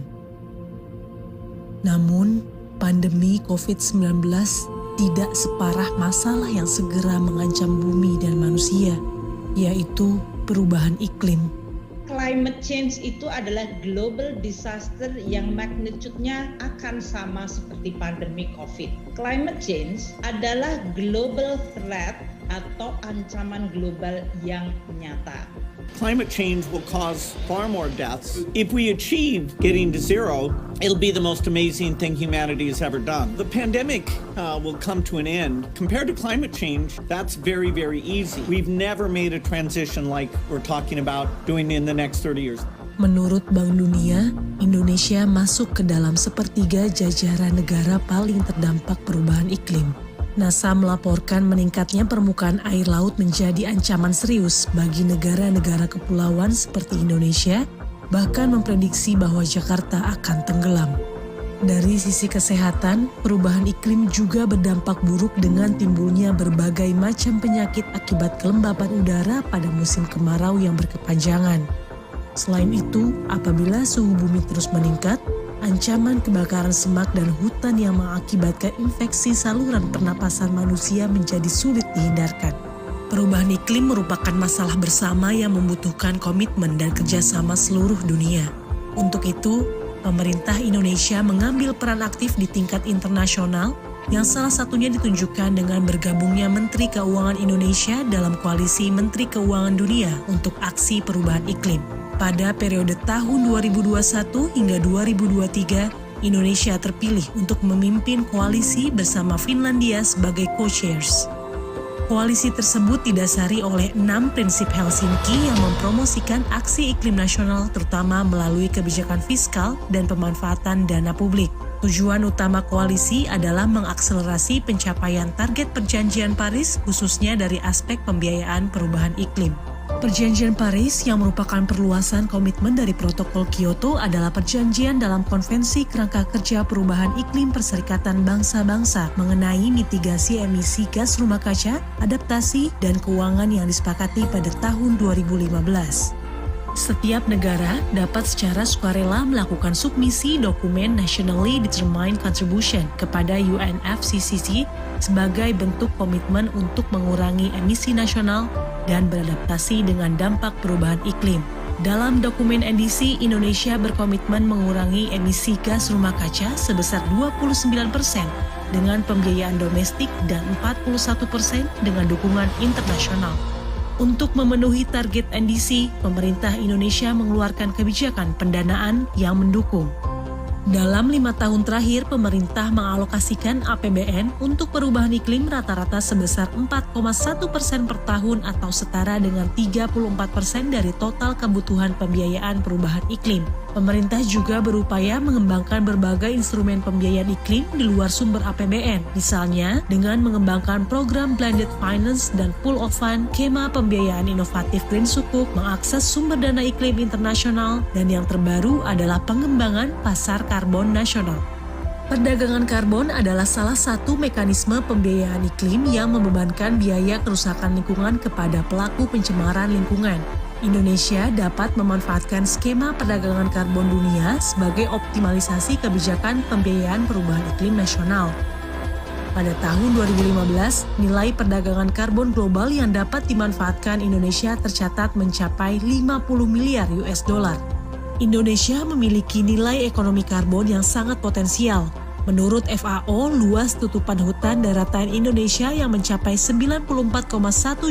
Namun, pandemi COVID-19 tidak separah masalah yang segera mengancam bumi dan manusia, yaitu perubahan iklim. Climate change itu adalah global disaster yang magnitude-nya akan sama seperti pandemi COVID. Climate change adalah global threat atau ancaman global yang nyata. Climate change will cause far more deaths. If we achieve getting to zero, it'll be the most amazing thing humanity has ever done. The pandemic will come to an end. Compared to climate change, that's very, very easy. We've never made a transition like we're talking about doing in the next 30 years. Menurut Bank Dunia, Indonesia masuk ke dalam sepertiga jajaran negara paling terdampak perubahan iklim. NASA melaporkan meningkatnya permukaan air laut menjadi ancaman serius bagi negara-negara kepulauan seperti Indonesia, bahkan memprediksi bahwa Jakarta akan tenggelam. Dari sisi kesehatan, perubahan iklim juga berdampak buruk dengan timbulnya berbagai macam penyakit akibat kelembapan udara pada musim kemarau yang berkepanjangan. Selain itu, apabila suhu bumi terus meningkat, ancaman kebakaran semak dan hutan yang mengakibatkan infeksi saluran pernapasan manusia menjadi sulit dihindarkan. Perubahan iklim merupakan masalah bersama yang membutuhkan komitmen dan kerjasama seluruh dunia. Untuk itu, pemerintah Indonesia mengambil peran aktif di tingkat internasional yang salah satunya ditunjukkan dengan bergabungnya Menteri Keuangan Indonesia dalam koalisi Menteri Keuangan Dunia untuk aksi perubahan iklim. Pada periode tahun 2021 hingga 2023, Indonesia terpilih untuk memimpin koalisi bersama Finlandia sebagai co-chairs. Koalisi tersebut didasari oleh 6 prinsip Helsinki yang mempromosikan aksi iklim nasional terutama melalui kebijakan fiskal dan pemanfaatan dana publik. Tujuan utama koalisi adalah mengakselerasi pencapaian target Perjanjian Paris khususnya dari aspek pembiayaan perubahan iklim. Perjanjian Paris yang merupakan perluasan komitmen dari Protokol Kyoto adalah perjanjian dalam Konvensi Kerangka Kerja Perubahan Iklim Perserikatan Bangsa-Bangsa mengenai mitigasi emisi gas rumah kaca, adaptasi, dan keuangan yang disepakati pada tahun 2015. Setiap negara dapat secara sukarela melakukan submisi dokumen Nationally Determined Contribution kepada UNFCCC sebagai bentuk komitmen untuk mengurangi emisi nasional dan beradaptasi dengan dampak perubahan iklim. Dalam dokumen NDC, Indonesia berkomitmen mengurangi emisi gas rumah kaca sebesar 29% dengan pembiayaan domestik dan 41% dengan dukungan internasional. Untuk memenuhi target NDC, pemerintah Indonesia mengeluarkan kebijakan pendanaan yang mendukung. Dalam 5 tahun terakhir, pemerintah mengalokasikan APBN untuk perubahan iklim rata-rata sebesar 4,1% per tahun atau setara dengan 34% dari total kebutuhan pembiayaan perubahan iklim. Pemerintah juga berupaya mengembangkan berbagai instrumen pembiayaan iklim di luar sumber APBN, misalnya dengan mengembangkan program blended finance dan pool of fund, skema pembiayaan inovatif Green Sukuk, mengakses sumber dana iklim internasional, dan yang terbaru adalah pengembangan pasar karbon nasional. Perdagangan karbon adalah salah satu mekanisme pembiayaan iklim yang membebankan biaya kerusakan lingkungan kepada pelaku pencemaran lingkungan. Indonesia dapat memanfaatkan skema perdagangan karbon dunia sebagai optimalisasi kebijakan pembiayaan perubahan iklim nasional. Pada tahun 2015, nilai perdagangan karbon global yang dapat dimanfaatkan Indonesia tercatat mencapai 50 miliar US dollar. Indonesia memiliki nilai ekonomi karbon yang sangat potensial. Menurut FAO, luas tutupan hutan daratan Indonesia yang mencapai 94,1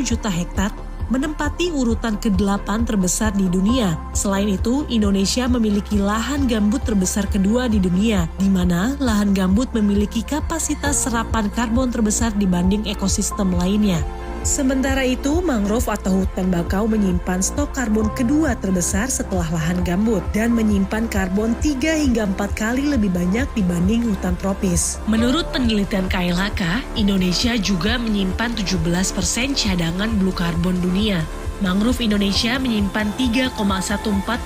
juta hektar menempati urutan ke-8 terbesar di dunia. Selain itu, Indonesia memiliki lahan gambut terbesar kedua di dunia, di mana lahan gambut memiliki kapasitas serapan karbon terbesar dibanding ekosistem lainnya. Sementara itu, mangrove atau hutan bakau menyimpan stok karbon kedua terbesar setelah lahan gambut dan menyimpan karbon 3 hingga 4 kali lebih banyak dibanding hutan tropis. Menurut penelitian KLHK, Indonesia juga menyimpan 17% cadangan blue carbon dunia. Mangrove Indonesia menyimpan 3,14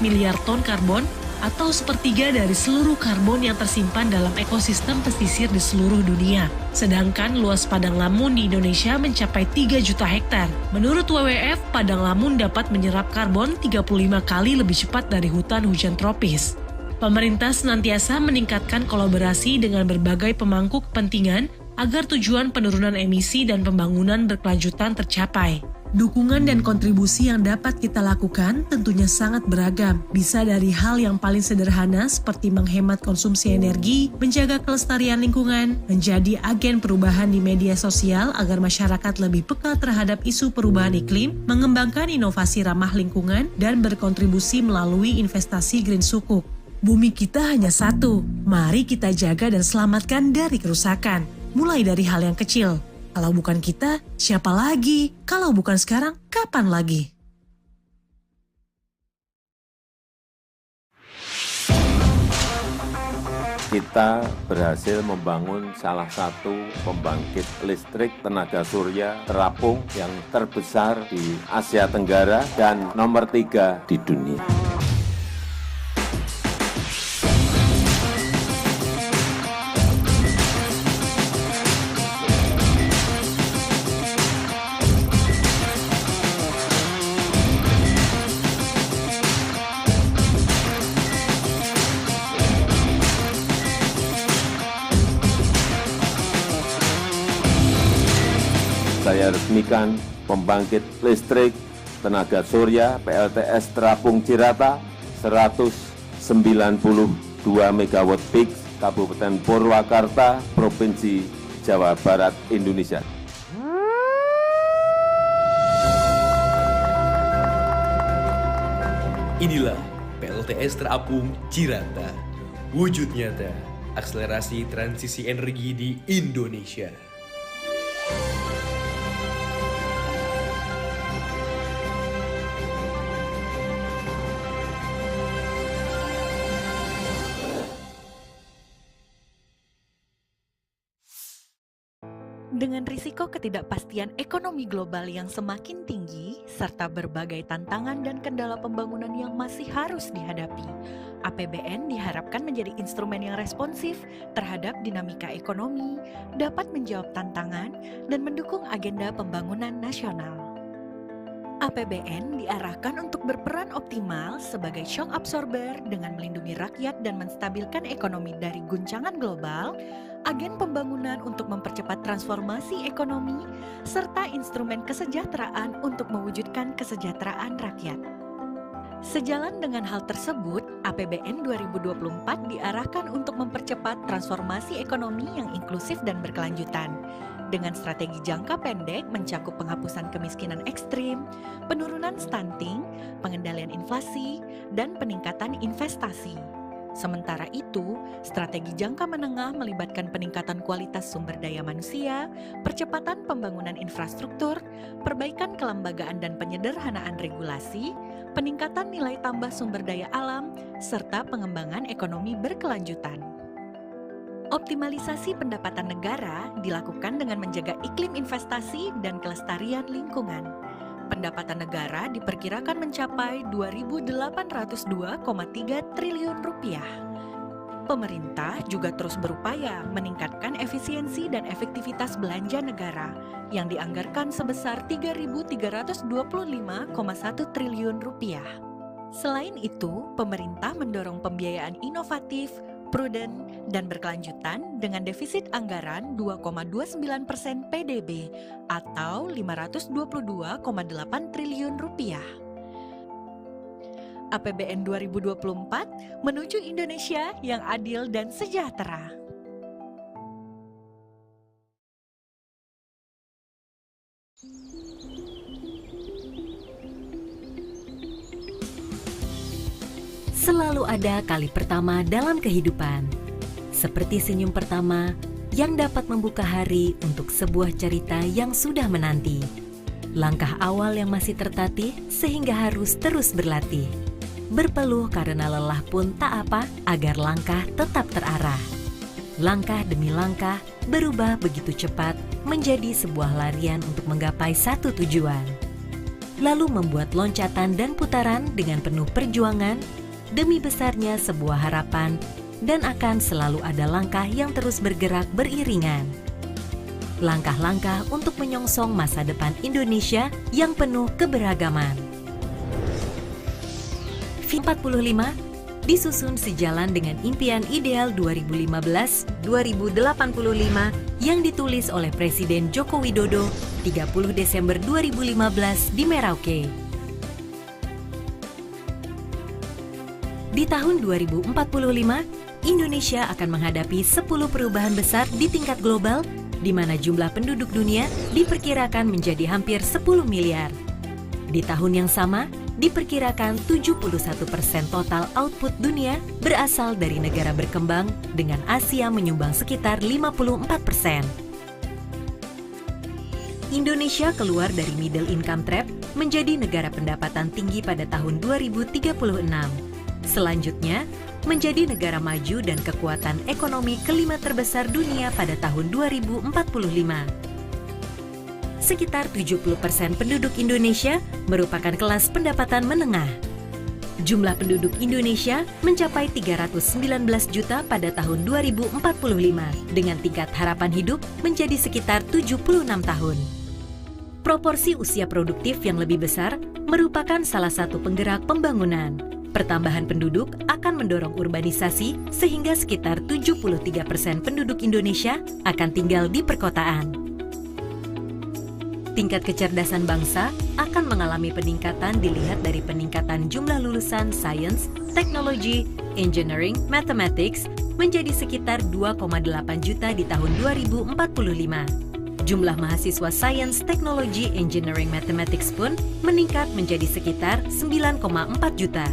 miliar ton karbon atau sepertiga dari seluruh karbon yang tersimpan dalam ekosistem pesisir di seluruh dunia. Sedangkan luas padang lamun di Indonesia mencapai 3 juta hektar. Menurut WWF, padang lamun dapat menyerap karbon 35 kali lebih cepat dari hutan hujan tropis. Pemerintah senantiasa meningkatkan kolaborasi dengan berbagai pemangku kepentingan agar tujuan penurunan emisi dan pembangunan berkelanjutan tercapai. Dukungan dan kontribusi yang dapat kita lakukan tentunya sangat beragam. Bisa dari hal yang paling sederhana seperti menghemat konsumsi energi, menjaga kelestarian lingkungan, menjadi agen perubahan di media sosial agar masyarakat lebih peka terhadap isu perubahan iklim, mengembangkan inovasi ramah lingkungan, dan berkontribusi melalui investasi green sukuk. Bumi kita hanya satu, mari kita jaga dan selamatkan dari kerusakan. Mulai dari hal yang kecil. Kalau bukan kita, siapa lagi? Kalau bukan sekarang, kapan lagi? Kita berhasil membangun salah satu pembangkit listrik tenaga surya terapung yang terbesar di Asia Tenggara dan nomor 3 di dunia. Saya resmikan pembangkit listrik tenaga surya PLTS Terapung Cirata 192 MW peak Kabupaten Purwakarta, Provinsi Jawa Barat, Indonesia. Inilah PLTS Terapung Cirata, wujud nyata akselerasi transisi energi di Indonesia. Dengan risiko ketidakpastian ekonomi global yang semakin tinggi, serta berbagai tantangan dan kendala pembangunan yang masih harus dihadapi, APBN diharapkan menjadi instrumen yang responsif terhadap dinamika ekonomi, dapat menjawab tantangan, dan mendukung agenda pembangunan nasional. APBN diarahkan untuk berperan optimal sebagai shock absorber dengan melindungi rakyat dan menstabilkan ekonomi dari guncangan global, agen pembangunan untuk mempercepat transformasi ekonomi, serta instrumen kesejahteraan untuk mewujudkan kesejahteraan rakyat. Sejalan dengan hal tersebut, APBN 2024 diarahkan untuk mempercepat transformasi ekonomi yang inklusif dan berkelanjutan, dengan strategi jangka pendek mencakup penghapusan kemiskinan ekstrim, penurunan stunting, pengendalian inflasi, dan peningkatan investasi. Sementara itu, strategi jangka menengah melibatkan peningkatan kualitas sumber daya manusia, percepatan pembangunan infrastruktur, perbaikan kelembagaan dan penyederhanaan regulasi, peningkatan nilai tambah sumber daya alam, serta pengembangan ekonomi berkelanjutan. Optimalisasi pendapatan negara dilakukan dengan menjaga iklim investasi dan kelestarian lingkungan. Pendapatan negara diperkirakan mencapai 2.802,3 triliun rupiah. Pemerintah juga terus berupaya meningkatkan efisiensi dan efektivitas belanja negara yang dianggarkan sebesar 3.325,1 triliun rupiah. Selain itu, pemerintah mendorong pembiayaan inovatif, prudent, dan berkelanjutan dengan defisit anggaran 2,29% PDB atau 522,8 triliun rupiah. APBN 2024 menuju Indonesia yang adil dan sejahtera. selalu ada kali pertama dalam kehidupan. Seperti senyum pertama yang dapat membuka hari untuk sebuah cerita yang sudah menanti. Langkah awal yang masih tertatih sehingga harus terus berlatih. Berpeluh karena lelah pun tak apa agar langkah tetap terarah. Langkah demi langkah berubah begitu cepat menjadi sebuah larian untuk menggapai satu tujuan. Lalu membuat loncatan dan putaran dengan penuh perjuangan demi besarnya sebuah harapan, dan akan selalu ada langkah yang terus bergerak beriringan. Langkah-langkah untuk menyongsong masa depan Indonesia yang penuh keberagaman. V45 disusun sejalan dengan impian ideal 2015-2085 yang ditulis oleh Presiden Joko Widodo 30 Desember 2015 di Merauke. Di tahun 2045, Indonesia akan menghadapi 10 perubahan besar di tingkat global, di mana jumlah penduduk dunia diperkirakan menjadi hampir 10 miliar. Di tahun yang sama, diperkirakan 71% total output dunia berasal dari negara berkembang, dengan Asia menyumbang sekitar 54%. Indonesia keluar dari middle income trap menjadi negara pendapatan tinggi pada tahun 2036. Selanjutnya, menjadi negara maju dan kekuatan ekonomi kelima terbesar dunia pada tahun 2045. Sekitar 70% penduduk Indonesia merupakan kelas pendapatan menengah. Jumlah penduduk Indonesia mencapai 319 juta pada tahun 2045 dengan tingkat harapan hidup menjadi sekitar 76 tahun. Proporsi usia produktif yang lebih besar merupakan salah satu penggerak pembangunan. Pertambahan penduduk akan mendorong urbanisasi sehingga sekitar 73% penduduk Indonesia akan tinggal di perkotaan. Tingkat kecerdasan bangsa akan mengalami peningkatan dilihat dari peningkatan jumlah lulusan sains, teknologi, engineering, mathematics menjadi sekitar 2,8 juta di tahun 2045. Jumlah mahasiswa sains, teknologi, engineering, mathematics pun meningkat menjadi sekitar 9,4 juta.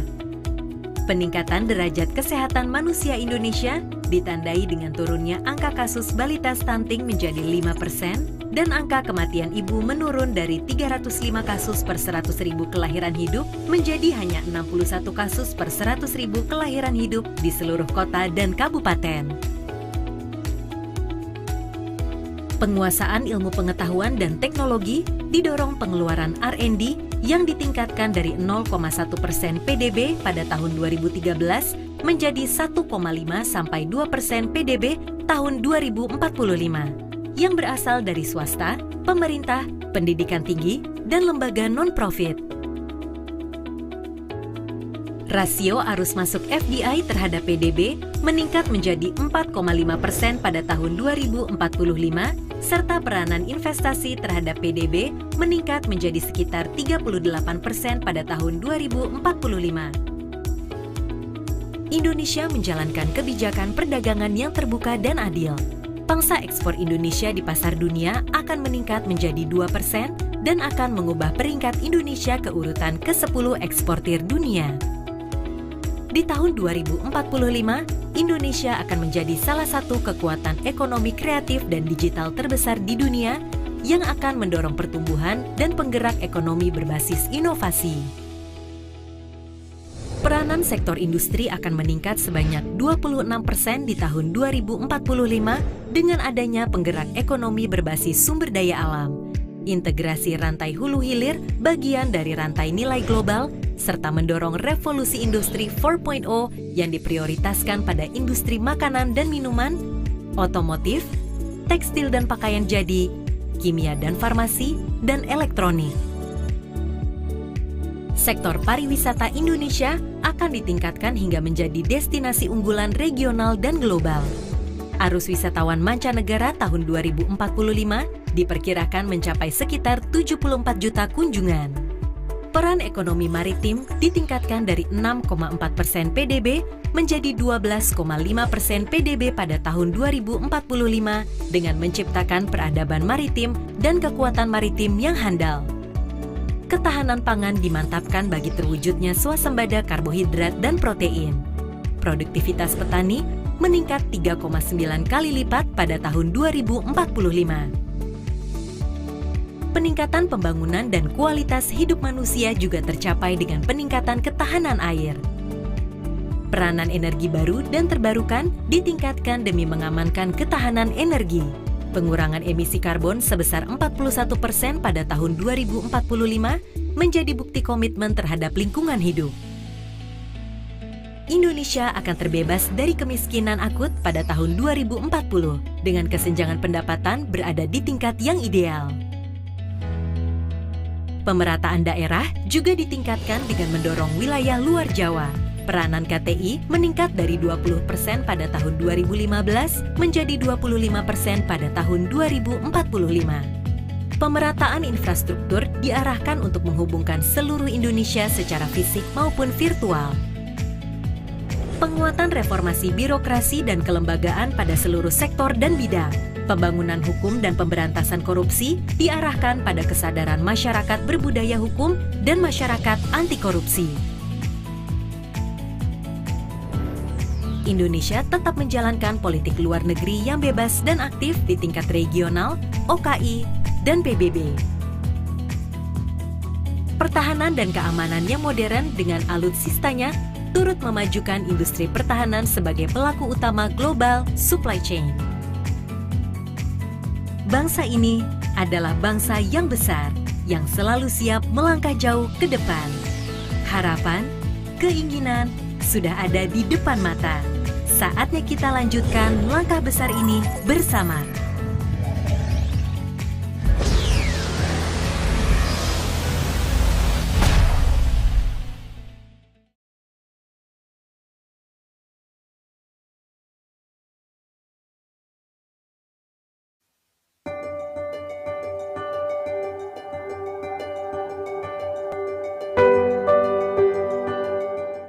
Peningkatan derajat kesehatan manusia Indonesia ditandai dengan turunnya angka kasus balita stunting menjadi 5%, dan angka kematian ibu menurun dari 305 kasus per 100.000 kelahiran hidup menjadi hanya 61 kasus per 100.000 kelahiran hidup di seluruh kota dan kabupaten. Penguasaan ilmu pengetahuan dan teknologi didorong pengeluaran R&D yang ditingkatkan dari 0,1% PDB pada tahun 2013 menjadi 1,5 sampai 2% PDB tahun 2045. Yang berasal dari swasta, pemerintah, pendidikan tinggi, dan lembaga non-profit. Rasio arus masuk FDI terhadap PDB meningkat menjadi 4,5% pada tahun 2045, serta peranan investasi terhadap PDB meningkat menjadi sekitar 38% pada tahun 2045. Indonesia menjalankan kebijakan perdagangan yang terbuka dan adil. Pangsa ekspor Indonesia di pasar dunia akan meningkat menjadi 2% dan akan mengubah peringkat Indonesia ke urutan ke-10 eksportir dunia. Di tahun 2045, Indonesia akan menjadi salah satu kekuatan ekonomi kreatif dan digital terbesar di dunia yang akan mendorong pertumbuhan dan penggerak ekonomi berbasis inovasi. Peranan sektor industri akan meningkat sebanyak 26% di tahun 2045 dengan adanya penggerak ekonomi berbasis sumber daya alam, integrasi rantai hulu hilir bagian dari rantai nilai global, serta mendorong revolusi industri 4.0 yang diprioritaskan pada industri makanan dan minuman, otomotif, tekstil dan pakaian jadi, kimia dan farmasi, dan elektronik. Sektor pariwisata Indonesia akan ditingkatkan hingga menjadi destinasi unggulan regional dan global. Arus wisatawan mancanegara tahun 2045 diperkirakan mencapai sekitar 74 juta kunjungan. Peran ekonomi maritim ditingkatkan dari 6,4% PDB menjadi 12,5% PDB pada tahun 2045 dengan menciptakan peradaban maritim dan kekuatan maritim yang handal. ketahanan pangan dimantapkan bagi terwujudnya swasembada karbohidrat dan protein. Produktivitas petani meningkat 3,9 kali lipat pada tahun 2045. Peningkatan pembangunan dan kualitas hidup manusia juga tercapai dengan peningkatan ketahanan air. Peranan energi baru dan terbarukan ditingkatkan demi mengamankan ketahanan energi. Pengurangan emisi karbon sebesar 41% pada tahun 2045 menjadi bukti komitmen terhadap lingkungan hidup. Indonesia akan terbebas dari kemiskinan akut pada tahun 2040 dengan kesenjangan pendapatan berada di tingkat yang ideal. Pemerataan daerah juga ditingkatkan dengan mendorong wilayah luar Jawa. Peranan KTI meningkat dari 20% pada tahun 2015 menjadi 25% pada tahun 2045. Pemerataan infrastruktur diarahkan untuk menghubungkan seluruh Indonesia secara fisik maupun virtual. Penguatan reformasi birokrasi dan kelembagaan pada seluruh sektor dan bidang. Pembangunan hukum dan pemberantasan korupsi diarahkan pada kesadaran masyarakat berbudaya hukum dan masyarakat anti korupsi. Indonesia tetap menjalankan politik luar negeri yang bebas dan aktif di tingkat regional, OKI, dan PBB. Pertahanan dan keamanan yang modern dengan alutsistanya turut memajukan industri pertahanan sebagai pelaku utama global supply chain. Bangsa ini adalah bangsa yang besar, yang selalu siap melangkah jauh ke depan. Harapan, keinginan sudah ada di depan mata. Saatnya kita lanjutkan langkah besar ini bersama.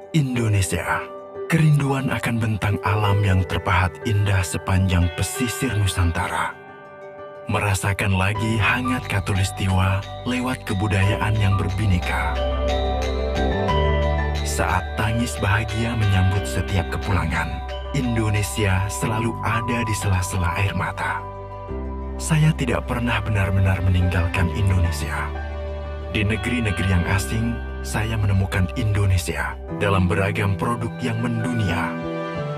Indonesia, kerinduan akan bentang alam yang terpahat indah sepanjang pesisir Nusantara. Merasakan lagi hangat Katulistiwa lewat kebudayaan yang berbineka. Saat tangis bahagia menyambut setiap kepulangan, Indonesia selalu ada di sela-sela air mata. Saya tidak pernah benar-benar meninggalkan Indonesia. Di negeri-negeri yang asing, saya menemukan Indonesia dalam beragam produk yang mendunia.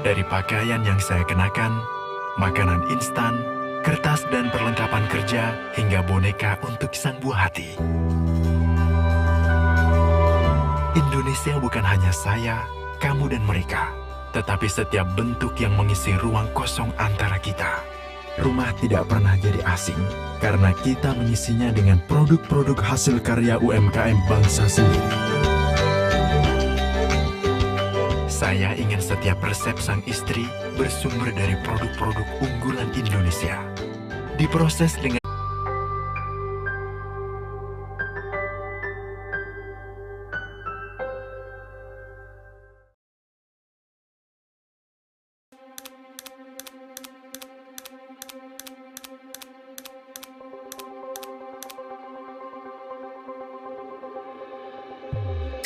Dari pakaian yang saya kenakan, makanan instan, kertas dan perlengkapan kerja, hingga boneka untuk sang buah hati. Indonesia bukan hanya saya, kamu dan mereka, tetapi setiap bentuk yang mengisi ruang kosong antara kita. Rumah tidak pernah jadi asing, karena kita mengisinya dengan produk-produk hasil karya UMKM bangsa sendiri. Saya ingin setiap resep sang istri bersumber dari produk-produk unggulan Indonesia. Diproses dengan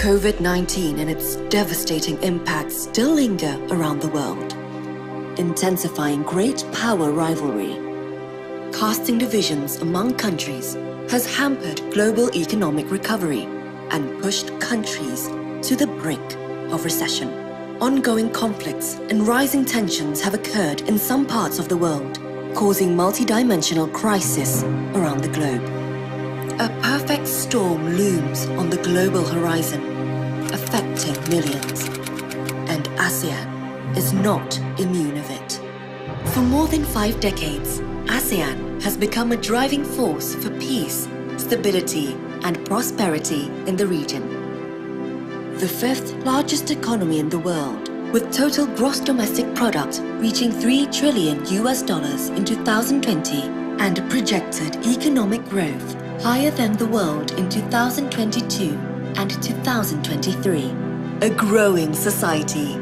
COVID-19 and its devastating impacts still linger around the world, intensifying great power rivalry. Casting divisions among countries has hampered global economic recovery and pushed countries to the brink of recession. Ongoing conflicts and rising tensions have occurred in some parts of the world, causing multidimensional crisis around the globe. A perfect storm looms on the global horizon, affecting millions, and ASEAN is not immune of it. For more than 5 decades, ASEAN has become a driving force for peace, stability, and prosperity in the region. The 5th largest economy in the world, with total gross domestic product reaching $3 trillion in 2020 and projected economic growth higher than the world in 2022 and 2023. A growing society.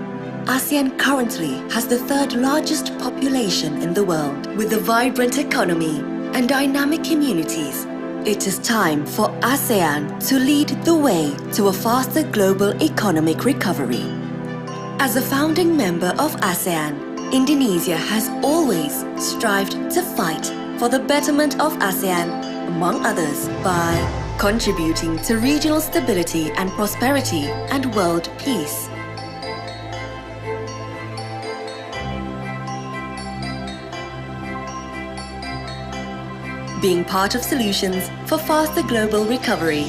ASEAN currently has the 3rd largest population in the world, with a vibrant economy and dynamic communities It is time for ASEAN to lead the way to a faster global economic recovery. As a founding member of ASEAN, Indonesia has always strived to fight for the betterment of ASEAN, among others, by contributing to regional stability and prosperity and world peace. Being part of solutions for faster global recovery.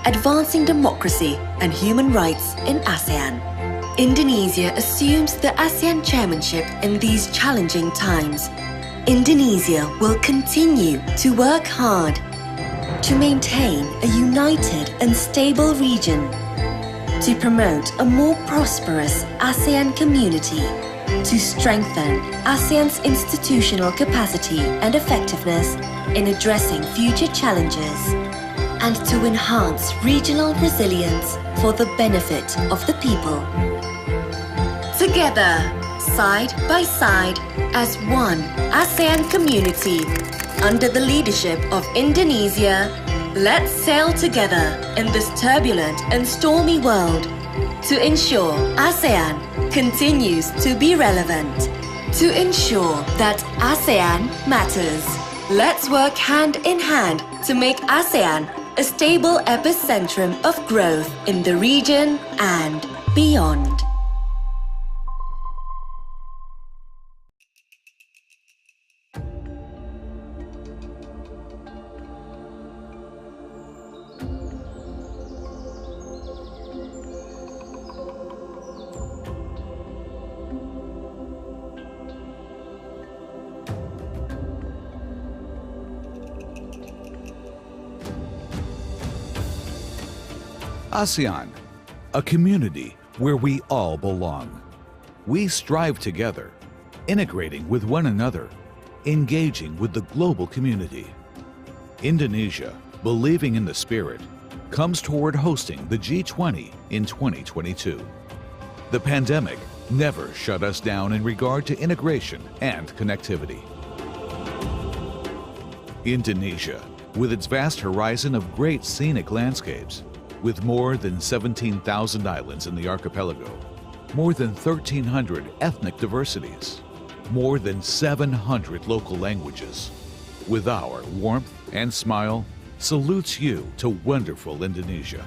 Advancing democracy and human rights in ASEAN. Indonesia assumes the ASEAN chairmanship in these challenging times. Indonesia will continue to work hard to maintain a united and stable region, to promote a more prosperous ASEAN community, to strengthen ASEAN's institutional capacity and effectiveness in addressing future challenges, and to enhance regional resilience for the benefit of the people. Together, side by side, as one ASEAN community, under the leadership of Indonesia, let's sail together in this turbulent and stormy world to ensure ASEAN continues to be relevant, to ensure that ASEAN matters. Let's work hand in hand to make ASEAN a stable epicentrum of growth in the region and beyond. ASEAN, a community where we all belong. We strive together, integrating with one another, engaging with the global community. Indonesia, believing in the spirit, comes toward hosting the G20 in 2022. The pandemic never shut us down in regard to integration and connectivity. Indonesia, with its vast horizon of great scenic landscapes, with more than 17,000 islands in the archipelago, more than 1,300 ethnic diversities, more than 700 local languages, with our warmth and smile, salutes you to wonderful Indonesia.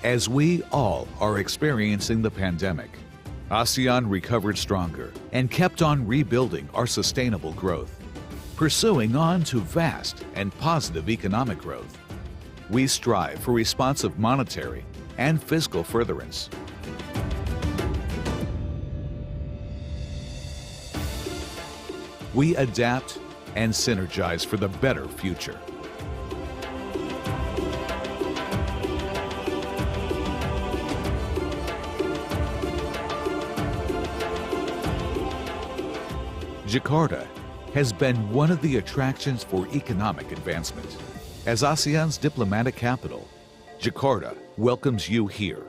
As we all are experiencing the pandemic, ASEAN recovered stronger and kept on rebuilding our sustainable growth, pursuing on to vast and positive economic growth. We strive for responsive monetary and fiscal furtherance. We adapt and synergize for the better future. Jakarta has been one of the attractions for economic advancement. As ASEAN's diplomatic capital, Jakarta welcomes you here.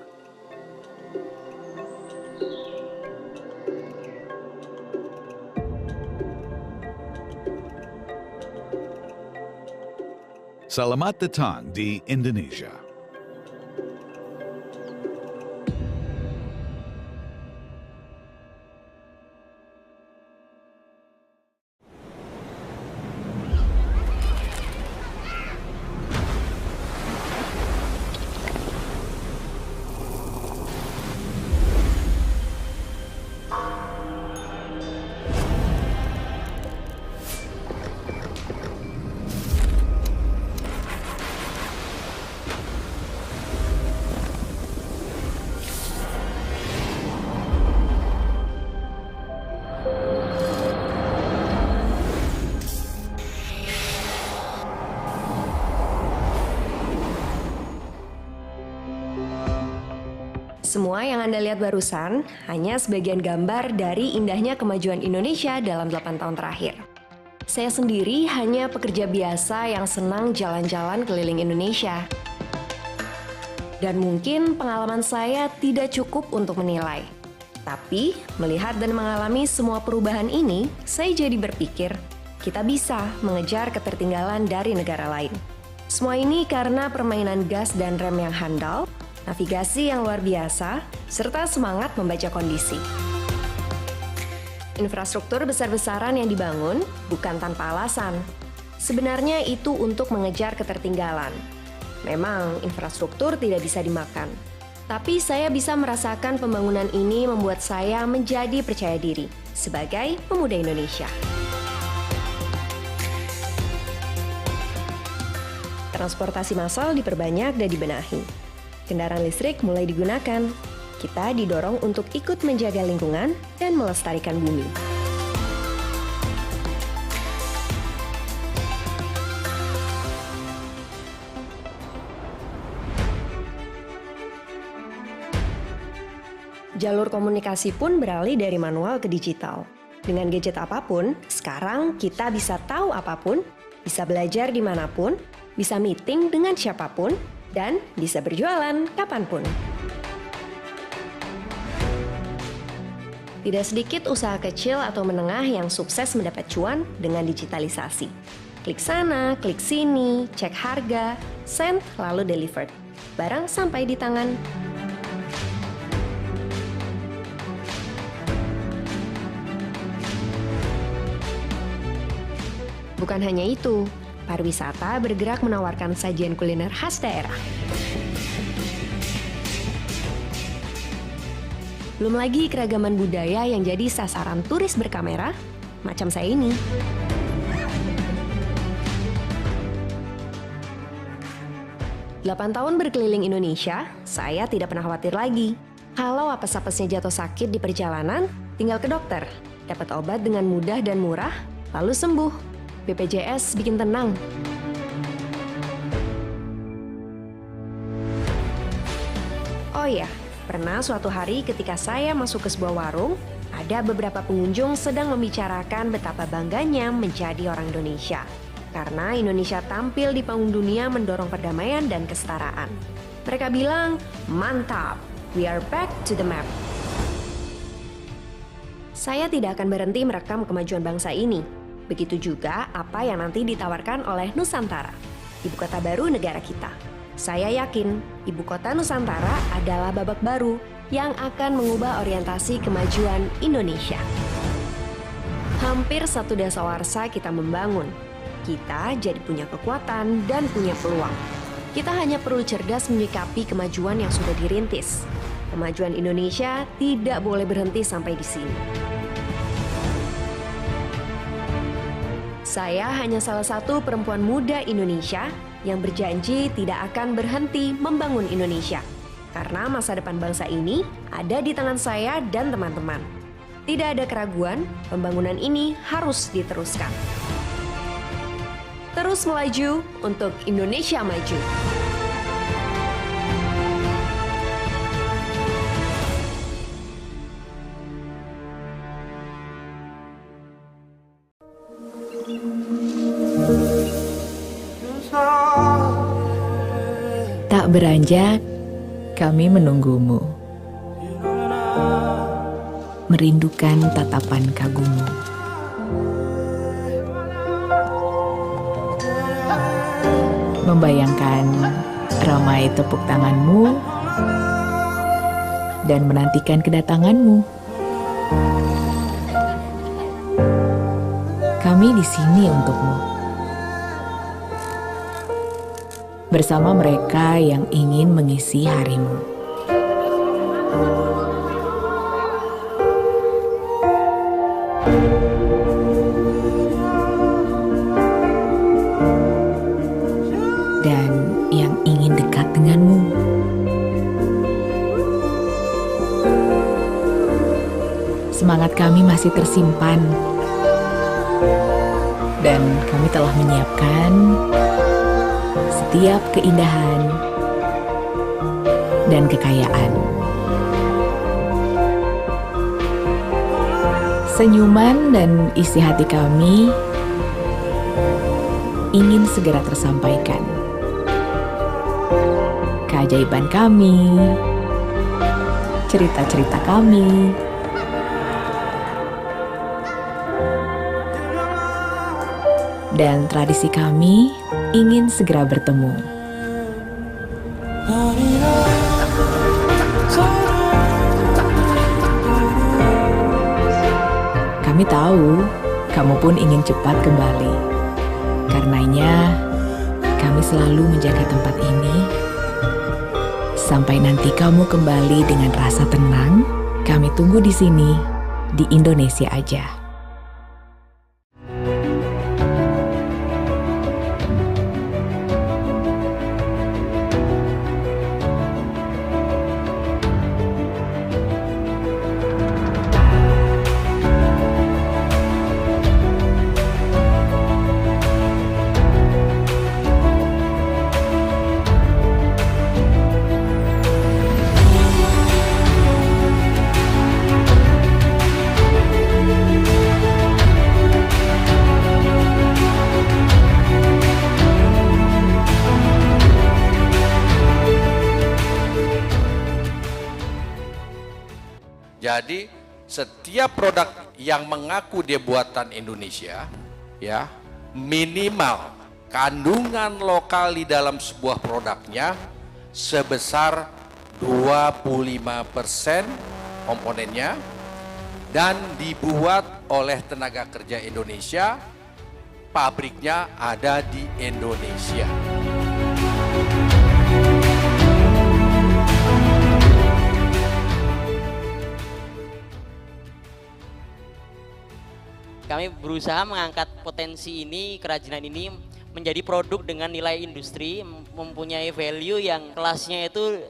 Selamat datang di Indonesia. Semua yang Anda lihat barusan hanya sebagian gambar dari indahnya kemajuan Indonesia dalam 8 tahun terakhir. Saya sendiri hanya pekerja biasa yang senang jalan-jalan keliling Indonesia. Dan mungkin pengalaman saya tidak cukup untuk menilai. Tapi, melihat dan mengalami semua perubahan ini, saya jadi berpikir, kita bisa mengejar ketertinggalan dari negara lain. Semua ini karena permainan gas dan rem yang handal, navigasi yang luar biasa, serta semangat membaca kondisi. Infrastruktur besar-besaran yang dibangun bukan tanpa alasan. Sebenarnya itu untuk mengejar ketertinggalan. Memang, infrastruktur tidak bisa dimakan. Tapi saya bisa merasakan pembangunan ini membuat saya menjadi percaya diri sebagai pemuda Indonesia. Transportasi massal diperbanyak dan dibenahi. Kendaraan listrik mulai digunakan. Kita didorong untuk ikut menjaga lingkungan dan melestarikan bumi. Jalur komunikasi pun beralih dari manual ke digital. Dengan gadget apapun, sekarang kita bisa tahu apapun, bisa belajar dimanapun, bisa meeting dengan siapapun, dan bisa berjualan kapanpun. Tidak sedikit usaha kecil atau menengah yang sukses mendapat cuan dengan digitalisasi. Klik sana, klik sini, cek harga, send, lalu delivered. Barang sampai di tangan. Bukan hanya itu, pariwisata bergerak menawarkan sajian kuliner khas daerah. Belum lagi keragaman budaya yang jadi sasaran turis berkamera, macam saya ini. Delapan tahun berkeliling Indonesia, saya tidak pernah khawatir lagi. Kalau apes-apesnya jatuh sakit di perjalanan, tinggal ke dokter, dapat obat dengan mudah dan murah, lalu sembuh. BPJS bikin tenang. Oh ya, pernah suatu hari ketika saya masuk ke sebuah warung, ada beberapa pengunjung sedang membicarakan betapa bangganya menjadi orang Indonesia. Karena Indonesia tampil di panggung dunia mendorong perdamaian dan kesetaraan. Mereka bilang, mantap, we are back to the map. Saya tidak akan berhenti merekam kemajuan bangsa ini. Begitu juga apa yang nanti ditawarkan oleh Nusantara, ibu kota baru negara kita. Saya yakin ibu kota Nusantara adalah babak baru yang akan mengubah orientasi kemajuan Indonesia. Hampir satu dasawarsa kita membangun. Kita jadi punya kekuatan dan punya peluang. Kita hanya perlu cerdas menyikapi kemajuan yang sudah dirintis. Kemajuan Indonesia tidak boleh berhenti sampai di sini. Saya hanya salah satu perempuan muda Indonesia yang berjanji tidak akan berhenti membangun Indonesia. Karena masa depan bangsa ini ada di tangan saya dan teman-teman. Tidak ada keraguan, pembangunan ini harus diteruskan. Terus melaju untuk Indonesia maju. Tak beranjak, kami menunggumu. Merindukan tatapan kagummu. Membayangkan ramai tepuk tanganmu dan menantikan kedatanganmu. Kami di sini untukmu. Bersama mereka yang ingin mengisi harimu. Dan yang ingin dekat denganmu. Semangat kami masih tersimpan. Dan kami telah menyiapkan setiap keindahan dan kekayaan. Senyuman dan isi hati kami ingin segera tersampaikan. Keajaiban kami, cerita-cerita kami, dan tradisi kami ingin segera bertemu. Kami tahu kamu pun ingin cepat kembali. Karenanya, kami selalu menjaga tempat ini. Sampai nanti kamu kembali dengan rasa tenang, kami tunggu di sini, di Indonesia aja. Jadi setiap produk yang mengaku dia buatan Indonesia, ya, minimal kandungan lokal di dalam sebuah produknya sebesar 25% komponennya dan dibuat oleh tenaga kerja Indonesia, pabriknya ada di Indonesia. Kami berusaha mengangkat potensi ini, kerajinan ini menjadi produk dengan nilai industri, mempunyai value yang kelasnya itu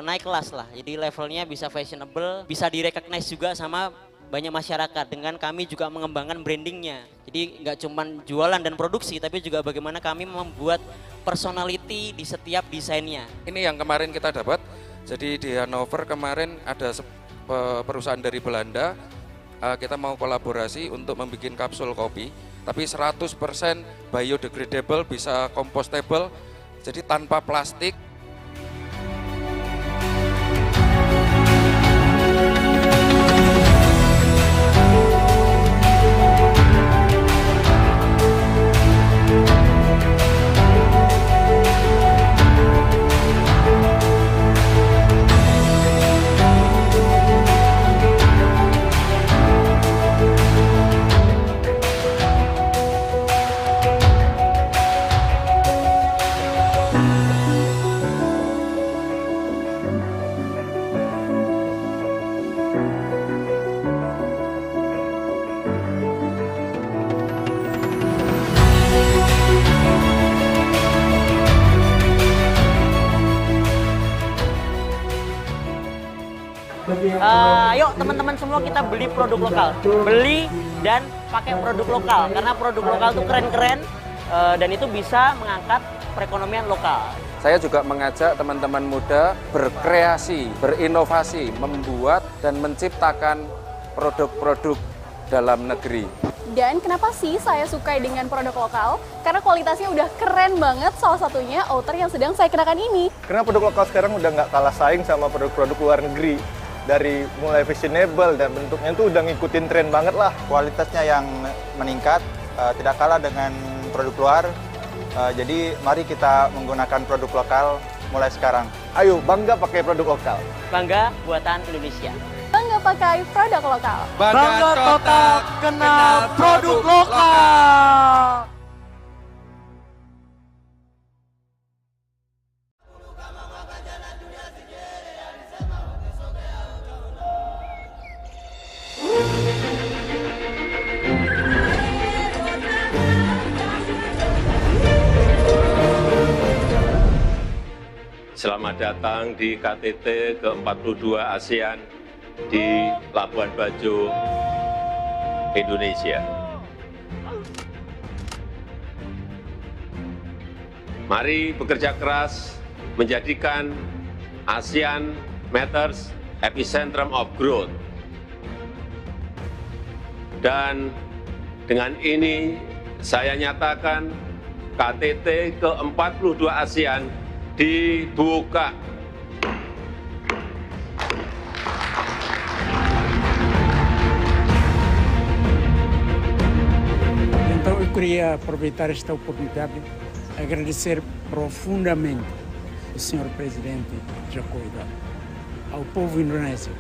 naik kelas lah. Jadi levelnya bisa fashionable, bisa direcognize juga sama banyak masyarakat. Dengan kami juga mengembangkan brandingnya. Jadi nggak cuma jualan dan produksi, tapi juga bagaimana kami membuat personality di setiap desainnya. Ini yang kemarin kita dapat, jadi di Hannover kemarin ada perusahaan dari Belanda, kita mau kolaborasi untuk membuat kapsul kopi, tapi 100% biodegradable, bisa compostable, jadi tanpa plastik. Ayo teman-teman semua kita beli produk lokal, beli dan pakai produk lokal karena produk lokal itu keren-keren dan itu bisa mengangkat perekonomian lokal. Saya juga mengajak teman-teman muda berkreasi, berinovasi, membuat dan menciptakan produk-produk dalam negeri. Dan kenapa sih saya suka dengan produk lokal? Karena kualitasnya udah keren banget, salah satunya outer yang sedang saya kenakan ini. Karena produk lokal sekarang udah nggak kalah saing sama produk-produk luar negeri. Dari mulai fashionable dan bentuknya tuh udah ngikutin tren banget lah. Kualitasnya yang meningkat, tidak kalah dengan produk luar. Jadi mari kita menggunakan produk lokal mulai sekarang. Ayo bangga pakai produk lokal. Bangga buatan Indonesia. Bangga pakai produk lokal. Bangga total kenal produk lokal. Selamat datang di KTT ke-42 ASEAN di Labuan Bajo, Indonesia. Mari bekerja keras menjadikan ASEAN Matters epicentrum of growth. Dan dengan ini saya nyatakan KTT ke-42 ASEAN dibuka. Então eu queria aproveitar esta oportunidade e agradecer profundamente ao Sr. Presidente Joko Widodo, ao povo indonésio,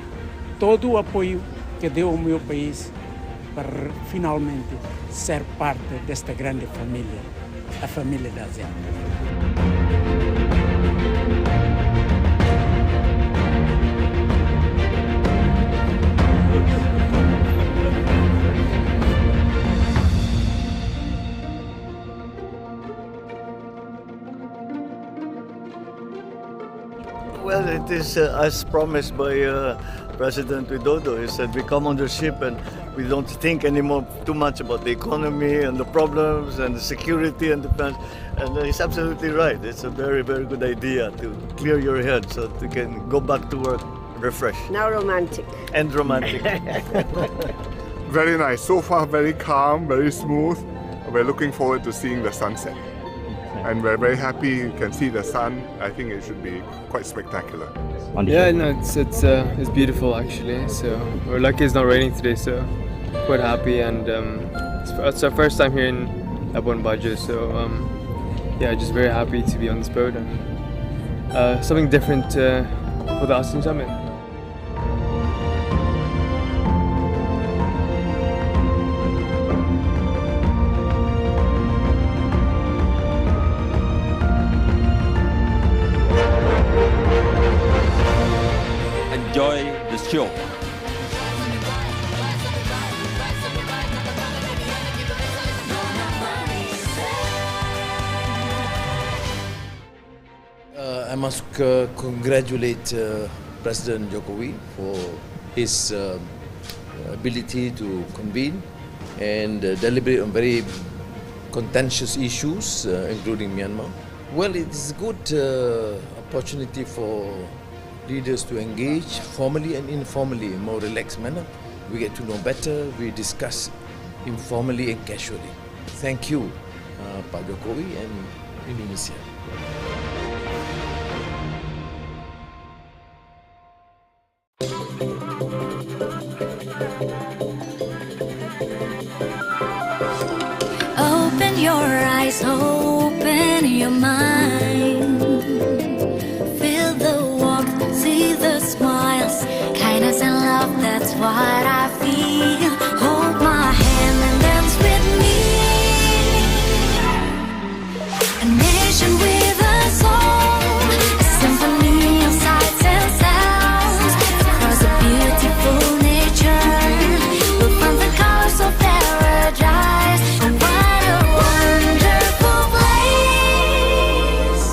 todo o apoio que deu ao meu país para finalmente ser parte desta grande família, a família da ASEAN. Well, it is as promised by President Widodo. He said we come on the ship and we don't think anymore too much about the economy and the problems and the security and defense. And he's absolutely right. It's a very, very good idea to clear your head so that you can go back to work refreshed. Now romantic. And romantic. Very nice. So far, very calm, very smooth. We're looking forward to seeing the sunset. And we're very happy you can see the sun. I think it should be quite spectacular. Yeah, no, it's beautiful actually. So we're lucky it's not raining today, so quite happy. And it's our first time here in Labuan Bajo, so yeah, just very happy to be on this boat and something different for the ASEAN Summit. Enjoy the show. I must congratulate President Jokowi for his ability to convene and deliberate on very contentious issues, including Myanmar. Well, it is a good opportunity for leaders to engage formally and informally in a more relaxed manner. We get to know better, we discuss informally and casually. Thank you, Pak Jokowi and Indonesia. Open your eyes, open your mind. Feel the warmth, see the smiles, kindness and love, that's what I feel. Hold my hand and dance with me. A nation with a soul, a symphony of sights and sounds. Across a beautiful nature, we'll find the colors of paradise. And what a wonderful place.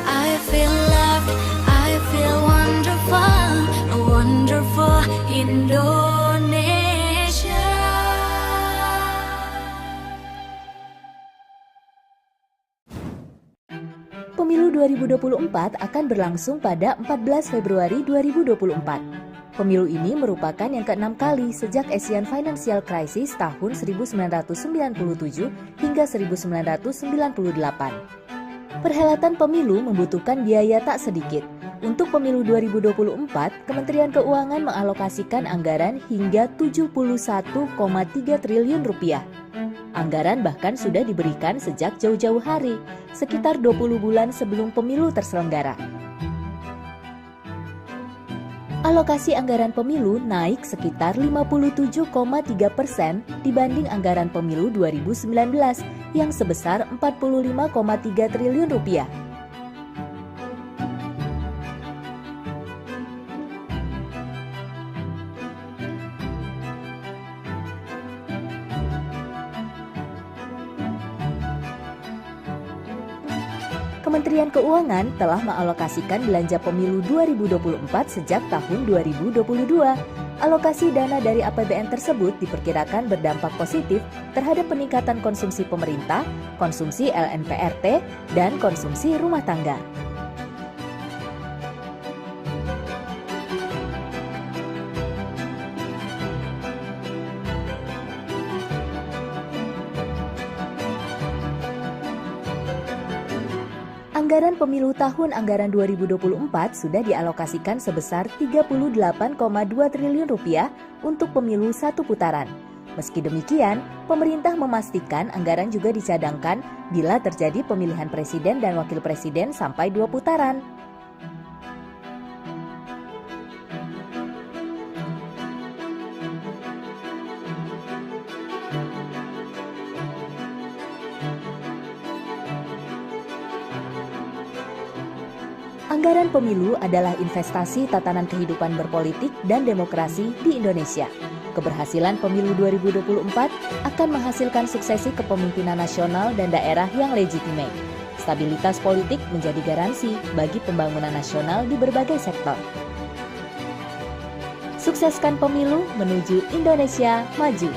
I feel loved, I feel wonderful, a wonderful Indonesia. Pemilu 2024 akan berlangsung pada 14 Februari 2024. Pemilu ini merupakan yang ke-6 kali sejak Asian Financial Crisis tahun 1997 hingga 1998. Perhelatan pemilu membutuhkan biaya tak sedikit. Untuk pemilu 2024, Kementerian Keuangan mengalokasikan anggaran hingga 71,3 triliun rupiah. Anggaran bahkan sudah diberikan sejak jauh-jauh hari, sekitar 20 bulan sebelum pemilu terselenggara. Alokasi anggaran pemilu naik sekitar 57,3% dibanding anggaran pemilu 2019 yang sebesar 45,3 triliun rupiah. Kementerian Keuangan telah mengalokasikan belanja pemilu 2024 sejak tahun 2022. Alokasi dana dari APBN tersebut diperkirakan berdampak positif terhadap peningkatan konsumsi pemerintah, konsumsi LNPRT, dan konsumsi rumah tangga. Anggaran pemilu tahun anggaran 2024 sudah dialokasikan sebesar 38,2 triliun rupiah untuk pemilu satu putaran. Meski demikian, pemerintah memastikan anggaran juga dicadangkan bila terjadi pemilihan presiden dan wakil presiden sampai 2 putaran. Anggaran pemilu adalah investasi tatanan kehidupan berpolitik dan demokrasi di Indonesia. Keberhasilan pemilu 2024 akan menghasilkan suksesi kepemimpinan nasional dan daerah yang legitimate. Stabilitas politik menjadi garansi bagi pembangunan nasional di berbagai sektor. Sukseskan pemilu menuju Indonesia maju.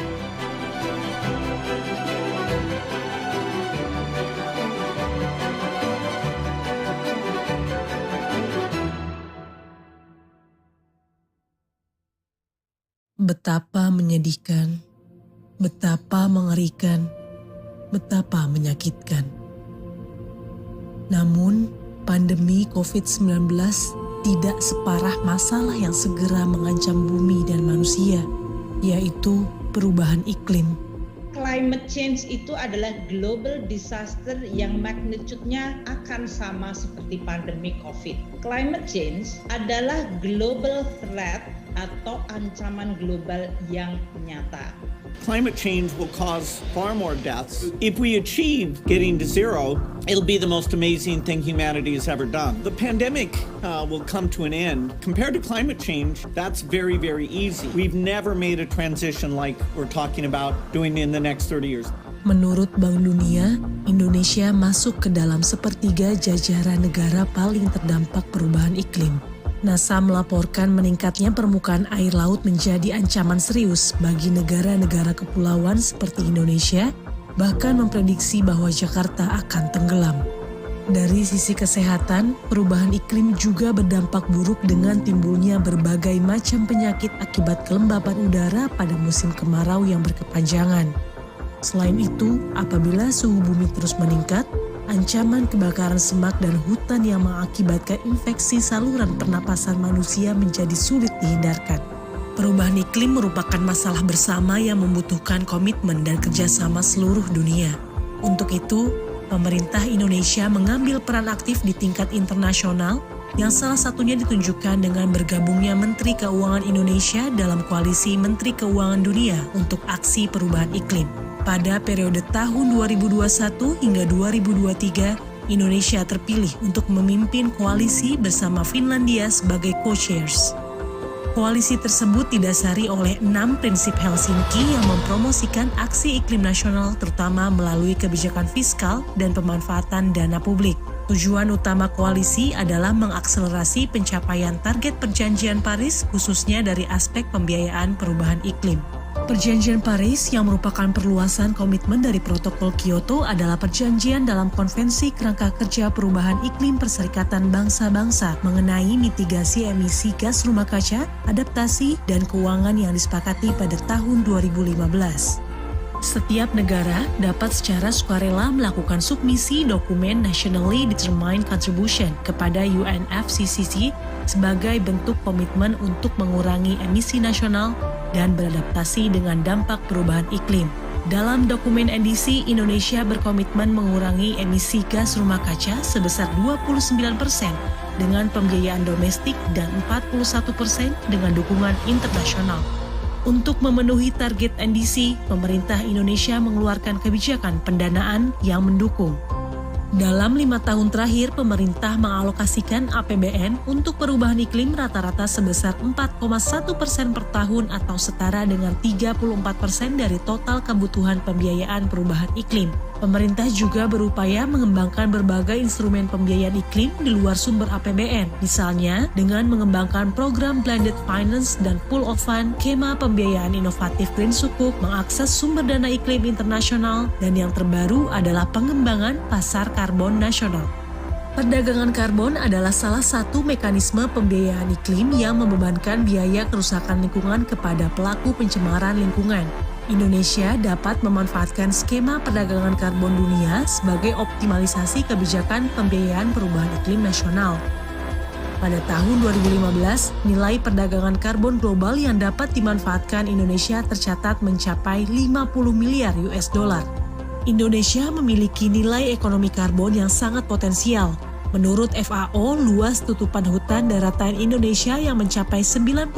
Betapa menyedihkan, betapa mengerikan, betapa menyakitkan. Namun, pandemi COVID-19 tidak separah masalah yang segera mengancam bumi dan manusia, yaitu perubahan iklim. Climate change itu adalah global disaster yang magnitude-nya akan sama seperti pandemi COVID. Climate change adalah global threat atau ancaman global yang nyata. Climate change will cause far more deaths. If we achieve getting to zero, it'll be the most amazing thing humanity has ever done. The pandemic will come to an end. Compared to climate change, that's very, very easy. We've never made a transition like we're talking about doing in the next 30 years. Menurut Bank Dunia, Indonesia masuk ke dalam sepertiga jajaran negara paling terdampak perubahan iklim. NASA melaporkan meningkatnya permukaan air laut menjadi ancaman serius bagi negara-negara kepulauan seperti Indonesia, bahkan memprediksi bahwa Jakarta akan tenggelam. Dari sisi kesehatan, perubahan iklim juga berdampak buruk dengan timbulnya berbagai macam penyakit akibat kelembapan udara pada musim kemarau yang berkepanjangan. Selain itu, apabila suhu bumi terus meningkat, ancaman kebakaran semak dan hutan yang mengakibatkan infeksi saluran pernapasan manusia menjadi sulit dihindarkan. Perubahan iklim merupakan masalah bersama yang membutuhkan komitmen dan kerjasama seluruh dunia. Untuk itu, pemerintah Indonesia mengambil peran aktif di tingkat internasional yang salah satunya ditunjukkan dengan bergabungnya Menteri Keuangan Indonesia dalam Koalisi Menteri Keuangan Dunia untuk Aksi Perubahan Iklim. Pada periode tahun 2021 hingga 2023, Indonesia terpilih untuk memimpin koalisi bersama Finlandia sebagai co-chairs. Koalisi tersebut didasari oleh 6 prinsip Helsinki yang mempromosikan aksi iklim nasional terutama melalui kebijakan fiskal dan pemanfaatan dana publik. Tujuan utama koalisi adalah mengakselerasi pencapaian target Perjanjian Paris khususnya dari aspek pembiayaan perubahan iklim. Perjanjian Paris yang merupakan perluasan komitmen dari Protokol Kyoto adalah perjanjian dalam Konvensi Kerangka Kerja Perubahan Iklim Perserikatan Bangsa-Bangsa mengenai mitigasi emisi gas rumah kaca, adaptasi, dan keuangan yang disepakati pada tahun 2015. Setiap negara dapat secara sukarela melakukan submisi dokumen Nationally Determined Contribution kepada UNFCCC sebagai bentuk komitmen untuk mengurangi emisi nasional dan beradaptasi dengan dampak perubahan iklim. Dalam dokumen NDC, Indonesia berkomitmen mengurangi emisi gas rumah kaca sebesar 29% dengan pembiayaan domestik dan 41% dengan dukungan internasional. Untuk memenuhi target NDC, pemerintah Indonesia mengeluarkan kebijakan pendanaan yang mendukung. Dalam 5 tahun terakhir, pemerintah mengalokasikan APBN untuk perubahan iklim rata-rata sebesar 4,1% per tahun atau setara dengan 34% dari total kebutuhan pembiayaan perubahan iklim. Pemerintah juga berupaya mengembangkan berbagai instrumen pembiayaan iklim di luar sumber APBN, misalnya dengan mengembangkan program blended finance dan pool of fund, skema pembiayaan inovatif Green Sukuk, mengakses sumber dana iklim internasional, dan yang terbaru adalah pengembangan pasar karbon nasional. Perdagangan karbon adalah salah satu mekanisme pembiayaan iklim yang membebankan biaya kerusakan lingkungan kepada pelaku pencemaran lingkungan. Indonesia dapat memanfaatkan skema perdagangan karbon dunia sebagai optimalisasi kebijakan pembiayaan perubahan iklim nasional. Pada tahun 2015, nilai perdagangan karbon global yang dapat dimanfaatkan Indonesia tercatat mencapai 50 miliar US dollar. Indonesia memiliki nilai ekonomi karbon yang sangat potensial. Menurut FAO, luas tutupan hutan daratan Indonesia yang mencapai 94,1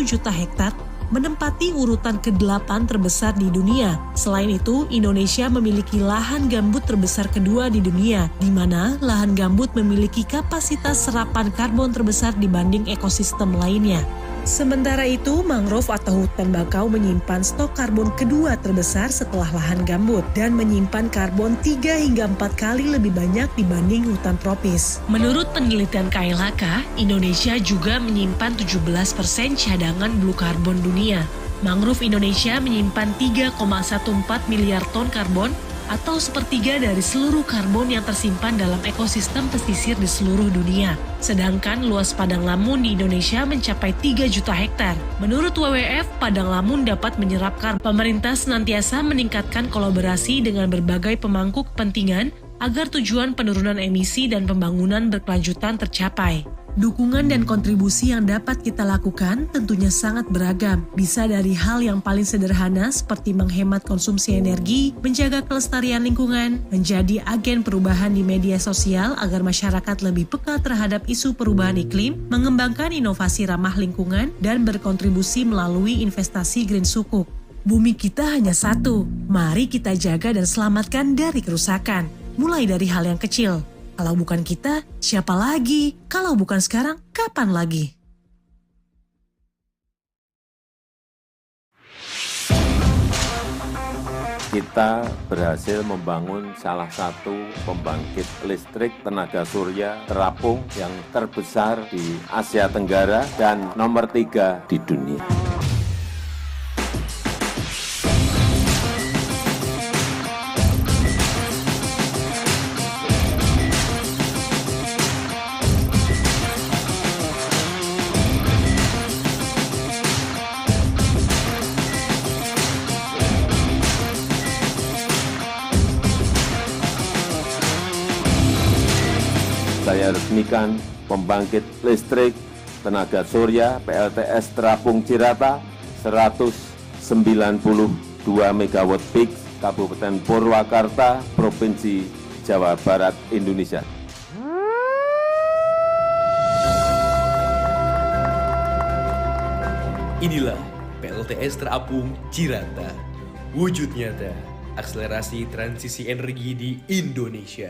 juta hektar menempati urutan ke-8 terbesar di dunia. Selain itu, Indonesia memiliki lahan gambut terbesar kedua di dunia, di mana lahan gambut memiliki kapasitas serapan karbon terbesar dibanding ekosistem lainnya. Sementara itu, mangrove atau hutan bakau menyimpan stok karbon kedua terbesar setelah lahan gambut dan menyimpan karbon 3 hingga 4 kali lebih banyak dibanding hutan tropis. Menurut penelitian KLHK, Indonesia juga menyimpan 17% cadangan blue carbon dunia. Mangrove Indonesia menyimpan 3,14 miliar ton karbon atau sepertiga dari seluruh karbon yang tersimpan dalam ekosistem pesisir di seluruh dunia. Sedangkan luas padang lamun di Indonesia mencapai 3 juta hektar. Menurut WWF, padang lamun dapat menyerap karbon. Pemerintah senantiasa meningkatkan kolaborasi dengan berbagai pemangku kepentingan agar tujuan penurunan emisi dan pembangunan berkelanjutan tercapai. Dukungan dan kontribusi yang dapat kita lakukan tentunya sangat beragam. Bisa dari hal yang paling sederhana seperti menghemat konsumsi energi, menjaga kelestarian lingkungan, menjadi agen perubahan di media sosial agar masyarakat lebih peka terhadap isu perubahan iklim, mengembangkan inovasi ramah lingkungan, dan berkontribusi melalui investasi green sukuk. Bumi kita hanya satu, mari kita jaga dan selamatkan dari kerusakan. Mulai dari hal yang kecil. Kalau bukan kita, siapa lagi? Kalau bukan sekarang, kapan lagi? Kita berhasil membangun salah satu pembangkit listrik tenaga surya terapung yang terbesar di Asia Tenggara dan nomor 3 di dunia. Saya resmikan pembangkit listrik tenaga surya PLTS Terapung Cirata 192 MW peak Kabupaten Purwakarta, Provinsi Jawa Barat, Indonesia. Inilah PLTS Terapung Cirata, wujud nyata akselerasi transisi energi di Indonesia.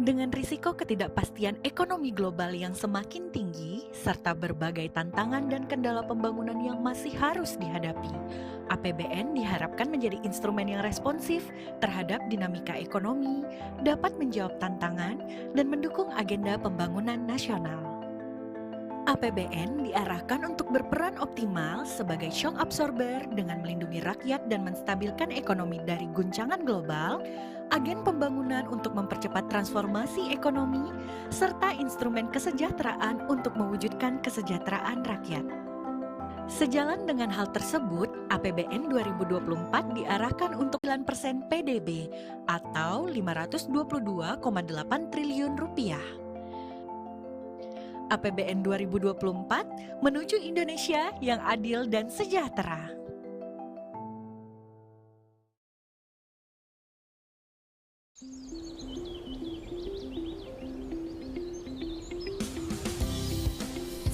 Dengan risiko ketidakpastian ekonomi global yang semakin tinggi, serta berbagai tantangan dan kendala pembangunan yang masih harus dihadapi, APBN diharapkan menjadi instrumen yang responsif terhadap dinamika ekonomi, dapat menjawab tantangan, dan mendukung agenda pembangunan nasional. APBN diarahkan untuk berperan optimal sebagai shock absorber dengan melindungi rakyat dan menstabilkan ekonomi dari guncangan global, agen pembangunan untuk mempercepat transformasi ekonomi, serta instrumen kesejahteraan untuk mewujudkan kesejahteraan rakyat. Sejalan dengan hal tersebut, APBN 2024 diarahkan untuk 9% PDB atau 522,8 triliun rupiah. APBN 2024 menuju Indonesia yang adil dan sejahtera.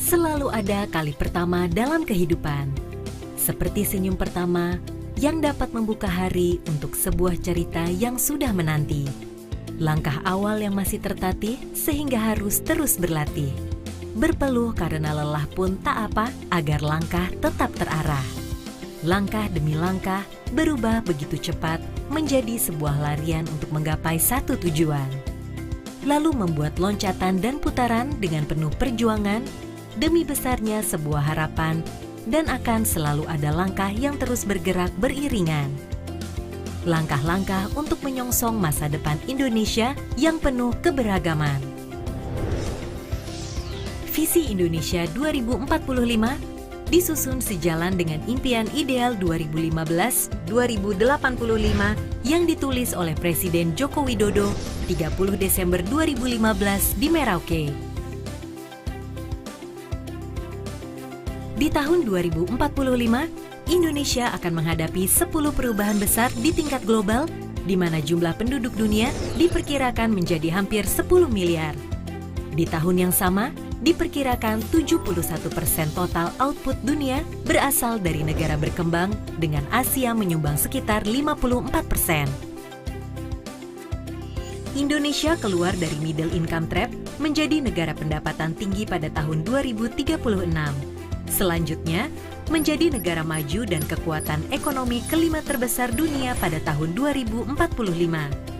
Selalu ada kali pertama dalam kehidupan, seperti senyum pertama yang dapat membuka hari untuk sebuah cerita yang sudah menanti. Langkah awal yang masih tertatih sehingga harus terus berlatih. Berpeluh karena lelah pun tak apa agar langkah tetap terarah. Langkah demi langkah berubah begitu cepat menjadi sebuah larian untuk menggapai satu tujuan. Lalu membuat loncatan dan putaran dengan penuh perjuangan demi besarnya sebuah harapan, dan akan selalu ada langkah yang terus bergerak beriringan. Langkah-langkah untuk menyongsong masa depan Indonesia yang penuh keberagaman. Visi Indonesia 2045 disusun sejalan dengan impian ideal 2015-2085 yang ditulis oleh Presiden Joko Widodo 30 Desember 2015 di Merauke. Di tahun 2045, Indonesia akan menghadapi 10 perubahan besar di tingkat global, di mana jumlah penduduk dunia diperkirakan menjadi hampir 10 miliar. Di tahun yang sama, diperkirakan 71% total output dunia berasal dari negara berkembang, dengan Asia menyumbang sekitar 54%. Indonesia keluar dari middle income trap menjadi negara pendapatan tinggi pada tahun 2036. Selanjutnya, menjadi negara maju dan kekuatan ekonomi kelima terbesar dunia pada tahun 2045.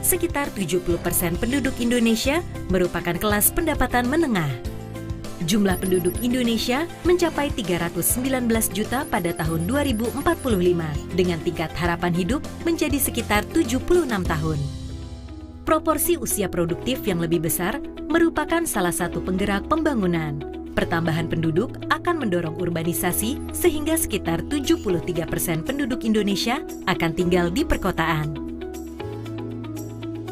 Sekitar 70% penduduk Indonesia merupakan kelas pendapatan menengah. Jumlah penduduk Indonesia mencapai 319 juta pada tahun 2045 dengan tingkat harapan hidup menjadi sekitar 76 tahun. Proporsi usia produktif yang lebih besar merupakan salah satu penggerak pembangunan. Pertambahan penduduk akan mendorong urbanisasi sehingga sekitar 73% penduduk Indonesia akan tinggal di perkotaan.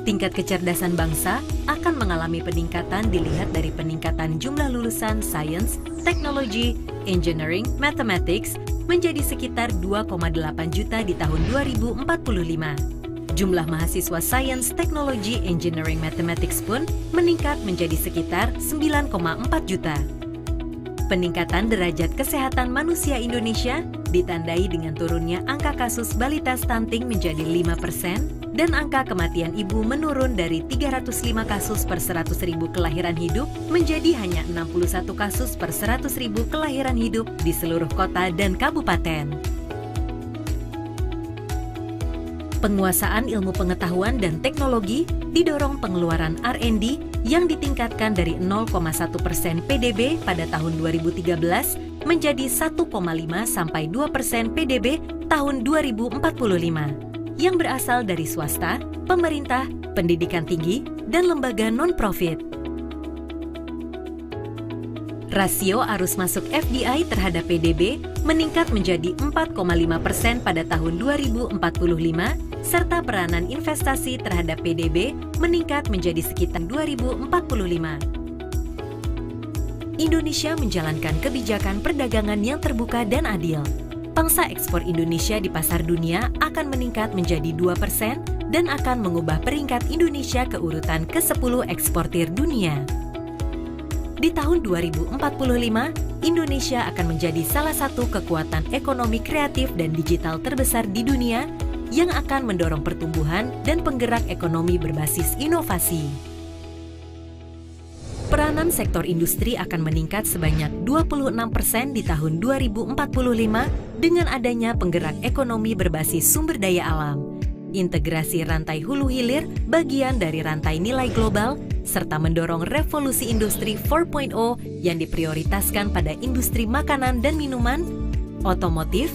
Tingkat kecerdasan bangsa akan mengalami peningkatan dilihat dari peningkatan jumlah lulusan sains, teknologi, engineering, mathematics menjadi sekitar 2,8 juta di tahun 2045. Jumlah mahasiswa sains, teknologi, engineering, mathematics pun meningkat menjadi sekitar 9,4 juta. Peningkatan derajat kesehatan manusia Indonesia ditandai dengan turunnya angka kasus balita stunting menjadi 5% dan angka kematian ibu menurun dari 305 kasus per 100.000 kelahiran hidup menjadi hanya 61 kasus per 100.000 kelahiran hidup di seluruh kota dan kabupaten. Penguasaan ilmu pengetahuan dan teknologi didorong pengeluaran R&D yang ditingkatkan dari 0,1% PDB pada tahun 2013 menjadi 1,5 sampai 2% PDB tahun 2045 yang berasal dari swasta, pemerintah, pendidikan tinggi, dan lembaga non-profit. Rasio arus masuk FDI terhadap PDB meningkat menjadi 4,5% pada tahun 2045, serta peranan investasi terhadap PDB meningkat menjadi sekitar 2045. Indonesia menjalankan kebijakan perdagangan yang terbuka dan adil. Pangsa ekspor Indonesia di pasar dunia akan meningkat menjadi 2% dan akan mengubah peringkat Indonesia ke urutan ke-10 eksportir dunia. Di tahun 2045, Indonesia akan menjadi salah satu kekuatan ekonomi kreatif dan digital terbesar di dunia yang akan mendorong pertumbuhan dan penggerak ekonomi berbasis inovasi. Peranan sektor industri akan meningkat sebanyak 26% di tahun 2045 dengan adanya penggerak ekonomi berbasis sumber daya alam, integrasi rantai hulu hilir bagian dari rantai nilai global, serta mendorong revolusi industri 4.0 yang diprioritaskan pada industri makanan dan minuman, otomotif,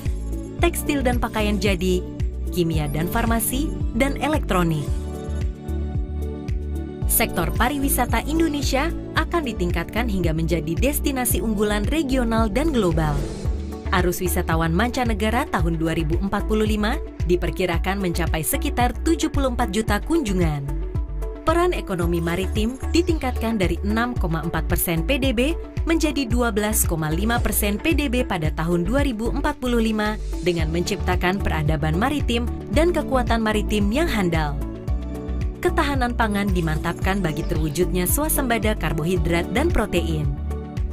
tekstil dan pakaian jadi, kimia dan farmasi, dan elektronik. Sektor pariwisata Indonesia akan ditingkatkan hingga menjadi destinasi unggulan regional dan global. Arus wisatawan mancanegara tahun 2045 diperkirakan mencapai sekitar 74 juta kunjungan. Peran ekonomi maritim ditingkatkan dari 6,4% PDB menjadi 12,5% PDB pada tahun 2045 dengan menciptakan peradaban maritim dan kekuatan maritim yang handal. Ketahanan pangan dimantapkan bagi terwujudnya swasembada karbohidrat dan protein.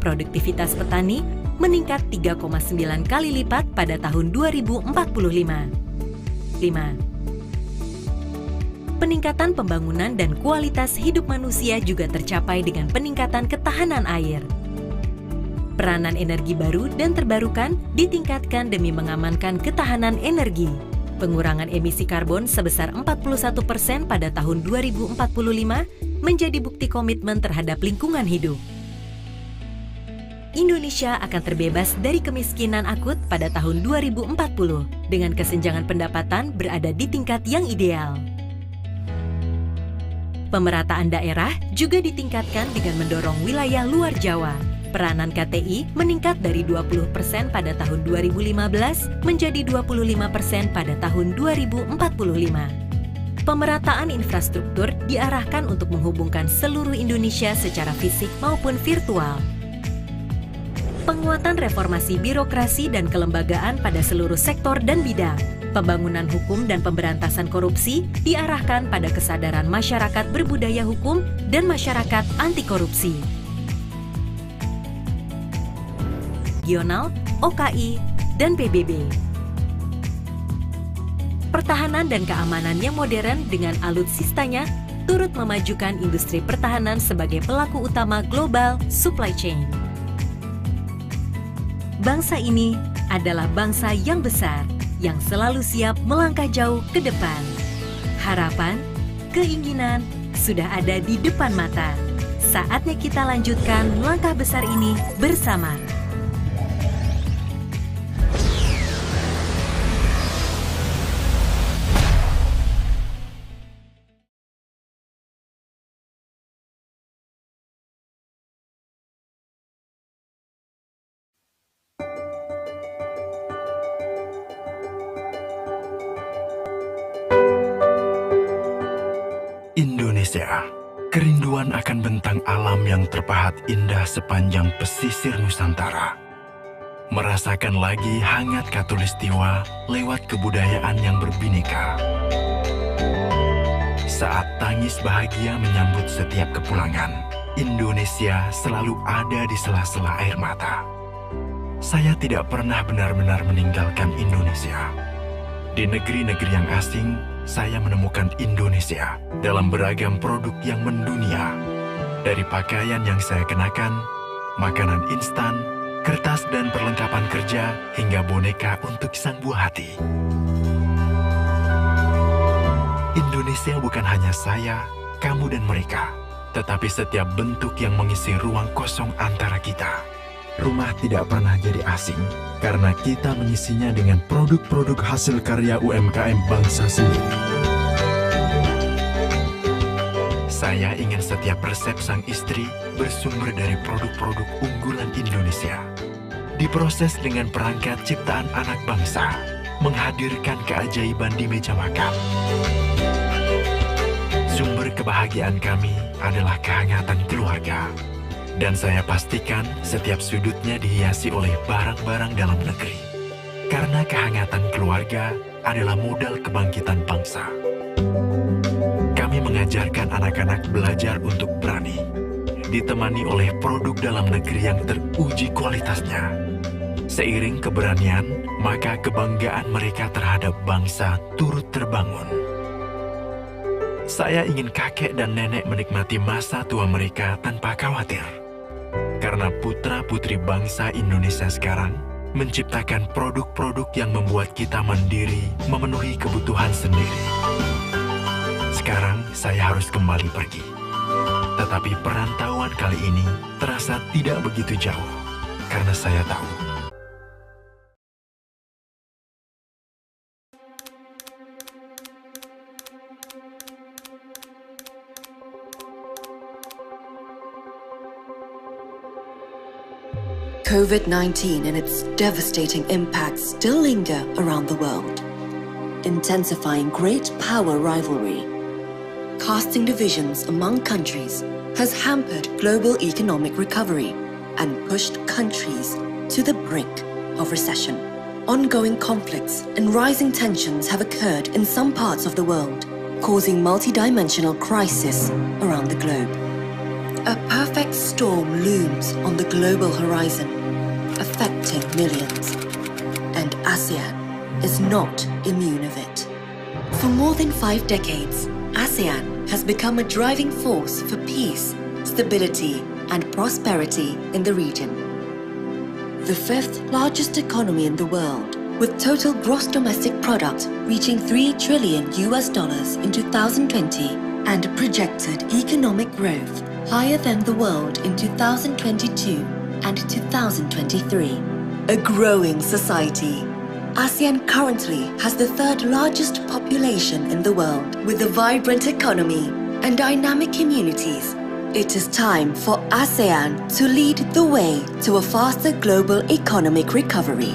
Produktivitas petani meningkat 3,9 kali lipat pada tahun 2045. 5. Peningkatan pembangunan dan kualitas hidup manusia juga tercapai dengan peningkatan ketahanan air. Peranan energi baru dan terbarukan ditingkatkan demi mengamankan ketahanan energi. Pengurangan emisi karbon sebesar 41% pada tahun 2045 menjadi bukti komitmen terhadap lingkungan hidup. Indonesia akan terbebas dari kemiskinan akut pada tahun 2040 dengan kesenjangan pendapatan berada di tingkat yang ideal. Pemerataan daerah juga ditingkatkan dengan mendorong wilayah luar Jawa. Peranan KTI meningkat dari 20% pada tahun 2015 menjadi 25% pada tahun 2045. Pemerataan infrastruktur diarahkan untuk menghubungkan seluruh Indonesia secara fisik maupun virtual. Penguatan reformasi birokrasi dan kelembagaan pada seluruh sektor dan bidang. Pembangunan hukum dan pemberantasan korupsi diarahkan pada kesadaran masyarakat berbudaya hukum dan masyarakat anti korupsi. Regional, OKI, dan PBB. Pertahanan dan keamanan yang modern dengan alutsistanya turut memajukan industri pertahanan sebagai pelaku utama global supply chain. Bangsa ini adalah bangsa yang besar, yang selalu siap melangkah jauh ke depan. Harapan, keinginan sudah ada di depan mata. Saatnya kita lanjutkan langkah besar ini bersama. Indonesia, kerinduan akan bentang alam yang terpahat indah sepanjang pesisir Nusantara. Merasakan lagi hangat Katulistiwa lewat kebudayaan yang berbineka. Saat tangis bahagia menyambut setiap kepulangan, Indonesia selalu ada di sela-sela air mata. Saya tidak pernah benar-benar meninggalkan Indonesia. Di negeri-negeri yang asing, saya menemukan Indonesia dalam beragam produk yang mendunia. Dari pakaian yang saya kenakan, makanan instan, kertas dan perlengkapan kerja, hingga boneka untuk sang buah hati. Indonesia bukan hanya saya, kamu dan mereka, tetapi setiap bentuk yang mengisi ruang kosong antara kita. Rumah tidak pernah jadi asing, karena kita mengisinya dengan produk-produk hasil karya UMKM bangsa sendiri. Saya ingin setiap resep sang istri bersumber dari produk-produk unggulan Indonesia. Diproses dengan perangkat ciptaan anak bangsa, menghadirkan keajaiban di meja makan. Sumber kebahagiaan kami adalah kehangatan keluarga. Dan saya pastikan setiap sudutnya dihiasi oleh barang-barang dalam negeri. Karena kehangatan keluarga adalah modal kebangkitan bangsa. Kami mengajarkan anak-anak belajar untuk berani, ditemani oleh produk dalam negeri yang teruji kualitasnya. Seiring keberanian, maka kebanggaan mereka terhadap bangsa turut terbangun. Saya ingin kakek dan nenek menikmati masa tua mereka tanpa khawatir. Karena putra-putri bangsa Indonesia sekarang menciptakan produk-produk yang membuat kita mandiri, memenuhi kebutuhan sendiri. Sekarang saya harus kembali pergi. Tetapi perantauan kali ini terasa tidak begitu jauh, karena saya tahu COVID-19 and its devastating impacts still linger around the world, intensifying great power rivalry. Casting divisions among countries has hampered global economic recovery and pushed countries to the brink of recession. Ongoing conflicts and rising tensions have occurred in some parts of the world, causing multidimensional crisis around the globe. A perfect storm looms on the global horizon, affecting millions, and ASEAN is not immune of it. For more than 5 decades, ASEAN has become a driving force for peace, stability, and prosperity in the region. The 5th largest economy in the world, with total gross domestic product reaching $3 trillion in 2020 and projected economic growth higher than the world in 2022 and 2023. A growing society. ASEAN currently has the 3rd largest population in the world with a vibrant economy and dynamic communities, it is time for ASEAN to lead the way to a faster global economic recovery.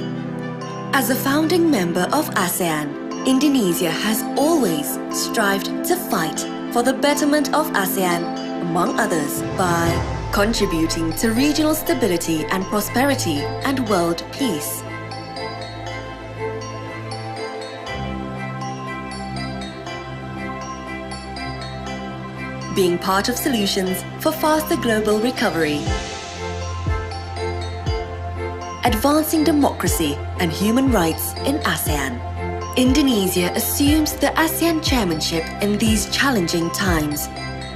As a founding member of ASEAN, Indonesia has always strived to fight for the betterment of ASEAN, among others, by contributing to regional stability and prosperity and world peace. Being part of solutions for faster global recovery. Advancing democracy and human rights in ASEAN. Indonesia assumes the ASEAN chairmanship in these challenging times.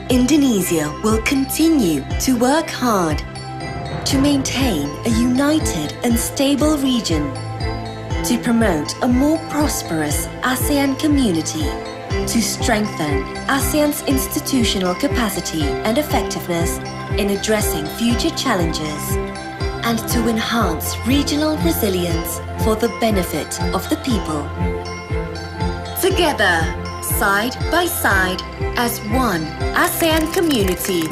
Indonesia will continue to work hard to maintain a united and stable region, to promote a more prosperous ASEAN community, to strengthen ASEAN's institutional capacity and effectiveness in addressing future challenges, and to enhance regional resilience for the benefit of the people. Together, side by side, as one ASEAN community,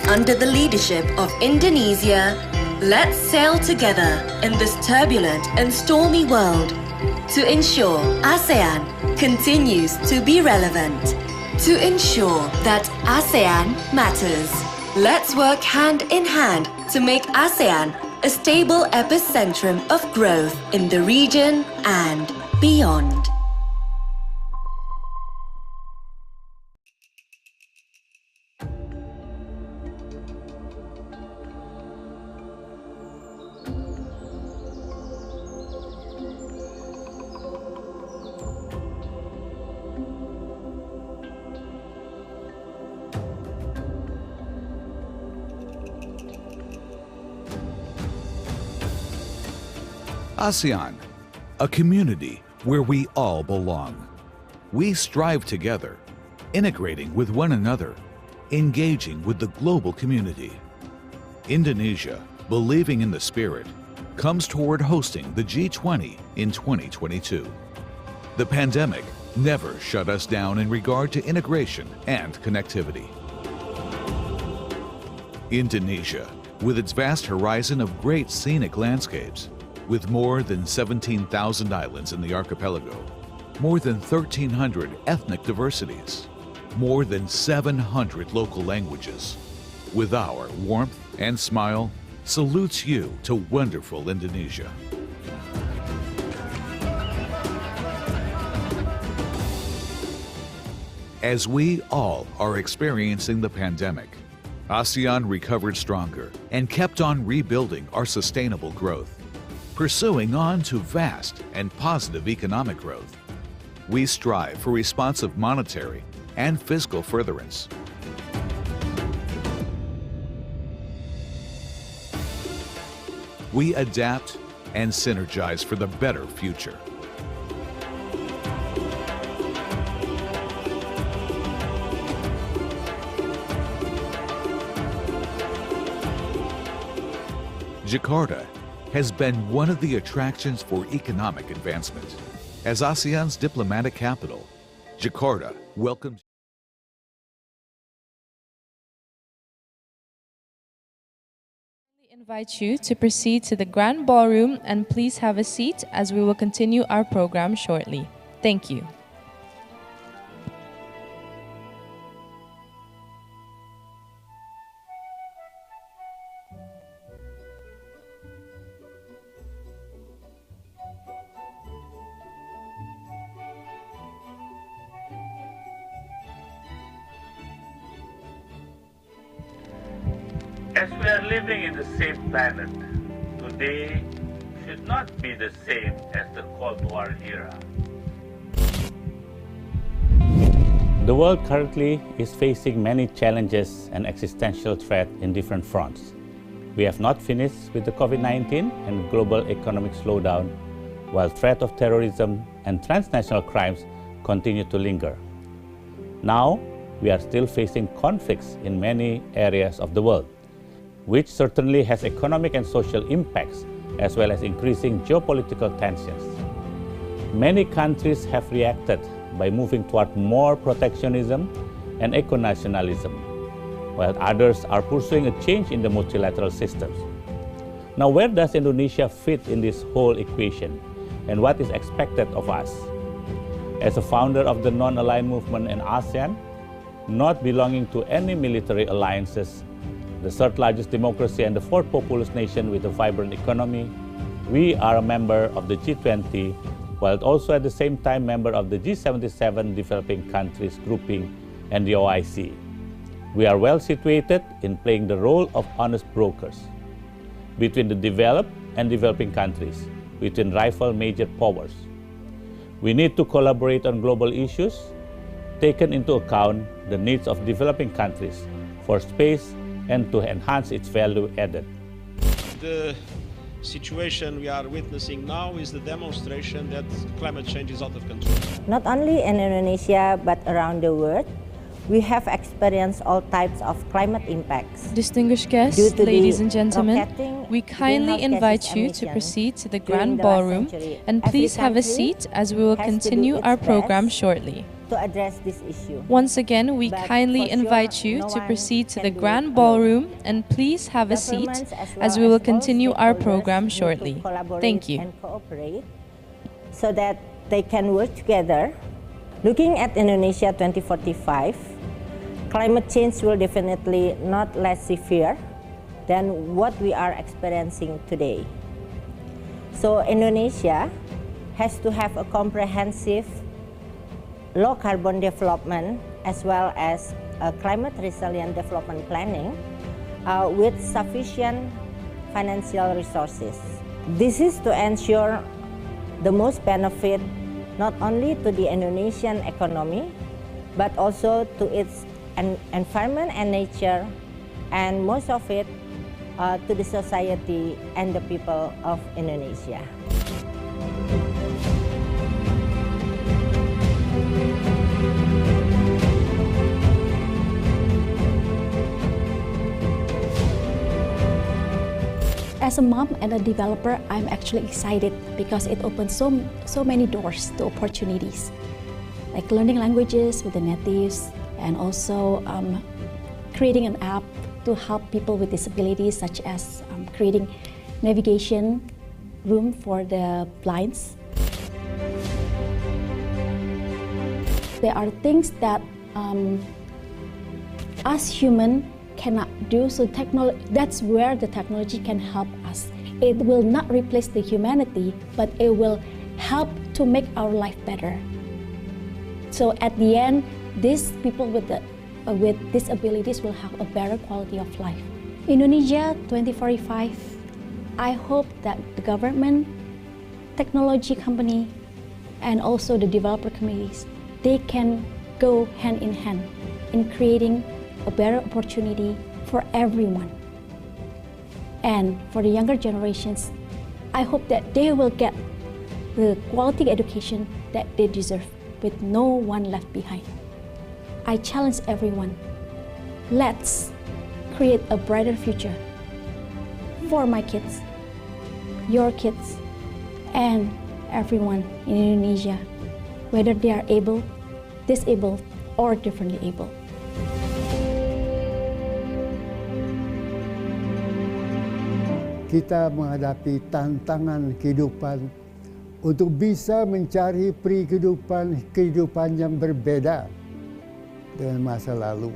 under the leadership of Indonesia, let's sail together in this turbulent and stormy world to ensure ASEAN continues to be relevant, to ensure that ASEAN matters. Let's work hand in hand to make ASEAN a stable epicentrum of growth in the region and beyond. ASEAN, a community where we all belong. We strive together, integrating with one another, engaging with the global community. Indonesia, believing in the spirit, comes toward hosting the G20 in 2022. The pandemic never shut us down in regard to integration and connectivity. Indonesia, with its vast horizon of great scenic landscapes, with more than 17,000 islands in the archipelago, more than 1,300 ethnic diversities, more than 700 local languages, with our warmth and smile, salutes you to wonderful Indonesia. As we all are experiencing the pandemic, ASEAN recovered stronger and kept on rebuilding our sustainable growth, pursuing on to vast and positive economic growth. We strive for responsive monetary and fiscal furtherance. We adapt and synergize for the better future. Jakarta has been one of the attractions for economic advancement. As ASEAN's diplomatic capital, Jakarta welcomes. I invite you to proceed to the Grand Ballroom and please have a seat as we will continue our program shortly. Thank you. As we are living in the same planet, today should not be the same as the Cold War era. The world currently is facing many challenges and existential threats in different fronts. We have not finished with the COVID-19 and global economic slowdown, while threat of terrorism and transnational crimes continue to linger. Now, we are still facing conflicts in many areas of the world, which certainly has economic and social impacts, as well as increasing geopolitical tensions. Many countries have reacted by moving toward more protectionism and eco-nationalism, while others are pursuing a change in the multilateral systems. Now, where does Indonesia fit in this whole equation, and what is expected of us? As a founder of the non-aligned movement in ASEAN, not belonging to any military alliances, the third largest democracy and the fourth populous nation with a vibrant economy, we are a member of the G20, while also at the same time member of the G77 developing countries grouping and the OIC. We are well situated in playing the role of honest brokers between the developed and developing countries, between rival major powers. We need to collaborate on global issues, taking into account the needs of developing countries for space and to enhance its value added. The situation we are witnessing now is the demonstration that climate change is out of control. Not only in Indonesia but around the world, we have experienced all types of climate impacts. Distinguished guests, ladies and gentlemen, we kindly invite you to proceed to the Grand Ballroom and please have a seat as we will continue our program shortly. To address this issue. Once again, we kindly invite you to proceed to the Grand Ballroom and please have a seat as we will continue our program shortly. Thank you. And cooperate so that they can work together. Looking at Indonesia 2045, climate change will definitely not less severe than what we are experiencing today. So Indonesia has to have a comprehensive low carbon development as well as a climate resilient development planning with sufficient financial resources. This is to ensure the most benefit not only to the Indonesian economy but also to its environment and nature, and most of it to the society and the people of Indonesia. As a mom and a developer, I'm actually excited because it opens so many doors to opportunities, like learning languages with the natives, and also creating an app to help people with disabilities, such as creating navigation room for the blinds. There are things that us humans cannot do, so that's where the technology can help us. It will not replace the humanity, but it will help to make our life better. So at the end, these people with disabilities will have a better quality of life. Indonesia 2045, I hope that the government, technology company, and also the developer communities, they can go hand in hand in creating a better opportunity for everyone. And for the younger generations, I hope that they will get the quality education that they deserve with no one left behind. I challenge everyone, let's create a brighter future for my kids, your kids, and everyone in Indonesia, whether they are able, disabled, or differently able. Kita menghadapi tantangan kehidupan untuk bisa mencari kehidupan yang berbeda dengan masa lalu.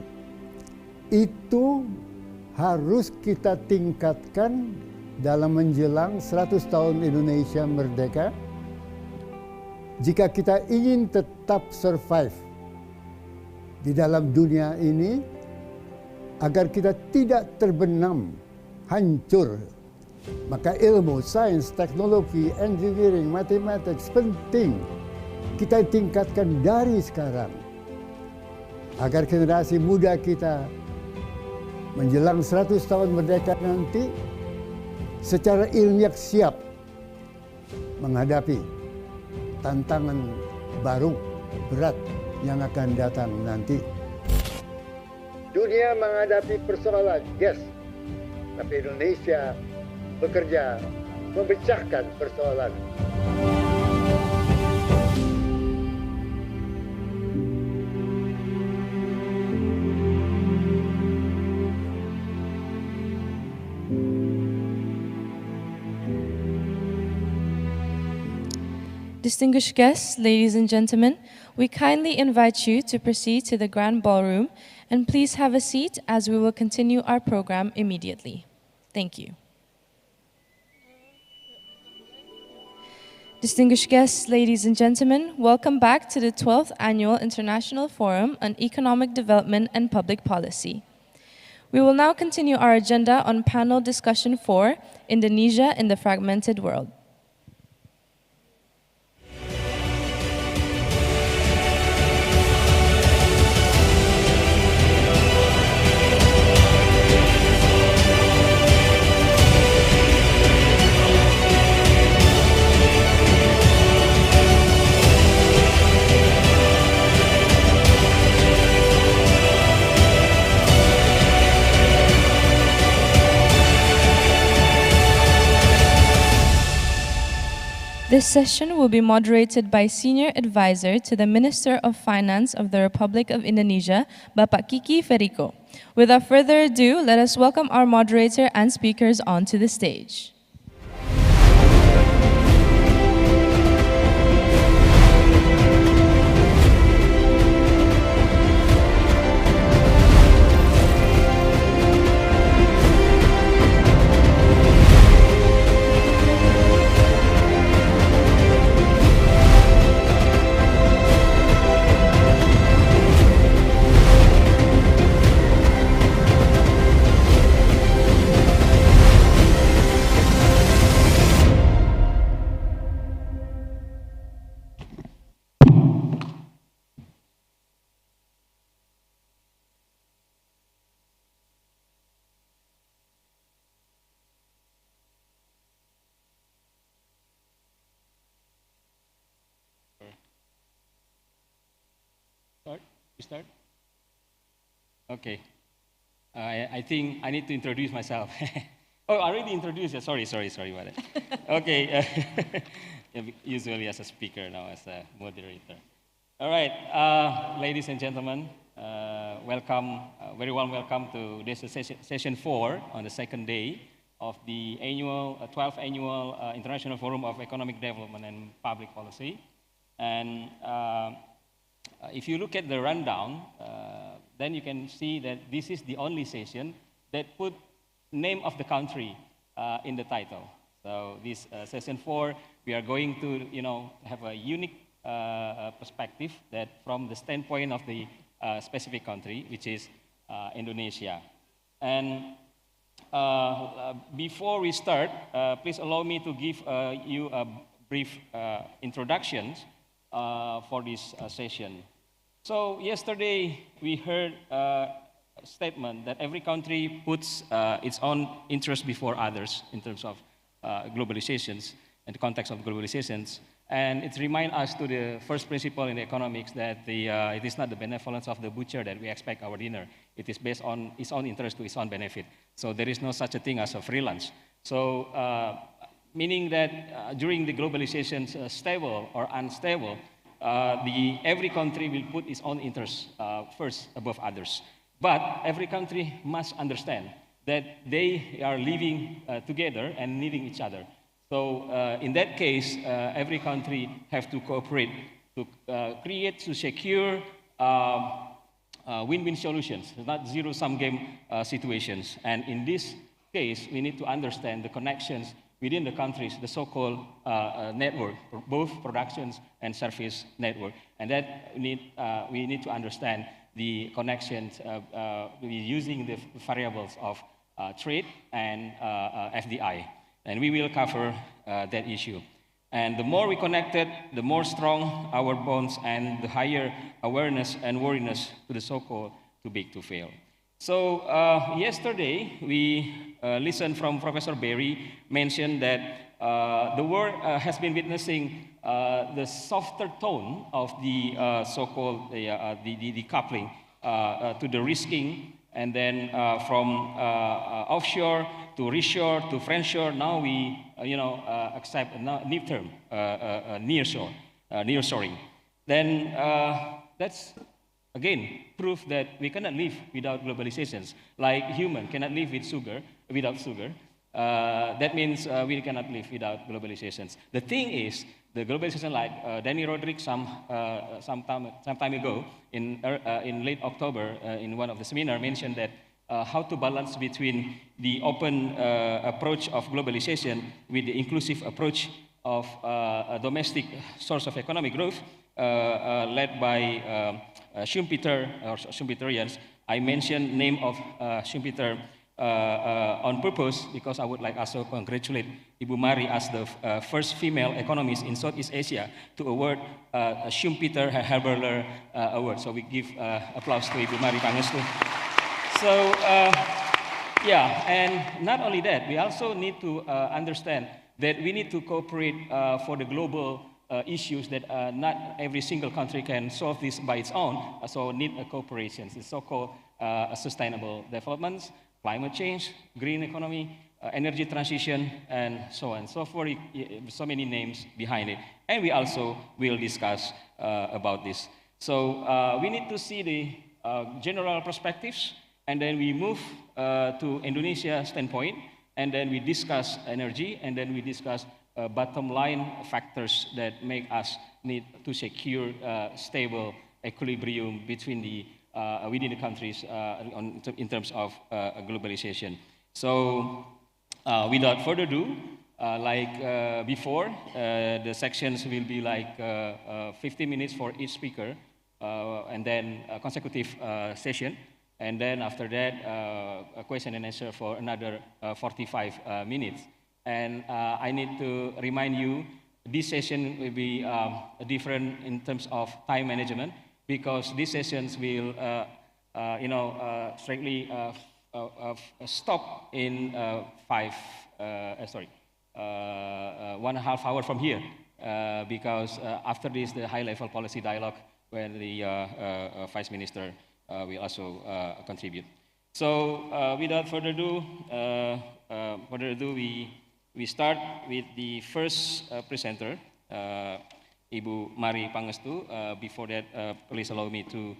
Itu harus kita tingkatkan dalam menjelang 100 tahun Indonesia merdeka. Jika kita ingin tetap survive di dalam dunia ini, agar kita tidak terbenam, hancur, maka ilmu, sains, teknologi, engineering, matematik penting kita tingkatkan dari sekarang. Agar generasi muda kita menjelang 100 tahun merdeka nanti secara ilmiah siap menghadapi tantangan baru berat yang akan datang nanti. Dunia menghadapi persoalan, yes, tapi Indonesia bekerja memecahkan persoalan. Distinguished guests, ladies and gentlemen, we kindly invite you to proceed to the Grand Ballroom and please have a seat as we will continue our program immediately. Thank you. Distinguished guests, ladies and gentlemen, welcome back to the 12th Annual International Forum on Economic Development and Public Policy. We will now continue our agenda on panel discussion 4, Indonesia in the Fragmented World. This session will be moderated by Senior Advisor to the Minister of Finance of the Republic of Indonesia, Bapak Kiki Feriko. Without further ado, let us welcome our moderator and speakers onto the stage. Start? Okay. I think I need to introduce myself. Oh, I already introduced you. Sorry about that. Okay. Usually as a speaker, now as a moderator. All right, ladies and gentlemen, welcome, very warm welcome to this session 4 on the second day of the 12th Annual International Forum of Economic Development and Public Policy. And if you look at the rundown, then you can see that this is the only session that put name of the country in the title. So this session 4, we are going to, have a unique perspective that from the standpoint of the specific country, which is Indonesia. And before we start, please allow me to give you a brief introduction for this session. So yesterday we heard a statement that every country puts its own interest before others in terms of globalizations and the context of globalizations. And it reminds us to the first principle in economics that it is not the benevolence of the butcher that we expect our dinner. It is based on its own interest to its own benefit. So there is no such a thing as a free lunch. So meaning that during the globalizations, stable or unstable, every country will put its own interests first above others. But every country must understand that they are living together and needing each other. So in that case, every country have to cooperate to create, to secure win-win solutions, not zero-sum game situations. And in this case, we need to understand the connections within the countries, the so-called network, both productions and service network. And that we need to understand the connections using the variables of trade and FDI. And we will cover that issue. And the more we connected, the more strong our bonds and the higher awareness and worthiness to the so-called too big to fail. So yesterday, we listened from Professor Berry mentioned that the world has been witnessing the softer tone of the so-called the coupling to the risking, and then from offshore to reshore to friendshore. Now we accept a new term, nearshoring. Then that's again, proof that we cannot live without globalizations. Like human cannot live without sugar. That means we cannot live without globalizations. The thing is the globalization, like Danny Rodriguez some time ago in late October in one of the seminar mentioned that how to balance between the open approach of globalization with the inclusive approach of a domestic source of economic growth led by Schumpeter or Schumpeterians. I mentioned name of Schumpeter on purpose because I would like also congratulate Ibu Mari as the first female economist in Southeast Asia to award a Schumpeter Herberler Award. So we give applause to Ibu Mari Pangestu. So yeah, and not only that, we also need to understand that we need to cooperate for the global issues that not every single country can solve this by its own, so need a cooperation. It's so-called sustainable developments, climate change, green economy, energy transition, and so on. So forth, so many names behind it. And we also will discuss about this. So we need to see the general perspectives, and then we move to Indonesia standpoint, and then we discuss energy, and then we discuss bottom line factors that make us need to secure stable equilibrium between the within the countries in terms of globalization. So without further ado, like before, the sections will be like 15 minutes for each speaker, and then a consecutive session. And then after that, a question and answer for another 45 minutes. And I need to remind you, this session will be different in terms of time management, because these sessions will, strictly stop in 1.5 hours from here, because after this, the high-level policy dialogue, where the Vice Minister will also contribute. So without further ado, we start with the first presenter, Ibu Mari Pangestu. Before that, please allow me to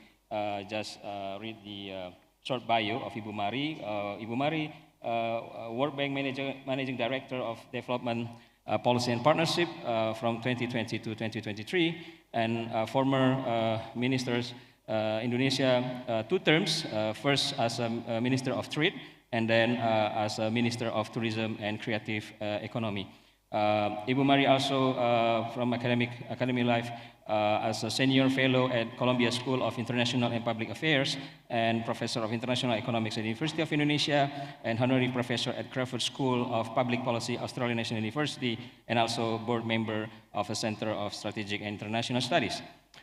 just read the short bio of Ibu Mari. Ibu Mari, World Bank Managing Director of Development Policy and Partnership from 2020 to 2023, and former ministers Indonesia 2 terms, first as a Minister of Trade, and then as a Minister of Tourism and Creative Economy. Ibu Mari also from academic life as a Senior Fellow at Columbia School of International and Public Affairs, and Professor of International Economics at the University of Indonesia, and Honorary Professor at Crawford School of Public Policy, Australian National University, and also board member of the Center of Strategic and International Studies.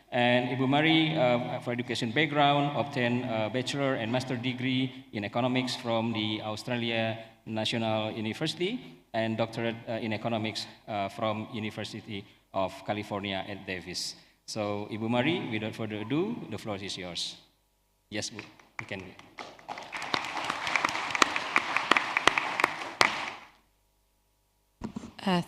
And Ibu Mari, for education background, obtained a bachelor and master degree in economics from the Australia National University, and doctorate in economics from University of California at Davis. So, Ibu Mari, without further ado, the floor is yours. Yes, Bu, you can.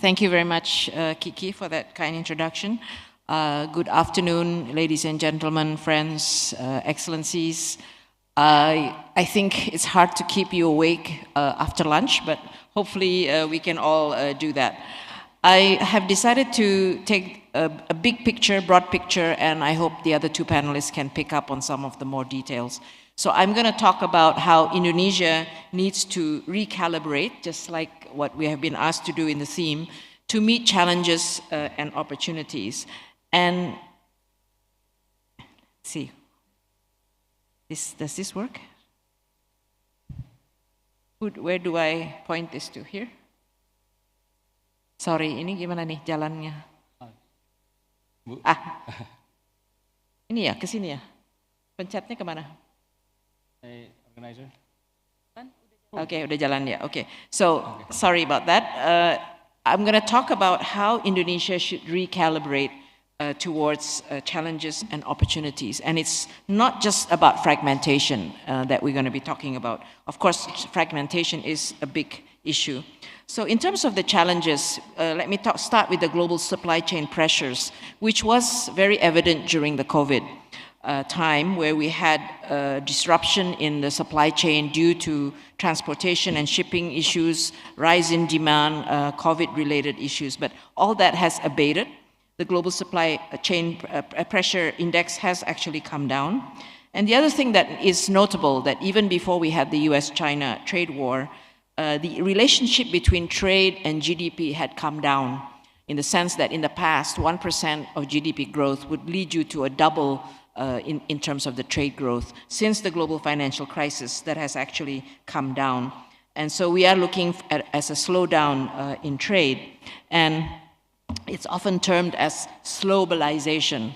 Thank you very much, Kiki, for that kind introduction. Good afternoon, ladies and gentlemen, friends, excellencies. I think it's hard to keep you awake after lunch, but hopefully we can all do that. I have decided to take a big picture, broad picture, and I hope the other 2 panelists can pick up on some of the more details. So I'm going to talk about how Indonesia needs to recalibrate, just like what we have been asked to do in the theme, to meet challenges and opportunities. And let's see, does this work? Where do I point this to? Here? Sorry, ini gimana nih jalannya? Ini ya, ke sini ya? Pencetnya kemana? Organizer. Okay, udah jalan ya. Okay, so sorry about that. I'm going to talk about how Indonesia should recalibrate towards challenges and opportunities. And it's not just about fragmentation that we're going to be talking about. Of course, fragmentation is a big issue. So in terms of the challenges, let me start with the global supply chain pressures, which was very evident during the COVID time, where we had disruption in the supply chain due to transportation and shipping issues, rise in demand, COVID-related issues. But all that has abated. the global supply chain pressure index has actually come down. And the other thing that is notable, that even before we had the US-China trade war, the relationship between trade and GDP had come down, in the sense that in the past, 1% of GDP growth would lead you to a double in terms of the trade growth. Since the global financial crisis, that has actually come down. And so we are looking at as a slowdown in trade. And it's often termed as globalization.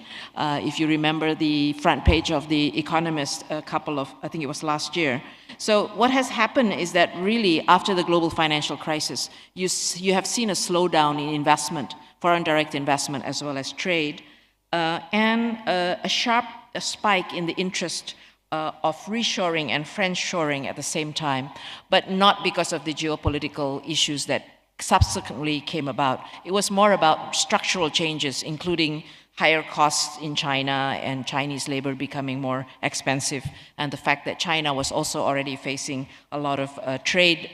If you remember the front page of The Economist I think it was last year. So what has happened is that really after the global financial crisis, you have seen a slowdown in investment, foreign direct investment, as well as trade, and a sharp spike in the interest of reshoring and friendshoring at the same time, but not because of the geopolitical issues that subsequently came about. It was more about structural changes, including higher costs in China and Chinese labor becoming more expensive, and the fact that China was also already facing a lot of trade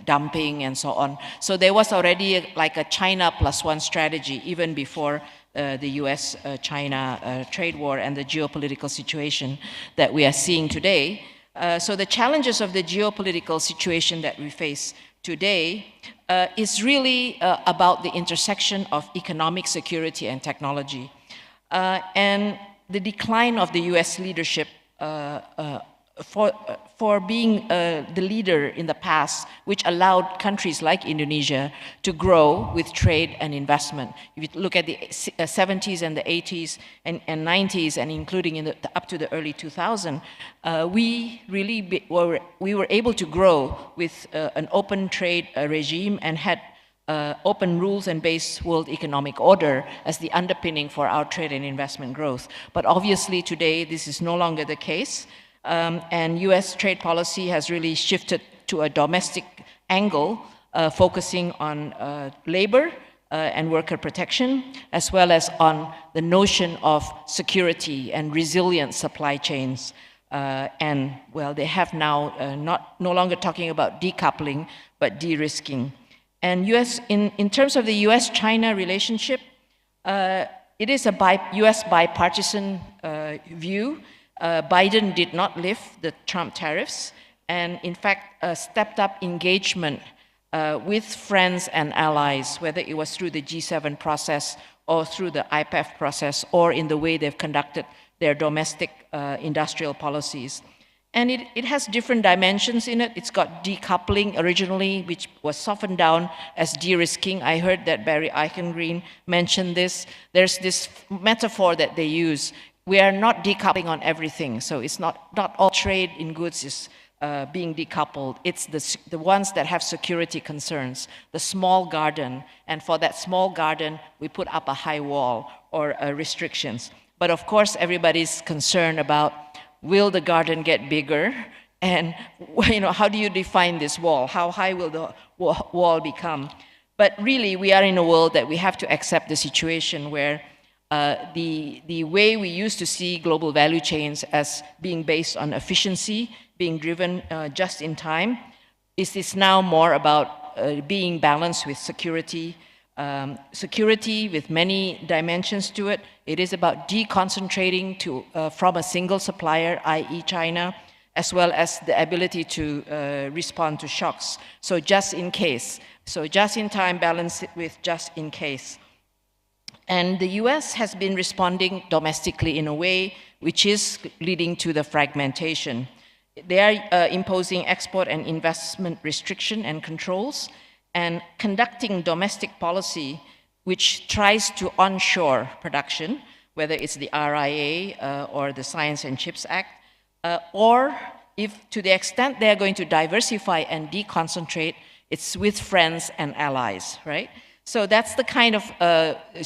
dumping and so on. So there was already like a China +1 strategy even before the US-China trade war and the geopolitical situation that we are seeing today. So the challenges of the geopolitical situation that we face today is really about the intersection of economic security and technology. And the decline of the US leadership for being the leader in the past, which allowed countries like Indonesia to grow with trade and investment. If you look at the 70s and the 80s and 90s, and including in up to the early 2000s, we really were able to grow with an open trade regime and had open rules and based world economic order as the underpinning for our trade and investment growth. But obviously today this is no longer the case. And US trade policy has really shifted to a domestic angle, focusing on labor and worker protection, as well as on the notion of security and resilient supply chains. And well, they have now no longer talking about decoupling, but de-risking. And in terms of the US-China relationship, it is a US bipartisan view. Biden did not lift the Trump tariffs, and in fact stepped up engagement with friends and allies, whether it was through the G7 process or through the AIFED process, or in the way they've conducted their domestic industrial policies. And it has different dimensions in it. It's got decoupling originally, which was softened down as de-risking. I heard that Barry Eichengreen mentioned this. There's this metaphor that they use. We are not decoupling on everything. So it's not all trade in goods is being decoupled. It's the ones that have security concerns, the small garden. And for that small garden, we put up a high wall or restrictions. But of course, everybody's concerned about, will the garden get bigger? And how do you define this wall? How high will the wall become? But really, we are in a world that we have to accept the situation where the way we used to see global value chains as being based on efficiency, being driven just in time, is now more about being balanced with security, security with many dimensions to it. It is about deconcentrating from a single supplier, i.e. China, as well as the ability to respond to shocks. So just in case. So just in time, balance it with just in case. And the US has been responding domestically in a way which is leading to the fragmentation. They are imposing export and investment restriction and controls, and conducting domestic policy which tries to onshore production, whether it's the RIA or the Science and Chips Act, or if to the extent they're going to diversify and deconcentrate, it's with friends and allies, right? So that's the kind of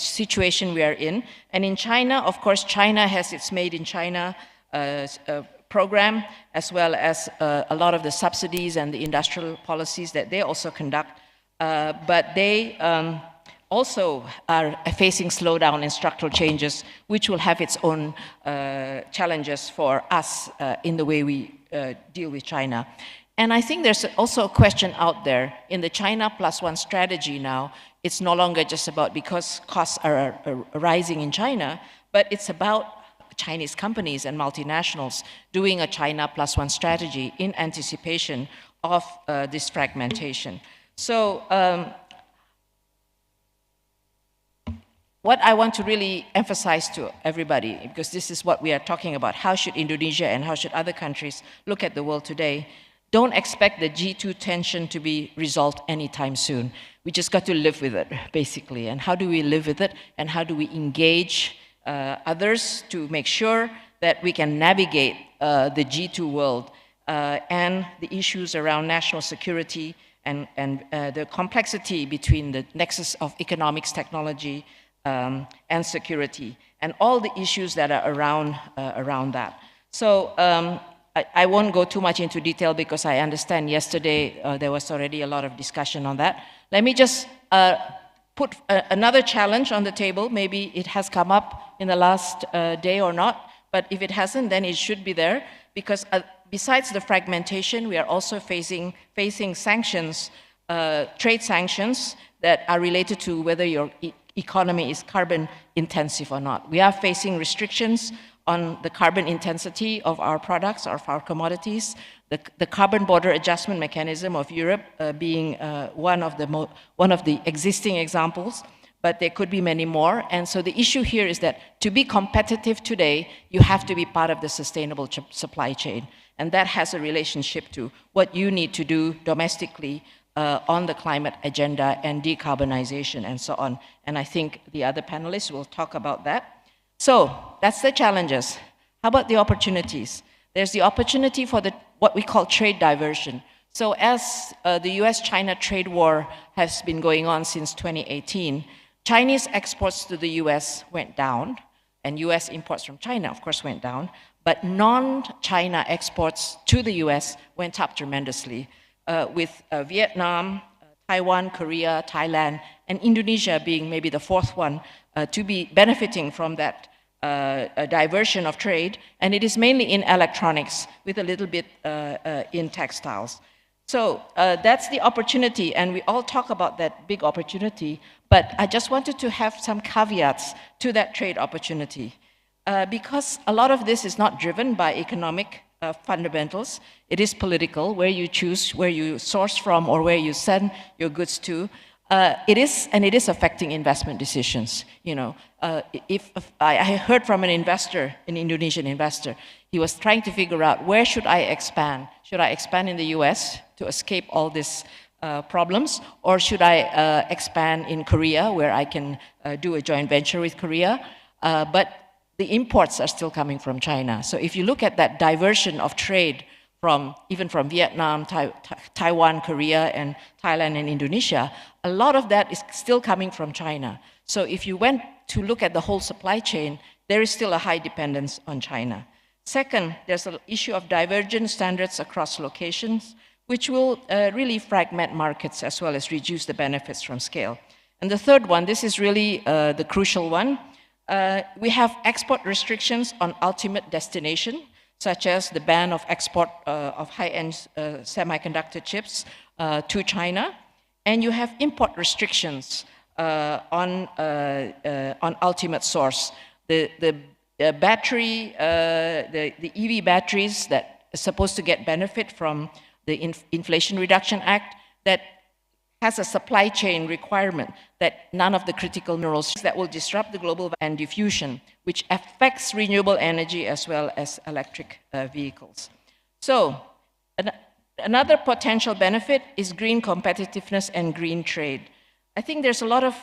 situation we are in. And in China, of course, China has its Made in China program, as well as a lot of the subsidies and the industrial policies that they also conduct. But they also are facing slowdown and structural changes, which will have its own challenges for us in the way we deal with China. And I think there's also a question out there in the China Plus One strategy now. It's no longer just about because costs are rising in China, but it's about Chinese companies and multinationals doing a China Plus One strategy in anticipation of this fragmentation. So what I want to really emphasize to everybody, because this is what we are talking about, how should Indonesia and how should other countries look at the world today? Don't expect the G2 tension to be resolved anytime soon. We just got to live with it, basically. And how do we live with it? And how do we engage others to make sure that we can navigate the G2 world and the issues around national security and the complexity between the nexus of economics, technology, and security, and all the issues that are around that. So I won't go too much into detail because I understand yesterday there was already a lot of discussion on that. Let me just put another challenge on the table. Maybe it has come up in the last day or not, but if it hasn't, then it should be there, because besides the fragmentation, we are also facing sanctions, trade sanctions that are related to whether your economy is carbon intensive or not. We are facing restrictions on the carbon intensity of our products, of our commodities, the carbon border adjustment mechanism of Europe being one of the existing examples, but there could be many more. And so the issue here is that to be competitive today, you have to be part of the sustainable supply chain. And that has a relationship to what you need to do domestically on the climate agenda and decarbonization and so on. And I think the other panelists will talk about that. So that's the challenges. How about the opportunities? There's the opportunity for what we call trade diversion. So as the US-China trade war has been going on since 2018, Chinese exports to the US went down, and US imports from China, of course, went down, but non-China exports to the US went up tremendously, with Vietnam, Taiwan, Korea, Thailand, and Indonesia being maybe the fourth one to be benefiting from that diversion of trade, and it is mainly in electronics with a little bit in textiles. So that's the opportunity, and we all talk about that big opportunity, but I just wanted to have some caveats to that trade opportunity, because a lot of this is not driven by economic fundamentals. It is political, where you choose, where you source from, or where you send your goods to. It is affecting investment decisions. You know, if I heard from an investor, an Indonesian investor, he was trying to figure out, where should I expand? Should I expand in the US to escape all these problems, or should I expand in Korea, where I can do a joint venture with Korea? But the imports are still coming from China. So if you look at that diversion of trade even from Vietnam, Taiwan, Korea, and Thailand and Indonesia, a lot of that is still coming from China. So if you went to look at the whole supply chain, there is still a high dependence on China. Second, there's an issue of divergent standards across locations, which will really fragment markets as well as reduce the benefits from scale. And the third one, this is really the crucial one. We have export restrictions on ultimate destination, such as the ban of export of high-end semiconductor chips to China. And you have import restrictions on ultimate source. The battery, the EV batteries that are supposed to get benefit from the Inflation Reduction Act, that has a supply chain requirement that none of the critical minerals that will disrupt the global and diffusion, which affects renewable energy as well as electric vehicles. So another potential benefit is green competitiveness and green trade. I think there's a lot of,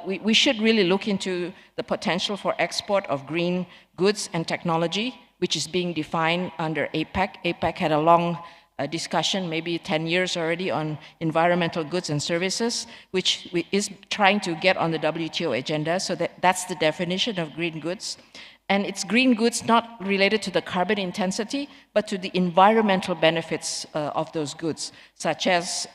we should really look into the potential for export of green goods and technology, which is being defined under APEC. APEC had a long discussion, maybe 10 years already, on environmental goods and services, which is trying to get on the WTO agenda. So that's the definition of green goods. And it's green goods not related to the carbon intensity, but to the environmental benefits of those goods, such as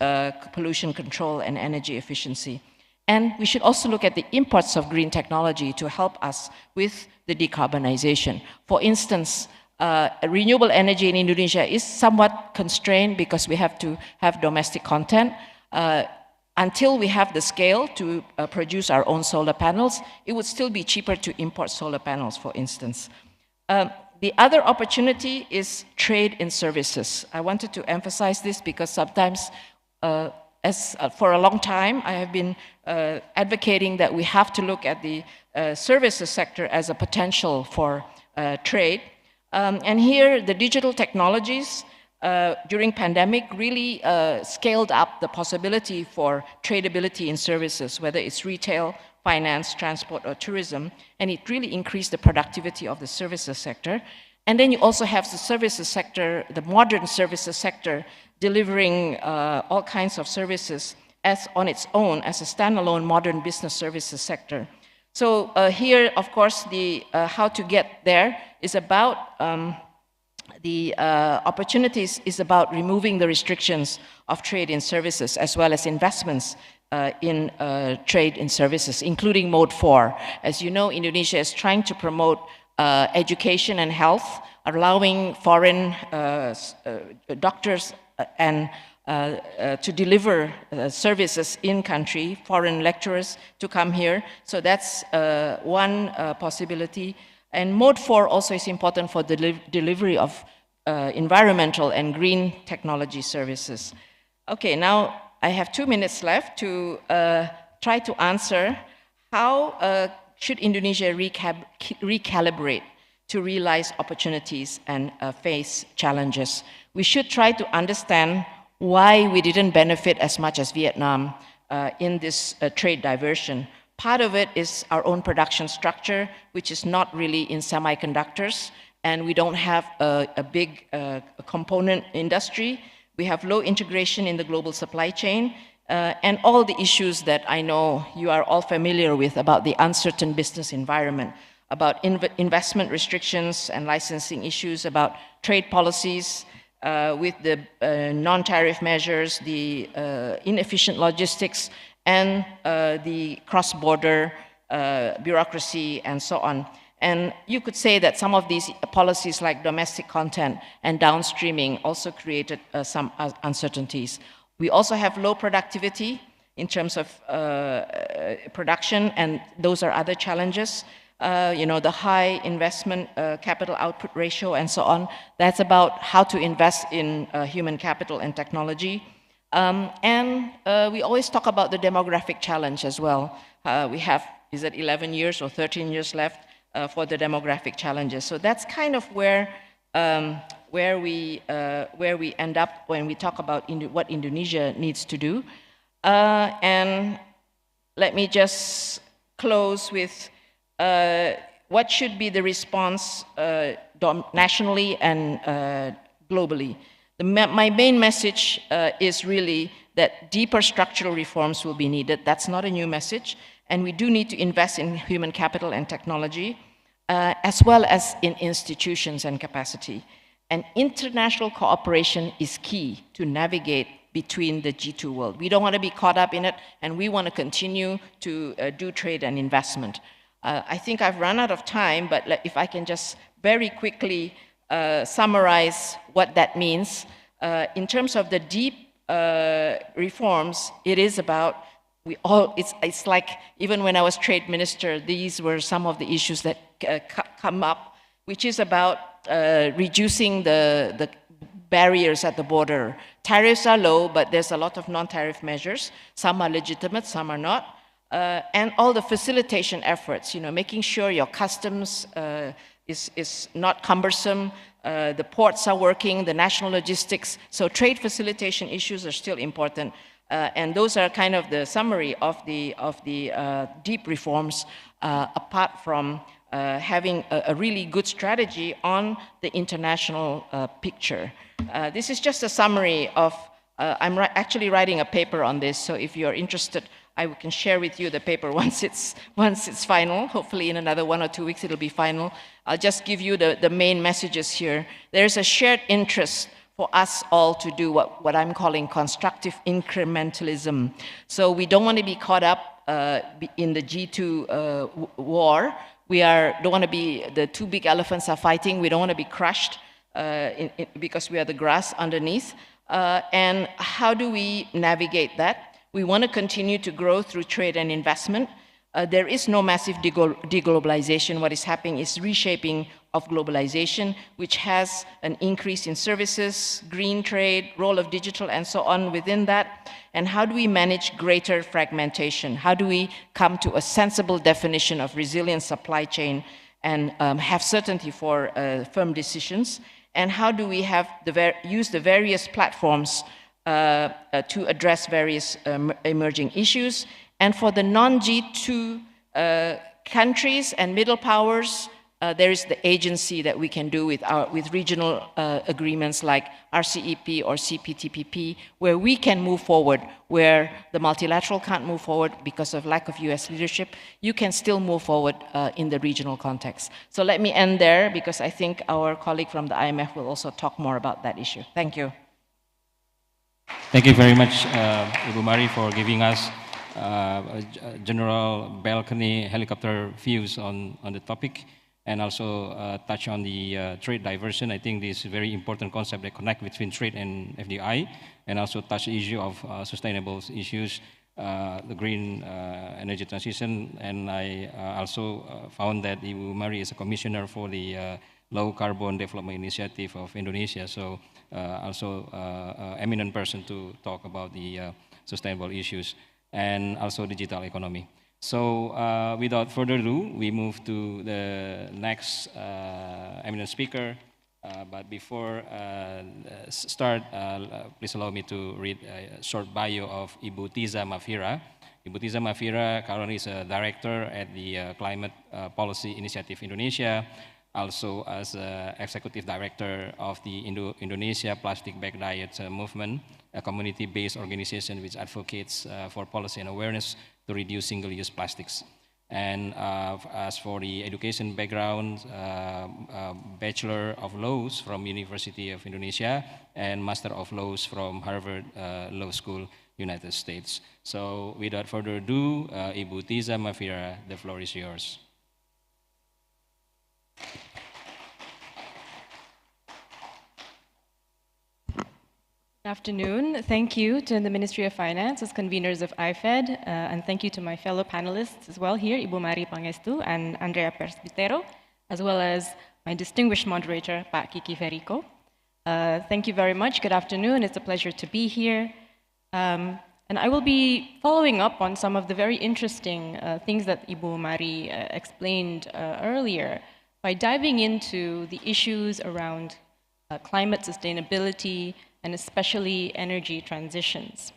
pollution control and energy efficiency. And we should also look at the imports of green technology to help us with the decarbonization. For instance, renewable energy in Indonesia is somewhat constrained because we have to have domestic content. Until we have the scale to produce our own solar panels, it would still be cheaper to import solar panels, for instance. The other opportunity is trade in services. I wanted to emphasize this because sometimes, for a long time, I have been advocating that we have to look at the services sector as a potential for trade. And here, the digital technologies during pandemic really scaled up the possibility for tradability in services, whether it's retail, finance, transport, or tourism, and it really increased the productivity of the services sector. And then you also have the services sector, the modern services sector, delivering all kinds of services as on its own, as a standalone modern business services sector. So here, of course, the how to get there is about the opportunities is about removing the restrictions of trade in services as well as investments in trade in services, including Mode 4. As you know, Indonesia is trying to promote education and health, allowing foreign doctors and to deliver services in country, foreign lecturers to come here. So that's one possibility. And Mode 4 also is important for the delivery of environmental and green technology services. Okay, now I have 2 minutes left to try to answer how should Indonesia recalibrate to realize opportunities and face challenges. We should try to understand why we didn't benefit as much as Vietnam in this trade diversion. Part of it is our own production structure, which is not really in semiconductors, and we don't have a big component industry. We have low integration in the global supply chain, and all the issues that I know you are all familiar with about the uncertain business environment, about investment restrictions and licensing issues, about trade policies, with the non-tariff measures, the inefficient logistics, and the cross-border bureaucracy, and so on. And you could say that some of these policies like domestic content and downstreaming also created some uncertainties. We also have low productivity in terms of production, and those are other challenges. You know, the high investment capital output ratio and so on. That's about how to invest in human capital and technology. And we always talk about the demographic challenge as well. We have, is it 11 years or 13 years left for the demographic challenges. So that's kind of where we end up when we talk about what Indonesia needs to do. And let me just close with what should be the response nationally and globally. My main message is really that deeper structural reforms will be needed. That's not a new message. And we do need to invest in human capital and technology, as well as in institutions and capacity. And international cooperation is key to navigate between the G2 world. We don't want to be caught up in it, and we want to continue to do trade and investment. I think I've run out of time, but if I can just very quickly summarize what that means. In terms of the deep reforms, it is about, it's like, even when I was trade minister, these were some of the issues that come up, which is about reducing the barriers at the border. Tariffs are low, but there's a lot of non-tariff measures. Some are legitimate, some are not. And all the facilitation efforts, you know, making sure your customs is not cumbersome, the ports are working, the national logistics. So trade facilitation issues are still important. And those are kind of the summary of the deep reforms, apart from having a really good strategy on the international picture. This is just a summary of, I'm actually writing a paper on this, so if you're interested, I can share with you the paper once it's final. Hopefully in another 1 or 2 weeks it'll be final. I'll just give you the main messages here. There's a shared interest for us all to do what I'm calling constructive incrementalism. So we don't want to be caught up in the G2 war. We don't want to be, the two big elephants are fighting. We don't want to be crushed because we are the grass underneath. And how do we navigate that? We want to continue to grow through trade and investment. There is no massive deglobalization. What is happening is reshaping of globalization, which has an increase in services, green trade, role of digital, and so on within that. And how do we manage greater fragmentation? How do we come to a sensible definition of resilient supply chain and have certainty for firm decisions? And how do we have use the various platforms to address various emerging issues? And for the non-G2 countries and middle powers, there is the agency that we can do with regional agreements like RCEP or CPTPP, where we can move forward, where the multilateral can't move forward because of lack of US leadership. You can still move forward in the regional context. So let me end there, because I think our colleague from the IMF will also talk more about that issue. Thank you. Thank you very much, Ibu Mari, for giving us general balcony helicopter views on the topic, and also touch on the trade diversion. I think this is a very important concept that connect between trade and FDI, and also touch the issue of sustainable issues, the green energy transition. And I also found that Ibu Mari is a commissioner for the Low Carbon Development Initiative of Indonesia, so also eminent person to talk about the sustainable issues and also digital economy. So without further ado, we move to the next eminent speaker. But before start, please allow me to read a short bio of Ibu Tiza Mafira. Ibu Tiza Mafira currently is a director at the Climate Policy Initiative Indonesia, also as executive director of the Indonesia Plastic Bag Diet Movement, a community-based organization which advocates for policy and awareness to reduce single-use plastics. And as for the education background, Bachelor of Laws from University of Indonesia and Master of Laws from Harvard Law School, United States. So without further ado, Ibu Tiza Mafira, the floor is yours. Good afternoon. Thank you to the Ministry of Finance as conveners of AIFED, and thank you to my fellow panelists as well here, Ibu Mari Pangestu and Andrea Presbitero, as well as my distinguished moderator, Pak Kiki Ferrico. Thank you very much. Good afternoon. It's a pleasure to be here. And I will be following up on some of the very interesting things that Ibu Mari explained earlier by diving into the issues around climate sustainability, and especially energy transitions.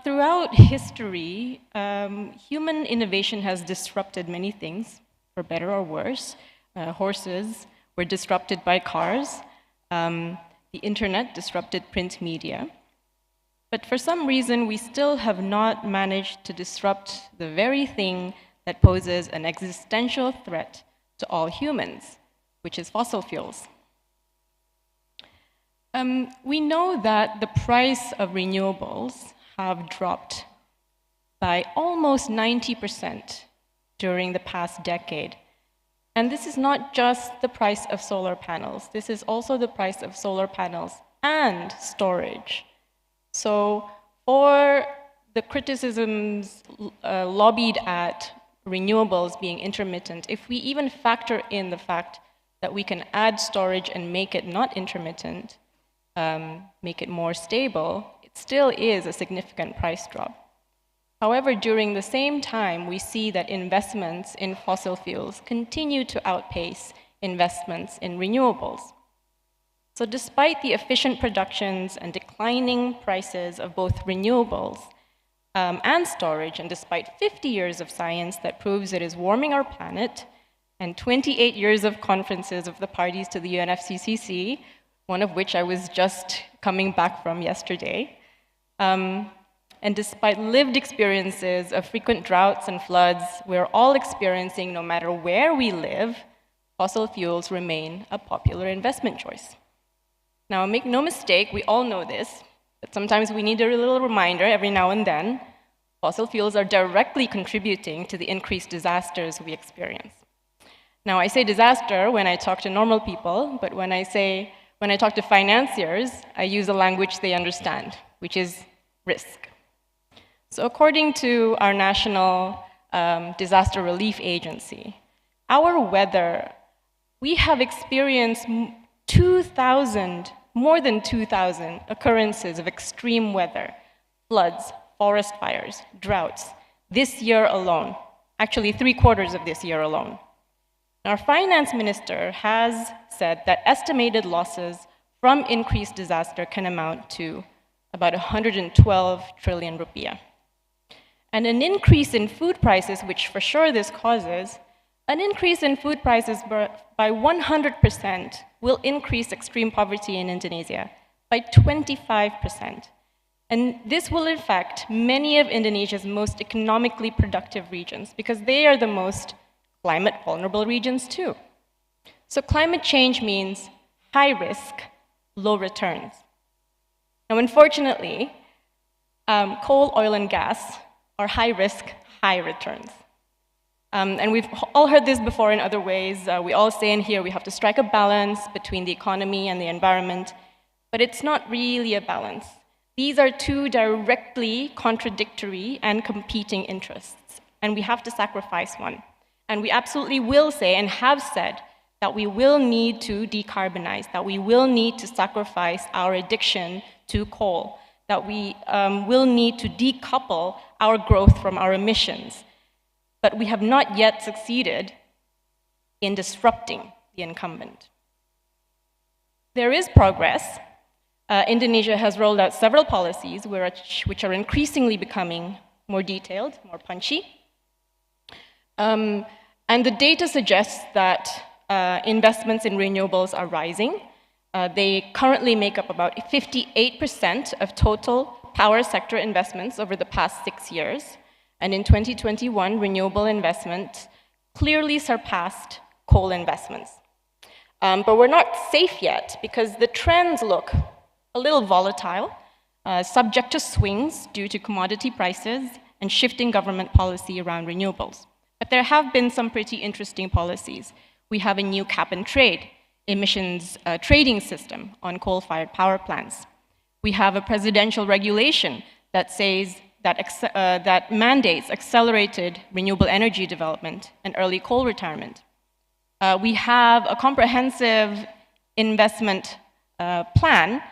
Throughout history, human innovation has disrupted many things, for better or worse. Horses were disrupted by cars. The internet disrupted print media. But for some reason, we still have not managed to disrupt the very thing that poses an existential threat to all humans, which is fossil fuels. We know that the price of renewables have dropped by almost 90% during the past decade. And this is not just the price of solar panels. This is also the price of solar panels and storage. So for the criticisms lobbied at renewables being intermittent, if we even factor in the fact that we can add storage and make it not intermittent, make it more stable, it still is a significant price drop. However, during the same time, we see that investments in fossil fuels continue to outpace investments in renewables. So despite the efficient productions and declining prices of both renewables and storage, and despite 50 years of science that proves it is warming our planet, and 28 years of conferences of the parties to the UNFCCC, one of which I was just coming back from yesterday. And despite lived experiences of frequent droughts and floods, we're all experiencing, no matter where we live, fossil fuels remain a popular investment choice. Now, make no mistake, we all know this, but sometimes we need a little reminder every now and then. Fossil fuels are directly contributing to the increased disasters we experience. Now, I say disaster when I talk to normal people, but when I talk to financiers, I use a language they understand, which is risk. So according to our National Disaster Relief Agency, our weather, we have experienced more than 2,000 occurrences of extreme weather, floods, forest fires, droughts, this year alone, actually 3/4 of this year alone. Our finance minister has said that estimated losses from increased disaster can amount to about 112 trillion rupiah. And an increase in food prices, which for sure this causes, an increase in food prices by 100% will increase extreme poverty in Indonesia by 25%. And this will affect many of Indonesia's most economically productive regions because they are the most climate vulnerable regions too. So climate change means high risk, low returns. Now, unfortunately, coal, oil, and gas are high risk, high returns. And we've all heard this before in other ways. We all say in here we have to strike a balance between the economy and the environment, but it's not really a balance. These are two directly contradictory and competing interests, and we have to sacrifice one. And we absolutely will say and have said that we will need to decarbonize, that we will need to sacrifice our addiction to coal, that we will need to decouple our growth from our emissions. But we have not yet succeeded in disrupting the incumbent. There is progress. Indonesia has rolled out several policies which are increasingly becoming more detailed, more punchy. And the data suggests that investments in renewables are rising. They currently make up about 58% of total power sector investments over the past 6 years. And in 2021, renewable investment clearly surpassed coal investments. But we're not safe yet because the trends look a little volatile, subject to swings due to commodity prices and shifting government policy around renewables. But there have been some pretty interesting policies. We have a new cap and trade emissions trading system on coal-fired power plants. We have a presidential regulation that says that mandates accelerated renewable energy development and early coal retirement. We have a comprehensive investment plan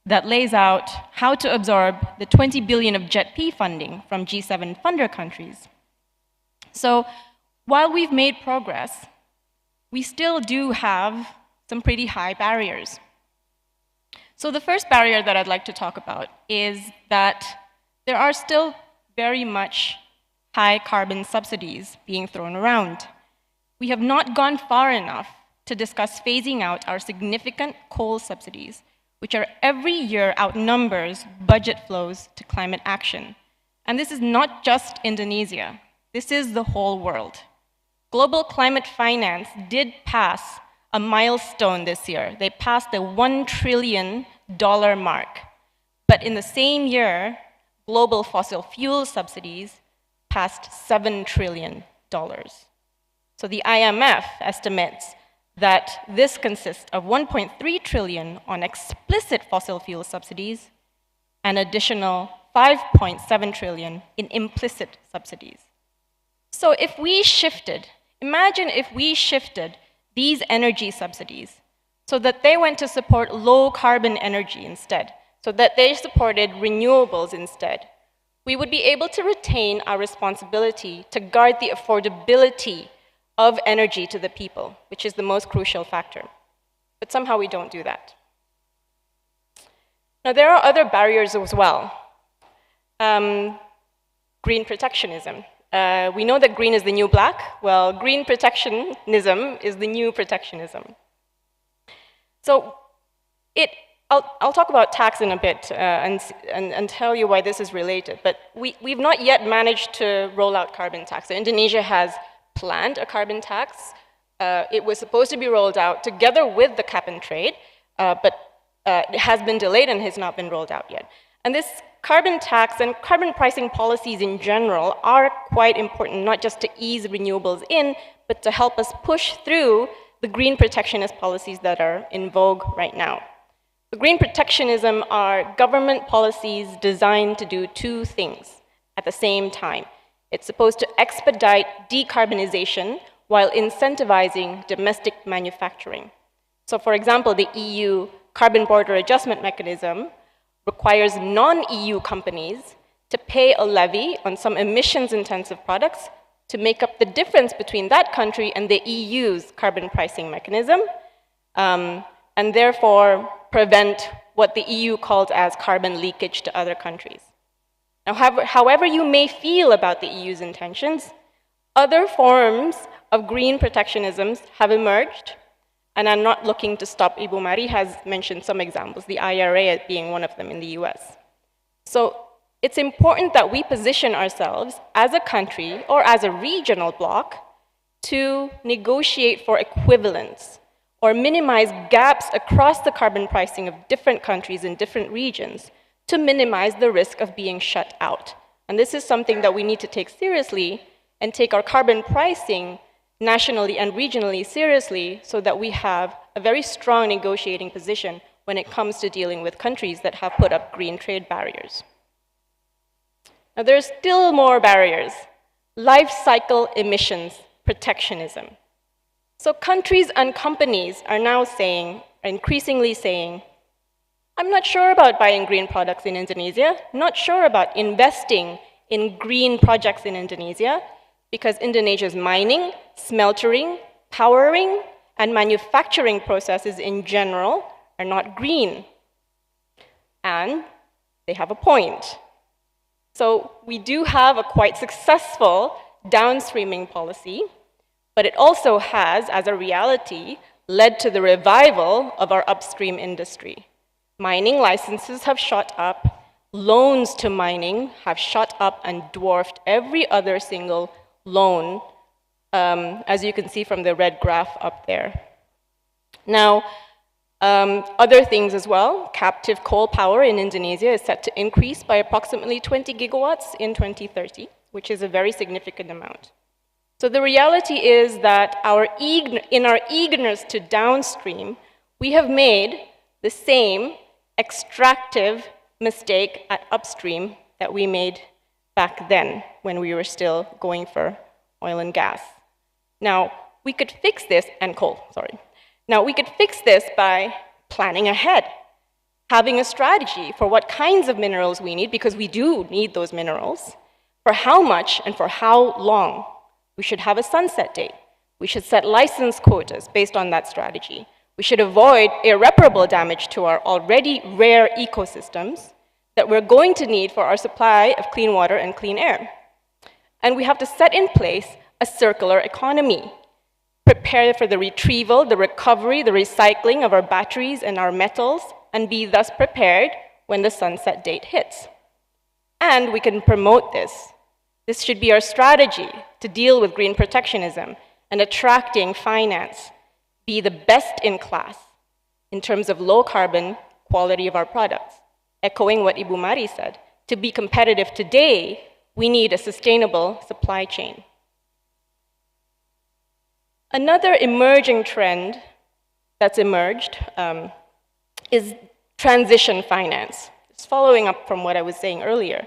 that lays out how to absorb the 20 billion of JETP funding from G7 funder countries. So while we've made progress, we still do have some pretty high barriers. So the first barrier that I'd like to talk about is that there are still very much high carbon subsidies being thrown around. We have not gone far enough to discuss phasing out our significant coal subsidies, which are every year outnumbers budget flows to climate action. And this is not just Indonesia, this is the whole world. Global climate finance did pass a milestone this year. They passed the $1 trillion mark. But in the same year, global fossil fuel subsidies passed $7 trillion. So the IMF estimates that this consists of 1.3 trillion on explicit fossil fuel subsidies and additional 5.7 trillion in implicit subsidies. So if we shifted, imagine if we shifted these energy subsidies so that they went to support low carbon energy instead, so that they supported renewables instead, we would be able to retain our responsibility to guard the affordability of energy to the people, which is the most crucial factor. But somehow we don't do that. Now, there are other barriers as well. Green protectionism. We know that green is the new black. Well, green protectionism is the new protectionism. So I'll talk about tax in a bit and tell you why this is related. But we've not yet managed to roll out carbon tax. So Indonesia has planned a carbon tax. It was supposed to be rolled out together with the cap and trade, but it has been delayed and has not been rolled out yet. And this carbon tax and carbon pricing policies in general are quite important, not just to ease renewables in, but to help us push through the green protectionist policies that are in vogue right now. The green protectionism are government policies designed to do two things at the same time. It's supposed to expedite decarbonization while incentivizing domestic manufacturing. So for example, the EU Carbon Border Adjustment Mechanism requires non-EU companies to pay a levy on some emissions-intensive products to make up the difference between that country and the EU's carbon pricing mechanism, and therefore prevent what the EU calls as carbon leakage to other countries. Now, however you may feel about the EU's intentions, other forms of green protectionisms have emerged, and I'm not looking to stop. Ibu Mari has mentioned some examples, the IRA being one of them in the US. So it's important that we position ourselves as a country or as a regional bloc to negotiate for equivalence or minimize gaps across the carbon pricing of different countries in different regions to minimize the risk of being shut out. And this is something that we need to take seriously and take our carbon pricing nationally and regionally seriously so that we have a very strong negotiating position when it comes to dealing with countries that have put up green trade barriers. Now, there's still more barriers. Life cycle emissions protectionism. So countries and companies are now saying, increasingly saying, I'm not sure about buying green products in Indonesia, not sure about investing in green projects in Indonesia, because Indonesia's mining, smeltering, powering, and manufacturing processes in general are not green. And they have a point. So we do have a quite successful downstreaming policy, but it also has, as a reality, led to the revival of our upstream industry. Mining licenses have shot up, loans to mining have shot up and dwarfed every other single loan, as you can see from the red graph up there. Now, other things as well, captive coal power in Indonesia is set to increase by approximately 20 gigawatts in 2030, which is a very significant amount. So the reality is that in our eagerness to downstream, we have made the same extractive mistake at upstream that we made back then when we were still going for oil and gas. Now, we could fix this, and coal, sorry. Now, we could fix this by planning ahead, having a strategy for what kinds of minerals we need, because we do need those minerals, for how much and for how long. We should have a sunset date. We should set license quotas based on that strategy. We should avoid irreparable damage to our already rare ecosystems that we're going to need for our supply of clean water and clean air. And we have to set in place a circular economy, prepare for the retrieval, the recovery, the recycling of our batteries and our metals, and be thus prepared when the sunset date hits. And we can promote this. This should be our strategy to deal with green protectionism and attracting finance, be the best in class in terms of low carbon quality of our products. Echoing what Ibu Mari said, to be competitive today, we need a sustainable supply chain. Another emerging trend that's emerged is transition finance. It's following up from what I was saying earlier.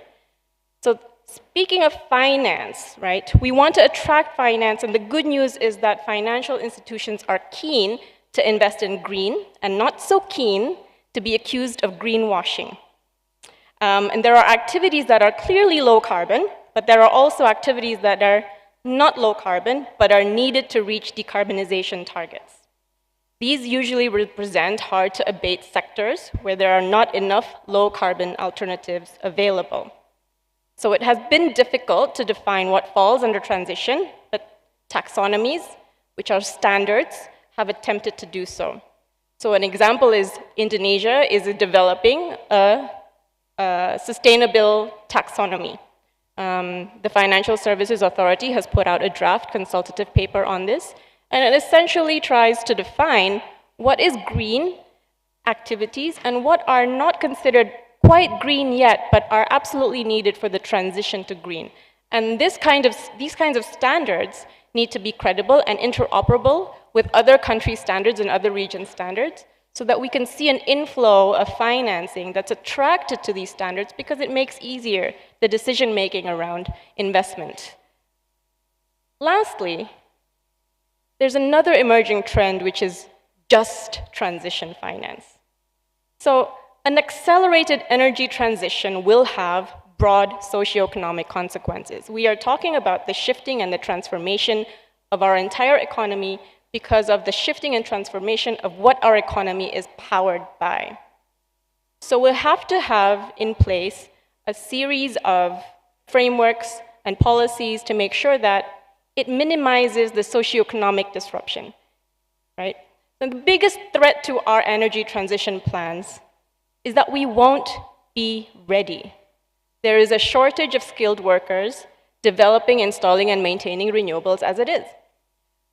So speaking of finance, right, we want to attract finance, and the good news is that financial institutions are keen to invest in green and not so keen to be accused of greenwashing. And there are activities that are clearly low carbon, but there are also activities that are not low carbon, but are needed to reach decarbonization targets. These usually represent hard to abate sectors where there are not enough low carbon alternatives available. So it has been difficult to define what falls under transition, but taxonomies, which are standards, have attempted to do so. So an example is Indonesia is developing a sustainable taxonomy. The Financial Services Authority has put out a draft consultative paper on this, and it essentially tries to define what is green activities and what are not considered quite green yet, but are absolutely needed for the transition to green. And these kinds of standards need to be credible and interoperable with other country standards and other region standards, so that we can see an inflow of financing that's attracted to these standards, because it makes easier the decision-making around investment. Lastly, there's another emerging trend, which is just transition finance. So an accelerated energy transition will have broad socioeconomic consequences. We are talking about the shifting and the transformation of our entire economy because of the shifting and transformation of what our economy is powered by. So we'll have to have in place a series of frameworks and policies to make sure that it minimizes the socioeconomic disruption, right? And the biggest threat to our energy transition plans is that we won't be ready. There is a shortage of skilled workers developing, installing, and maintaining renewables as it is.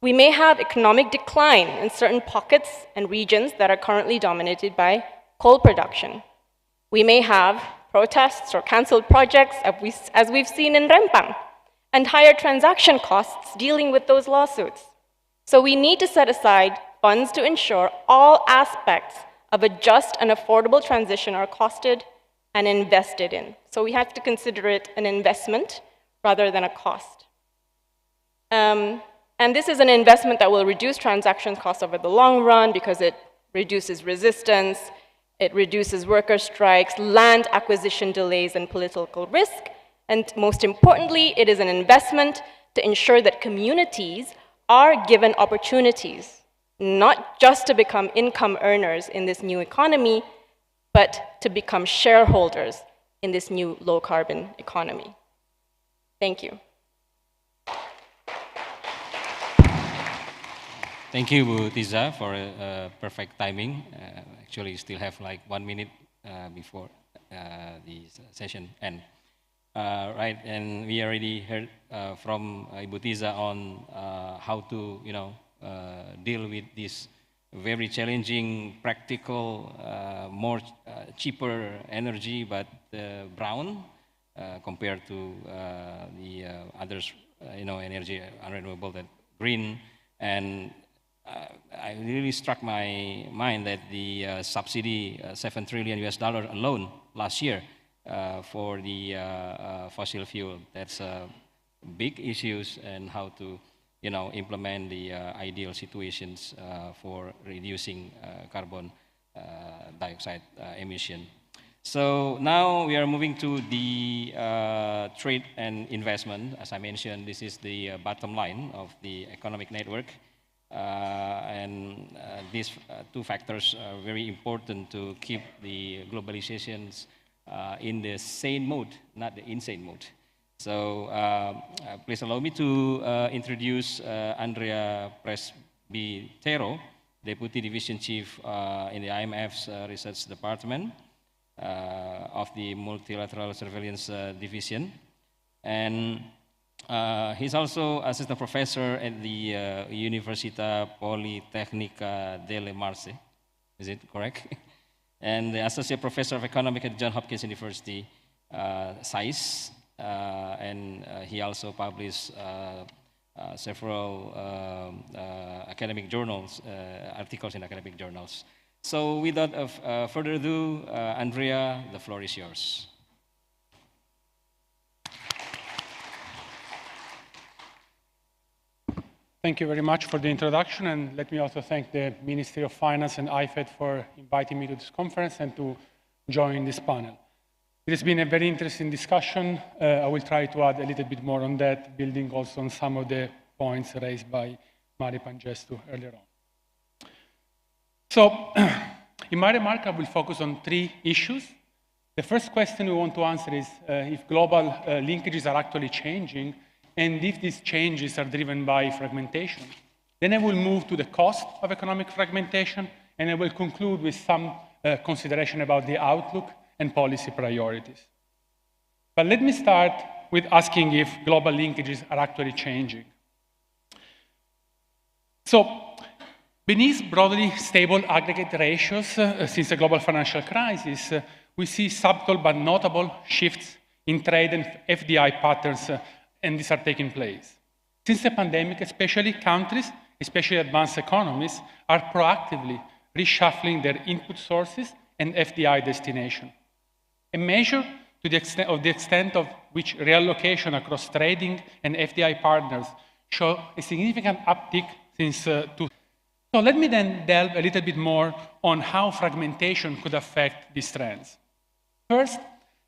We may have economic decline in certain pockets and regions that are currently dominated by coal production. We may have protests or canceled projects, as we've seen in Rempang, and higher transaction costs dealing with those lawsuits. So we need to set aside funds to ensure all aspects of a just and affordable transition are costed and invested in. So we have to consider it an investment rather than a cost. And this is an investment that will reduce transaction costs over the long run because it reduces resistance, it reduces worker strikes, land acquisition delays, and political risk. And most importantly, it is an investment to ensure that communities are given opportunities, not just to become income earners in this new economy, but to become shareholders in this new low-carbon economy. Thank you. Thank you, Bu Tiza, for perfect timing. Actually, you still have like 1 minute before the session ends. Right, and we already heard from Ibu Tiza on how to, deal with this very challenging, practical, more cheaper energy, but brown compared to the others, energy unrenewable, that green. And I really struck my mind that the subsidy, $7 trillion alone last year for the fossil fuel. That's big issues, and how to, implement the ideal situations for reducing carbon dioxide emission. So now we are moving to the trade and investment. As I mentioned, this is the bottom line of the economic network. And these two factors are very important to keep the globalizations in the sane mode, not the insane mode. So please allow me to introduce Andrea Presbitero, Deputy Division Chief in the IMF's Research Department of the Multilateral Surveillance Division. And he's also assistant professor at the Università Politecnica delle Marche. Is it correct? And the associate professor of economics at Johns Hopkins University, SAIS. And he also published several academic journals, articles in academic journals. So without further ado, Andrea, the floor is yours. Thank you very much for the introduction, and let me also thank the Ministry of Finance and AIFED for inviting me to this conference and to join this panel. It has been a very interesting discussion. I will try to add a little bit more on that, building also on some of the points raised by Mari Pangestu earlier on. So, in my remark, I will focus on 3 issues. The first question we want to answer is if global linkages are actually changing, and if these changes are driven by fragmentation. Then I will move to the cost of economic fragmentation, and I will conclude with some consideration about the outlook and policy priorities. But let me start with asking if global linkages are actually changing. So, beneath broadly stable aggregate ratios since the global financial crisis, we see subtle but notable shifts in trade and FDI patterns, and these are taking place. Since the pandemic, especially countries, especially advanced economies, are proactively reshuffling their input sources and FDI destination. A measure to the extent of which reallocation across trading and FDI partners show a significant uptick since So let me then delve a little bit more on how fragmentation could affect these trends. First,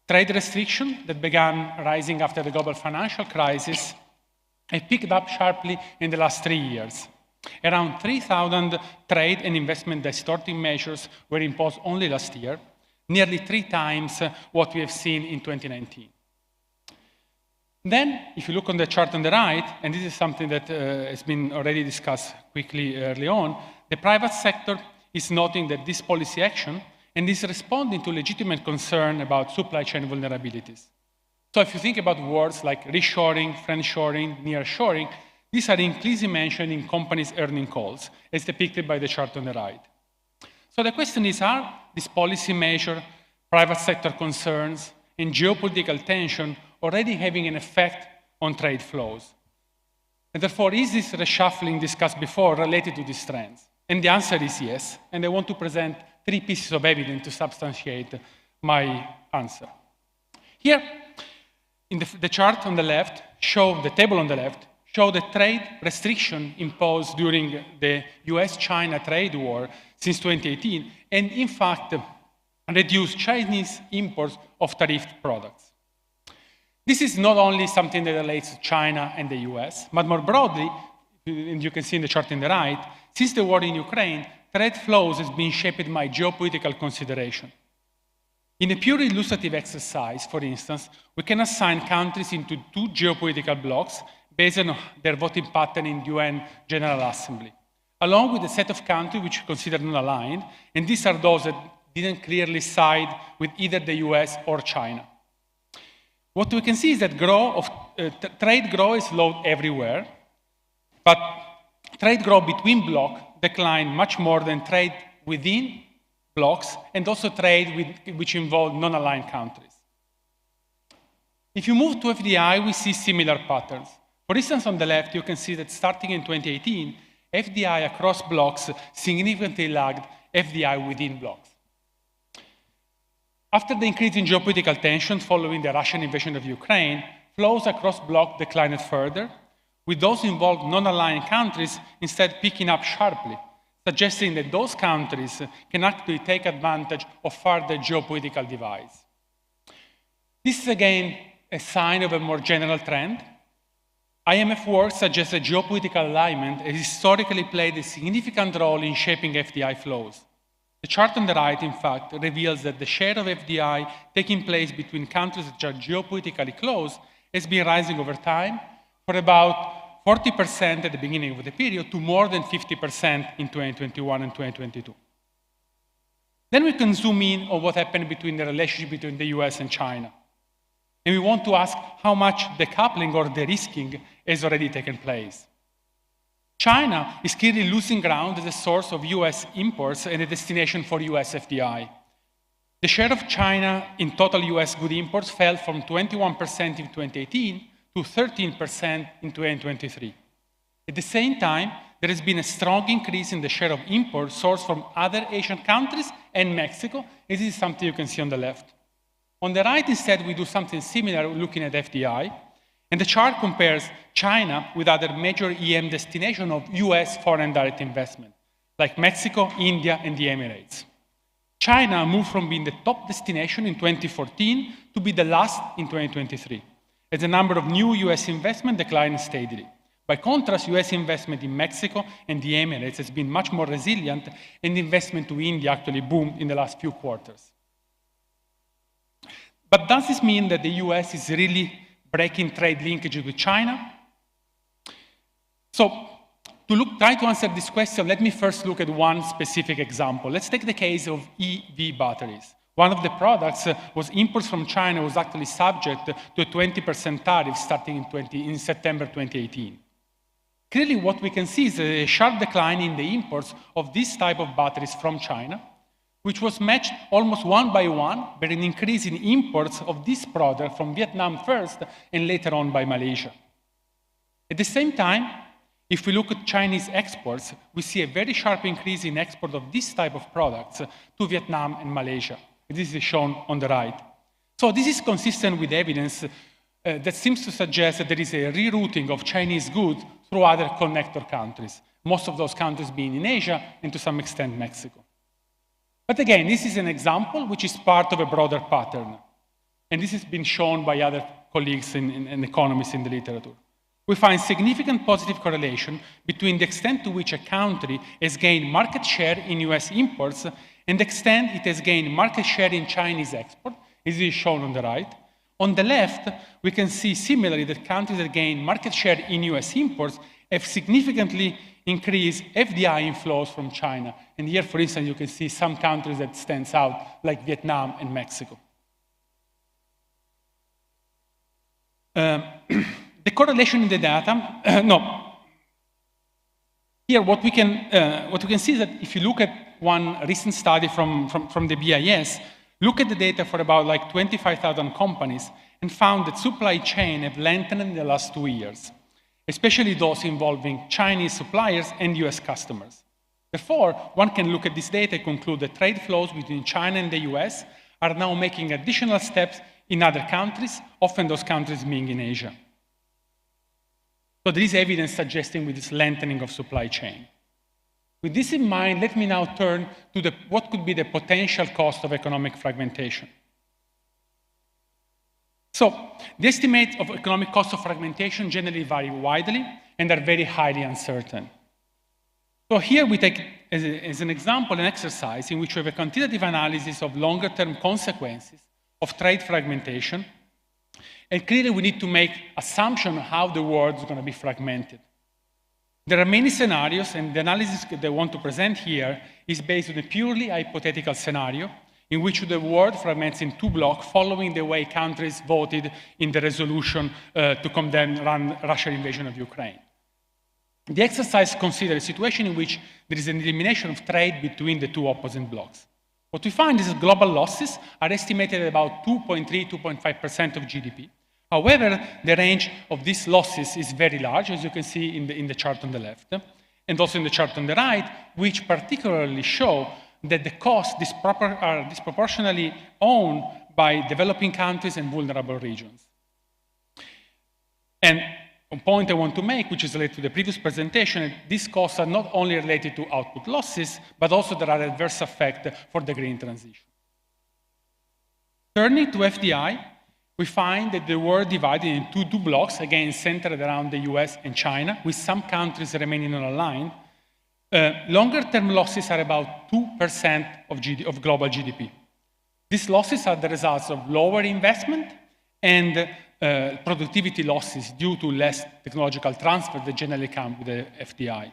trade restrictions that began rising after the global financial crisis have picked up sharply in the last 3 years. Around 3,000 trade and investment distorting measures were imposed only last year, nearly 3 times what we have seen in 2019. Then, if you look on the chart on the right, and this is something that has been already discussed quickly early on, the private sector is noting that this policy action and is responding to legitimate concern about supply chain vulnerabilities. So if you think about words like reshoring, friendshoring, nearshoring, these are increasingly mentioned in companies' earnings calls, as depicted by the chart on the right. So the question is, are these policy measures, private sector concerns, and geopolitical tension already having an effect on trade flows? And therefore, is this reshuffling discussed before related to these trends? And the answer is yes, and I want to present 3 pieces of evidence to substantiate my answer. Here, in the chart on the left, the table on the left, show the trade restriction imposed during the US-China trade war since 2018, and in fact, reduced Chinese imports of tariffed products. This is not only something that relates to China and the US, but more broadly, and you can see in the chart on the right, since the war in Ukraine, trade flows has been shaped by geopolitical consideration. In a purely illustrative exercise, for instance, we can assign countries into 2 geopolitical blocs based on their voting pattern in the UN General Assembly, along with a set of countries which are considered non-aligned, and these are those that didn't clearly side with either the US or China. What we can see is that trade growth is low everywhere, but trade growth between blocs declined much more than trade within blocs and also trade which involve non-aligned countries. If you move to FDI, we see similar patterns. For instance, on the left, you can see that starting in 2018, FDI across blocs significantly lagged FDI within blocs. After the increase in geopolitical tensions following the Russian invasion of Ukraine, flows across blocs declined further, with those involved non-aligned countries instead picking up sharply, suggesting that those countries can actually take advantage of further geopolitical divides. This is again a sign of a more general trend. IMF work suggests that geopolitical alignment has historically played a significant role in shaping FDI flows. The chart on the right, in fact, reveals that the share of FDI taking place between countries that are geopolitically close has been rising over time for about 40% at the beginning of the period to more than 50% in 2021 and 2022. Then we can zoom in on what happened between the relationship between the US and China. And we want to ask how much decoupling or de-risking has already taken place. China is clearly losing ground as a source of US imports and a destination for US FDI. The share of China in total US good imports fell from 21% in 2018 to 13% in 2023. At the same time, there has been a strong increase in the share of imports sourced from other Asian countries and Mexico. This is something you can see on the left. On the right, instead, we do something similar looking at FDI. And the chart compares China with other major EM destinations of US foreign direct investment, like Mexico, India, and the Emirates. China moved from being the top destination in 2014 to be the last in 2023, as the number of new US investment declined steadily. By contrast, US investment in Mexico and the Emirates has been much more resilient, and investment to India actually boomed in the last few quarters. But does this mean that the US is really breaking trade linkages with China? So, to try to answer this question, let me first look at one specific example. Let's take the case of EV batteries. One of the products was imports from China was actually subject to a 20% tariff starting in September 2018. Clearly, what we can see is a sharp decline in the imports of this type of batteries from China, which was matched almost one by one by an increase in imports of this product from Vietnam first and later on by Malaysia. At the same time, if we look at Chinese exports, we see a very sharp increase in export of this type of products to Vietnam and Malaysia. This is shown on the right. So this is consistent with evidence that seems to suggest that there is a rerouting of Chinese goods through other connector countries, most of those countries being in Asia and to some extent Mexico. But again, this is an example which is part of a broader pattern. And this has been shown by other colleagues and economists in the literature. We find significant positive correlation between the extent to which a country has gained market share in US imports and the extent it has gained market share in Chinese export, as is shown on the right. On the left, we can see similarly that countries that gain market share in US imports have significantly increased FDI inflows from China. And here, for instance, you can see some countries that stands out, like Vietnam and Mexico. The correlation in the data, Here, what we can see is that if you look at one recent study from the BIS, look at the data for about like 25,000 companies and found that supply chain have lengthened in the last 2 years, especially those involving Chinese suppliers and US customers. Therefore, one can look at this data and conclude that trade flows between China and the US are now making additional steps in other countries, often those countries being in Asia. So there is evidence suggesting with this lengthening of supply chain. With this in mind, let me now turn to what could be the potential cost of economic fragmentation. So the estimates of economic cost of fragmentation generally vary widely and are very highly uncertain. So here we take as an example an exercise in which we have a quantitative analysis of longer-term consequences of trade fragmentation. And clearly, we need to make assumptions on how the world is going to be fragmented. There are many scenarios, and the analysis that I want to present here is based on a purely hypothetical scenario in which the world fragments in 2 blocks following the way countries voted in the resolution to condemn Russian invasion of Ukraine. The exercise considers a situation in which there is an elimination of trade between the 2 opposing blocks. What we find is that global losses are estimated at about 2.3, 2.5% of GDP. However, the range of these losses is very large, as you can see in the chart on the left, and also in the chart on the right, which particularly show that the costs are disproportionately owned by developing countries and vulnerable regions. And a point I want to make, which is related to the previous presentation, these costs are not only related to output losses, but also there are adverse effects for the green transition. Turning to FDI, we find that the world divided into 2 blocks, again centered around the US and China, with some countries remaining unaligned. Longer-term losses are about 2% of global GDP. These losses are the results of lower investment and productivity losses due to less technological transfer that generally come with the FDI.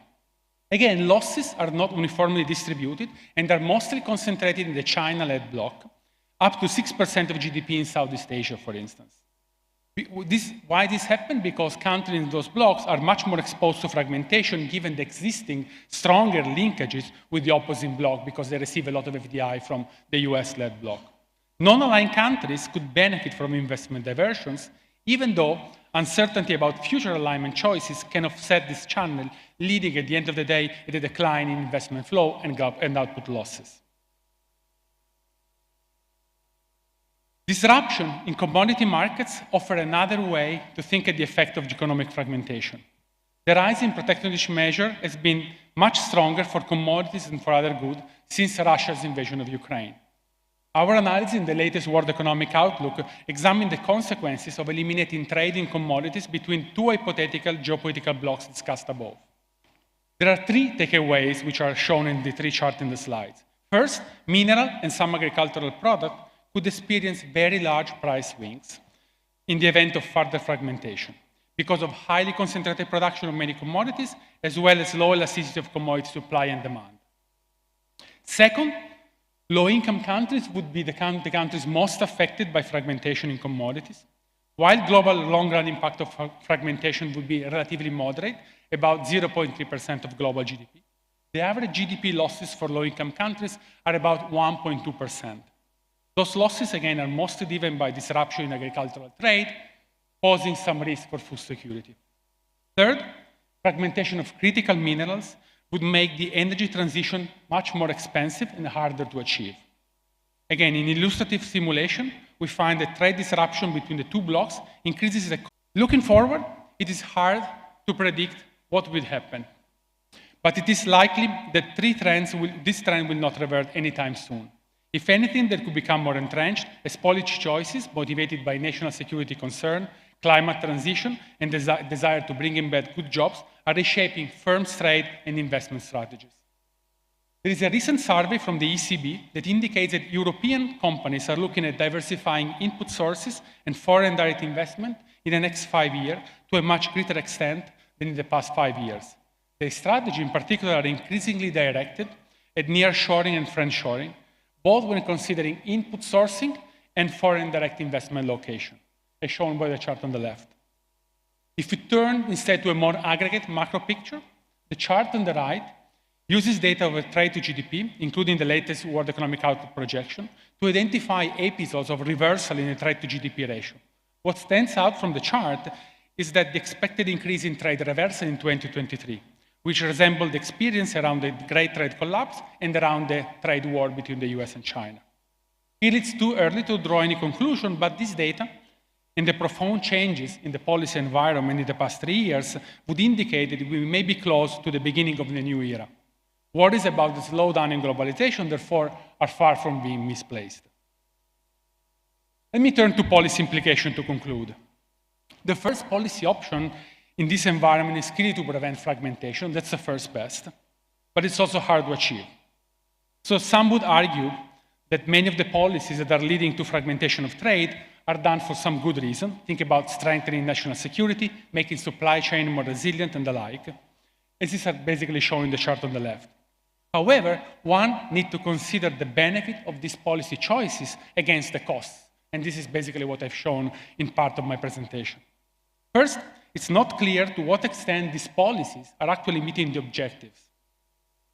Again, losses are not uniformly distributed and are mostly concentrated in the China-led bloc, up to 6% of GDP in Southeast Asia, for instance. Why this happened? Because countries in those blocks are much more exposed to fragmentation given the existing stronger linkages with the opposing bloc because they receive a lot of FDI from the US-led bloc. Non-aligned countries could benefit from investment diversions, even though uncertainty about future alignment choices can offset this channel, leading at the end of the day to a decline in investment flow and output losses. Disruption in commodity markets offer another way to think at the effect of economic fragmentation. The rise in protectionist measure has been much stronger for commodities than for other goods since Russia's invasion of Ukraine. Our analysis in the latest World Economic Outlook examined the consequences of eliminating trade in commodities between 2 hypothetical geopolitical blocks discussed above. There are 3 takeaways which are shown in the 3 charts in the slides. First, mineral and some agricultural products could experience very large price swings in the event of further fragmentation because of highly concentrated production of many commodities, as well as low elasticity of commodity supply and demand. Second, low-income countries would be the countries most affected by fragmentation in commodities. While global long-run impact of fragmentation would be relatively moderate, about 0.3% of global GDP, the average GDP losses for low-income countries are about 1.2%. Those losses, again, are mostly driven by disruption in agricultural trade, posing some risk for food security. Third, fragmentation of critical minerals would make the energy transition much more expensive and harder to achieve. Again, in illustrative simulation, we find that trade disruption between the two blocks increases the. Looking forward, it is hard to predict what will happen. But it is likely that this trend will not revert anytime soon. If anything, that could become more entrenched as policy choices motivated by national security concern, climate transition, and desire to bring in back good jobs are reshaping firms' trade and investment strategies. There is a recent survey from the ECB that indicates that European companies are looking at diversifying input sources and foreign direct investment in the next 5 years to a much greater extent than in the past 5 years. Their strategy, in particular, are increasingly directed at nearshoring and friendshoring, both when considering input sourcing and foreign direct investment location, as shown by the chart on the left. If we turn instead to a more aggregate macro picture, the chart on the right uses data of trade to GDP, including the latest World Economic Output projection, to identify episodes of reversal in the trade to GDP ratio. What stands out from the chart is that the expected increase in trade reversal in 2023, which resembled the experience around the Great Trade Collapse and around the trade war between the US and China. Here it's too early to draw any conclusion, but this data and the profound changes in the policy environment in the past 3 years would indicate that we may be close to the beginning of the new era. Worries about the slowdown in globalization, therefore, are far from being misplaced. Let me turn to policy implication to conclude. The first policy option in this environment is clearly to prevent fragmentation. That's the first best, but it's also hard to achieve. So some would argue that many of the policies that are leading to fragmentation of trade are done for some good reason. Think about strengthening national security, making supply chain more resilient and the like, as these are basically shown in the chart on the left. However, one needs to consider the benefit of these policy choices against the costs, and this is basically what I've shown in part of my presentation. First, it's not clear to what extent these policies are actually meeting the objectives.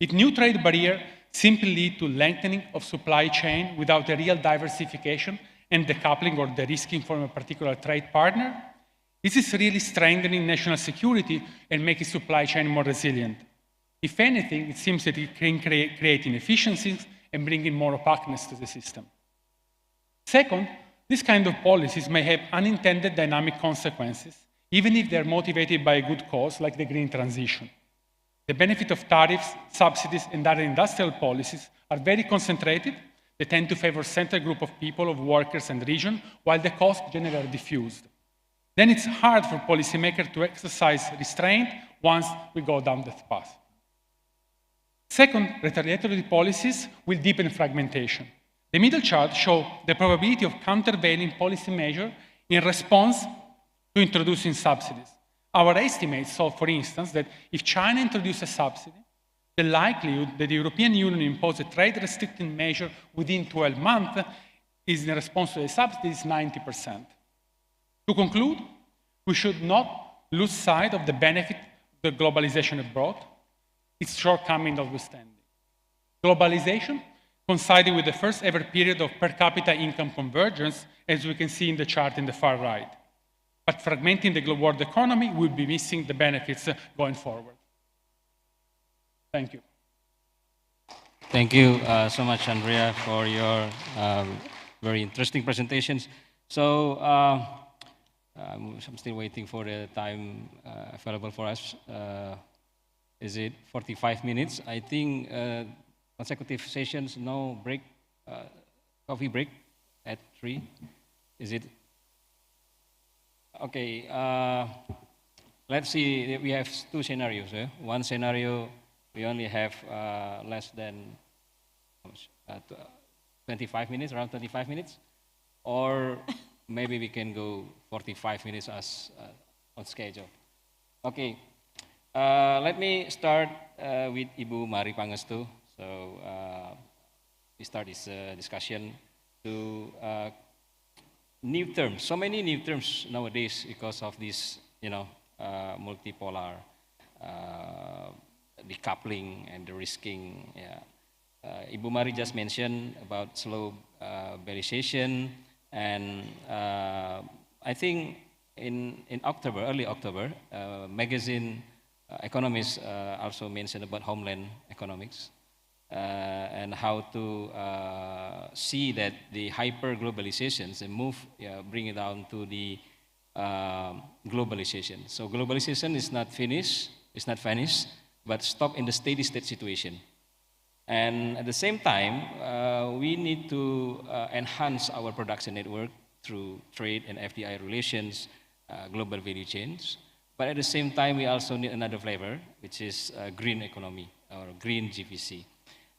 If new trade barriers simply lead to lengthening of supply chain without a real diversification and decoupling or de-risking from a particular trade partner, this is really strengthening national security and making supply chain more resilient. If anything, it seems that it can create inefficiencies and bring in more opaqueness to the system. Second, this kind of policies may have unintended dynamic consequences, even if they're motivated by a good cause, like the green transition. The benefit of tariffs, subsidies, and other industrial policies are very concentrated. They tend to favor a central group of people, of workers and region, while the costs generally are diffused. Then it's hard for policymakers to exercise restraint once we go down that path. Second, retaliatory policies will deepen fragmentation. The middle chart shows the probability of countervailing policy measures in response to introducing subsidies. Our estimates show, for instance, that if China introduces a subsidy, the likelihood that the European Union imposes a trade-restricting measure within 12 months is in response to the subsidy is 90%. To conclude, we should not lose sight of the benefit the globalization has brought, its shortcoming notwithstanding. Globalization coincided with the first ever period of per capita income convergence, as we can see in the chart in the far right. But fragmenting the global world economy will be missing the benefits going forward. Thank you. Thank you so much, Andrea, for your very interesting presentations. So I'm still waiting for the time available for us. Is it 45 minutes? I think consecutive sessions, no break, coffee break at 3. Is it? Okay, let's see, we have 2 scenarios. One scenario, we only have less than 25 minutes, around 25 minutes. Or maybe we can go 45 minutes as on schedule. Okay, let me start with Ibu Mari Pangestu. So we start this discussion to new terms. So many new terms nowadays because of this, multipolar decoupling and the risking. Yeah. Ibu Mari just mentioned about slow bearization, and I think in October, early October, magazine economists also mentioned about homeland economics and how to see that the hyper globalizations and move, bring it down to the globalization. So globalization is not finished, it's not vanished, but stop in the steady state situation. And at the same time, we need to enhance our production network through trade and FDI relations, global value chains. But at the same time, we also need another flavor, which is green economy or green GVC.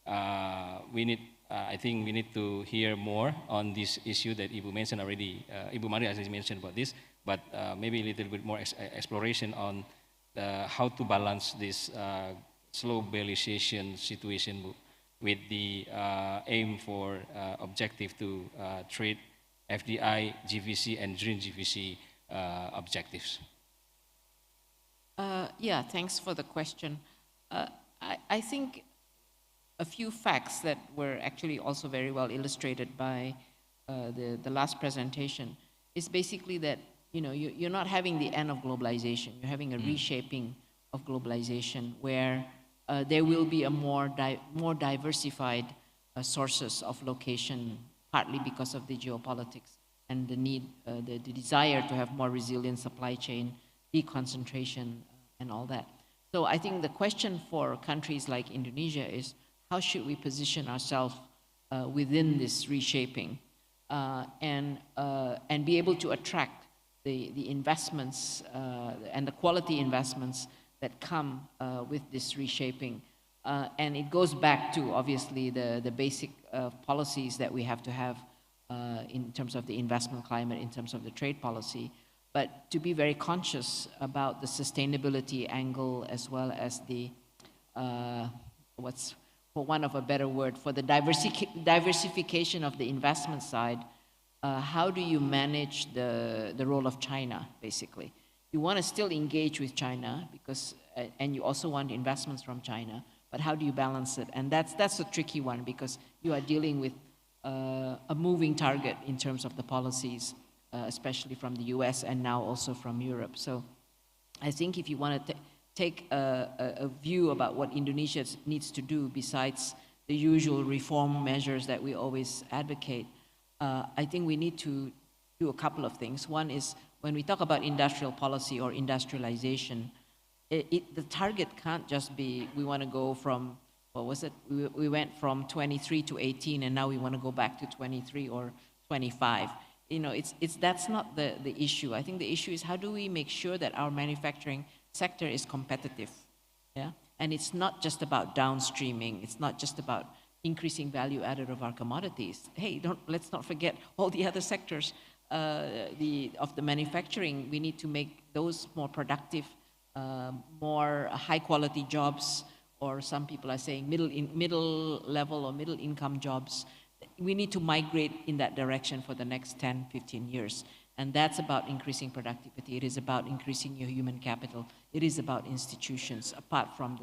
I think we need to hear more on this issue that Ibu mentioned already. Ibu Mari actually mentioned about this, but maybe a little bit more exploration on how to balance this slow bearization situation with the aim for objective to trade FDI, GVC, and green GVC objectives. Yeah, thanks for the question. I think a few facts that were actually also very well illustrated by the last presentation is basically that you're not having the end of globalization. You're having a reshaping of globalization where there will be a more diversified sources of location, partly because of the geopolitics and the need, the desire to have more resilient supply chain, deconcentration, and all that. So I think the question for countries like Indonesia is, how should we position ourselves within this reshaping and be able to attract the investments and the quality investments that come with this reshaping. And it goes back to, obviously, the basic policies that we have to have in terms of the investment climate, in terms of the trade policy, but to be very conscious about the sustainability angle as well as the, for want of a better word, for the diversification of the investment side. How do you manage the role of China, basically? You want to still engage with China because, and you also want investments from China, but how do you balance it? And that's a tricky one because you are dealing with a moving target in terms of the policies, especially from the US and now also from Europe. So I think if you want to take a view about what Indonesia needs to do besides the usual reform measures that we always advocate, I think we need to do a couple of things. One is when we talk about industrial policy or industrialization, the target can't just be we want to go from, what was it? We went from 23 to 18 and now we want to go back to 23 or 25. That's not the issue. I think the issue is how do we make sure that our manufacturing sector is competitive, yeah? And it's not just about downstreaming. It's not just about increasing value added of our commodities. Hey, let's not forget all the other sectors of the manufacturing. We need to make those more productive, more high quality jobs, or some people are saying middle level or middle income jobs. We need to migrate in that direction for the next 10, 15 years. And that's about increasing productivity. It is about increasing your human capital. It is about institutions, apart from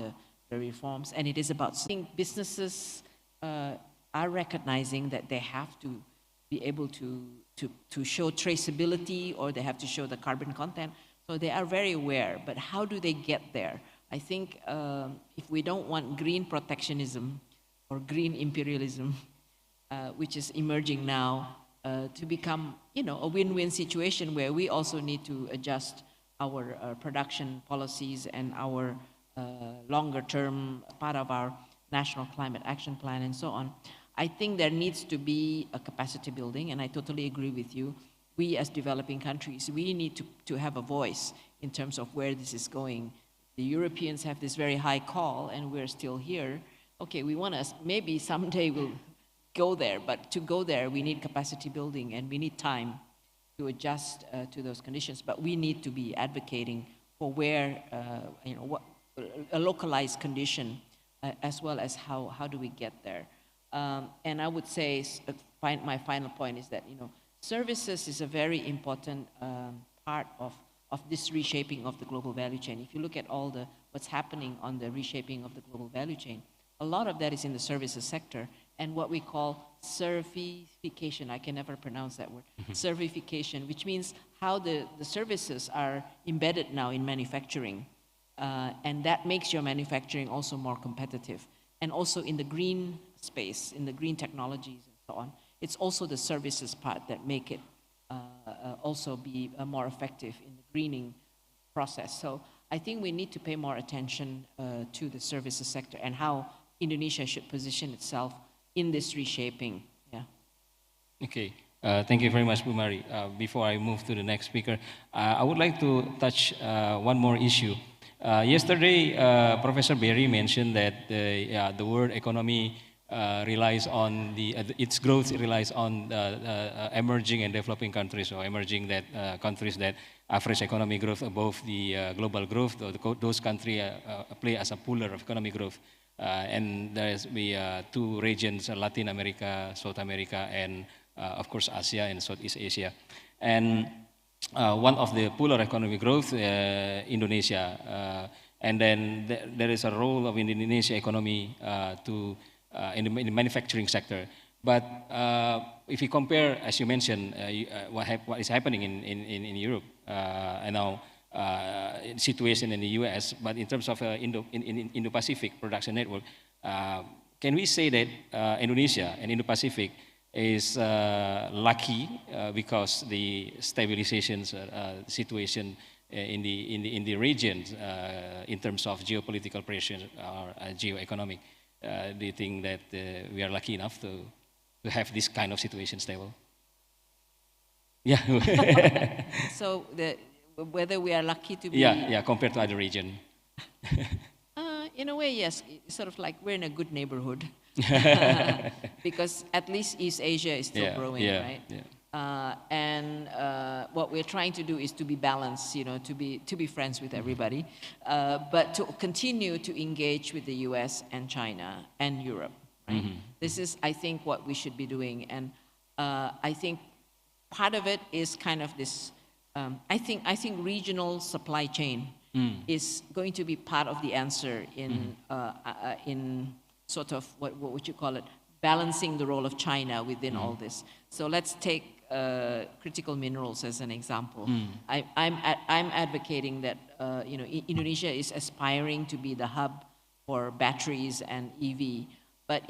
the reforms. And it is about businesses are recognizing that they have to be able to show traceability, or they have to show the carbon content. So they are very aware, but how do they get there? I think if we don't want green protectionism or green imperialism, which is emerging now, to become, a win-win situation where we also need to adjust our production policies and our longer-term part of our National Climate Action Plan and so on. I think there needs to be a capacity building, and I totally agree with you. We as developing countries, we need to have a voice in terms of where this is going. The Europeans have this very high call, and we're still here. Okay, we want to, maybe someday we'll go there, but to go there, we need capacity building, and we need time to adjust to those conditions. But we need to be advocating for where, what a localized condition, as well as how do we get there. And I would say my final point is that services is a very important part of of this reshaping of the global value chain. If you look at all what's happening on the reshaping of the global value chain, a lot of that is in the services sector and what we call servification. I can never pronounce that word. Servification, which means how the services are embedded now in manufacturing. And that makes your manufacturing also more competitive. And also in the green space, in the green technologies and so on, it's also the services part that make it also be more effective in the greening process. So I think we need to pay more attention to the services sector and how Indonesia should position itself in this reshaping. Yeah. Okay. Thank you very much, Bu Mari. Before I move to the next speaker, I would like to touch one more issue. Yesterday, Professor Berry mentioned that the world economy relies on its growth relies on emerging and developing countries, or emerging countries that average economic growth above the global growth. Those countries play as a puller of economic growth. And there's two regions, Latin America, South America, and of course Asia and Southeast Asia. And one of the puller economic growth, Indonesia. And then there is a role of Indonesia economy in the manufacturing sector. But if you compare, as you mentioned, what is happening in Europe and now situation in the US, but in terms of Indo-Pacific production network, can we say that Indonesia and Indo-Pacific is lucky because the stabilization situation in the region in terms of geopolitical pressure or geoeconomic? Do you think that we are lucky enough to have this kind of situation stable? Yeah. So whether we are lucky to be... Yeah, compared to other region. In a way, yes. It's sort of like we're in a good neighborhood. Because at least East Asia is still growing, right? Yeah. And what we're trying to do is to be balanced, to be friends with everybody, but to continue to engage with the US and China and Europe, right? This is, I think, what we should be doing. And I think part of it is kind of this, I think regional supply chain is going to be part of the answer in sort of, what would you call it, balancing the role of China within all this. So let's take critical minerals as an example. I'm advocating that Indonesia is aspiring to be the hub for batteries and EV, but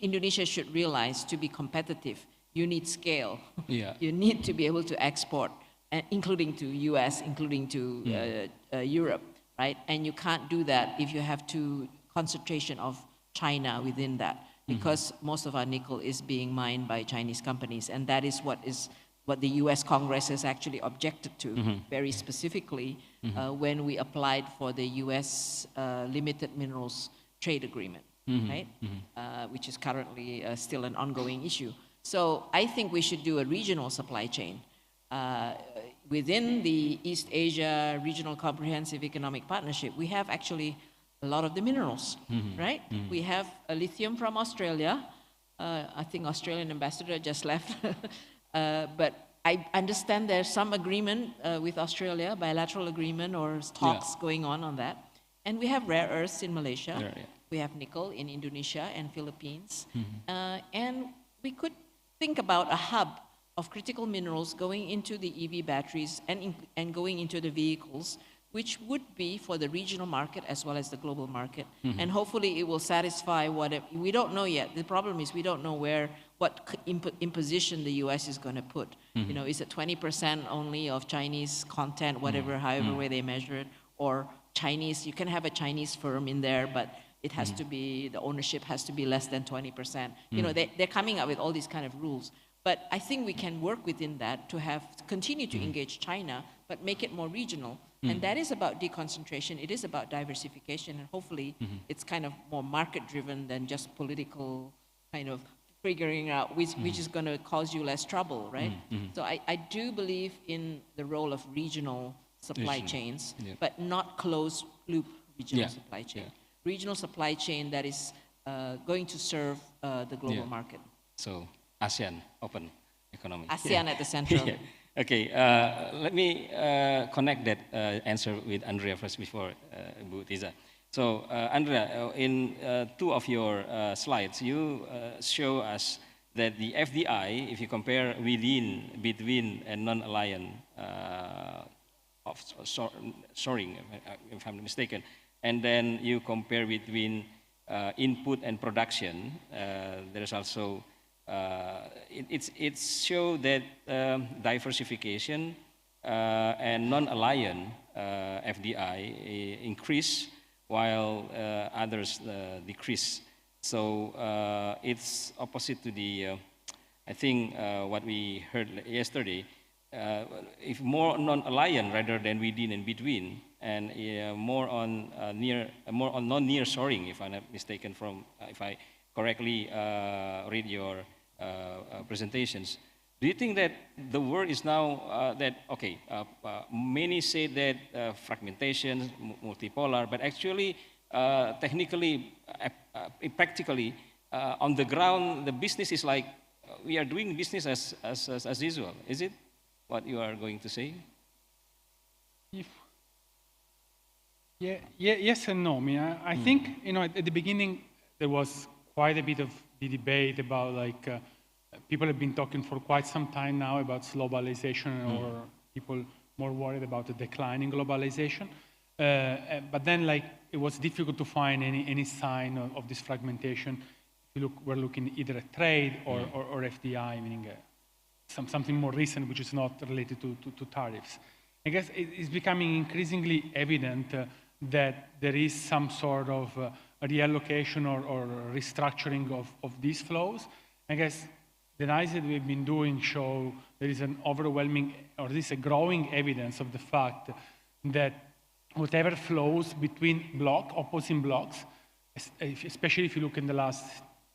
Indonesia should realize to be competitive, you need scale. Yeah. You need to be able to export, including to US, including to Europe, right? And you can't do that if you have too concentration of China within that, because most of our nickel is being mined by Chinese companies, and that is what the US Congress has actually objected to very specifically when we applied for the US limited minerals trade agreement, right? Which is currently still an ongoing issue. So I think we should do a regional supply chain within the East Asia Regional Comprehensive Economic Partnership. We have actually a lot of the minerals, right? We have lithium from Australia. I think Australian ambassador just left. But I understand there's some agreement with Australia, bilateral agreement or talks going on that. And we have rare earths in Malaysia. We have nickel in Indonesia and Philippines. And we could think about a hub of critical minerals going into the EV batteries and going into the vehicles, which would be for the regional market as well as the global market. And hopefully it will satisfy we don't know yet. The problem is we don't know what imposition the US is going to put. Is it 20% only of Chinese content, however way they measure it, or Chinese, you can have a Chinese firm in there, but it has to be, the ownership has to be less than 20%. They're coming up with all these kind of rules. But I think we can work within that to continue to engage China, but make it more regional. And that is about deconcentration. It is about diversification. And hopefully it's kind of more market-driven than just political kind of figuring out which is going to cause you less trouble, right? So I do believe in the role of regional supply chains, but not closed-loop regional supply chain. Regional supply chain that is going to serve the global market. So ASEAN, open economy. ASEAN at the center. Okay, let me connect that answer with Andrea first before Bu Tiza. So, Andrea, in two of your slides, you show us that the FDI, if you compare within, between, and non-aligned of soaring, if I'm not mistaken, and then you compare between input and production, there is also it shows that diversification and non-aligned FDI increase while others decrease. So it's opposite to the, I think, what we heard yesterday. If more non-aligned rather than within and between, and more on non-near shoring, if I'm not mistaken, from if I correctly read your presentations. Do you think that the world is now many say that fragmentation, multipolar, but actually, technically, practically, on the ground, the business is like we are doing business as usual. Is it what you are going to say? Yes and no. I mean, I think at the beginning there was quite a bit of the debate about people have been talking for quite some time now about globalization, or people more worried about the decline in globalization. But then it was difficult to find any sign of this fragmentation. We're looking either at trade or FDI, meaning something more recent which is not related to tariffs. I guess it's becoming increasingly evident that there is some sort of a reallocation or restructuring of these flows. I guess the analysis that we've been doing show there is an overwhelming, or at least a growing evidence of the fact that whatever flows between opposing blocks, especially if you look in the last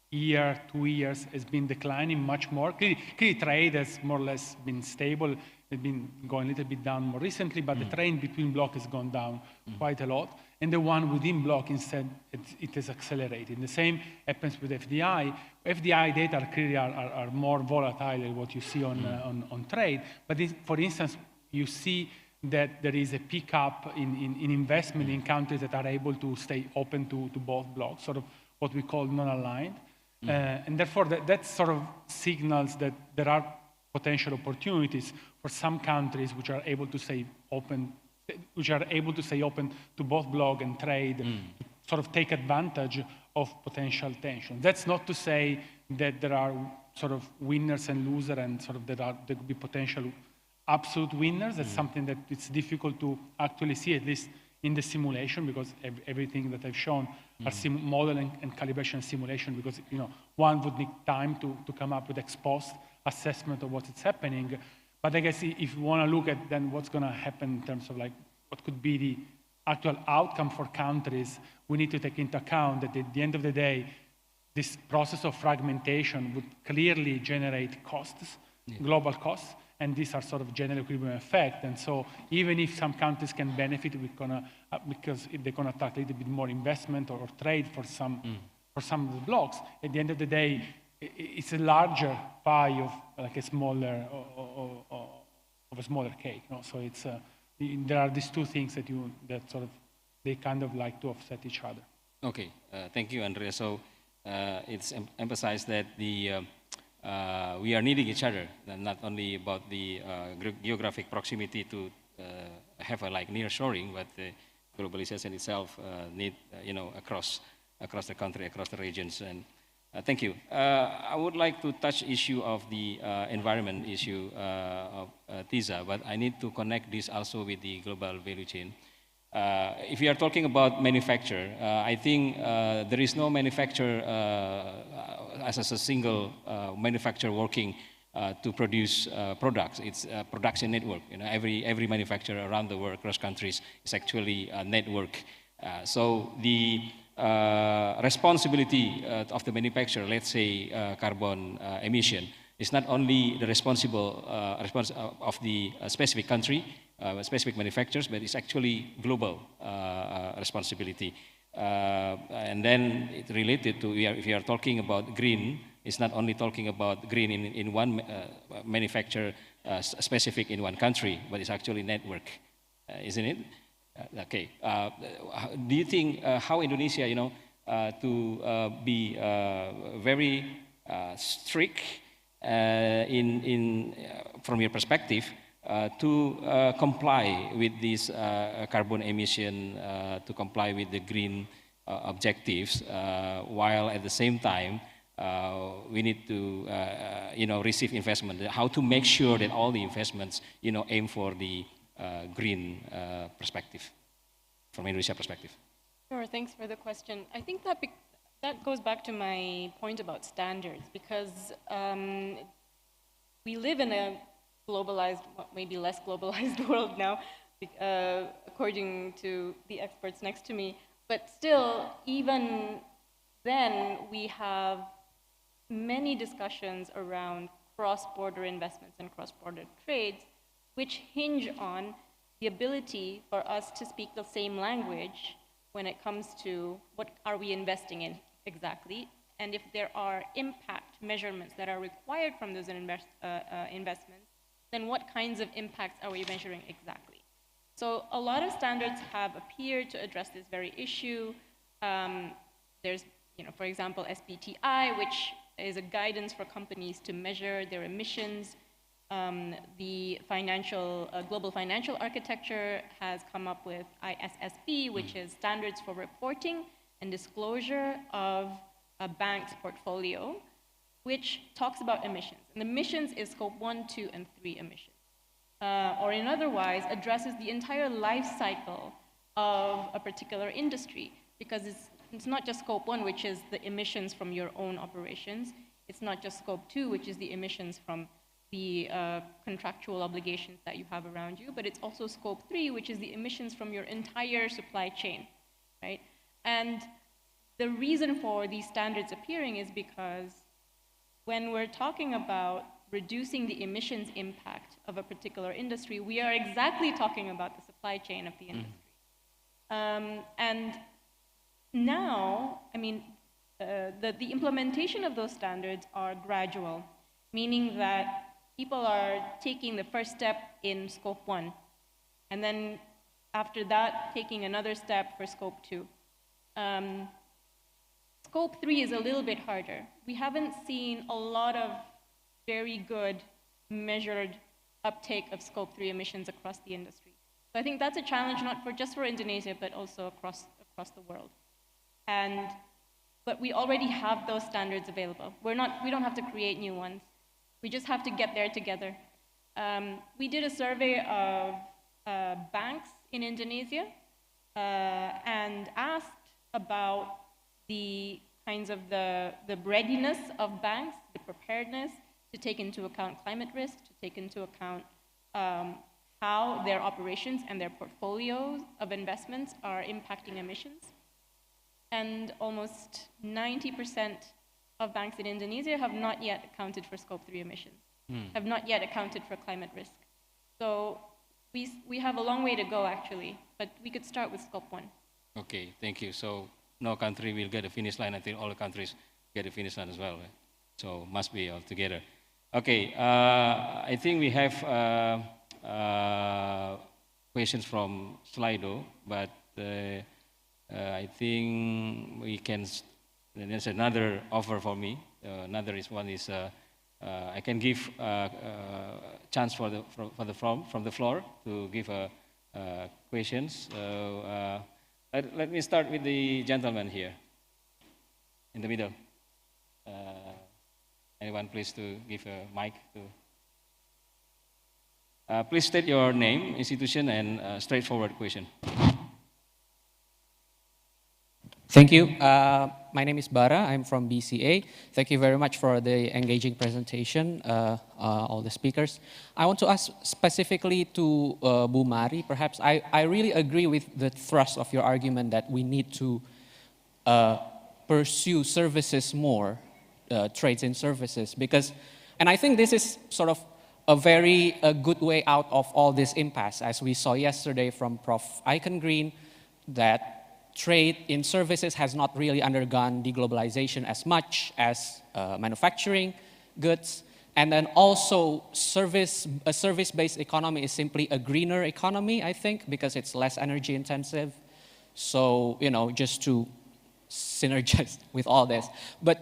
year, 2 years, has been declining much more. Clearly trade has more or less been stable. It's been going a little bit down more recently, but the trade between blocks has gone down quite a lot. And the one within block, instead, it has accelerated. The same happens with FDI. FDI data clearly are more volatile than what you see on trade. But for instance, you see that there is a pickup in investment in countries that are able to stay open to both blocks, sort of what we call non-aligned. And therefore, that sort of signals that there are potential opportunities for some countries which are able to stay open, to both bloc and trade, to sort of take advantage of potential tension. That's not to say that there are sort of winners and losers, and sort of there could be potential absolute winners. That's something that it's difficult to actually see, at least in the simulation, because everything that I've shown are model and calibration simulation, because one would need time to come up with ex-post assessment of what is happening. But I guess if you want to look at then what's going to happen in terms of what could be the actual outcome for countries, we need to take into account that at the end of the day, this process of fragmentation would clearly generate costs, global costs, and these are sort of general equilibrium effect. And so even if some countries can benefit, because they're going to attract a little bit more investment or trade for some of the blocks, at the end of the day, it's a larger pie of a smaller of a smaller cake. So it's there are these two things that sort of they kind of like to offset each other. Okay, thank you, Andrea. So it's emphasized that we are needing each other, not only about the geographic proximity to have a near shoring, but the globalization itself need across the country, across the regions. And thank you. I would like to touch issue of the environment issue of TISA, but I need to connect this also with the global value chain. If we are talking about manufacture, I think there is no manufacturer as a single manufacturer working to produce products. It's a production network. Every manufacturer around the world, across countries, is actually a network. So the responsibility of the manufacturer, let's say carbon emission, is not only the responsible of the specific country, specific manufacturers, but it's actually global responsibility. And then it related to, if you are talking about green, it's not only talking about green in one manufacture specific in one country, but it's actually network, isn't it? Okay. Do you think how Indonesia, to be very strict from your perspective to comply with this carbon emission, to comply with the green objectives, while at the same time we need to receive investment. How to make sure that all the investments aim for the green perspective, from Indonesia perspective. Sure, thanks for the question. I think that goes back to my point about standards, because we live in a globalized, maybe less globalized world now, according to the experts next to me. But still, even then, we have many discussions around cross-border investments and cross-border trades, which hinge on the ability for us to speak the same language when it comes to what are we investing in exactly, and if there are impact measurements that are required from those investments, then what kinds of impacts are we measuring exactly? So a lot of standards have appeared to address this very issue. There's, for example, SBTI, which is a guidance for companies to measure their emissions. The global financial architecture has come up with ISSB, which is standards for reporting and disclosure of a bank's portfolio, which talks about emissions. And emissions is scope 1, 2, and 3 emissions. Or in other words, addresses the entire life cycle of a particular industry, because it's not just scope 1, which is the emissions from your own operations. It's not just scope 2, which is the emissions from the contractual obligations that you have around you, but it's also scope 3, which is the emissions from your entire supply chain, right? And the reason for these standards appearing is because when we're talking about reducing the emissions impact of a particular industry, we are exactly talking about the supply chain of the industry. And now, I mean, the implementation of those standards are gradual, meaning that people are taking the first step in scope 1, and then after that, taking another step for scope 2. Scope 3 is a little bit harder. We haven't seen a lot of very good measured uptake of scope 3 emissions across the industry. So I think that's a challenge not just for Indonesia, but also across the world. But we already have those standards available. We don't have to create new ones. We just have to get there together. We did a survey of banks in Indonesia and asked about the kinds of the readiness of banks, the preparedness to take into account climate risk, to take into account how their operations and their portfolios of investments are impacting emissions. And almost 90% of banks in Indonesia have not yet accounted for scope 3 emissions, have not yet accounted for climate risk. So we have a long way to go, actually, but we could start with scope 1. Okay, thank you. So no country will get a finish line until all the countries get a finish line as well, right? So must be all together. Okay, I think we have questions from Slido, but I think we can, there's another offer for me. Another one is I can give chance from the floor to give questions. So, let me start with the gentleman here in the middle. Anyone please to give a mic to. Please state your name, institution, and straightforward question. Thank you. My name is Bara. I'm from BCA. Thank you very much for the engaging presentation, all the speakers. I want to ask specifically to Bu Mari, perhaps. I really agree with the thrust of your argument that we need to pursue services more, trades in services, because, and I think this is sort of a very good way out of all this impasse, as we saw yesterday from Prof. Eichengreen, that trade in services has not really undergone deglobalization as much as manufacturing goods. And then also a service-based economy is simply a greener economy, I think, because it's less energy intensive. So, just to synergize with all this. But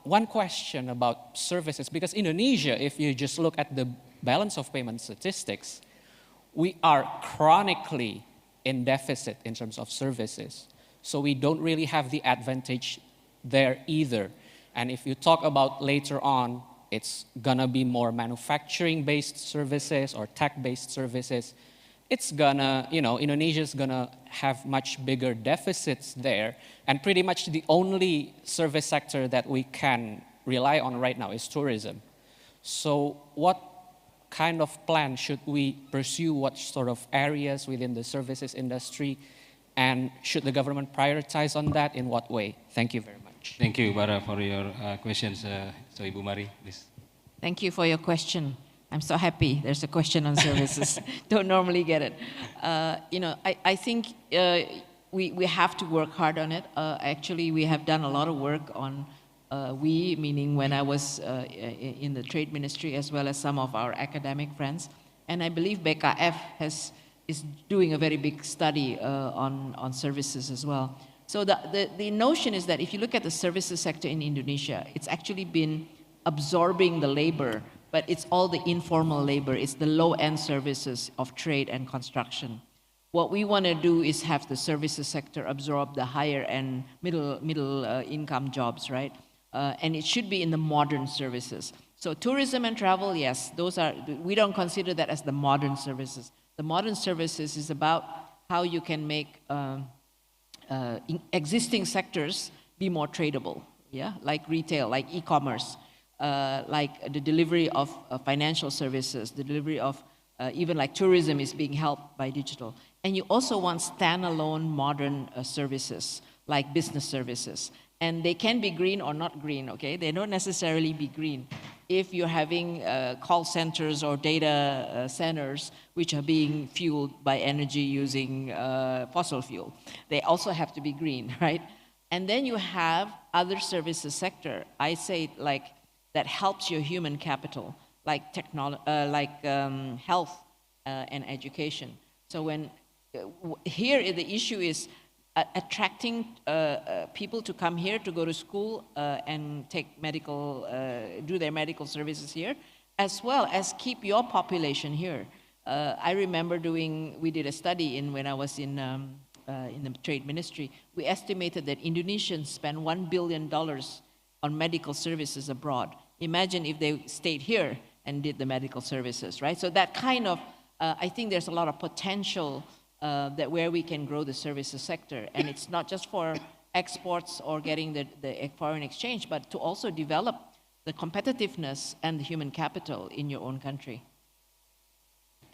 one question about services, because Indonesia, if you just look at the balance of payment statistics, we are chronically in deficit in terms of services. So we don't really have the advantage there either. And if you talk about later on, it's gonna be more manufacturing-based services or tech-based services. It's gonna, Indonesia's gonna have much bigger deficits there. And pretty much the only service sector that we can rely on right now is tourism. So what kind of plan should we pursue? What sort of areas within the services industry? And should the government prioritize on that? In what way? Thank you very much. Thank you, Bara, for your questions. So, Ibu Mari, please. Thank you for your question. I'm so happy there's a question on services. Don't normally get it. I think we have to work hard on it. Actually, we have done a lot of work on, meaning when I was in the trade ministry, as well as some of our academic friends. And I believe BKF is doing a very big study on services as well. So the notion is that if you look at the services sector in Indonesia, it's actually been absorbing the labor, but it's all the informal labor. It's the low-end services of trade and construction. What we want to do is have the services sector absorb the higher-end, middle income jobs, right? And it should be in the modern services. So tourism and travel, yes, we don't consider that as the modern services. The modern services is about how you can make existing sectors be more tradable, yeah, like retail, like e-commerce, like the delivery of financial services, the delivery of even like tourism is being helped by digital. And you also want standalone modern services, like business services. And they can be green or not green, okay? They don't necessarily be green. If you're having call centers or data centers which are being fueled by energy using fossil fuel, they also have to be green, right? And then you have other services sector, I say like that helps your human capital, like health and education. So when here the issue is attracting people to come here to go to school and take do their medical services here, as well as keep your population here. I remember we did a study when I was in the trade ministry. We estimated that Indonesians spend $1 billion on medical services abroad. Imagine if they stayed here and did the medical services, right? So that kind of, I think there's a lot of potential that where we can grow the services sector. And it's not just for exports or getting the foreign exchange, but to also develop the competitiveness and the human capital in your own country.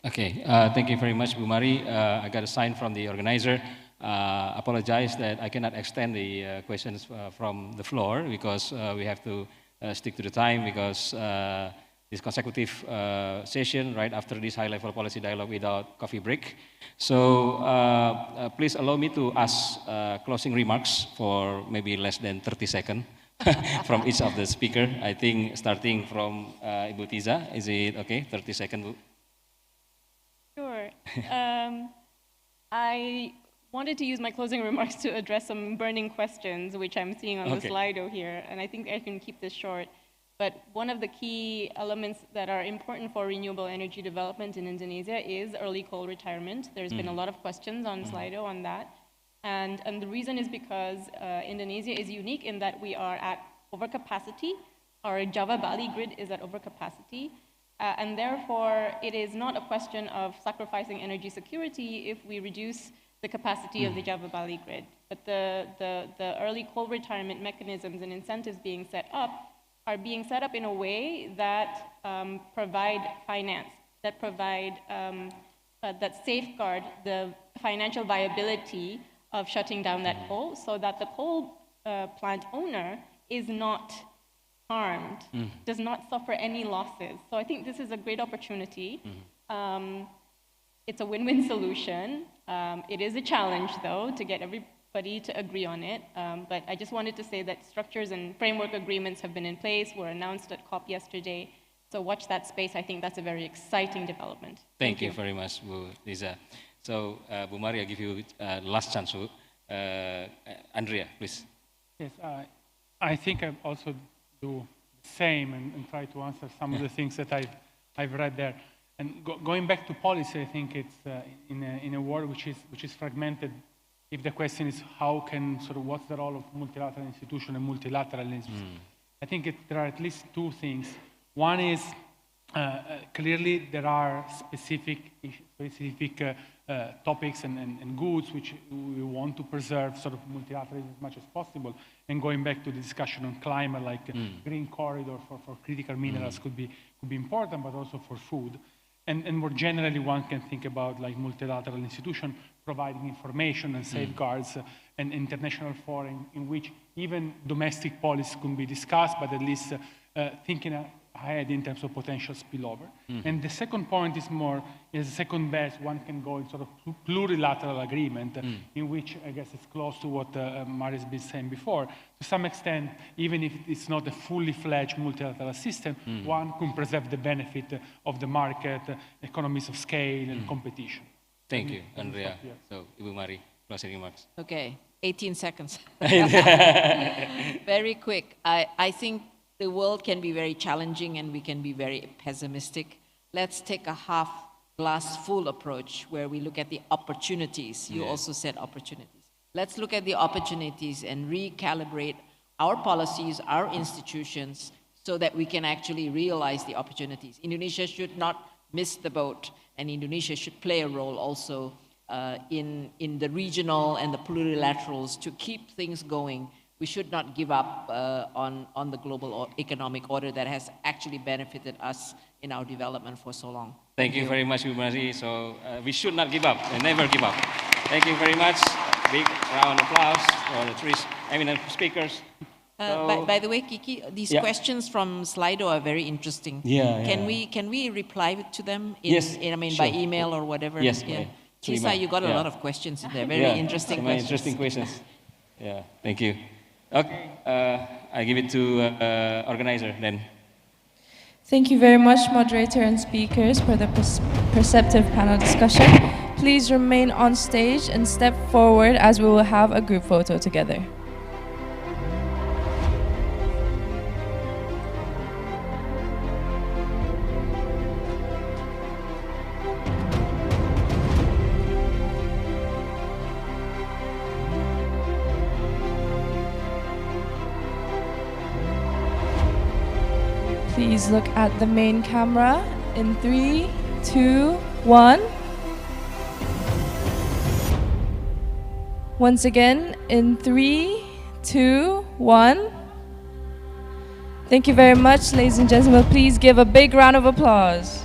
Okay, thank you very much, Bu Mari. I got a sign from the organizer. Apologize that I cannot extend the questions from the floor because we have to stick to the time because this consecutive session right after this high-level policy dialogue without coffee break. So please allow me to ask closing remarks for maybe less than 30 seconds from each of the speaker. I think starting from Ibu Tiza, is it okay? 30 seconds, Bu. Sure. I wanted to use my closing remarks to address some burning questions, which I'm seeing on the Slido here, and I think I can keep this short. But one of the key elements that are important for renewable energy development in Indonesia is early coal retirement. There's been a lot of questions on Slido on that. And the reason is because Indonesia is unique in that we are at overcapacity. Our Java-Bali grid is at overcapacity. And therefore, it is not a question of sacrificing energy security if we reduce the capacity of the Java-Bali grid. But the early coal retirement mechanisms and incentives being set up are being set up in a way that provide finance, that provide, that safeguard the financial viability of shutting down that coal so that the coal plant owner is not harmed, does not suffer any losses. So I think this is a great opportunity. It's a win-win solution. It is a challenge, though, to get everybody everybody to agree on it. But I just wanted to say that structures and framework agreements have been in place, were announced at COP yesterday. So watch that space. I think that's a very exciting development. Thank you very much, Bu Liza. So, Bu Mari, I give you last chance, Bu. Andrea, please. Yes, I think I also do the same and try to answer some of the things that I've read there. And going back to policy, I think it's in a world which is fragmented. If the question is how can what's the role of multilateral institution and multilateralism, I think there are at least two things. One is clearly there are specific topics and goods which we want to preserve multilateralism as much as possible. And going back to the discussion on climate, like green corridor for critical minerals could be important, but also for food. And more generally, one can think about like multilateral institution providing information and safeguards and international forum in which even domestic policy can be discussed, but at least thinking ahead in terms of potential spillover. And the second point is is second best, one can go in plurilateral agreement in which I guess it's close to what Mari's been saying before. To some extent, even if it's not a fully fledged multilateral system, one can preserve the benefit of the market, economies of scale and competition. Thank you, Andrea. So, Ibu Mari, closing remarks. Okay, 18 seconds. Very quick. I think the world can be very challenging and we can be very pessimistic. Let's take a half glass full approach where we look at the opportunities. You also said opportunities. Let's look at the opportunities and recalibrate our policies, our institutions, so that we can actually realize the opportunities. Indonesia should not miss the boat, and Indonesia should play a role also in the regional and the plurilaterals to keep things going. We should not give up on the global economic order that has actually benefited us in our development for so long. Thank you very much, Ibu Mari. So we should not give up and never give up. Thank you very much. Big round of applause for the three eminent speakers. By the way, Kiki, these questions from Slido are very interesting. Can we reply to them by email or whatever? Yes. Chisa, you got a lot of questions in there. Very interesting questions. Interesting questions. Yeah. Thank you. Okay. I give it to organizer then. Thank you very much, moderator and speakers, for the perceptive panel discussion. Please remain on stage and step forward as we will have a group photo together. Please look at the main camera in 3, 2, 1. Once again, in 3, 2, 1. Thank you very much, ladies and gentlemen. Please give a big round of applause.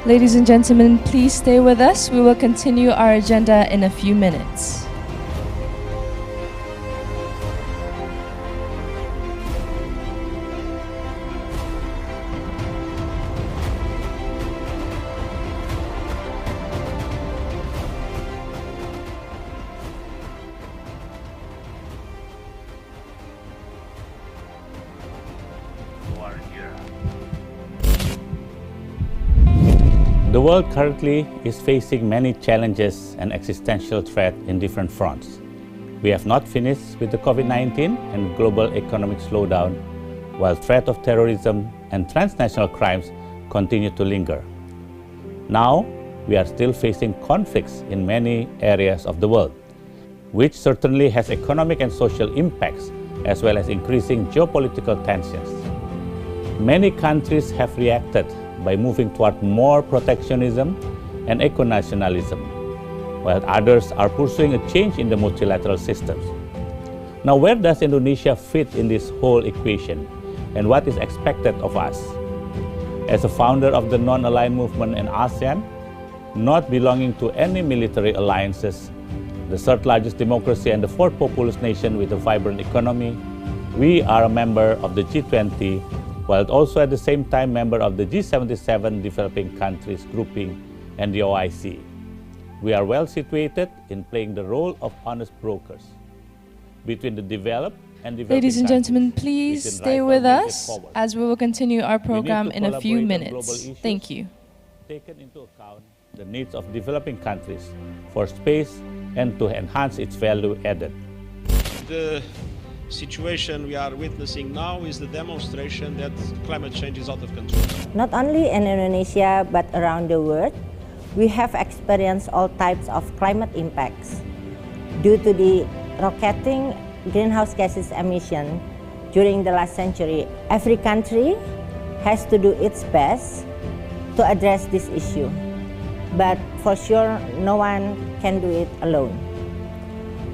Ladies and gentlemen, please stay with us. We will continue our agenda in a few minutes. The world currently is facing many challenges and existential threats in different fronts. We have not finished with the COVID-19 and global economic slowdown, while threat of terrorism and transnational crimes continue to linger. Now, we are still facing conflicts in many areas of the world, which certainly has economic and social impacts, as well as increasing geopolitical tensions. Many countries have reacted by moving toward more protectionism and eco-nationalism, while others are pursuing a change in the multilateral systems. Now, where does Indonesia fit in this whole equation? and what is expected of us. As a founder of the non-aligned movement in ASEAN, not belonging to any military alliances, the third largest democracy and the fourth populous nation with a vibrant economy, we are a member of the G20, while also at the same time member of the G77 developing countries grouping and the OIC. We are well situated in playing the role of honest brokers between the developed and developing Ladies and gentlemen, countries. please We can stay drive with our us forward. as we will continue our program in a few collaborate on global minutes. issues, Thank you. Taken into account the needs of developing countries for space and to enhance its value added. The situation we are witnessing now is the demonstration that climate change is out of control. Not only in Indonesia, but around the world, we have experienced all types of climate impacts. Due to the rocketing greenhouse gases emission during the last century, every country has to do its best to address this issue. But for sure, no one can do it alone.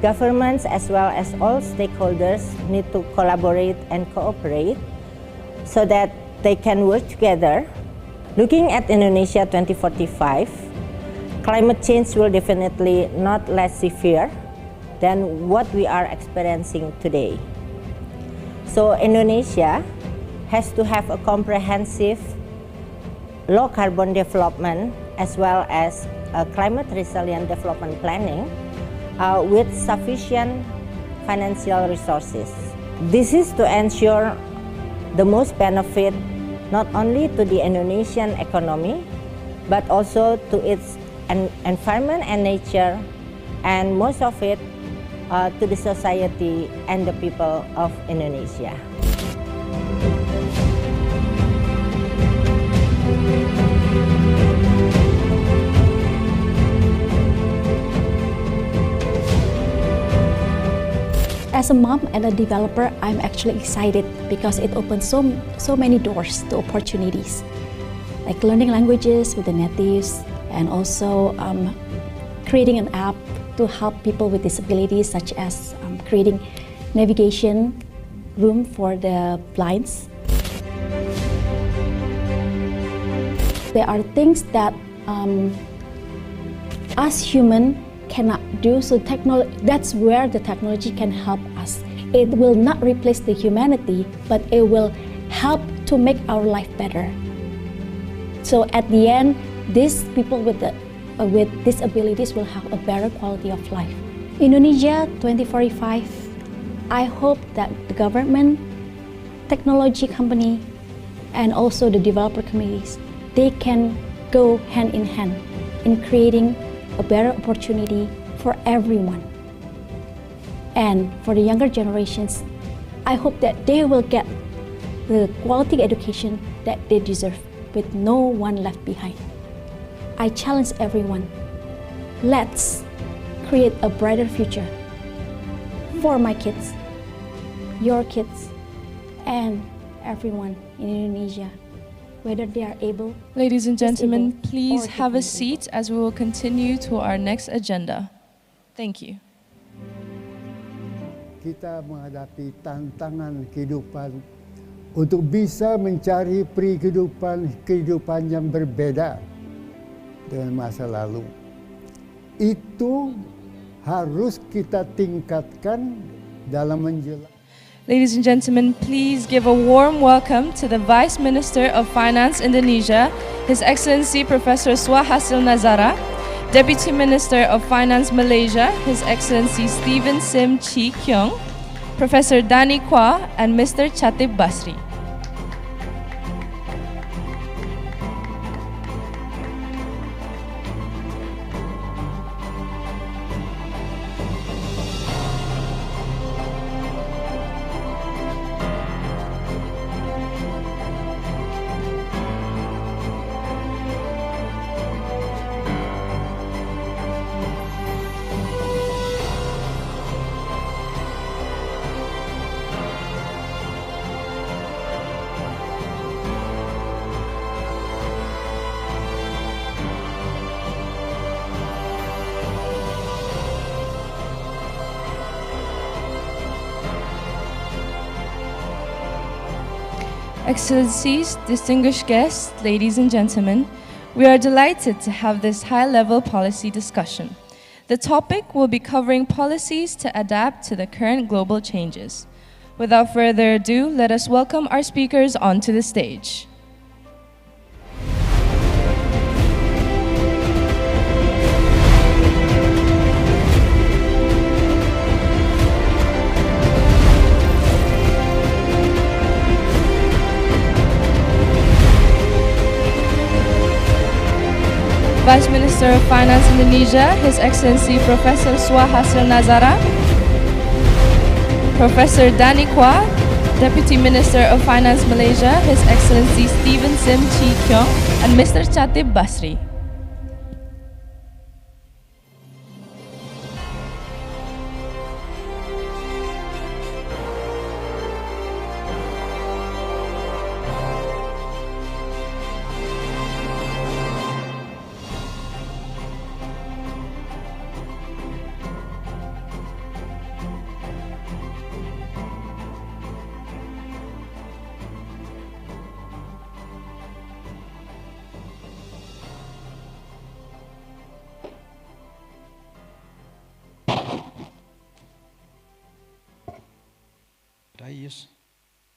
Governments as well as all stakeholders need to collaborate and cooperate so that they can work together. Looking at Indonesia 2045, climate change will definitely not less severe than what we are experiencing today. So Indonesia has to have a comprehensive low carbon development as well as a climate resilient development planning with sufficient financial resources. This is to ensure the most benefit not only to the Indonesian economy, but also to its environment and nature, and most of it to the society and the people of Indonesia. As a mom and a developer, I'm actually excited because it opens so many doors to opportunities, like learning languages with the natives, and also creating an app to help people with disabilities, such as creating navigation room for the blinds. There are things that us humans cannot do, so that's where the technology can help us. It will not replace the humanity, but it will help to make our life better. So at the end, these people with disabilities will have a better quality of life. Indonesia 2045, I hope that the government, technology company, and also the developer communities, they can go hand in hand in creating a better opportunity for everyone. And for the younger generations, I hope that they will get the quality education that they deserve with no one left behind. I challenge everyone, let's create a brighter future for my kids, your kids, and everyone in Indonesia, whether they are able. Ladies and gentlemen, disabled, please or have a differently seat as we will continue to our next agenda. Thank you. Kita menghadapi tantangan kehidupan untuk bisa mencari kehidupan yang berbeda dengan masa lalu. Itu harus kita tingkatkan dalam menjelaskan. Ladies and gentlemen, please give a warm welcome to the Vice Minister of Finance Indonesia, His Excellency Professor Swahasil Nazara, Deputy Minister of Finance Malaysia, His Excellency Stephen Sim Chi Kyong, Professor Dani Kwa, and Mr. Chatib Basri. Excellencies, distinguished guests, ladies and gentlemen, we are delighted to have this high-level policy discussion. The topic will be covering policies to adapt to the current global changes. Without further ado, let us welcome our speakers onto the stage. Vice Minister of Finance Indonesia, His Excellency Professor Suhasil Nazara, Professor Danny Kwah, Deputy Minister of Finance Malaysia, His Excellency Stephen Sim Chi Kyong, and Mr. Chatib Basri.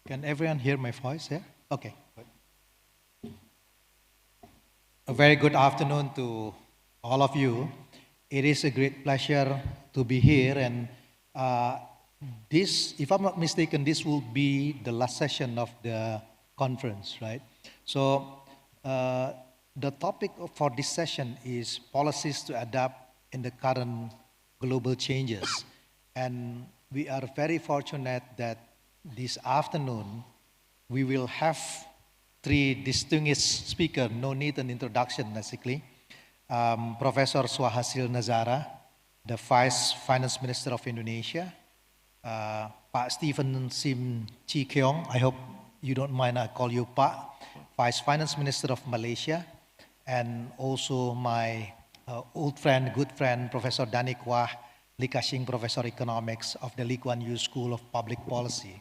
Can everyone hear my voice? Yeah? Okay. A very good afternoon to all of you. It is a great pleasure to be here, and this, if I'm not mistaken, this will be the last session of the conference, right? So the topic for this session is policies to adapt in the current global changes. And we are very fortunate that this afternoon, we will have three distinguished speakers, no need an introduction basically. Professor Suhasil Nazara, the Vice Finance Minister of Indonesia, Pak Stephen Sim Chi Kyong, I hope you don't mind I call you Pak, Vice Finance Minister of Malaysia, and also my old friend, good friend, Professor Danny Kwah, Lee Ka-shing Professor Economics of the Lee Kuan Yew School of Public Policy.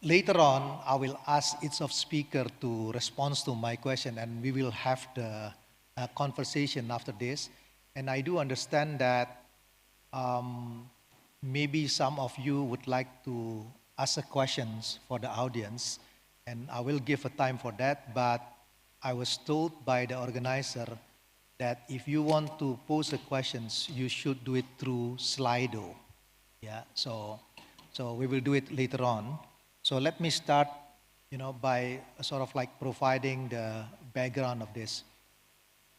Later on, I will ask each of speaker to respond to my question, and we will have the conversation after this. And I do understand that maybe some of you would like to ask questions for the audience, and I will give a time for that, but I was told by the organizer that if you want to pose a questions, you should do it through Slido. Yeah, so we will do it later on. So let me start, by sort of like providing the background of this.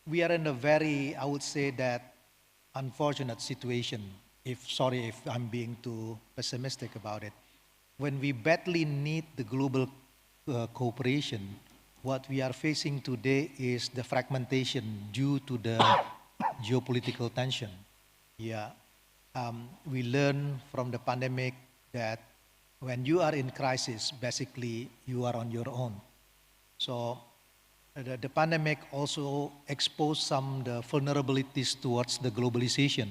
We are in a very, I would say that, unfortunate situation, sorry if I'm being too pessimistic about it. When we badly need the global cooperation, what we are facing today is the fragmentation due to the geopolitical tension. Yeah, we learned from the pandemic that when you are in crisis, basically you are on your own. So the pandemic also exposed some the vulnerabilities towards the globalization.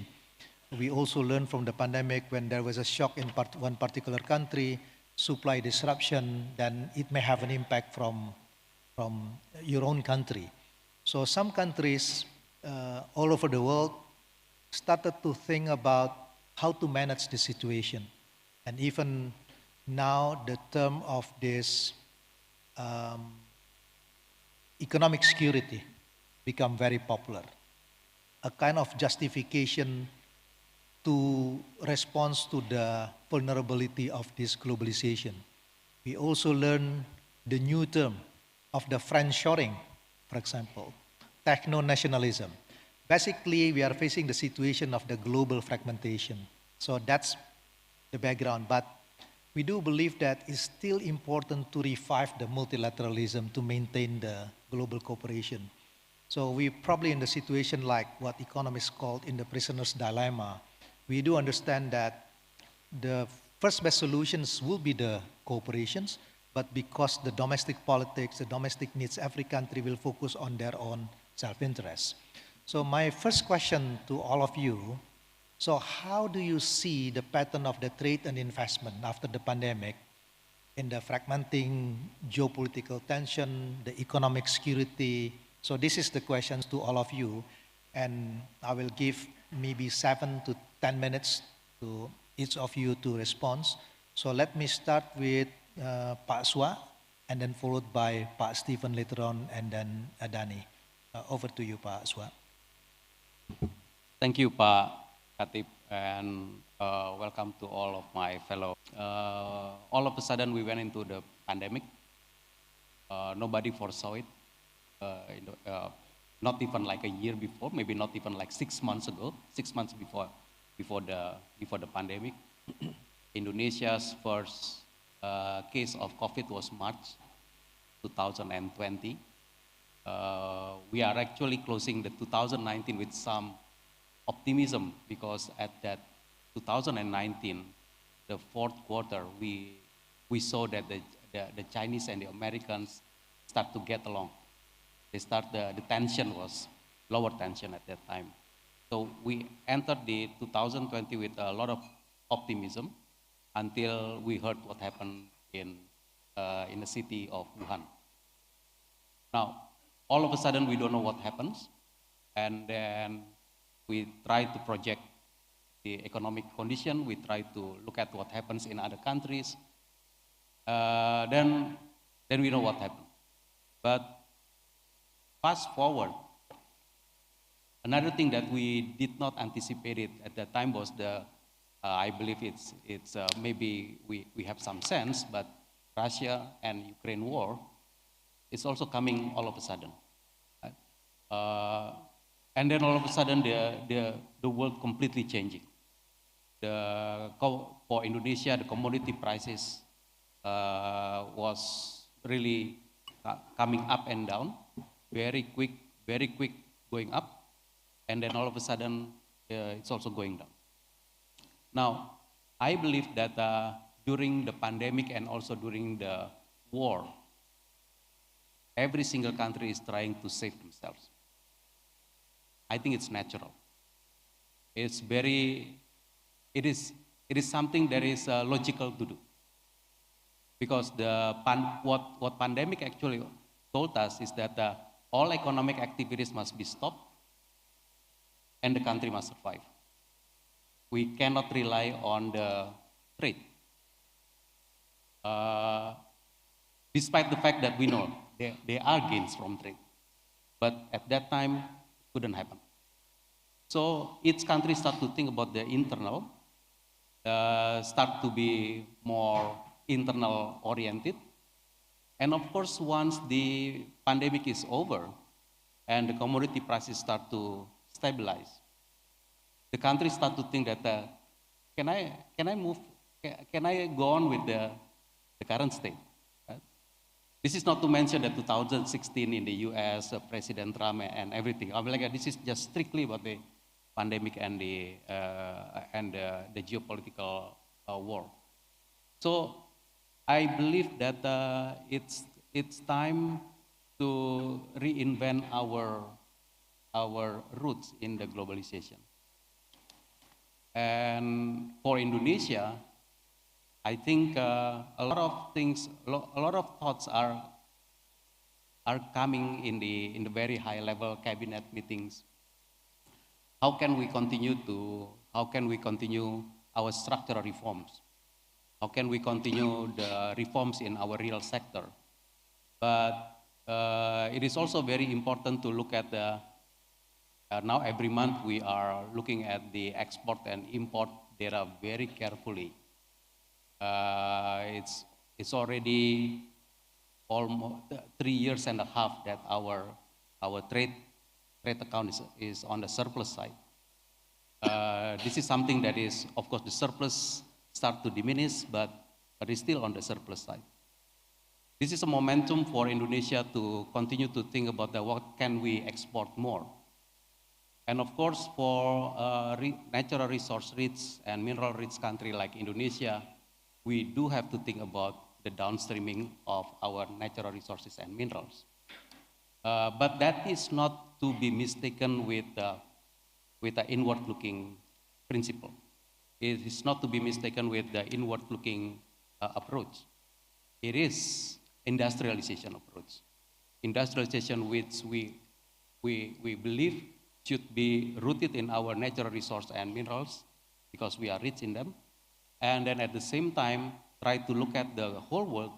We also learned from the pandemic when there was a shock in one particular country, supply disruption, then it may have an impact from your own country. So some countries all over the world started to think about how to manage the situation. And even now the term of this economic security become very popular. A kind of justification to respond to the vulnerability of this globalization. We also learn the new term of the friendshoring, for example, techno-nationalism. Basically, we are facing the situation of the global fragmentation. So that's the background, but we do believe that it's still important to revive the multilateralism to maintain the global cooperation. So we're probably in the situation like what economists called in the prisoner's dilemma. We do understand that the first best solutions will be the cooperations, but because the domestic politics, the domestic needs, every country will focus on their own self-interest. So my first question to all of you, so how do you see the pattern of the trade and investment after the pandemic? in the fragmenting geopolitical tension, the economic security. So this is the questions to all of you, and I will give maybe 7 to 10 minutes to each of you to respond. So let me start with Pak Swa, and then followed by Pak Stephen later on, and then Adani. Over to you, Pak Swa. Thank you, Pak Khatib, and welcome to all of my fellow. All of a sudden, we went into the pandemic. Nobody foresaw it. Not even like a year before, maybe not even like 6 months ago, 6 months before the pandemic. Indonesia's first case of COVID was March 2020. We are actually closing the 2019 with some optimism, because at that 2019, the fourth quarter, we saw that the Chinese and the Americans start to get along. They start, the tension was lower tension at that time. So we entered the 2020 with a lot of optimism until we heard what happened in the city of Wuhan. Now, all of a sudden, we don't know what happens, and then we try to project the economic condition. We try to look at what happens in other countries. Then we know what happened. But fast forward, another thing that we did not anticipate it at that time was I believe it's maybe we have some sense, but Russia and Ukraine war is also coming all of a sudden. Right? And then all of a sudden, the world completely changing. For Indonesia, the commodity prices was really coming up and down, very quick going up, and then all of a sudden, it's also going down. Now, I believe that during the pandemic and also during the war, every single country is trying to save themselves. I think it's natural. It is something that is logical to do. Because what pandemic actually told us is that all economic activities must be stopped and the country must survive. We cannot rely on the trade. Despite the fact that we know there are gains from trade. But at that time, it couldn't happen. So each country start to think about the internal, start to be more internal oriented. And of course, once the pandemic is over and the commodity prices start to stabilize, the countries start to think that can I go on with the current state? Right? This is not to mention that 2016 in the US, President Trump and everything. I mean, like, this is just strictly about the pandemic and the geopolitical war. So I believe that it's time to reinvent our roots in the globalization. And for Indonesia, I think a lot of things, a lot of thoughts are coming in the very high level cabinet meetings. How can we continue our structural reforms? How can we continue the reforms in our real sector? But it is also very important to look at now every month we are looking at the export and import data very carefully. It's already almost 3.5 years that our trade account is on the surplus side. This is something that is, of course, the surplus start to diminish, but it's still on the surplus side. This is a momentum for Indonesia to continue to think about what can we export more. And of course, for natural resource rich and mineral rich country like Indonesia, we do have to think about the downstreaming of our natural resources and minerals. But that is not to be mistaken with the inward-looking principle. It is not to be mistaken with the inward-looking approach. it is industrialization approach. Industrialization which we believe should be rooted in our natural resource and minerals because we are rich in them. And then at the same time, try to look at the whole world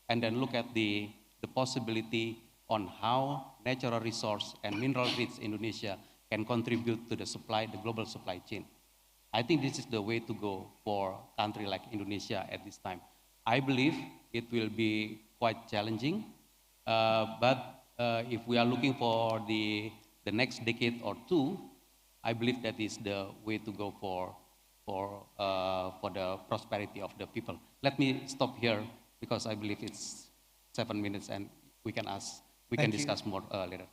and then look at the possibility on how natural resource and mineral rich Indonesia can contribute to the supply, the global supply chain. I think this is the way to go for a country like Indonesia at this time. I believe it will be quite challenging, but if we are looking for the next decade or two, I believe that is the way to go for the prosperity of the people. Let me stop here because I believe it's 7 minutes and we can discuss more later.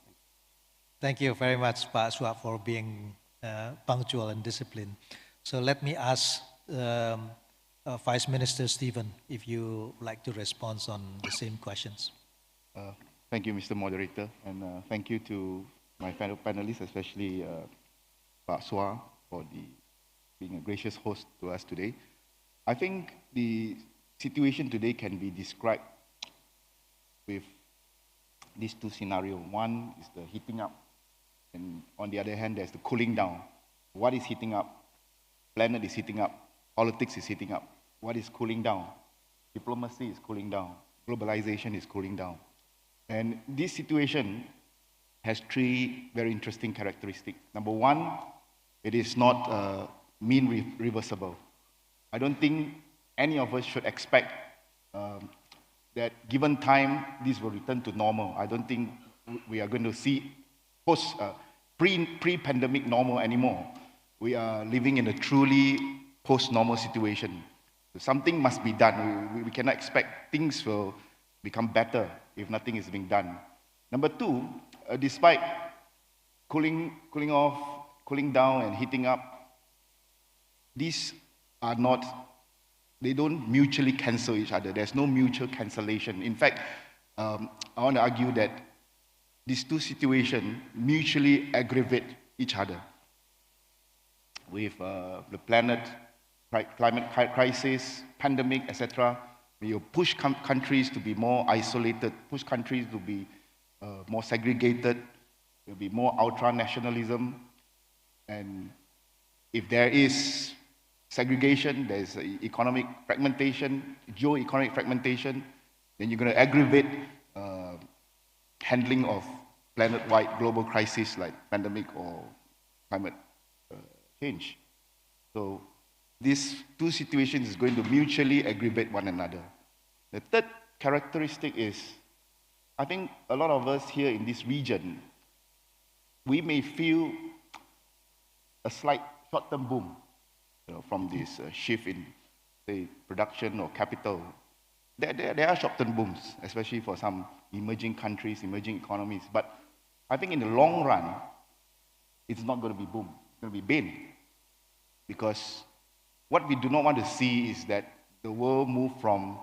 Thank you very much, Pak Suap, for being punctual and disciplined. So let me ask Vice Minister Stephen if you would like to respond on the same questions. Thank you, Mr. Moderator, and thank you to my fellow panelists, especially Pak Suap, for being a gracious host to us today. I think the situation today can be described with these two scenarios. One is the heating up, and on the other hand, there's the cooling down. What is heating up? Planet is heating up. Politics is heating up. What is cooling down? Diplomacy is cooling down. Globalization is cooling down. And this situation has three very interesting characteristics. Number one, it is not mean reversible. I don't think any of us should expect that given time, this will return to normal. I don't think we are going to see pre-pandemic normal anymore. We are living in a truly post-normal situation. So something must be done. We cannot expect things will become better if nothing is being done. Number two, despite cooling off, cooling down and heating up, these are not, they don't mutually cancel each other. There's no mutual cancellation. In fact, I want to argue that these two situations mutually aggravate each other. With the planet, climate crisis, pandemic, etc., you push countries to be more isolated, push countries to be more segregated, there will be more ultra-nationalism, and if there is segregation, there's economic fragmentation, geo-economic fragmentation, then you're going to aggravate handling of planet-wide global crises like pandemic or climate change. So these two situations is going to mutually aggravate one another. The third characteristic is, I think a lot of us here in this region, we may feel a slight short-term boom from this shift in, say, production or capital. There are short-term booms, especially for some emerging countries, emerging economies. But I think in the long run, it's not going to be boom. It's going to be bane. Because what we do not want to see is that the world move from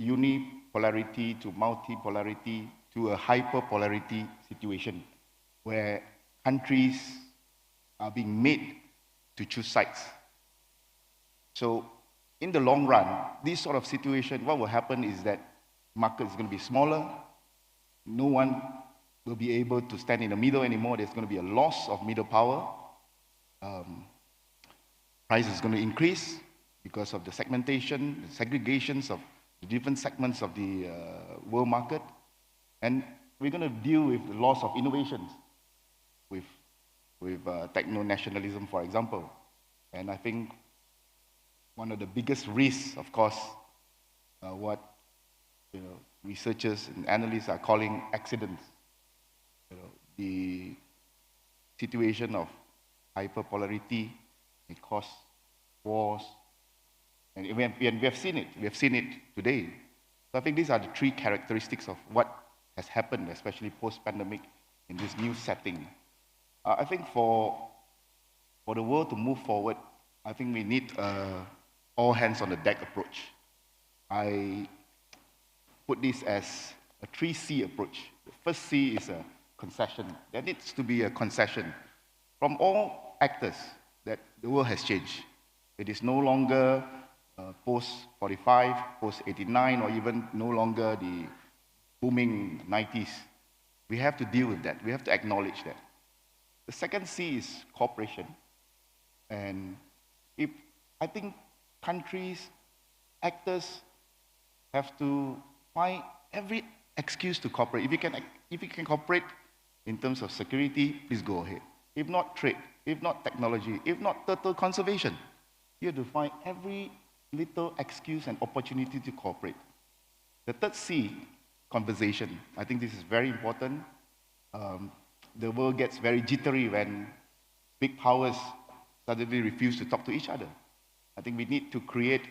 unipolarity to multipolarity to a hyperpolarity situation where countries are being made to choose sides. So in the long run, this sort of situation, what will happen is that market is going to be smaller. No one will be able to stand in the middle anymore. There's going to be a loss of middle power. Price is going to increase because of the segmentation, the segregations of the different segments of the world market. And we're going to deal with the loss of innovations with techno-nationalism, for example. And I think one of the biggest risks, of course, what researchers and analysts are calling accidents. The situation of hyperpolarity, it causes wars, and we have seen it. We have seen it today. So I think these are the three characteristics of what has happened, especially post-pandemic, in this new setting. I think for the world to move forward, I think we need all hands on the deck approach. I put this as a 3C approach. The first C is a concession. There needs to be a concession from all actors that the world has changed. It is no longer post-45, post-89, or even no longer the booming 90s. We have to deal with that. We have to acknowledge that. The second C is cooperation. And I think countries, actors have to find every excuse to cooperate. If you can cooperate in terms of security, please go ahead. If not trade, if not technology, if not turtle conservation, you have to find every little excuse and opportunity to cooperate. The third C, conversation. I think this is very important. The world gets very jittery when big powers suddenly refuse to talk to each other. I think we need to create,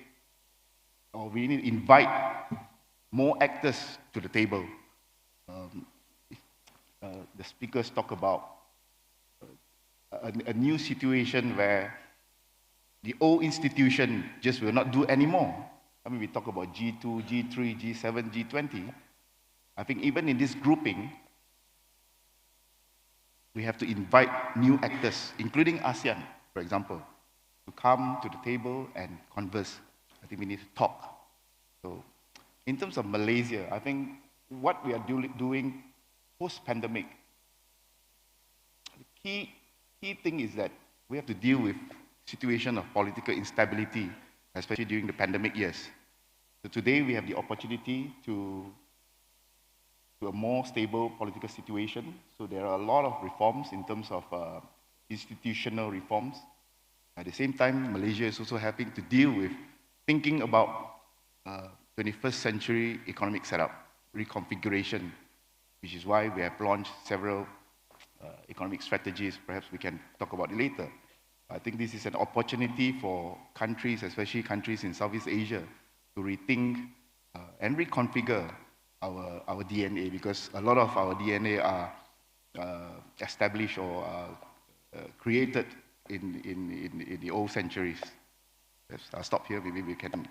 or we need to invite more actors to the table. The speakers talk about a new situation where the old institution just will not do anymore. I mean, we talk about G2, G3, G7, G20. I think even in this grouping, we have to invite new actors, including ASEAN, for example, to come to the table and converse. I think we need to talk. So, in terms of Malaysia, I think what we are doing post-pandemic, the key thing is that we have to deal with situation of political instability, especially during the pandemic years. So today we have the opportunity to a more stable political situation. So there are a lot of reforms in terms of institutional reforms. At the same time, Malaysia is also having to deal with thinking about 21st century economic setup, reconfiguration, which is why we have launched several economic strategies. Perhaps we can talk about it later. I think this is an opportunity for countries, especially countries in Southeast Asia, to rethink and reconfigure our DNA, because a lot of our DNA are established or created in the old centuries. I'll stop here. Maybe we can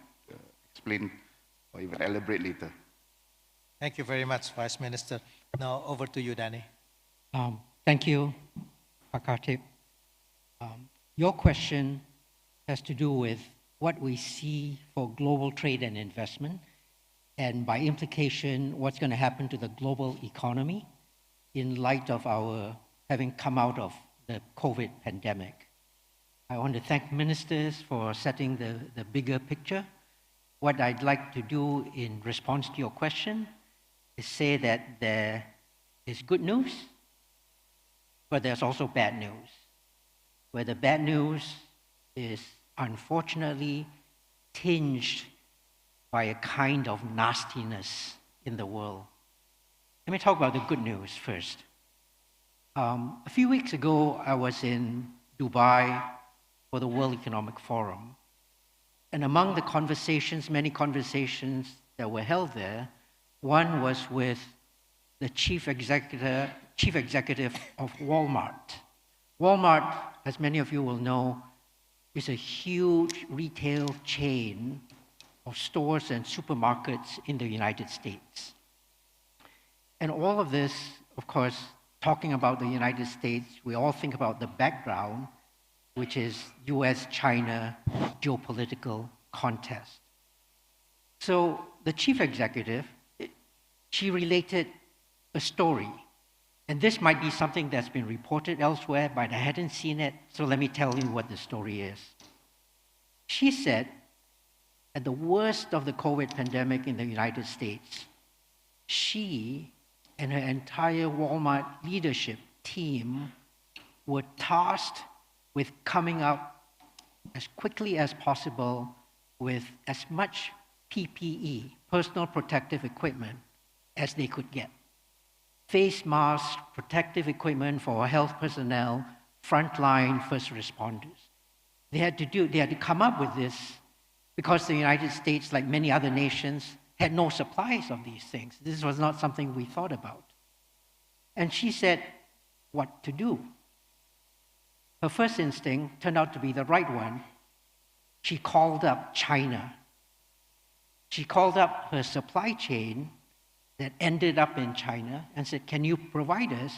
explain or even elaborate later. Thank you very much, Vice Minister. Now over to you, Danny. Thank you, Pak Khatib. Your question has to do with what we see for global trade and investment, and by implication, what's going to happen to the global economy in light of our having come out of the COVID pandemic. I want to thank ministers for setting the bigger picture. What I'd like to do in response to your question is say that there is good news, but there's also bad news. Where the bad news is unfortunately tinged by a kind of nastiness in the world. Let me talk about the good news first. A few weeks ago, I was in Dubai for the World Economic Forum. And among the conversations, many conversations that were held there, one was with the chief executive of Walmart. Walmart, as many of you will know, is a huge retail chain of stores and supermarkets in the United States. And all of this, of course, talking about the United States, we all think about the background, which is US-China geopolitical contest. So the chief executive, she related a story. And this might be something that's been reported elsewhere, but I hadn't seen it, so let me tell you what the story is. She said, at the worst of the COVID pandemic in the United States, she and her entire Walmart leadership team were tasked with coming up as quickly as possible with as much PPE, personal protective equipment, as they could get. Face masks, protective equipment for health personnel, frontline first responders. They had to come up with this because the United States, like many other nations, had no supplies of these things. This was not something we thought about. And she said what to do. Her first instinct turned out to be the right one. She called up China. She called up her supply chain that ended up in China and said, can you provide us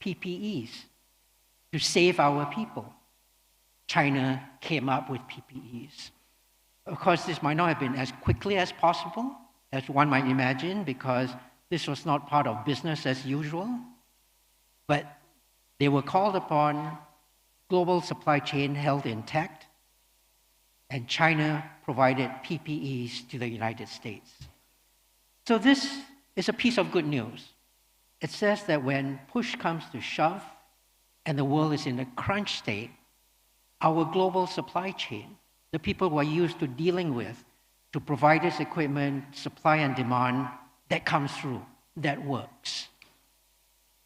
PPEs to save our people? China came up with PPEs. Of course, this might not have been as quickly as possible, as one might imagine, because this was not part of business as usual. But they were called upon, global supply chain held intact, and China provided PPEs to the United States. So this is a piece of good news. It says that when push comes to shove and the world is in a crunch state, our global supply chain, the people we're used to dealing with, to provide us equipment, supply and demand, that comes through, that works.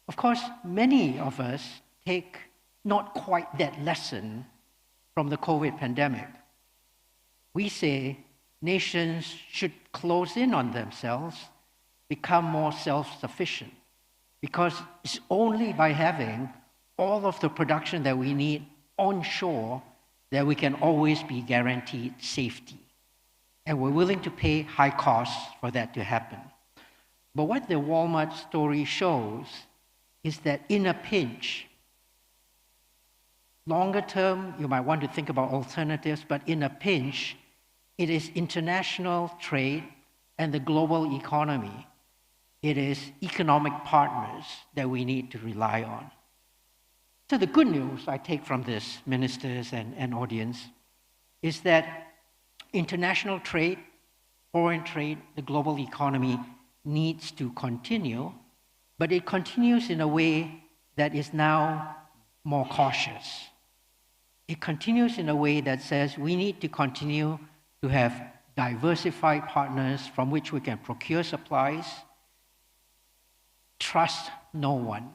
Of course, many of us take not quite that lesson from the COVID pandemic. We say nations should close in on themselves, become more self-sufficient, because it's only by having all of the production that we need onshore that we can always be guaranteed safety. And we're willing to pay high costs for that to happen. But what the Walmart story shows is that in a pinch, longer term, you might want to think about alternatives, but in a pinch, it is international trade and the global economy. It is economic partners that we need to rely on. So the good news I take from this, ministers and audience, is that international trade, foreign trade, the global economy needs to continue, but it continues in a way that is now more cautious. It continues in a way that says we need to continue to have diversified partners from which we can procure supplies. Trust no one.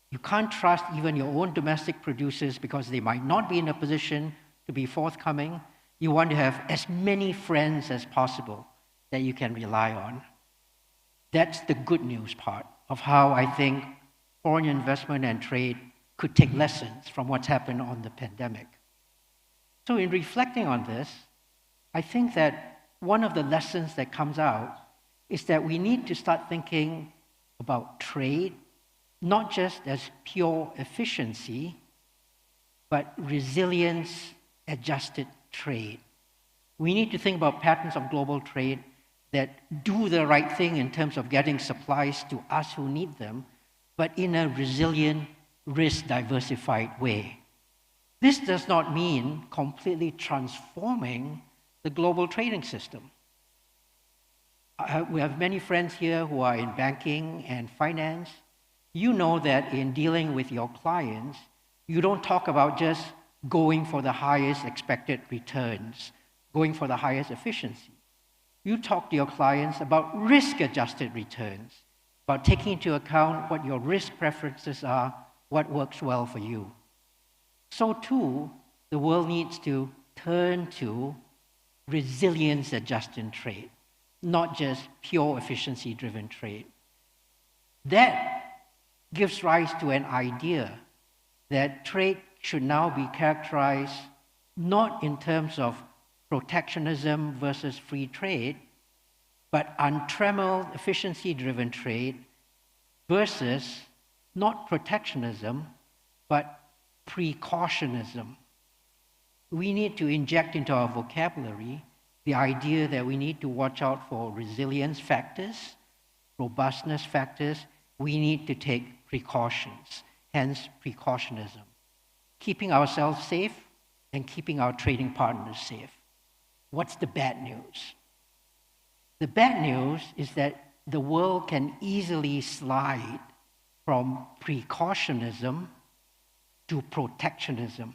You can't trust even your own domestic producers because they might not be in a position to be forthcoming. You want to have as many friends as possible that you can rely on. That's the good news part of how I think foreign investment and trade could take lessons from what's happened on the pandemic. So in reflecting on this, I think that one of the lessons that comes out is that we need to start thinking about trade, not just as pure efficiency, but resilience-adjusted trade. We need to think about patterns of global trade that do the right thing in terms of getting supplies to us who need them, but in a resilient, risk-diversified way. This does not mean completely transforming the global trading system. We have many friends here who are in banking and finance. You know that in dealing with your clients, you don't talk about just going for the highest expected returns, going for the highest efficiency. You talk to your clients about risk-adjusted returns, about taking into account what your risk preferences are, what works well for you. So too, the world needs to turn to resilience-adjusted trade, not just pure efficiency-driven trade. That gives rise to an idea that trade should now be characterized not in terms of protectionism versus free trade, but untrammeled efficiency-driven trade versus not protectionism, but precautionism. We need to inject into our vocabulary the idea that we need to watch out for resilience factors, robustness factors. We need to take precautions, hence precautionism. Keeping ourselves safe and keeping our trading partners safe. What's the bad news? The bad news is that the world can easily slide from precautionism to protectionism.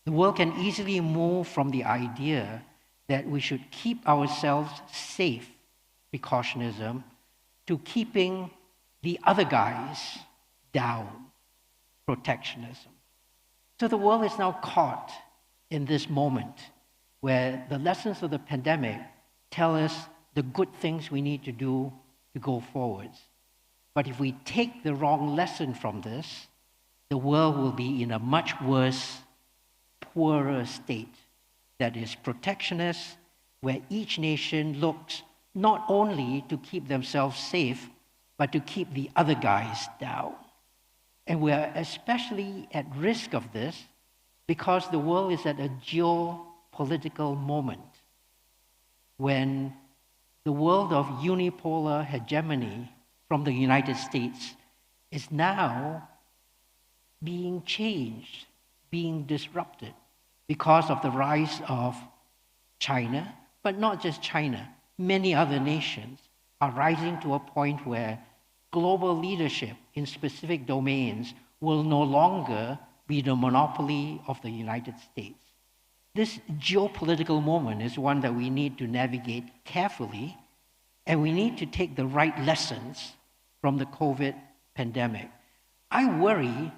The world can easily move from the idea that we should keep ourselves safe, precautionism, to keeping the other guys down, protectionism. So the world is now caught in this moment where the lessons of the pandemic tell us the good things we need to do to go forwards. But if we take the wrong lesson from this, the world will be in a much worse, poorer state that is protectionist, where each nation looks not only to keep themselves safe, but to keep the other guys down. And we're especially at risk of this because the world is at a geopolitical moment when the world of unipolar hegemony from the United States is now being changed, being disrupted because of the rise of China, but not just China. Many other nations are rising to a point where global leadership in specific domains will no longer be the monopoly of the United States. This geopolitical moment is one that we need to navigate carefully, and we need to take the right lessons from the COVID pandemic. I worry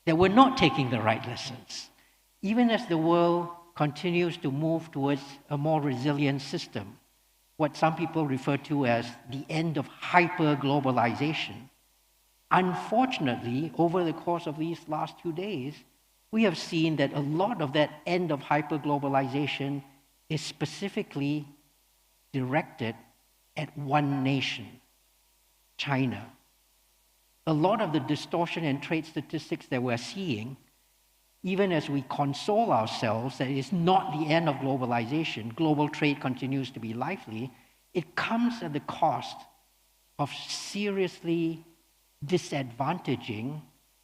that we're not taking the right lessons. Even as the world continues to move towards a more resilient system, what some people refer to as the end of hyper-globalization, unfortunately, over the course of these last 2 days, we have seen that a lot of that end of hyper-globalization is specifically directed at one nation, China. A lot of the distortion in trade statistics that we're seeing, even as we console ourselves that it's not the end of globalization, global trade continues to be lively, it comes at the cost of seriously disadvantaging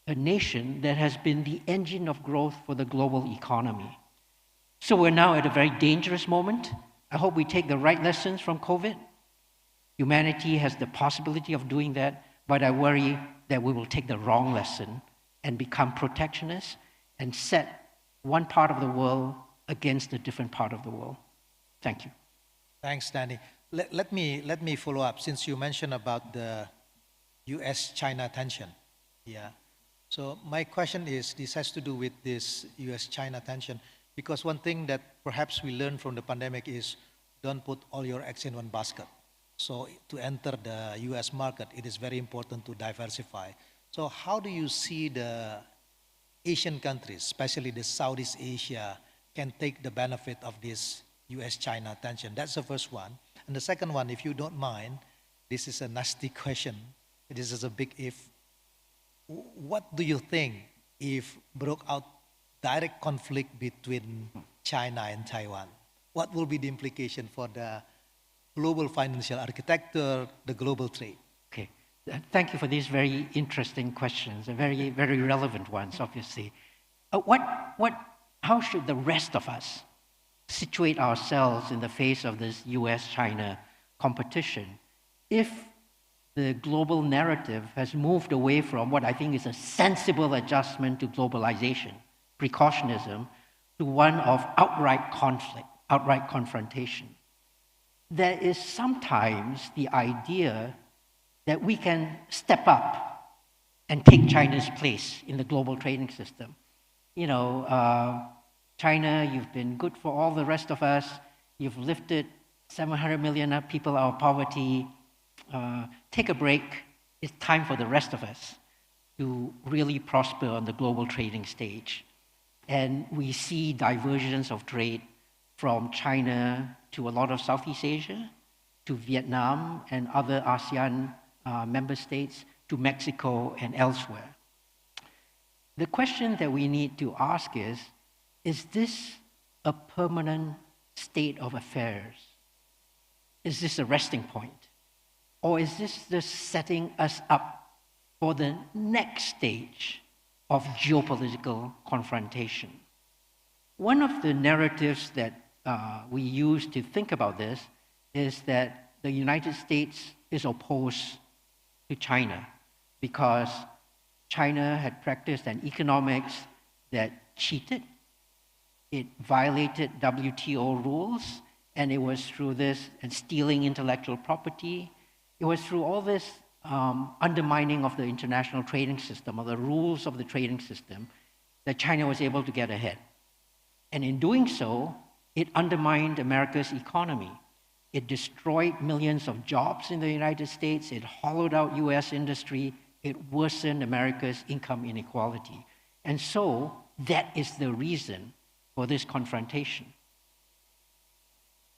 a nation that has been the engine of growth for the global economy. So we're now at a very dangerous moment. I hope we take the right lessons from COVID. Humanity has the possibility of doing that, but I worry that we will take the wrong lesson and become protectionists and set one part of the world against a different part of the world. Thank you. Thanks, Danny. Let me follow up, since you mentioned about the US-China tension. Yeah. So my question is, this has to do with this US-China tension, because one thing that perhaps we learned from the pandemic is don't put all your eggs in one basket. So to enter the US market, it is very important to diversify. So how do you see the Asian countries, especially the Southeast Asia, can take the benefit of this US-China tension? That's the first one. And the second one, if you don't mind, this is a nasty question. This is a big if. What do you think if broke out direct conflict between China and Taiwan? What will be the implication for the global financial architecture, the global trade? Okay, thank you for these very interesting questions, and very, very relevant ones, obviously. How should the rest of us situate ourselves in the face of this US-China competition if the global narrative has moved away from what I think is a sensible adjustment to globalization, precautionism, to one of outright conflict, outright confrontation? There is sometimes the idea that we can step up and take China's place in the global trading system. You know, China, you've been good for all the rest of us. You've lifted 700 million people out of poverty. Take a break. It's time for the rest of us to really prosper on the global trading stage. And we see diversions of trade from China to a lot of Southeast Asia, to Vietnam and other ASEAN member states, to Mexico and elsewhere. The question that we need to ask is this a permanent state of affairs? Is this a resting point? Or is this just setting us up for the next stage of geopolitical confrontation? One of the narratives that we use to think about this is that the United States is opposed to China because China had practiced an economics that cheated, it violated WTO rules, and it was through this, and stealing intellectual property, it was through all this undermining of the international trading system, of the rules of the trading system, that China was able to get ahead. And in doing so, it undermined America's economy. It destroyed millions of jobs in the United States. It hollowed out US industry. It worsened America's income inequality. And so that is the reason for this confrontation.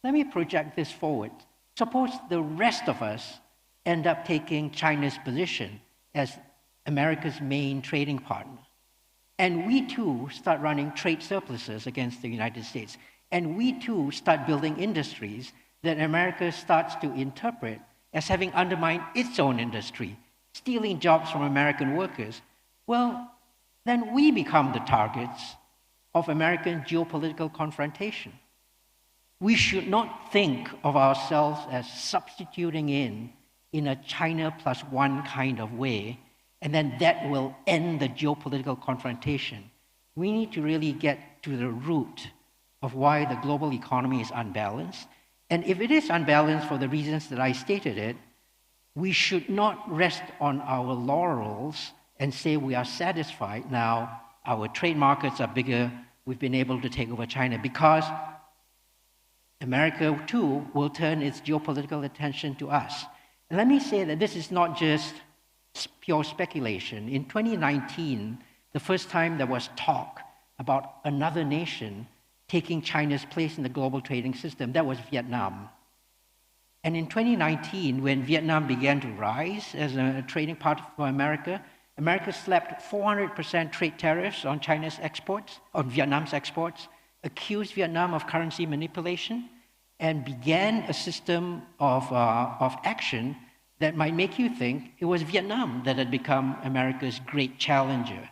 Let me project this forward. Suppose the rest of us end up taking China's position as America's main trading partner. And we too start running trade surpluses against the United States. and we too start building industries that America starts to interpret as having undermined its own industry, stealing jobs from American workers, well, then we become the targets of American geopolitical confrontation. We should not think of ourselves as substituting in a China plus one kind of way, and then that will end the geopolitical confrontation. We need to really get to the root of why the global economy is unbalanced. And if it is unbalanced for the reasons that I stated it, we should not rest on our laurels and say we are satisfied now, our trade markets are bigger, we've been able to take over China, because America too will turn its geopolitical attention to us. And let me say that this is not just pure speculation. In 2019, the first time there was talk about another nation taking China's place in the global trading system, that was Vietnam. And in 2019, when Vietnam began to rise as a trading partner for America, America slapped 400% trade tariffs on China's exports, on Vietnam's exports, accused Vietnam of currency manipulation, and began a system of action that might make you think it was Vietnam that had become America's great challenger.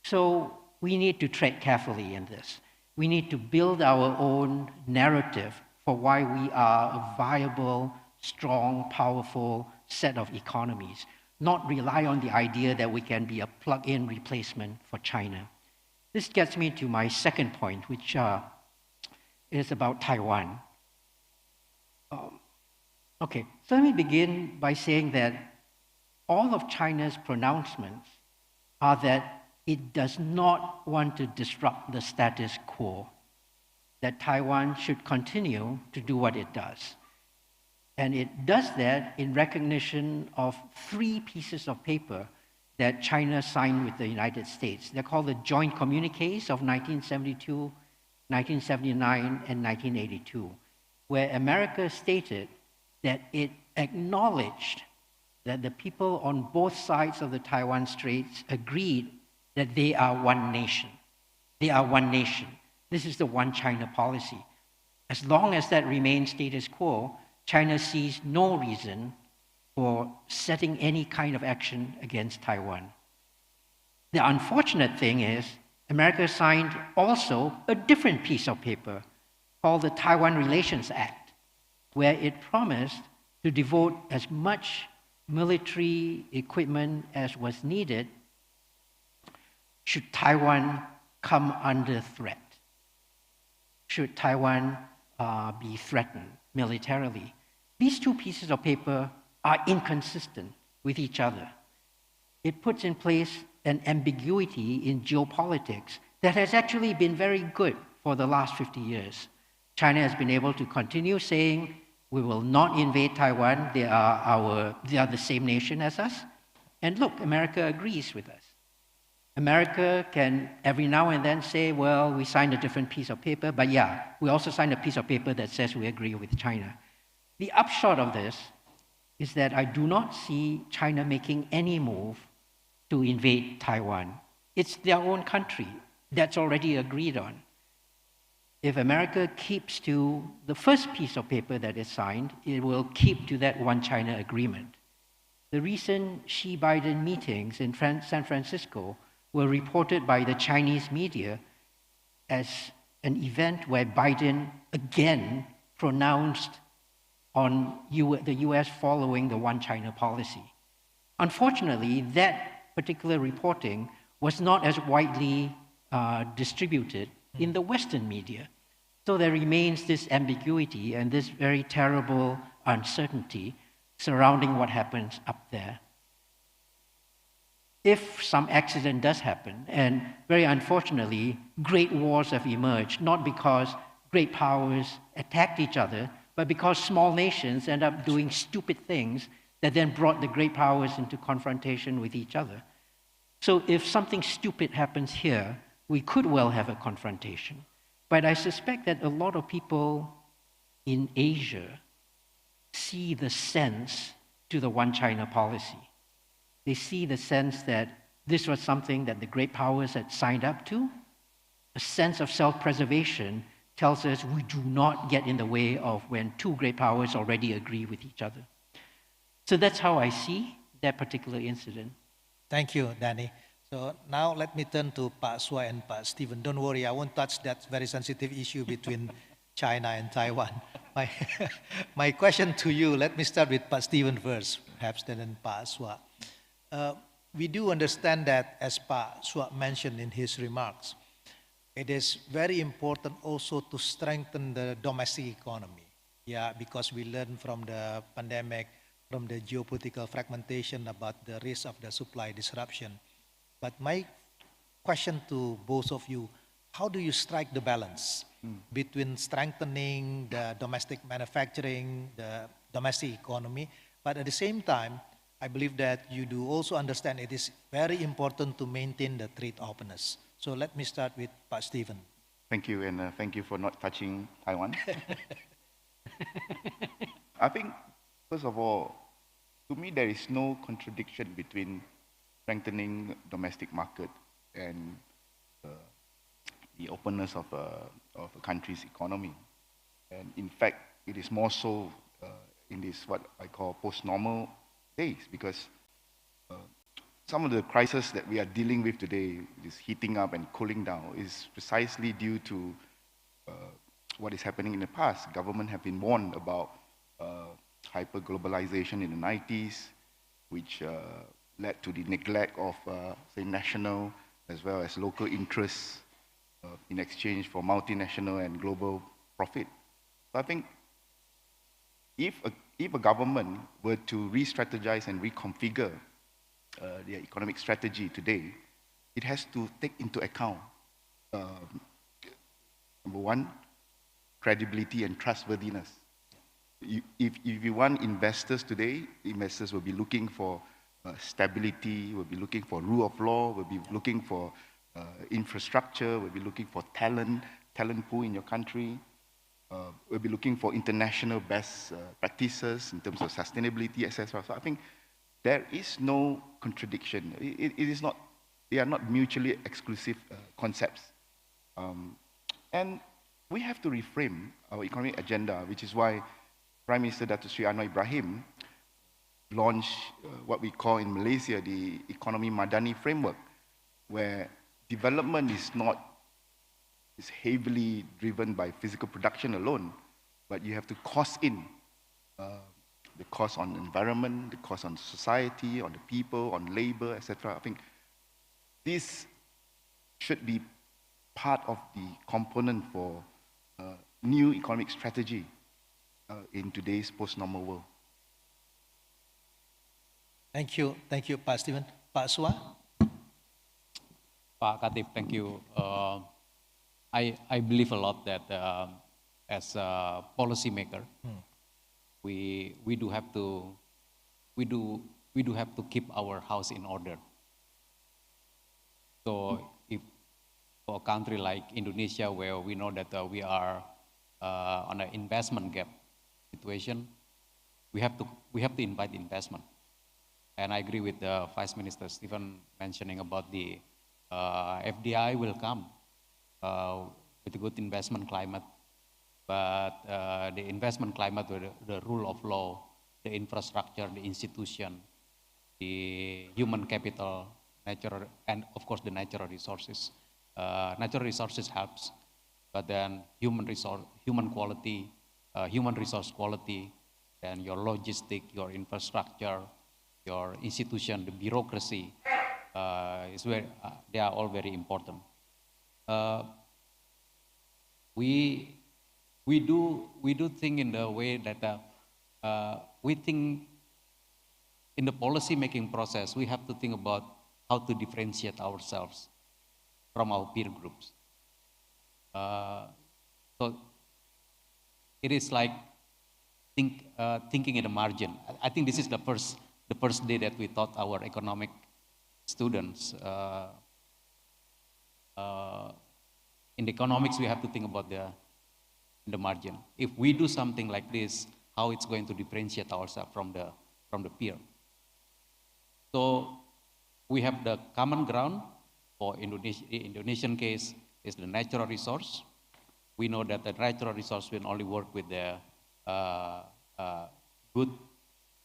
So we need to tread carefully in this. We need to build our own narrative for why we are a viable, strong, powerful set of economies, not rely on the idea that we can be a plug-in replacement for China. This gets me to my second point, which is about Taiwan. Okay, so let me begin by saying that all of China's pronouncements are that it does not want to disrupt the status quo, that Taiwan should continue to do what it does. And it does that in recognition of 3 pieces of paper that China signed with the United States. They're called the Joint Communiques of 1972, 1979, and 1982, where America stated that it acknowledged that the people on both sides of the Taiwan Straits agreed that they are one nation. They are one nation. This is the one China policy. As long as that remains status quo, China sees no reason for setting any kind of action against Taiwan. The unfortunate thing is, America signed also a different piece of paper called the Taiwan Relations Act, where it promised to devote as much military equipment as was needed should Taiwan come under threat, should Taiwan be threatened militarily. These 2 pieces of paper are inconsistent with each other. It puts in place an ambiguity in geopolitics that has actually been very good for the last 50 years. China has been able to continue saying, we will not invade Taiwan, they are the same nation as us. And look, America agrees with us. America can every now and then say, well, we signed a different piece of paper, but yeah, we also signed a piece of paper that says we agree with China. The upshot of this is that I do not see China making any move to invade Taiwan. It's their own country. That's already agreed on. If America keeps to the first piece of paper that is signed, it will keep to that one China agreement. The recent Xi-Biden meetings in San Francisco were reported by the Chinese media as an event where Biden again pronounced on the US following the one China policy. Unfortunately, that particular reporting was not as widely distributed in the Western media. So there remains this ambiguity and this very terrible uncertainty surrounding what happens up there. If some accident does happen, and very unfortunately, great wars have emerged, not because great powers attacked each other, but because small nations end up doing stupid things that then brought the great powers into confrontation with each other. So if something stupid happens here, we could well have a confrontation. But I suspect that a lot of people in Asia see the sense to the one China policy. They see the sense that this was something that the great powers had signed up to, a sense of self-preservation tells us we do not get in the way of when two great powers already agree with each other. So that's how I see that particular incident. Thank you, Danny. So now let me turn to Pak Sua and Pak Stephen. Don't worry, I won't touch that very sensitive issue between China and Taiwan. My question to you, let me start with Pak Stephen first, perhaps then Pak Sua. We do understand that, as Pak Sua mentioned in his remarks, it is very important also to strengthen the domestic economy. Yeah, because we learned from the pandemic, from the geopolitical fragmentation about the risk of the supply disruption. But my question to both of you, how do you strike the balance between strengthening the domestic manufacturing, the domestic economy, but at the same time, I believe that you do also understand it is very important to maintain the trade openness. So let me start with Pak Stephen. Thank you, and thank you for not touching Taiwan. I think, first of all, to me, there is no contradiction between strengthening domestic market and the openness of a country's economy. And in fact, it is more so in this, what I call post-normal days, because some of the crises that we are dealing with today, this heating up and cooling down, is precisely due to what is happening in the past. Government have been warned about hyper-globalization in the 90s, which led to the neglect of, say, national as well as local interests in exchange for multinational and global profit. So I think if a government were to re-strategize and reconfigure their economic strategy today, it has to take into account, number one, credibility and trustworthiness. If you want investors today, investors will be looking for stability, will be looking for rule of law, will be looking for infrastructure, will be looking for talent pool in your country, will be looking for international best practices in terms of sustainability, etc. So I think there is no contradiction. It is not, they are not mutually exclusive concepts. And we have to reframe our economic agenda, which is why Prime Minister Datuk Sri Anwar Ibrahim launched what we call in Malaysia the Economy Madani Framework, where development is heavily driven by physical production alone, but you have to cost in the cost on environment, the cost on society, on the people, on labor, etc. I think this should be part of the component for new economic strategy in today's post-normal world. Thank you, Pak Stephen. Pak Sua? Pak Khatib, thank you. I believe a lot that as a policymaker, we do have to keep our house in order. So if for a country like Indonesia, where we know that we are on an investment gap situation, we have to invite investment. And I agree with the Vice Minister Stephen mentioning about the FDI will come with a good investment climate, but the investment climate with the rule of law, the infrastructure, the institution, the human capital, natural, and of course the natural resources. Natural resources helps, but then human resource quality, and your logistic, your infrastructure, your institution, the bureaucracy, they are all very important. We do think in the way that we think in the policy making process, we have to think about how to differentiate ourselves from our peer groups. So it is like thinking in the margin. I think this is the first day that we taught our economic students. In economics, we have to think about the margin. If we do something like this, how it's going to differentiate ourselves from the peer. So we have the common ground for Indonesian case is the natural resource. We know that the natural resource will only work with the good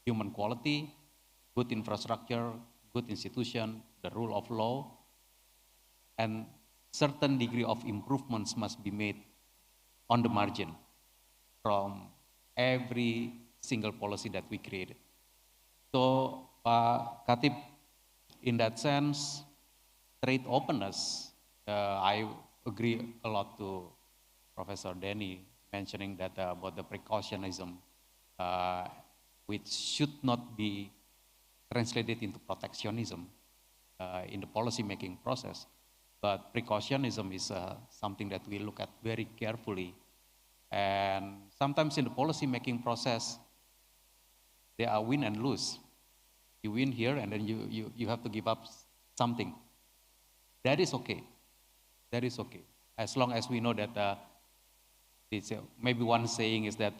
human quality, good infrastructure, good institution, the rule of law, and certain degree of improvements must be made on the margin from every single policy that we created. So, Pak Khatib, in that sense, trade openness, I agree a lot to Professor Denny mentioning that about the precautionism, which should not be translated into protectionism in the policy-making process. But precautionism is something that we look at very carefully. And sometimes in the policy-making process, there are win and lose. You win here, and then you have to give up something. That is okay. That is okay. As long as we know that, maybe one saying is that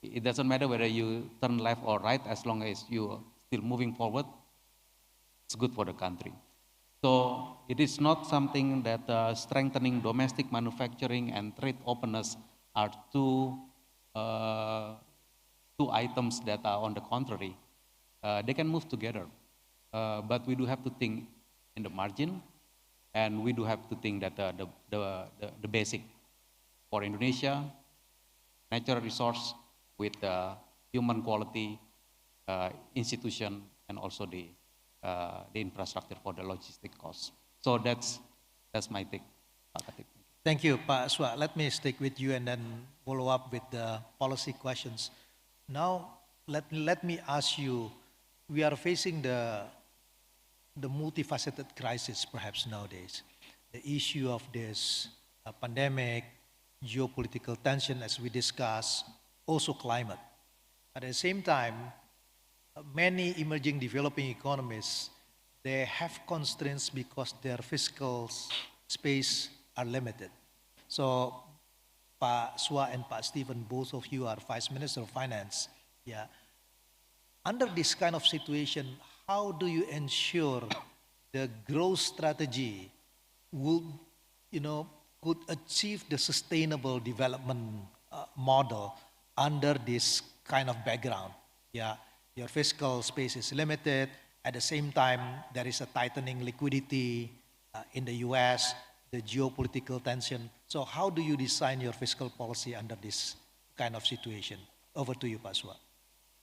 it doesn't matter whether you turn left or right, as long as you're still moving forward, it's good for the country. So it is not something that strengthening domestic manufacturing and trade openness are two items that are on the contrary. They can move together, but we do have to think in the margin, and we do have to think that the basic for Indonesia, natural resource with human quality, institution, and also the infrastructure for the logistic costs. So that's my take, Pak Khatib. Thank you, Pak Swa. Let me stick with you and then follow up with the policy questions. Now, let me ask you, we are facing the multifaceted crisis perhaps nowadays. The issue of this pandemic, geopolitical tension as we discussed, also climate. At the same time, many emerging developing economies, they have constraints because their fiscal space are limited. So, Pak Swa and Pak Stephen, both of you are Vice Minister of Finance. Yeah. Under this kind of situation, how do you ensure the growth strategy would, could achieve the sustainable development model under this kind of background? Yeah. Your fiscal space is limited. At the same time, there is a tightening liquidity in the US, the geopolitical tension. So how do you design your fiscal policy under this kind of situation? Over to you, Pak Swa.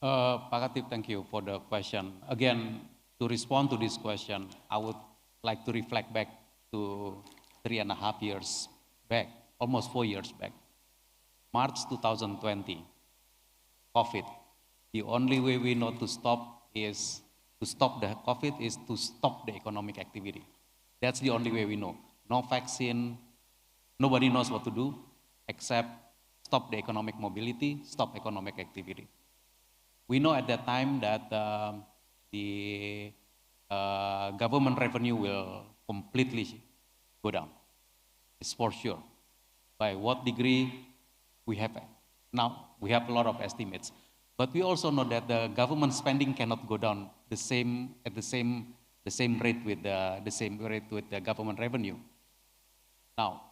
Pak Khatib, thank you for the question. Again, to respond to this question, I would like to reflect back to 3.5 years back, almost 4 years back. March 2020, COVID. The only way we know to stop the COVID is to stop the economic activity. That's the only way we know. No vaccine, nobody knows what to do except stop the economic mobility, stop economic activity. We know at that time that the government revenue will completely go down. It's for sure. By what degree, we have a lot of estimates. But we also know that the government spending cannot go down at the same rate with the government revenue. Now,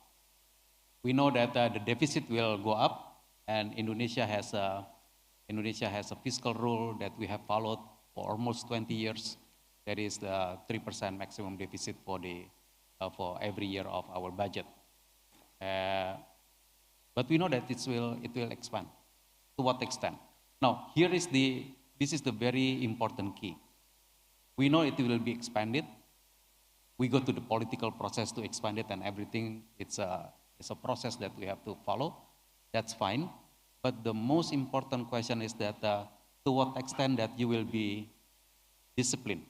we know that the deficit will go up, and Indonesia has a fiscal rule that we have followed for almost 20 years. That is the 3% maximum deficit for every year of our budget. But we know that it will expand. To what extent? Now, this is the very important key. We know it will be expanded. We go to the political process to expand it and everything. It's a process that we have to follow. That's fine. But the most important question is that to what extent that you will be disciplined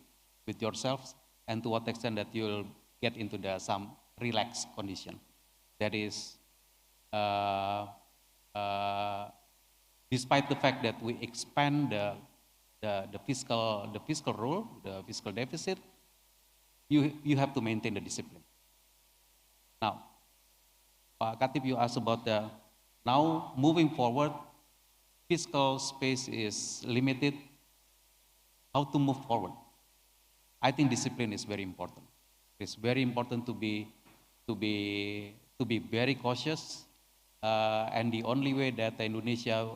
with yourselves, and to what extent that you will get into some relaxed condition. That is, despite the fact that we expand the fiscal rule, the fiscal deficit, you have to maintain the discipline. Now, Pak Khatib, you asked about now moving forward, fiscal space is limited. How to move forward? I think discipline is very important. It's very important to to be very cautious, and the only way that Indonesia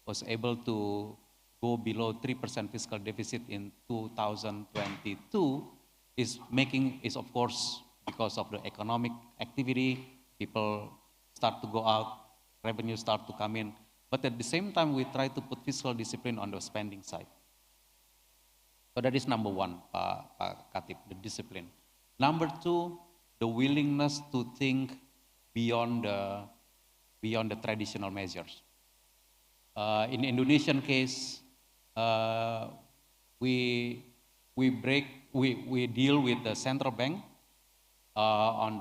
was able to go below 3% fiscal deficit in 2022 is of course because of the economic activity. People start to go out, revenue start to come in, but at the same time we try to put fiscal discipline on the spending side. So that is number one, Pak Khatib, the discipline. Number two, the willingness to think beyond the traditional measures. In Indonesian case, we deal with the central bank on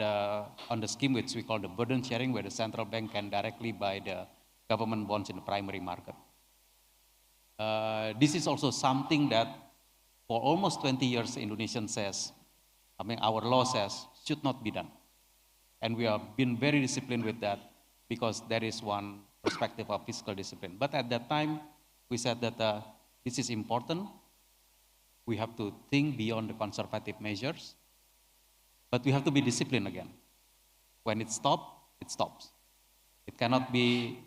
the scheme which we call the burden sharing, where the central bank can directly buy the government bonds in the primary market. This is also something that for almost 20 years Indonesian says, our law says should not be done. And we have been very disciplined with that because there is one perspective of fiscal discipline. But at that time, we said that this is important. We have to think beyond the conservative measures, but we have to be disciplined again. When it stops, it stops. It cannot be,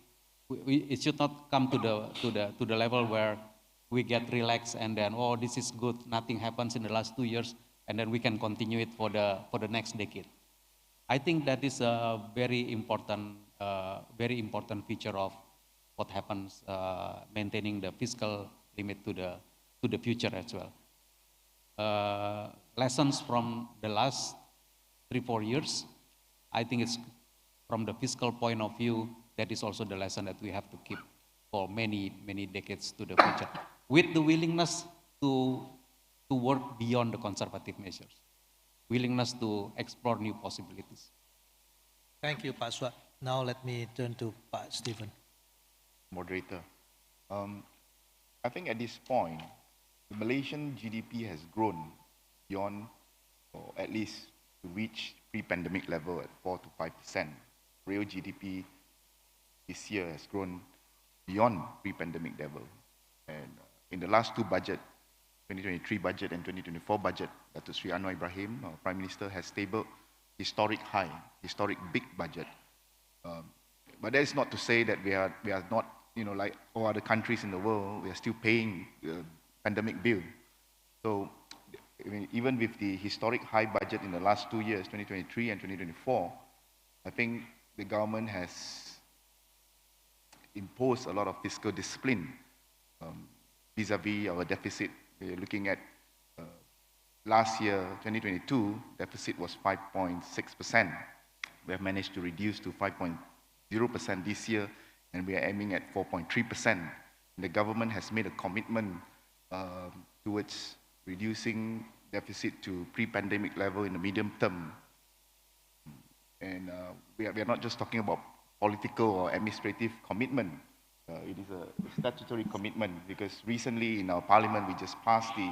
it should not come to the level where we get relaxed and then, oh, this is good, nothing happens in the last 2 years, and then we can continue it for the next decade. I think that is a very important feature of what happens, maintaining the fiscal limit to the future as well. Lessons from the last 3-4 years, I think it's from the fiscal point of view, that is also the lesson that we have to keep for many decades to the future, with the willingness to work beyond the conservative measures, willingness to explore new possibilities. Thank you, Pak Swat. Now let me turn to Pak Stephen. Moderator. I think at this point, the Malaysian GDP has grown beyond, or at least to reach pre-pandemic level at 4 to 5%. Real GDP this year has grown beyond pre-pandemic level. And in the last two budgets, 2023 budget and 2024 budget, Dr. Sri Anwar Ibrahim, our Prime Minister, has tabled historic high, historic big budget. But that is not to say that we are not, like all other countries in the world, we are still paying the pandemic bill. So even with the historic high budget in the last 2 years, 2023 and 2024, I think the government has imposed a lot of fiscal discipline vis-a-vis our deficit. We're looking at last year, 2022, deficit was 5.6%. We have managed to reduce to 5.0% this year, and we are aiming at 4.3%. The government has made a commitment towards reducing deficit to pre-pandemic level in the medium term. And we are not just talking about political or administrative commitment. It is a statutory commitment, because recently in our parliament we just passed the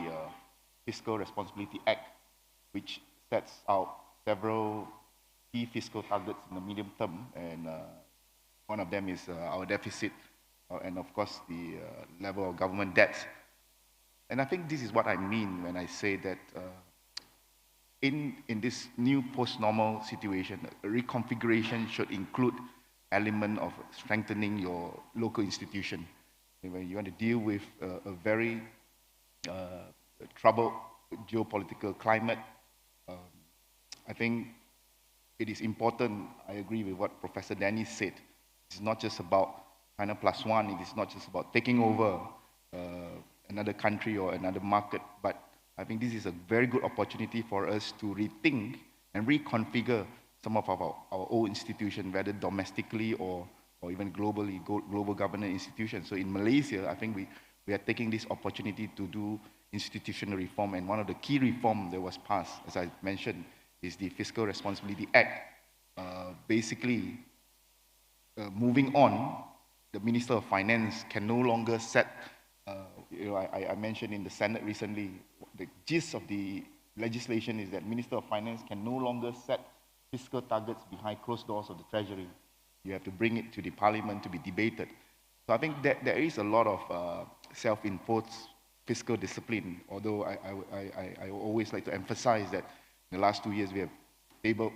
Fiscal Responsibility Act, which sets out several key fiscal targets in the medium term, and one of them is our deficit, and of course the level of government debt. And I think this is what I mean when I say that in this new post-normal situation, reconfiguration should include element of strengthening your local institution. When you want to deal with a very troubled geopolitical climate, I think it is important. I agree with what Professor Danny said. It's not just about China plus one. It is not just about taking over another country or another market, but I think this is a very good opportunity for us to rethink and reconfigure some of our old institutions, whether domestically or even globally, global governance institutions. So in Malaysia, I think we are taking this opportunity to do institutional reform, and one of the key reforms that was passed, as I mentioned, is the Fiscal Responsibility Act. Basically, moving on, the Minister of Finance can no longer set, I mentioned in the Senate recently, the gist of the legislation is that Minister of Finance can no longer set fiscal targets behind closed doors of the Treasury. You have to bring it to the Parliament to be debated. So I think that there is a lot of self-imposed fiscal discipline, although I always like to emphasize that in the last 2 years we have tabled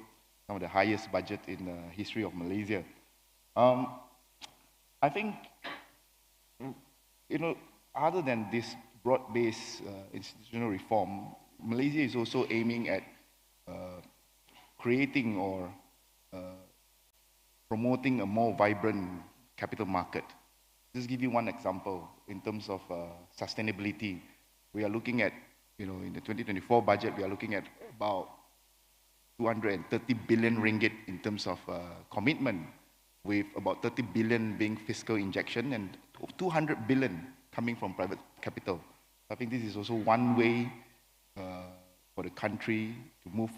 some of the highest budget in the history of Malaysia. I think, other than this broad-based institutional reform, Malaysia is also aiming at creating or promoting a more vibrant capital market. Just give you one example in terms of sustainability. We are looking at, in the 2024 budget, we are looking at about 230 billion ringgit in terms of commitment, with about 30 billion being fiscal injection and 200 billion coming from private capital. I think this is also one way for the country to move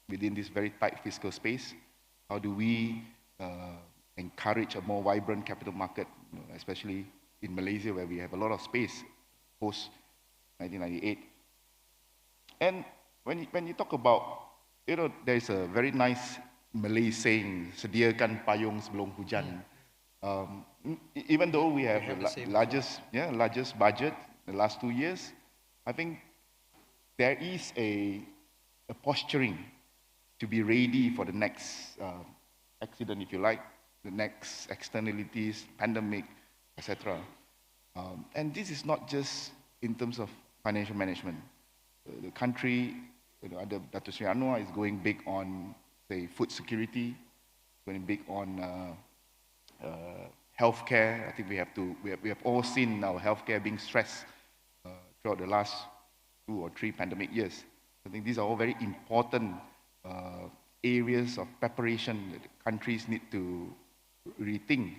within this very tight fiscal space. How do we encourage a more vibrant capital market, especially in Malaysia, where we have a lot of space post-1998. And when you talk about, there's a very nice Malay saying, sediakan payung sebelum hujan. Even though we have the largest budget the last 2 years, I think there is a posturing to be ready for the next accident, if you like, the next externalities, pandemic, etc. And this is not just in terms of financial management. The country, under Dato' Sri Anwar, is going big on, say, food security, going big on healthcare. I think we have all seen our healthcare being stressed throughout the last 2 or 3 pandemic years. I think these are all very important areas of preparation that countries need to rethink,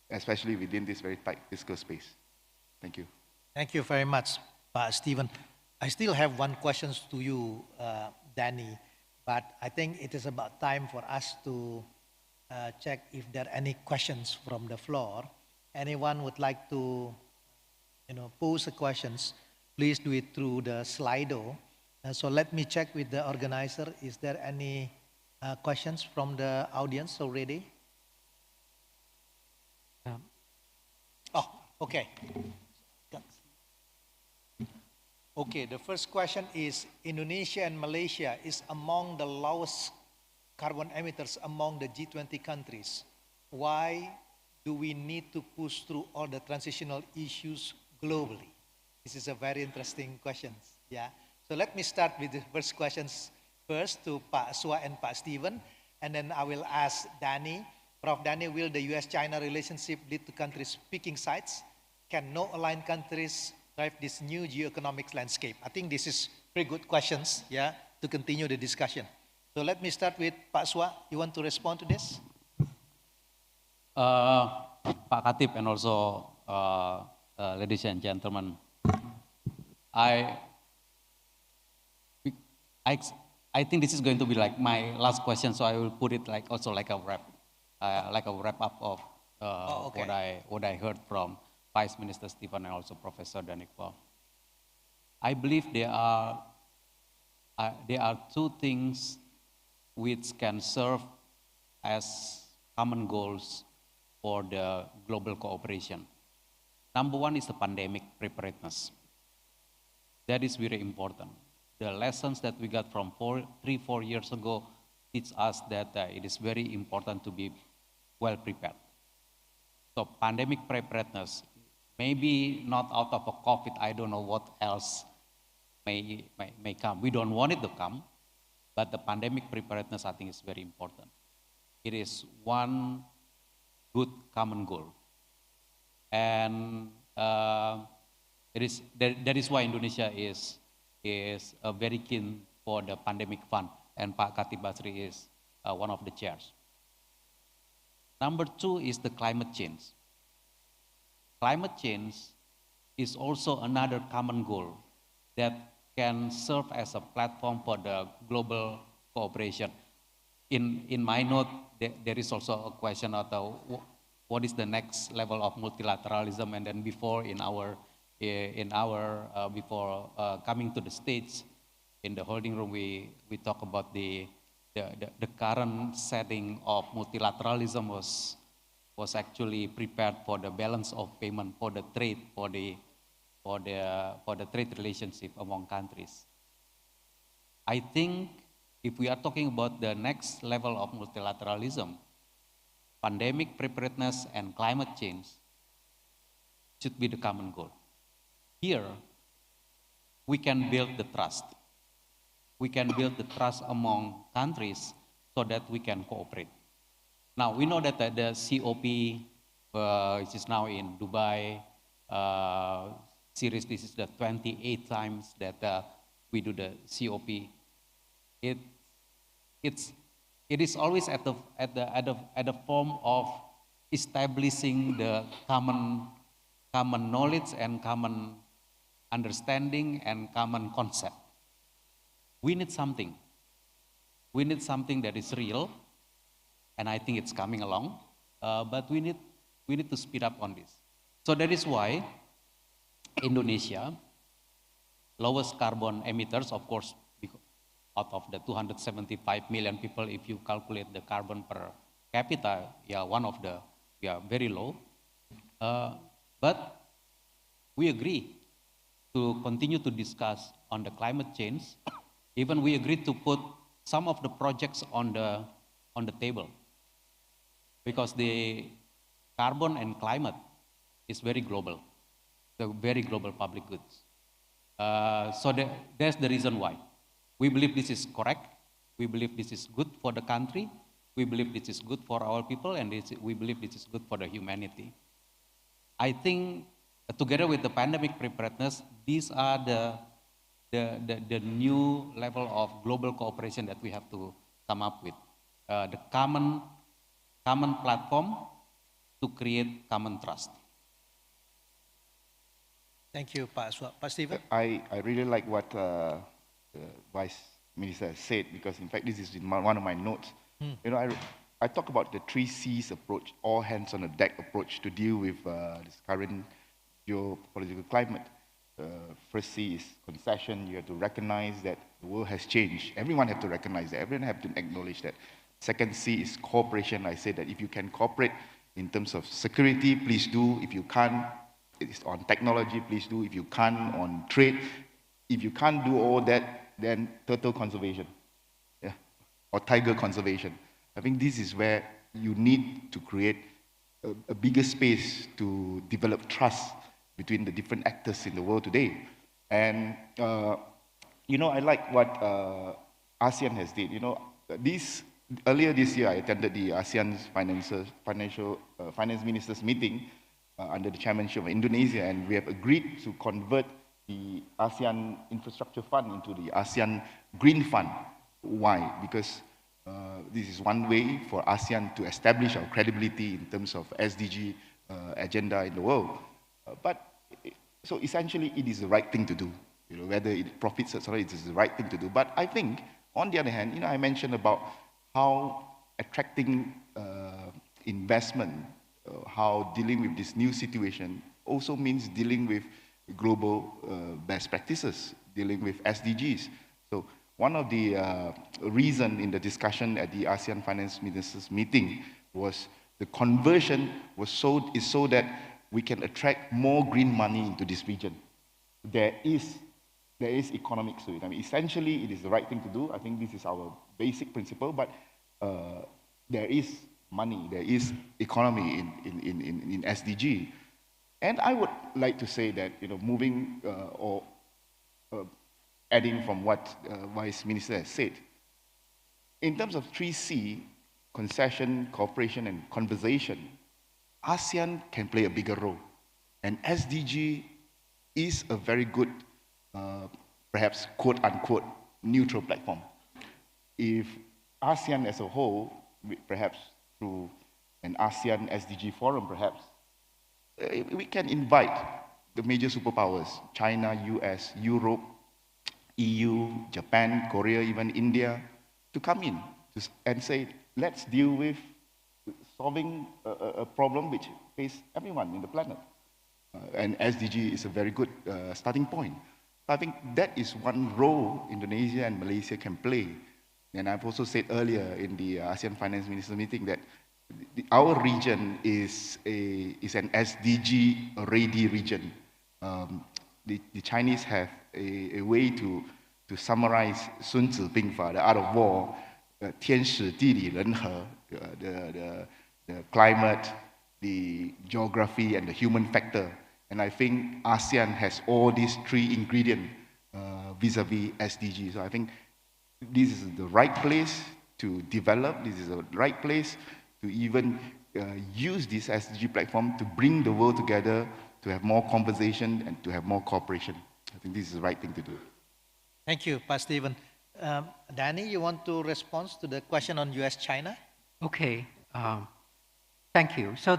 especially within this very tight fiscal space. Thank you. Thank you very much, Pak Stephen. I still have one question to you, Danny, but I think it is about time for us to check if there are any questions from the floor. Anyone would like to, pose the questions, please do it through the Slido. So let me check with the organizer. Is there any questions from the audience already? Oh, okay. Okay, the first question is, Indonesia and Malaysia is among the lowest carbon emitters among the G20 countries. Why do we need to push through all the transitional issues globally? This is a very interesting question. Yeah. So let me start with the first questions first to Pak Swa and Pak Stephen, and then I will ask Danny. Prof. Danny, will the US-China relationship lead to countries picking sides? Can no aligned countries drive this new geoeconomic landscape? I think this is pretty good questions, yeah, to continue the discussion. So let me start with Pak Swa. You want to respond to this? Pak Khatib and also ladies and gentlemen, I think this is going to be like my last question, so I will put it like also like a wrap up of what I heard from Vice Minister Stephen and also Professor Danikwa. I believe there are 2 things which can serve as common goals for the global cooperation. Number 1 is the pandemic preparedness. That is very important. The lessons that we got from 3-4 years ago teach us that it is very important to be well prepared. So pandemic preparedness, maybe not out of a COVID, I don't know what else may come. We don't want it to come, but the pandemic preparedness, I think, is very important. It is one good common goal. And that is why Indonesia is very keen for the pandemic fund, and Pak Khatib Basri is one of the chairs. Number 2 is the climate change. Climate change is also another common goal that can serve as a platform for the global cooperation. In my note, there is also a question of what is the next level of multilateralism, and then before before coming to the stage in the holding room, we talk about the current setting of multilateralism was actually prepared for the balance of payment, for the trade, for the trade relationship among countries. I think if we are talking about the next level of multilateralism, pandemic preparedness and climate change should be the common goal. Here, we can build the trust. We can build the trust among countries so that we can cooperate. Now, we know that the COP, which is now in Dubai, series, this is the 28th times that we do the COP. It is always at the form of establishing the common knowledge and common understanding and common concept. We need something. We need something that is real, and I think it's coming along. But we need to speed up on this. So that is why Indonesia, lowest carbon emitters, of course, out of the 275 million people, if you calculate the carbon per capita, very low. But we agree to continue to discuss on the climate change. Even we agreed to put some of the projects on the table, because the carbon and climate is very global, the very global public goods. So that's the reason why. We believe this is correct. We believe this is good for the country. We believe this is good for our people, and we believe this is good for the humanity. I think together with the pandemic preparedness, these are the new level of global cooperation that we have to come up with. The common platform to create common trust. Thank you, Pak Stephen. I really like what Vice Minister has said, because in fact this is in one of my notes. You know, I talk about the 3 C's approach, all hands on the deck approach to deal with this current geopolitical climate. First C is concession. You have to recognize that the world has changed. Everyone have to recognize that. Everyone have to acknowledge that. Second C is cooperation. I said that if you can cooperate in terms of security, please do. If you can't, it's on technology, please do. If you can't, on trade. If you can't do all that, then turtle conservation, or tiger conservation. I think this is where you need to create a bigger space to develop trust between the different actors in the world today. And, you know, I like what ASEAN has did. You know, earlier this year, I attended the ASEAN's finance ministers meeting under the chairmanship of Indonesia, and we have agreed to convert the ASEAN Infrastructure Fund into the ASEAN Green Fund. Why? Because this is one way for ASEAN to establish our credibility in terms of SDG agenda in the world. So essentially, it is the right thing to do. You know, whether it profits or not, it is the right thing to do. But I think, on the other hand, you know, I mentioned about how attracting investment, how dealing with this new situation also means dealing with global best practices, dealing with SDGs. So one of the reason in the discussion at the ASEAN Finance Ministers meeting was the conversion is so that we can attract more green money into this region. There is economics to it. I mean, essentially, it is the right thing to do. I think this is our basic principle, but there is money, there is economy in SDG. And I would like to say that, you know, moving or adding from what Vice Minister has said, in terms of 3C, concession, cooperation, and conversation, ASEAN can play a bigger role. And SDG is a very good, perhaps quote-unquote, neutral platform. If ASEAN as a whole, perhaps through an ASEAN SDG forum, perhaps, we can invite the major superpowers, China, US, Europe, EU, Japan, Korea, even India, to come in and say, let's deal with solving a problem which faces everyone in the planet. And SDG is a very good starting point. I think that is one role Indonesia and Malaysia can play. And I've also said earlier in the ASEAN Finance Minister meeting that our region is an SDG-ready region. The Chinese have a way to to summarize Sun Tzu Bingfa, the art of war, 天时地利人和, the climate, the geography, and the human factor. And I think ASEAN has all these three ingredients vis-a-vis SDG. So I think this is the right place to develop. This is the right place to even use this SDG platform to bring the world together, to have more conversation and to have more cooperation. I think this is the right thing to do. Thank you, Pak Stephen. Danny, you want to respond to the question on US-China? Okay, thank you. So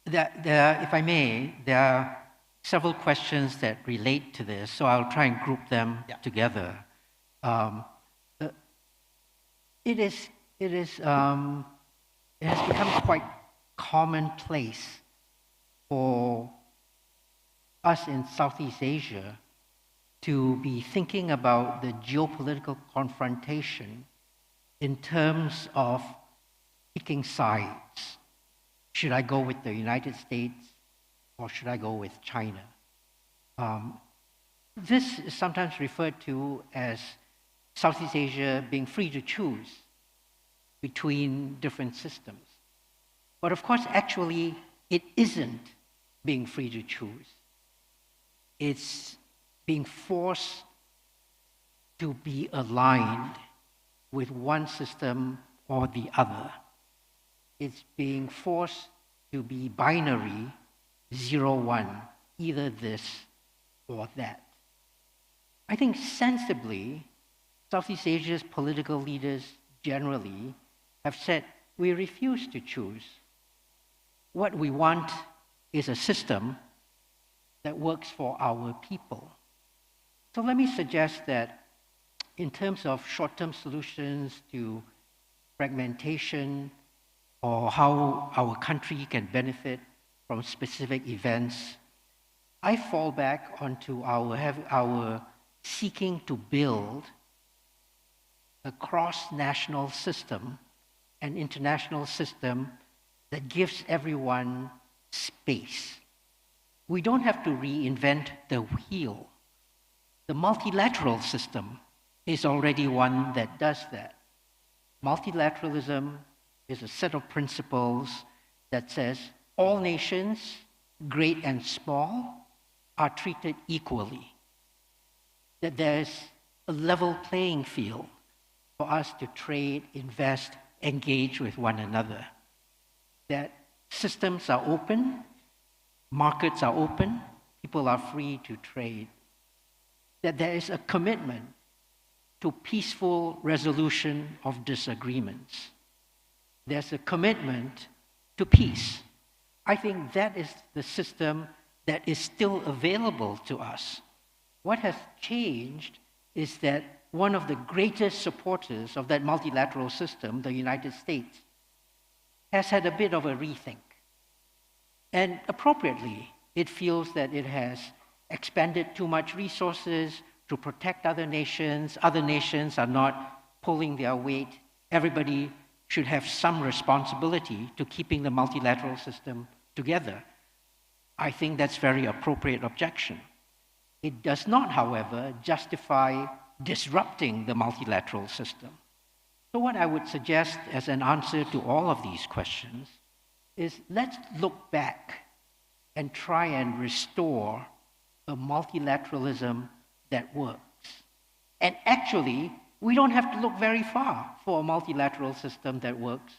if I may, there are several questions that relate to this, so I'll try and group them together. It has become quite commonplace for us in Southeast Asia to be thinking about the geopolitical confrontation in terms of picking sides. Should I go with the United States or should I go with China? This is sometimes referred to as Southeast Asia being free to choose between different systems. But of course, actually, it isn't being free to choose. It's being forced to be aligned with one system or the other. It's being forced to be binary, 0-1, either this or that. I think sensibly, Southeast Asia's political leaders generally have said, we refuse to choose. What we want is a system that works for our people. So let me suggest that in terms of short-term solutions to fragmentation or how our country can benefit from specific events, I fall back onto our seeking to build a cross-national system, an international system that gives everyone space. We don't have to reinvent the wheel. The multilateral system is already one that does that. Multilateralism is a set of principles that says all nations, great and small, are treated equally. That there's a level playing field for us to trade, invest, engage with one another. That systems are open, markets are open, people are free to trade. That there is a commitment to peaceful resolution of disagreements. There's a commitment to peace. I think that is the system that is still available to us. What has changed is that one of the greatest supporters of that multilateral system, the United States, has had a bit of a rethink. And appropriately, it feels that it has expended too much resources to protect other nations are not pulling their weight. Everybody should have some responsibility to keeping the multilateral system together. I think that's a very appropriate objection. It does not, however, justify disrupting the multilateral system. So what I would suggest as an answer to all of these questions is let's look back and try and restore a multilateralism that works. And actually, we don't have to look very far for a multilateral system that works.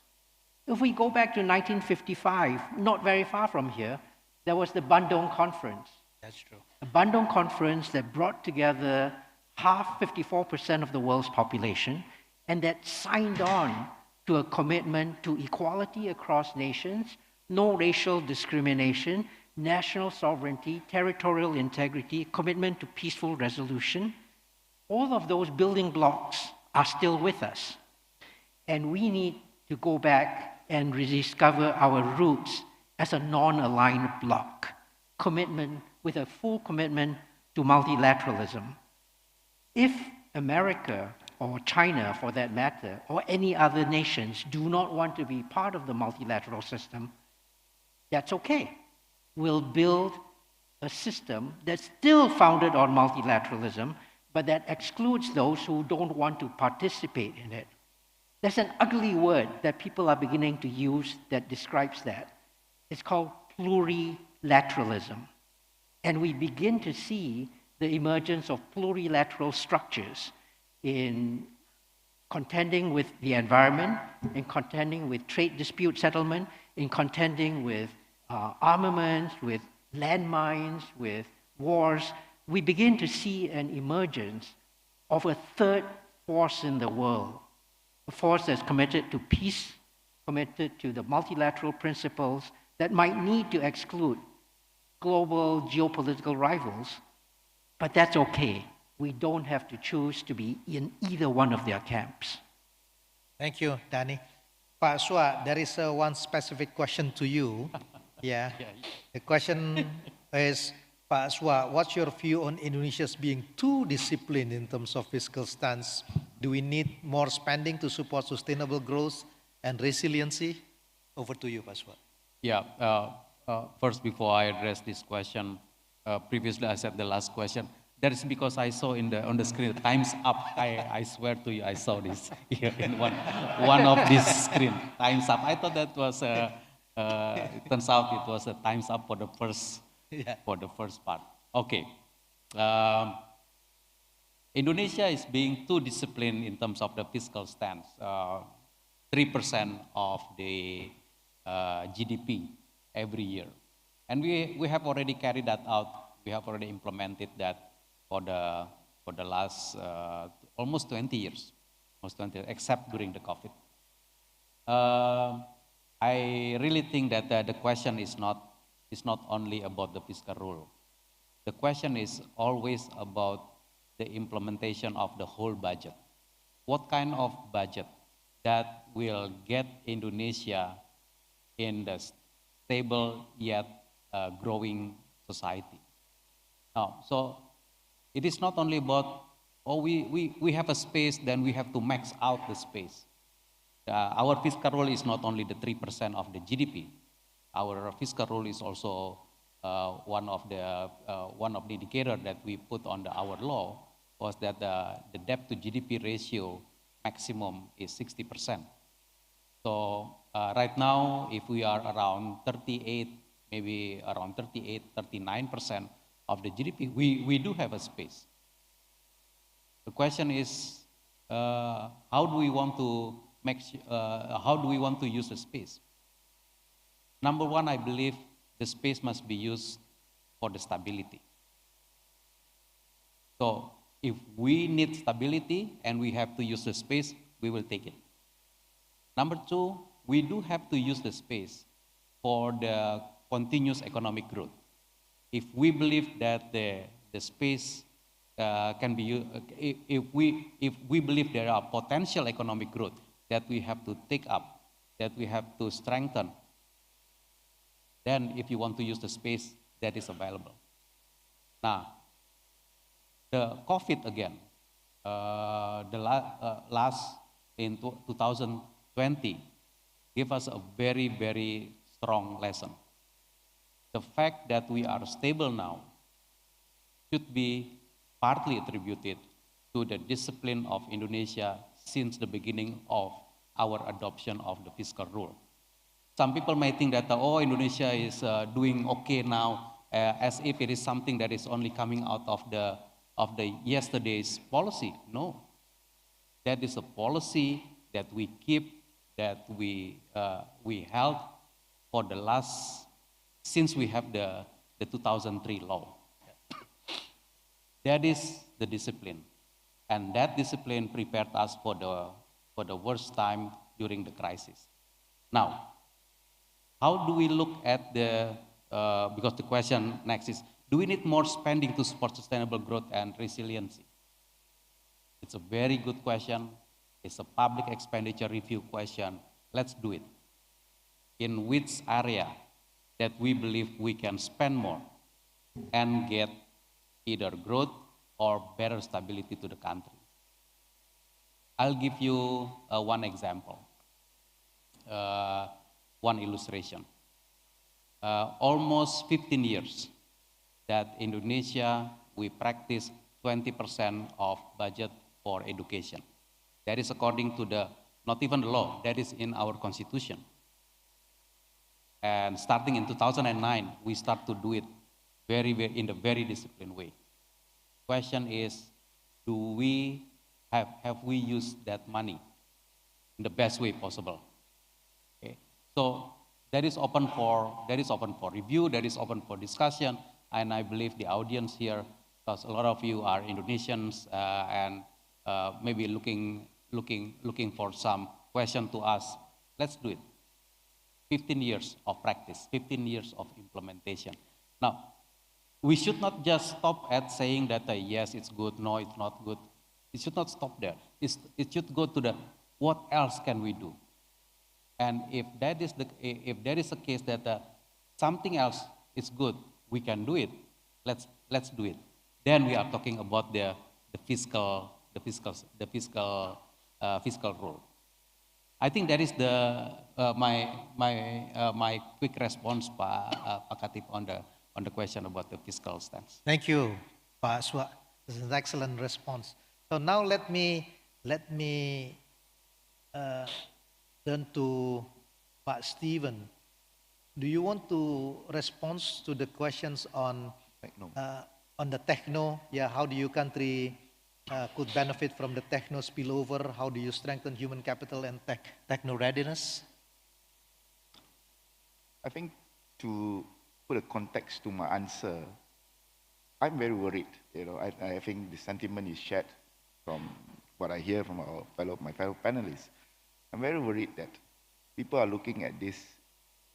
If we go back to 1955, not very far from here, there was the Bandung Conference. That's true. A Bandung Conference that brought together 54% of the world's population and that signed on to a commitment to equality across nations, no racial discrimination, national sovereignty, territorial integrity, commitment to peaceful resolution. All of those building blocks are still with us. And we need to go back and rediscover our roots as a non-aligned bloc, with a full commitment to multilateralism. If America or China, for that matter, or any other nations do not want to be part of the multilateral system, that's okay. We'll build a system that's still founded on multilateralism, but that excludes those who don't want to participate in it. There's an ugly word that people are beginning to use that describes that. It's called plurilateralism. And we begin to see the emergence of plurilateral structures in contending with the environment, in contending with trade dispute settlement, in contending with armaments, with landmines, with wars. We begin to see an emergence of a third force in the world, a force that's committed to peace, committed to the multilateral principles that might need to exclude global geopolitical rivals, but that's okay. We don't have to choose to be in either one of their camps. Thank you, Danny. Pak Swa, there is one specific question to you. Yeah. The question is, Pak Swa, what's your view on Indonesia's being too disciplined in terms of fiscal stance? Do we need more spending to support sustainable growth and resiliency? Over to you, Pak Swa. Yeah. First, before I address this question, previously I said the last question. That is because I saw on the screen, time's up. I swear to you, I saw this here in one of this screen, time's up. I thought that was, it turns out it was a time's up for the first part. Okay. Indonesia is being too disciplined in terms of the fiscal stance. 3% of the GDP every year. And we have already carried that out. We have already implemented that for the last almost 20 years, except during the COVID. I really think that the question is not only about the fiscal rule. The question is always about the implementation of the whole budget. What kind of budget that will get Indonesia in the stable yet growing society? Now, so it is not only about, we have a space, then we have to max out the space. Our fiscal rule is not only the 3% of the GDP. Our fiscal rule is also one of the indicators that we put on our law was that the debt to GDP ratio maximum is 60%. So right now, if we are around 38, maybe around 38, 39% of the GDP, we do have a space. The question is, how do we want to use the space? Number one, I believe the space must be used for the stability. So if we need stability and we have to use the space, we will take it. Number two, we do have to use the space for the continuous economic growth. If we believe that the space can be used, if we believe there are potential economic growth that we have to take up, that we have to strengthen, then if you want to use the space, that is available. Now, the COVID again, last in 2020, gave us a very, very strong lesson. The fact that we are stable now should be partly attributed to the discipline of Indonesia since the beginning of our adoption of the fiscal rule. Some people may think that, Indonesia is doing okay now, as if it is something that is only coming out of the yesterday's policy. No, that is a policy that we keep, that we held for the last, since we have the 2003 law. That is the discipline, and that discipline prepared us for the worst time during the crisis. Now, how do we look at because the question next is, do we need more spending to support sustainable growth and resiliency? It's a very good question. It's a public expenditure review question. Let's do it. In which area that we believe we can spend more and get either growth or better stability to the country? I'll give you one example. One illustration. Almost 15 years that Indonesia, we practice 20% of budget for education. That is according to the, not even the law, that is in our constitution. And starting in 2009, we start to do it in a very disciplined way. Question is, have we used that money in the best way possible? Okay. So that is open for review, that is open for discussion, and I believe the audience here, because a lot of you are Indonesians and maybe looking for some question to ask. Let's do it. 15 years of practice, 15 years of implementation. Now, we should not just stop at saying that yes, it's good, no, it's not good. It should not stop there. It should go to the what else can we do? And if that is the case that something else is good, we can do it. Let's do it. Then we are talking about the fiscal role. I think that is my quick response, Pak Khatib, on the question about the fiscal stance. Thank you, Pak Aswa. This is an excellent response. So now let me turn to Pak Stephen. Do you want to respond to the questions on the techno? Yeah, how do your country could benefit from the techno spillover? How do you strengthen human capital and techno readiness? I think to put a context to my answer, I'm very worried. I think the sentiment is shared from what I hear from my fellow panelists. I'm very worried that people are looking at this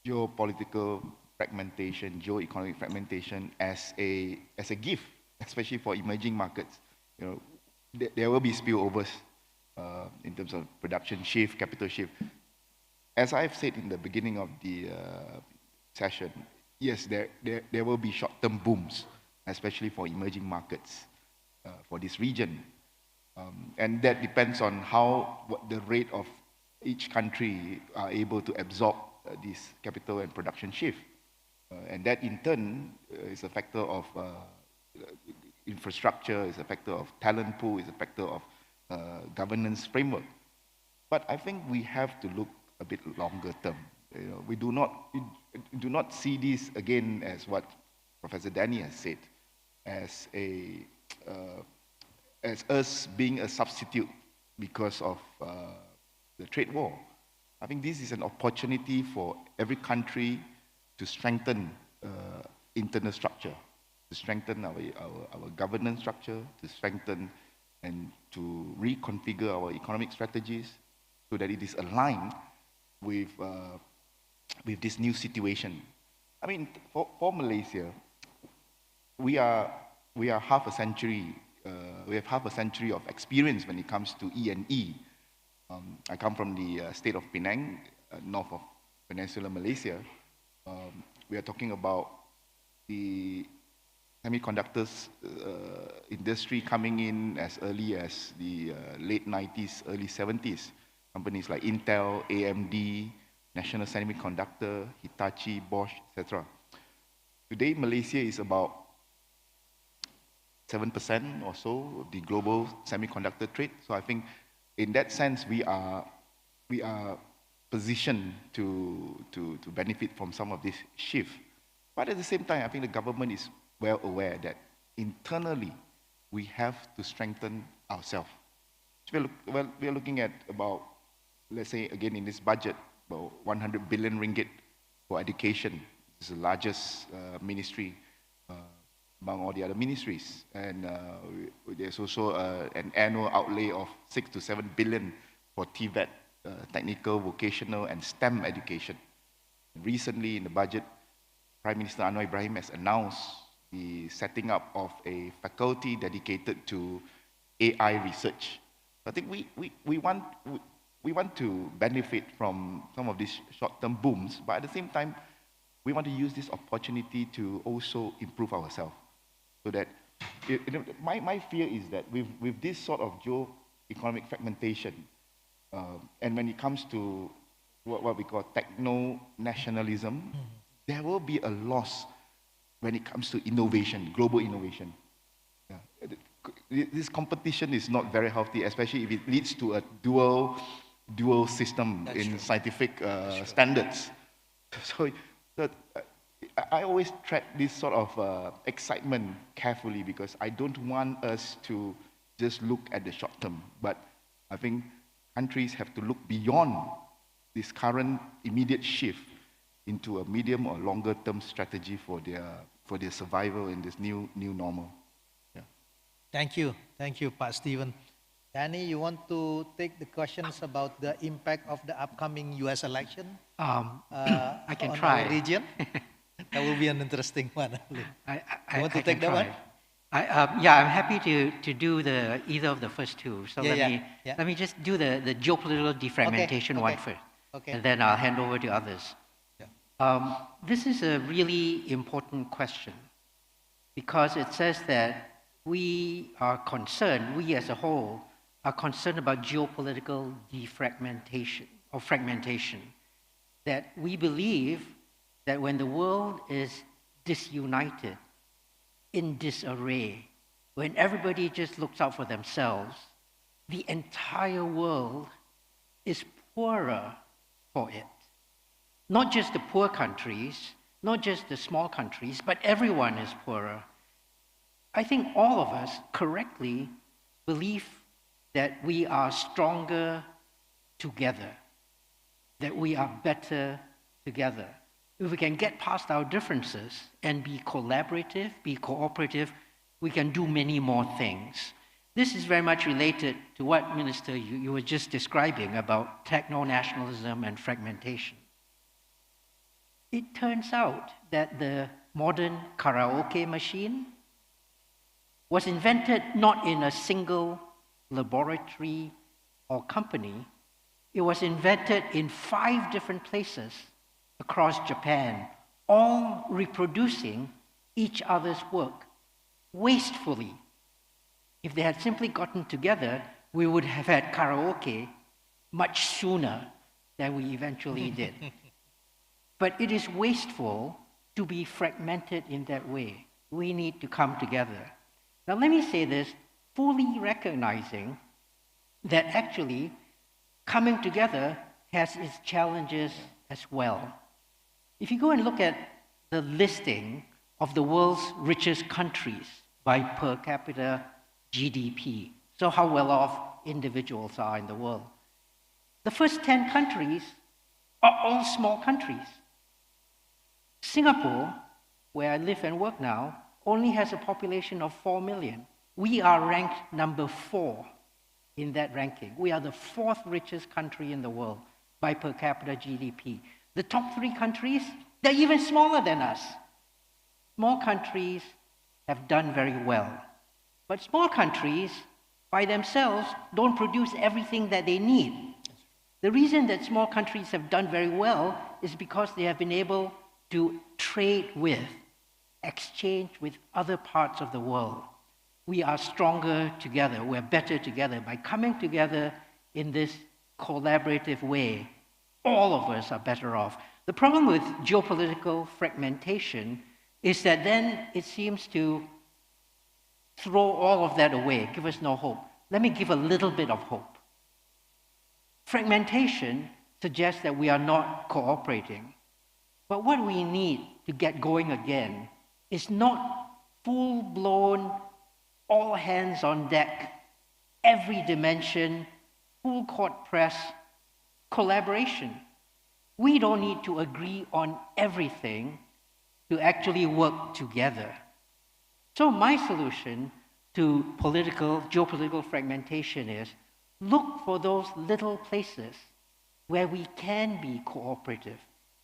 geopolitical fragmentation, geo-economic fragmentation as a gift, especially for emerging markets. There will be spillovers in terms of production shift, capital shift. As I've said in the beginning of the session, yes, there will be short-term booms, especially for emerging markets for this region. And that depends on what the rate of each country are able to absorb this capital and production shift. And that in turn is a factor of infrastructure, is a factor of talent pool, is a factor of governance framework. But I think we have to look a bit longer term. We do not see this again as what Professor Danny has said, as us being a substitute because of the trade war. I think this is an opportunity for every country to strengthen internal structure, to strengthen our governance structure, to strengthen and to reconfigure our economic strategies so that it is aligned with this new situation. I mean, for Malaysia, we are half a century. We have half a century of experience when it comes to E&E. I come from the state of Penang, north of Peninsular Malaysia. We are talking about the semiconductors industry coming in as early as the late 90s, early 70s. Companies like Intel, AMD, National Semiconductor, Hitachi, Bosch, etc. Today, Malaysia is about 7% or so of the global semiconductor trade. So I think in that sense, we are positioned to benefit from some of this shift. But at the same time, I think the government is well aware that internally, we have to strengthen ourselves. So we are looking at about, let's say, again, in this budget, about 100 billion ringgit for education. It's the largest ministry among all the other ministries. And there's also an annual outlay of 6 to 7 billion for TVET, technical, vocational, and STEM education. Recently in the budget, Prime Minister Anwar Ibrahim has announced the setting up of a faculty dedicated to AI research. I think we want to benefit from some of these short-term booms, but at the same time, we want to use this opportunity to also improve ourselves. So that, my fear is that with this sort of geo-economic fragmentation, and when it comes to what we call techno-nationalism, there will be a loss when it comes to innovation, global innovation. this competition is not very healthy, especially if it leads to a dual system in scientific standards. So I always track this sort of excitement carefully because I don't want us to just look at the short term, but I think countries have to look beyond this current immediate shift into a medium or longer term strategy for their survival in this new normal. Yeah. Thank you, Pak Stephen. Danny, you want to take the questions about the impact of the upcoming U.S. election? I can on try. Our region? That will be an interesting one. You want to I take can that try. one? Yeah, I'm happy to do either of the first two. So Yeah, let me just do the geopolitical defragmentation one first, and then I'll hand over to others. This is a really important question because it says that we are concerned, we as a whole, are concerned about geopolitical defragmentation or fragmentation. That we believe that when the world is disunited, in disarray, when everybody just looks out for themselves, the entire world is poorer for it. Not just the poor countries, not just the small countries, but everyone is poorer. I think all of us correctly believe that we are stronger together, that we are better together. If we can get past our differences and be collaborative, be cooperative, we can do many more things. This is very much related to what, Minister, you were just describing about techno-nationalism and fragmentation. It turns out that the modern karaoke machine was invented not in a single laboratory or company. It was invented in 5 different places across Japan, all reproducing each other's work wastefully. If they had simply gotten together, we would have had karaoke much sooner than we eventually did. But it is wasteful to be fragmented in that way. We need to come together. Now let me say this, fully recognizing that actually coming together has its challenges as well. If you go and look at the listing of the world's richest countries by per capita GDP, so how well off individuals are in the world, the first 10 countries are all small countries. Singapore, where I live and work now, only has a population of 4 million. We are ranked number 4 in that ranking. We are the 4th richest country in the world by per capita GDP. The top 3 countries, they're even smaller than us. Small countries have done very well. But small countries, by themselves, don't produce everything that they need. The reason that small countries have done very well is because they have been able to trade with, exchange with other parts of the world. We are stronger together, we're better together. By coming together in this collaborative way, all of us are better off. The problem with geopolitical fragmentation is that then it seems to throw all of that away, give us no hope. Let me give a little bit of hope. Fragmentation suggests that we are not cooperating. But what we need to get going again is not full-blown, all hands on deck, every dimension, full court press, collaboration. We don't need to agree on everything to actually work together. So my solution to geopolitical fragmentation is look for those little places where we can be cooperative,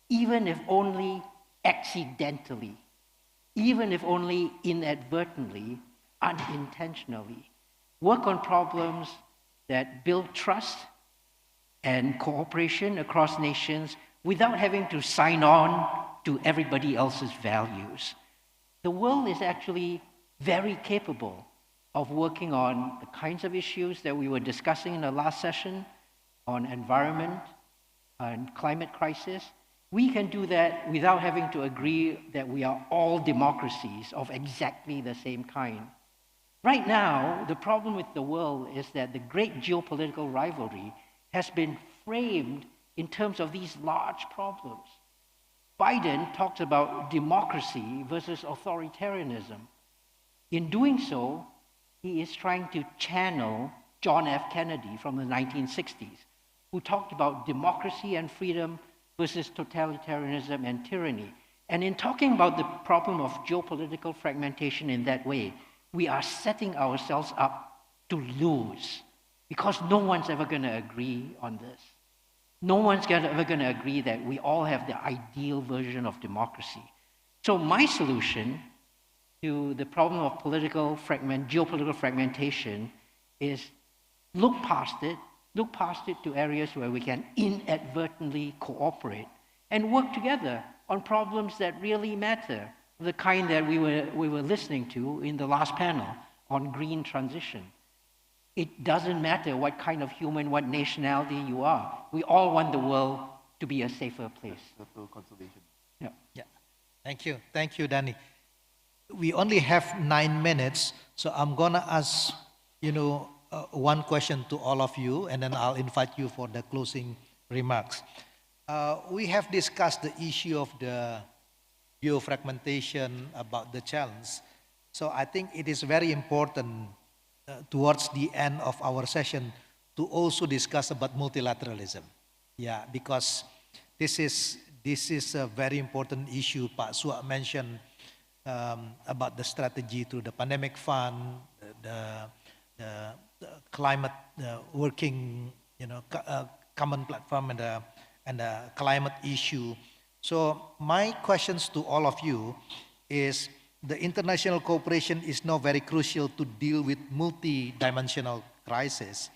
even if only accidentally, even if only inadvertently, unintentionally. Work on problems that build trust and cooperation across nations without having to sign on to everybody else's values. The world is actually very capable of working on the kinds of issues that we were discussing in the last session on environment and climate crisis. We can do that without having to agree that we are all democracies of exactly the same kind. Right now, the problem with the world is that the great geopolitical rivalry has been framed in terms of these large problems. Biden talks about democracy versus authoritarianism. In doing so, he is trying to channel John F. Kennedy from the 1960s, who talked about democracy and freedom versus totalitarianism and tyranny. And in talking about the problem of geopolitical fragmentation in that way, we are setting ourselves up to lose, because no one's ever going to agree on this. No one's ever going to agree that we all have the ideal version of democracy. So my solution to the problem of geopolitical fragmentation is look past it to areas where we can inadvertently cooperate and work together on problems that really matter, the kind that we were listening to in the last panel on green transition. It doesn't matter what kind of human, what nationality you are. We all want the world to be a safer place. Conservation. Yeah. Yeah. Thank you, Danny. We only have 9 minutes, so I'm gonna ask, one question to all of you, and then I'll invite you for the closing remarks. We have discussed the issue of the geofragmentation, about the challenge. So I think it is very important towards the end of our session to also discuss about multilateralism. Yeah, because this is a very important issue. Pak Suak mentioned about the strategy through the pandemic fund, the climate working, common platform, and the climate issue. So my questions to all of you is, the international cooperation is now very crucial to deal with multi-dimensional crisis.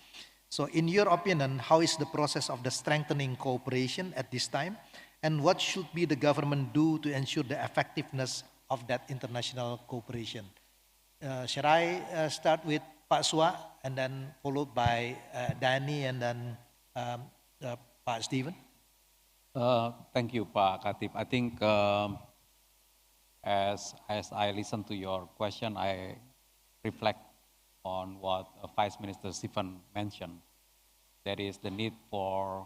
So in your opinion, how is the process of the strengthening cooperation at this time? And what should be the government do to ensure the effectiveness of that international cooperation? Shall I start with Pak Suak, and then followed by Danny, and then Pak Stephen? Thank you, Pak Khatib. I think as I listen to your question, I reflect on what Vice Minister Stephen mentioned. That is the need for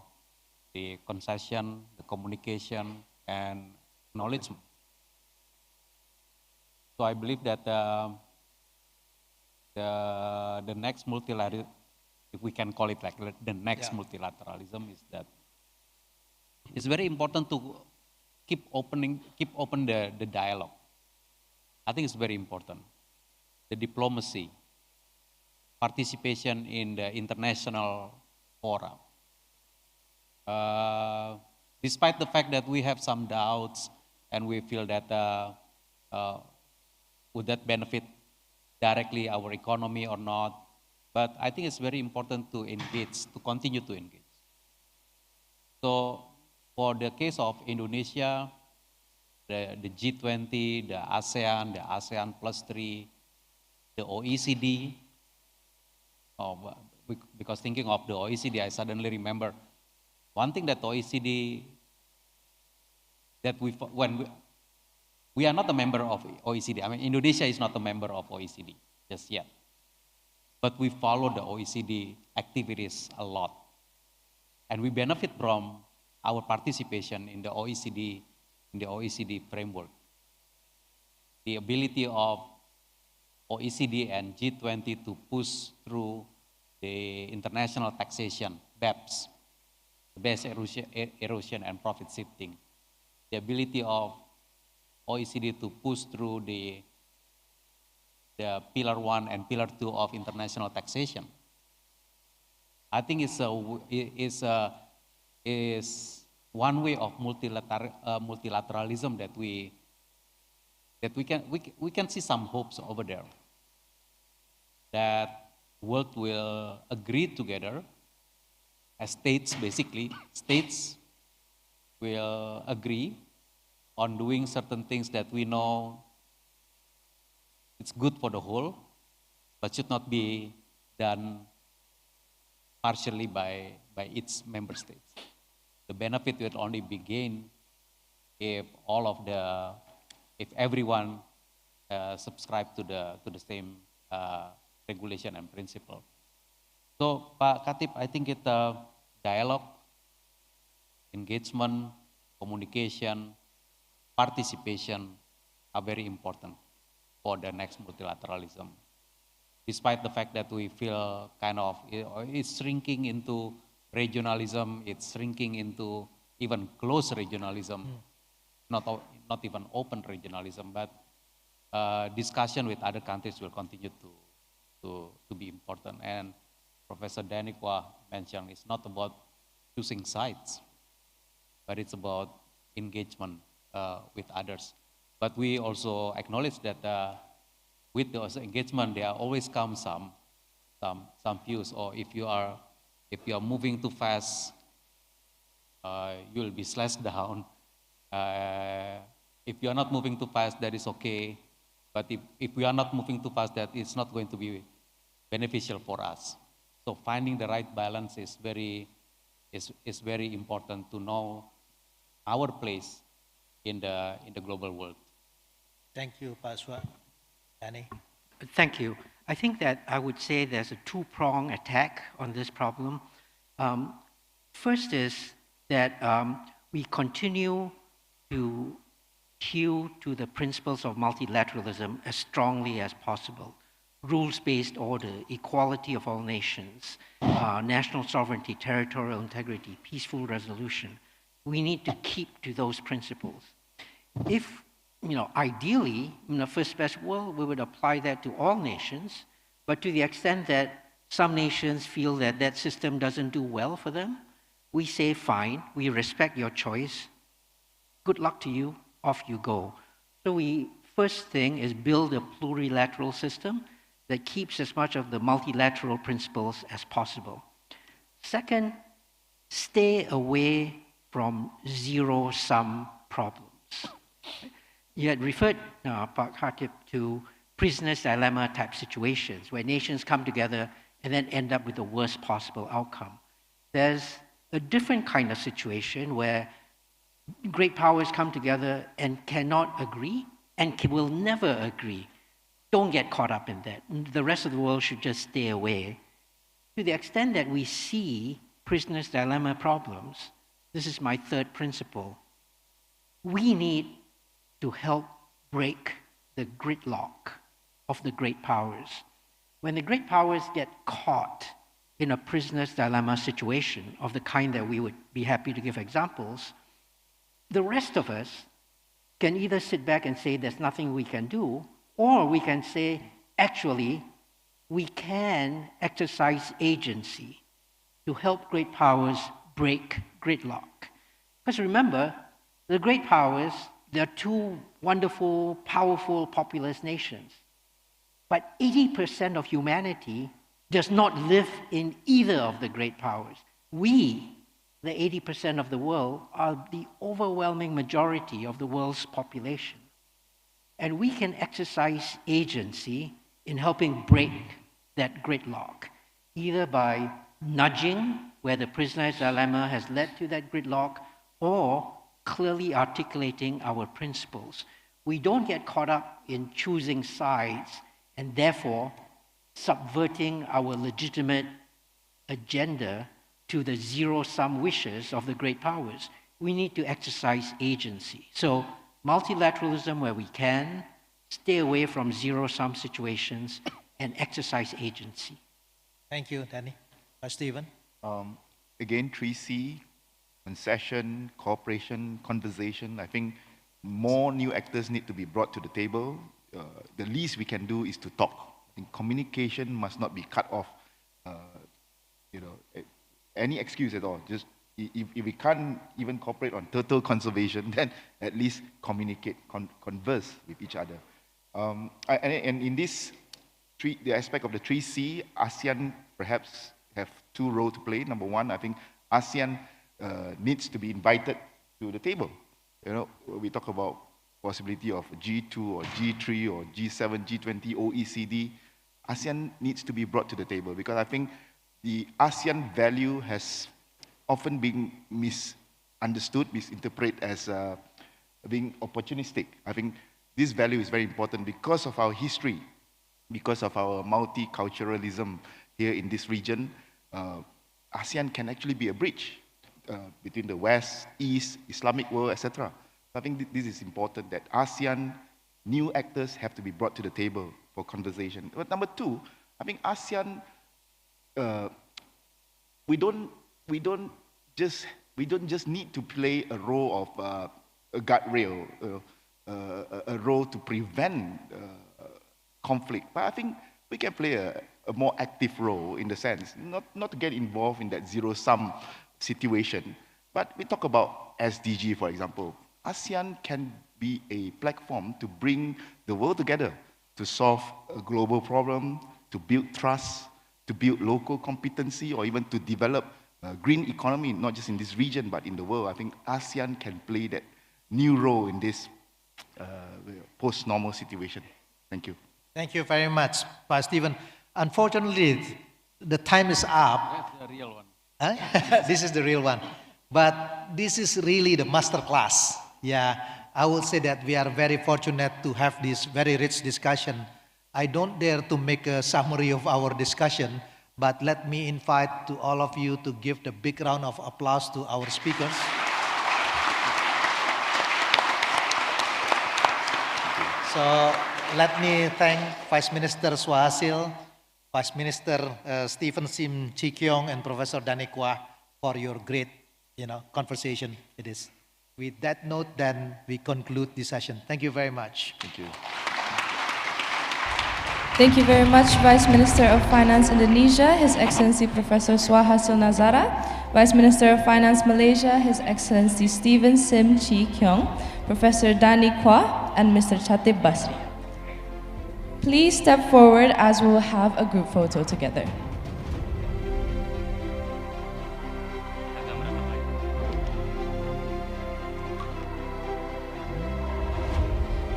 the concession, the communication, and acknowledgement. So I believe that the next multilateral, if we can call it like the next multilateralism, is that it's very important to keep open the dialogue. I think it's very important. The diplomacy, participation in the international fora. Despite the fact that we have some doubts and we feel that would that benefit directly our economy or not, but I think it's very important to engage, to continue to engage. So for the case of Indonesia, the G20, the ASEAN +3, the OECD, because thinking of the OECD, I suddenly remember one thing that OECD, that we are not a member of OECD. I mean, Indonesia is not a member of OECD just yet, but we follow the OECD activities a lot, and we benefit from our participation in the OECD framework. The ability of OECD and G20 to push through the international taxation, BEPS, the base erosion and profit shifting. The ability of OECD to push through the Pillar 1 and Pillar 2 of international taxation. I think is one way of multilateralism that we can see some hopes over there, that world will agree together as states. Basically, states will agree on doing certain things that we know it's good for the whole, but should not be done partially by its member states. The benefit will only be gained if everyone subscribe to the regulation and principle. So, Pak Khatib, I think dialogue, engagement, communication, participation are very important for the next multilateralism. Despite the fact that we feel kind of it's shrinking into regionalism, it's shrinking into even close regionalism, not even open regionalism, but discussion with other countries will continue to be important. And Professor Danikwa mentioned it's not about choosing sides, but it's about engagement with others. But we also acknowledge that with those engagement, there always come some views, or if you are moving too fast, you will be slashed down. If you are not moving too fast, that is okay. But if we are not moving too fast, that it's not going to be beneficial for us. So finding the right balance is very important to know our place in the global world. Thank you, Paswa. Danny? Thank you. I think that I would say there's a two-pronged attack on this problem. First is that we continue to hew to the principles of multilateralism as strongly as possible. Rules-based order, equality of all nations, national sovereignty, territorial integrity, peaceful resolution. We need to keep to those principles. If, ideally, in the first best world, we would apply that to all nations, but to the extent that some nations feel that that system doesn't do well for them, we say, fine, we respect your choice, good luck to you, off you go. So first thing is build a plurilateral system that keeps as much of the multilateral principles as possible. Second, stay away from zero-sum problems. You had referred, Pak Khatib, to prisoner's dilemma type situations where nations come together and then end up with the worst possible outcome. There's a different kind of situation where great powers come together and cannot agree and will never agree. Don't get caught up in that. The rest of the world should just stay away. To the extent that we see prisoner's dilemma problems, this is my third principle, we need to help break the gridlock of the great powers. When the great powers get caught in a prisoner's dilemma situation of the kind that we would be happy to give examples, the rest of us can either sit back and say there's nothing we can do, or we can say, actually, we can exercise agency to help great powers break gridlock. Because remember, the great powers, they're two wonderful, powerful, populous nations. But 80% of humanity does not live in either of the great powers. We, the 80% of the world, are the overwhelming majority of the world's population. And we can exercise agency in helping break that gridlock, either by nudging where the prisoner's dilemma has led to that gridlock, or clearly articulating our principles. We don't get caught up in choosing sides and therefore subverting our legitimate agenda to the zero-sum wishes of the great powers. We need to exercise agency. So multilateralism where we can, stay away from zero-sum situations, and exercise agency. Thank you, Danny. Stephen? Again, 3C, concession, cooperation, conversation. I think more new actors need to be brought to the table. The least we can do is to talk. I think communication must not be cut off. Any excuse at all. Just if we can't even cooperate on turtle conservation, then at least communicate, converse with each other. And in this, the aspect of the 3C, ASEAN perhaps have two roles to play. Number one, I think ASEAN needs to be invited to the table. We talk about possibility of G2 or G3 or G7, G20, OECD. ASEAN needs to be brought to the table because I think the ASEAN value has often been misunderstood, misinterpreted as being opportunistic. I think this value is very important because of our history. because of our multiculturalism here in this region, ASEAN can actually be a bridge between the West, East, Islamic world, etc. I think this is important, that ASEAN, new actors have to be brought to the table for conversation. But number two, I think ASEAN, we don't just need to play a role of a guardrail, a role to prevent conflict. But I think we can play a more active role in the sense, not to get involved in that zero-sum situation. But we talk about SDG, for example. ASEAN can be a platform to bring the world together to solve a global problem, to build trust, to build local competency, or even to develop a green economy, not just in this region, but in the world. I think ASEAN can play that new role in this post-normal situation. Thank you. Thank you very much, Pak Stephen. Unfortunately, the time is up. That's the real one. This is the real one. But this is really the master class. Yeah, I would say that we are very fortunate to have this very rich discussion. I don't dare to make a summary of our discussion, but let me invite to all of you to give the big round of applause to our speakers. So let me thank Vice Minister Swahasil, Vice Minister Stephen Sim Chi Kyong, and Professor Danikwa for your great conversation it is. With that note, then we conclude this session. Thank you very much. Thank you. Thank you very much, Vice Minister of Finance Indonesia, His Excellency Professor Swahasil Nazara, Vice Minister of Finance Malaysia, His Excellency Stephen Sim Chi Kyong, Professor Dani Kwa, and Mr. Chatib Basri. Please step forward as we will have a group photo together.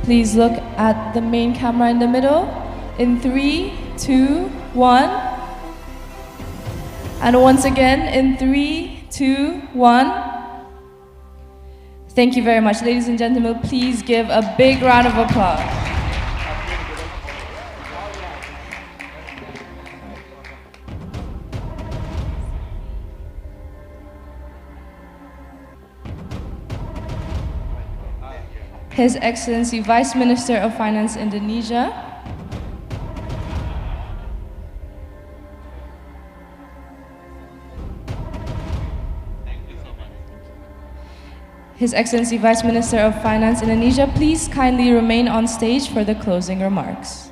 Please look at the main camera in the middle. In 3, 2, 1. And once again, in 3, 2, 1. Thank you very much. Ladies and gentlemen, please give a big round of applause. His Excellency Vice Minister of Finance Indonesia, His Excellency Vice Minister of Finance Indonesia, please kindly remain on stage for the closing remarks.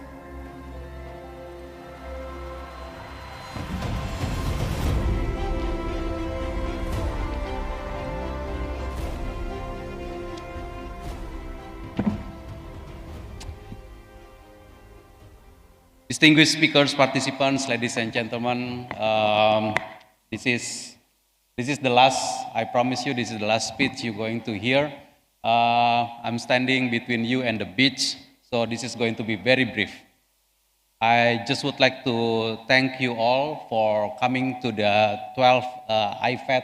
Distinguished speakers, participants, ladies and gentlemen, this is the last, I promise you, this is the last speech you're going to hear. I'm standing between you and the beach, so this is going to be very brief. I just would like to thank you all for coming to the 12th AIFED.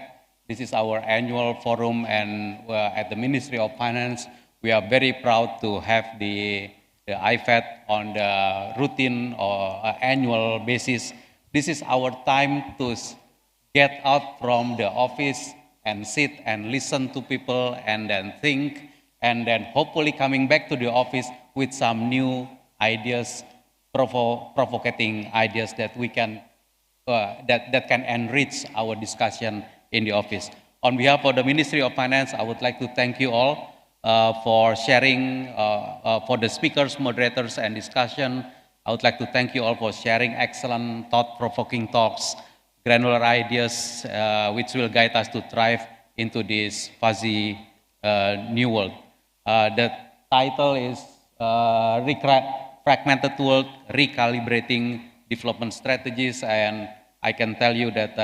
This is our annual forum, and at the Ministry of Finance, we are very proud to have the AIFED on the routine or annual basis. This is our time to get out from the office and sit and listen to people and then think, and then hopefully coming back to the office with some new ideas, provocating ideas that we can that can enrich our discussion in the office. On behalf of the Ministry of Finance, I would like to thank you all for sharing, for the speakers, moderators, and discussion. I would like to thank you all for sharing excellent, thought-provoking talks, granular ideas, which will guide us to thrive into this fuzzy new world. The title is Fragmented World, Recalibrating Development Strategies, and I can tell you that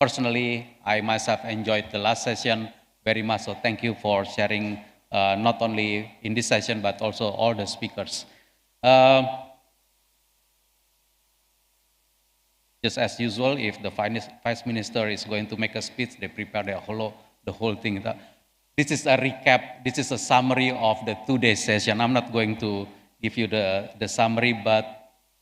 personally, I myself enjoyed the last session very much, so thank you for sharing not only in this session, but also all the speakers. Just as usual, if the Vice Minister is going to make a speech, they prepare the whole thing. This is a recap, this is a summary of the 2-day session. I'm not going to give you the summary, but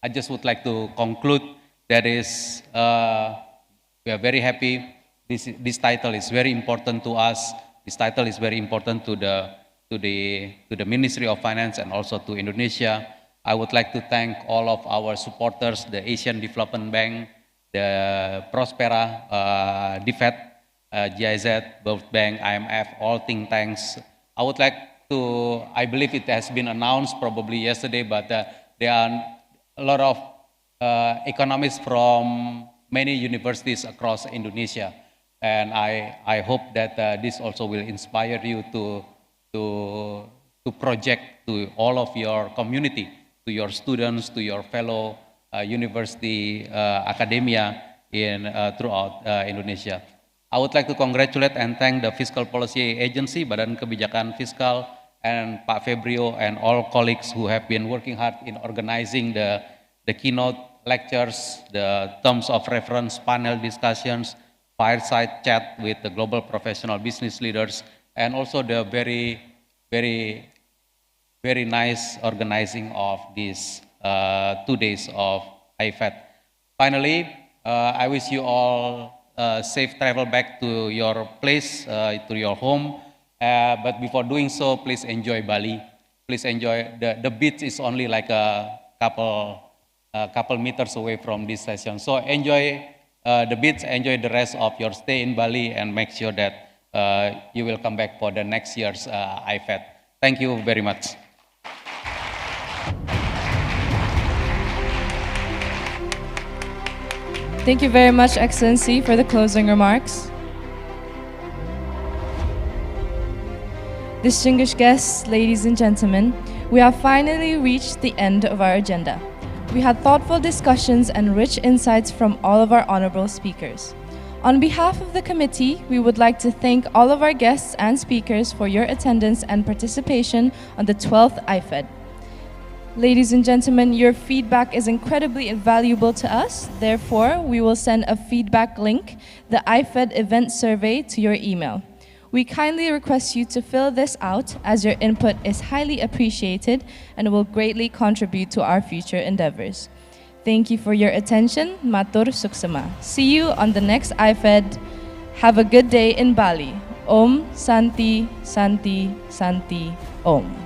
I just would like to conclude that is, we are very happy. This title is very important to us. This title is very important to the Ministry of Finance and also to Indonesia. I would like to thank all of our supporters, the Asian Development Bank, the Prospera, DFED, GIZ, World Bank, IMF, all think tanks. I would like to, I believe it has been announced probably yesterday, but there are a lot of economists from many universities across Indonesia. And I hope that this also will inspire you to project to all of your community, to your students, to your fellow university academia throughout Indonesia. I would like to congratulate and thank the Fiscal Policy Agency, Badan Kebijakan Fiskal, and Pak Febrio and all colleagues who have been working hard in organizing the keynote lectures, the terms of reference panel discussions, fireside chat with the global professional business leaders, and also the very, very, very nice organizing of these 2 days of AIFED. Finally, I wish you all safe travel back to your place, to your home. But before doing so, please enjoy Bali. Please enjoy. The beach is only like a couple meters away from this session. So enjoy the beach, enjoy the rest of your stay in Bali, and make sure that you will come back for the next year's AIFED. Thank you very much. Thank you very much, Excellency, for the closing remarks. Distinguished guests, ladies and gentlemen, we have finally reached the end of our agenda. We had thoughtful discussions and rich insights from all of our honorable speakers. On behalf of the committee, we would like to thank all of our guests and speakers for your attendance and participation on the 12th AIFED. Ladies and gentlemen, your feedback is incredibly invaluable to us. Therefore, we will send a feedback link, the AIFED event survey, to your email. We kindly request you to fill this out, as your input is highly appreciated and will greatly contribute to our future endeavors. Thank you for your attention. Matur suksema. See you on the next AIFED. Have a good day in Bali. Om Santi Santi Santi Om.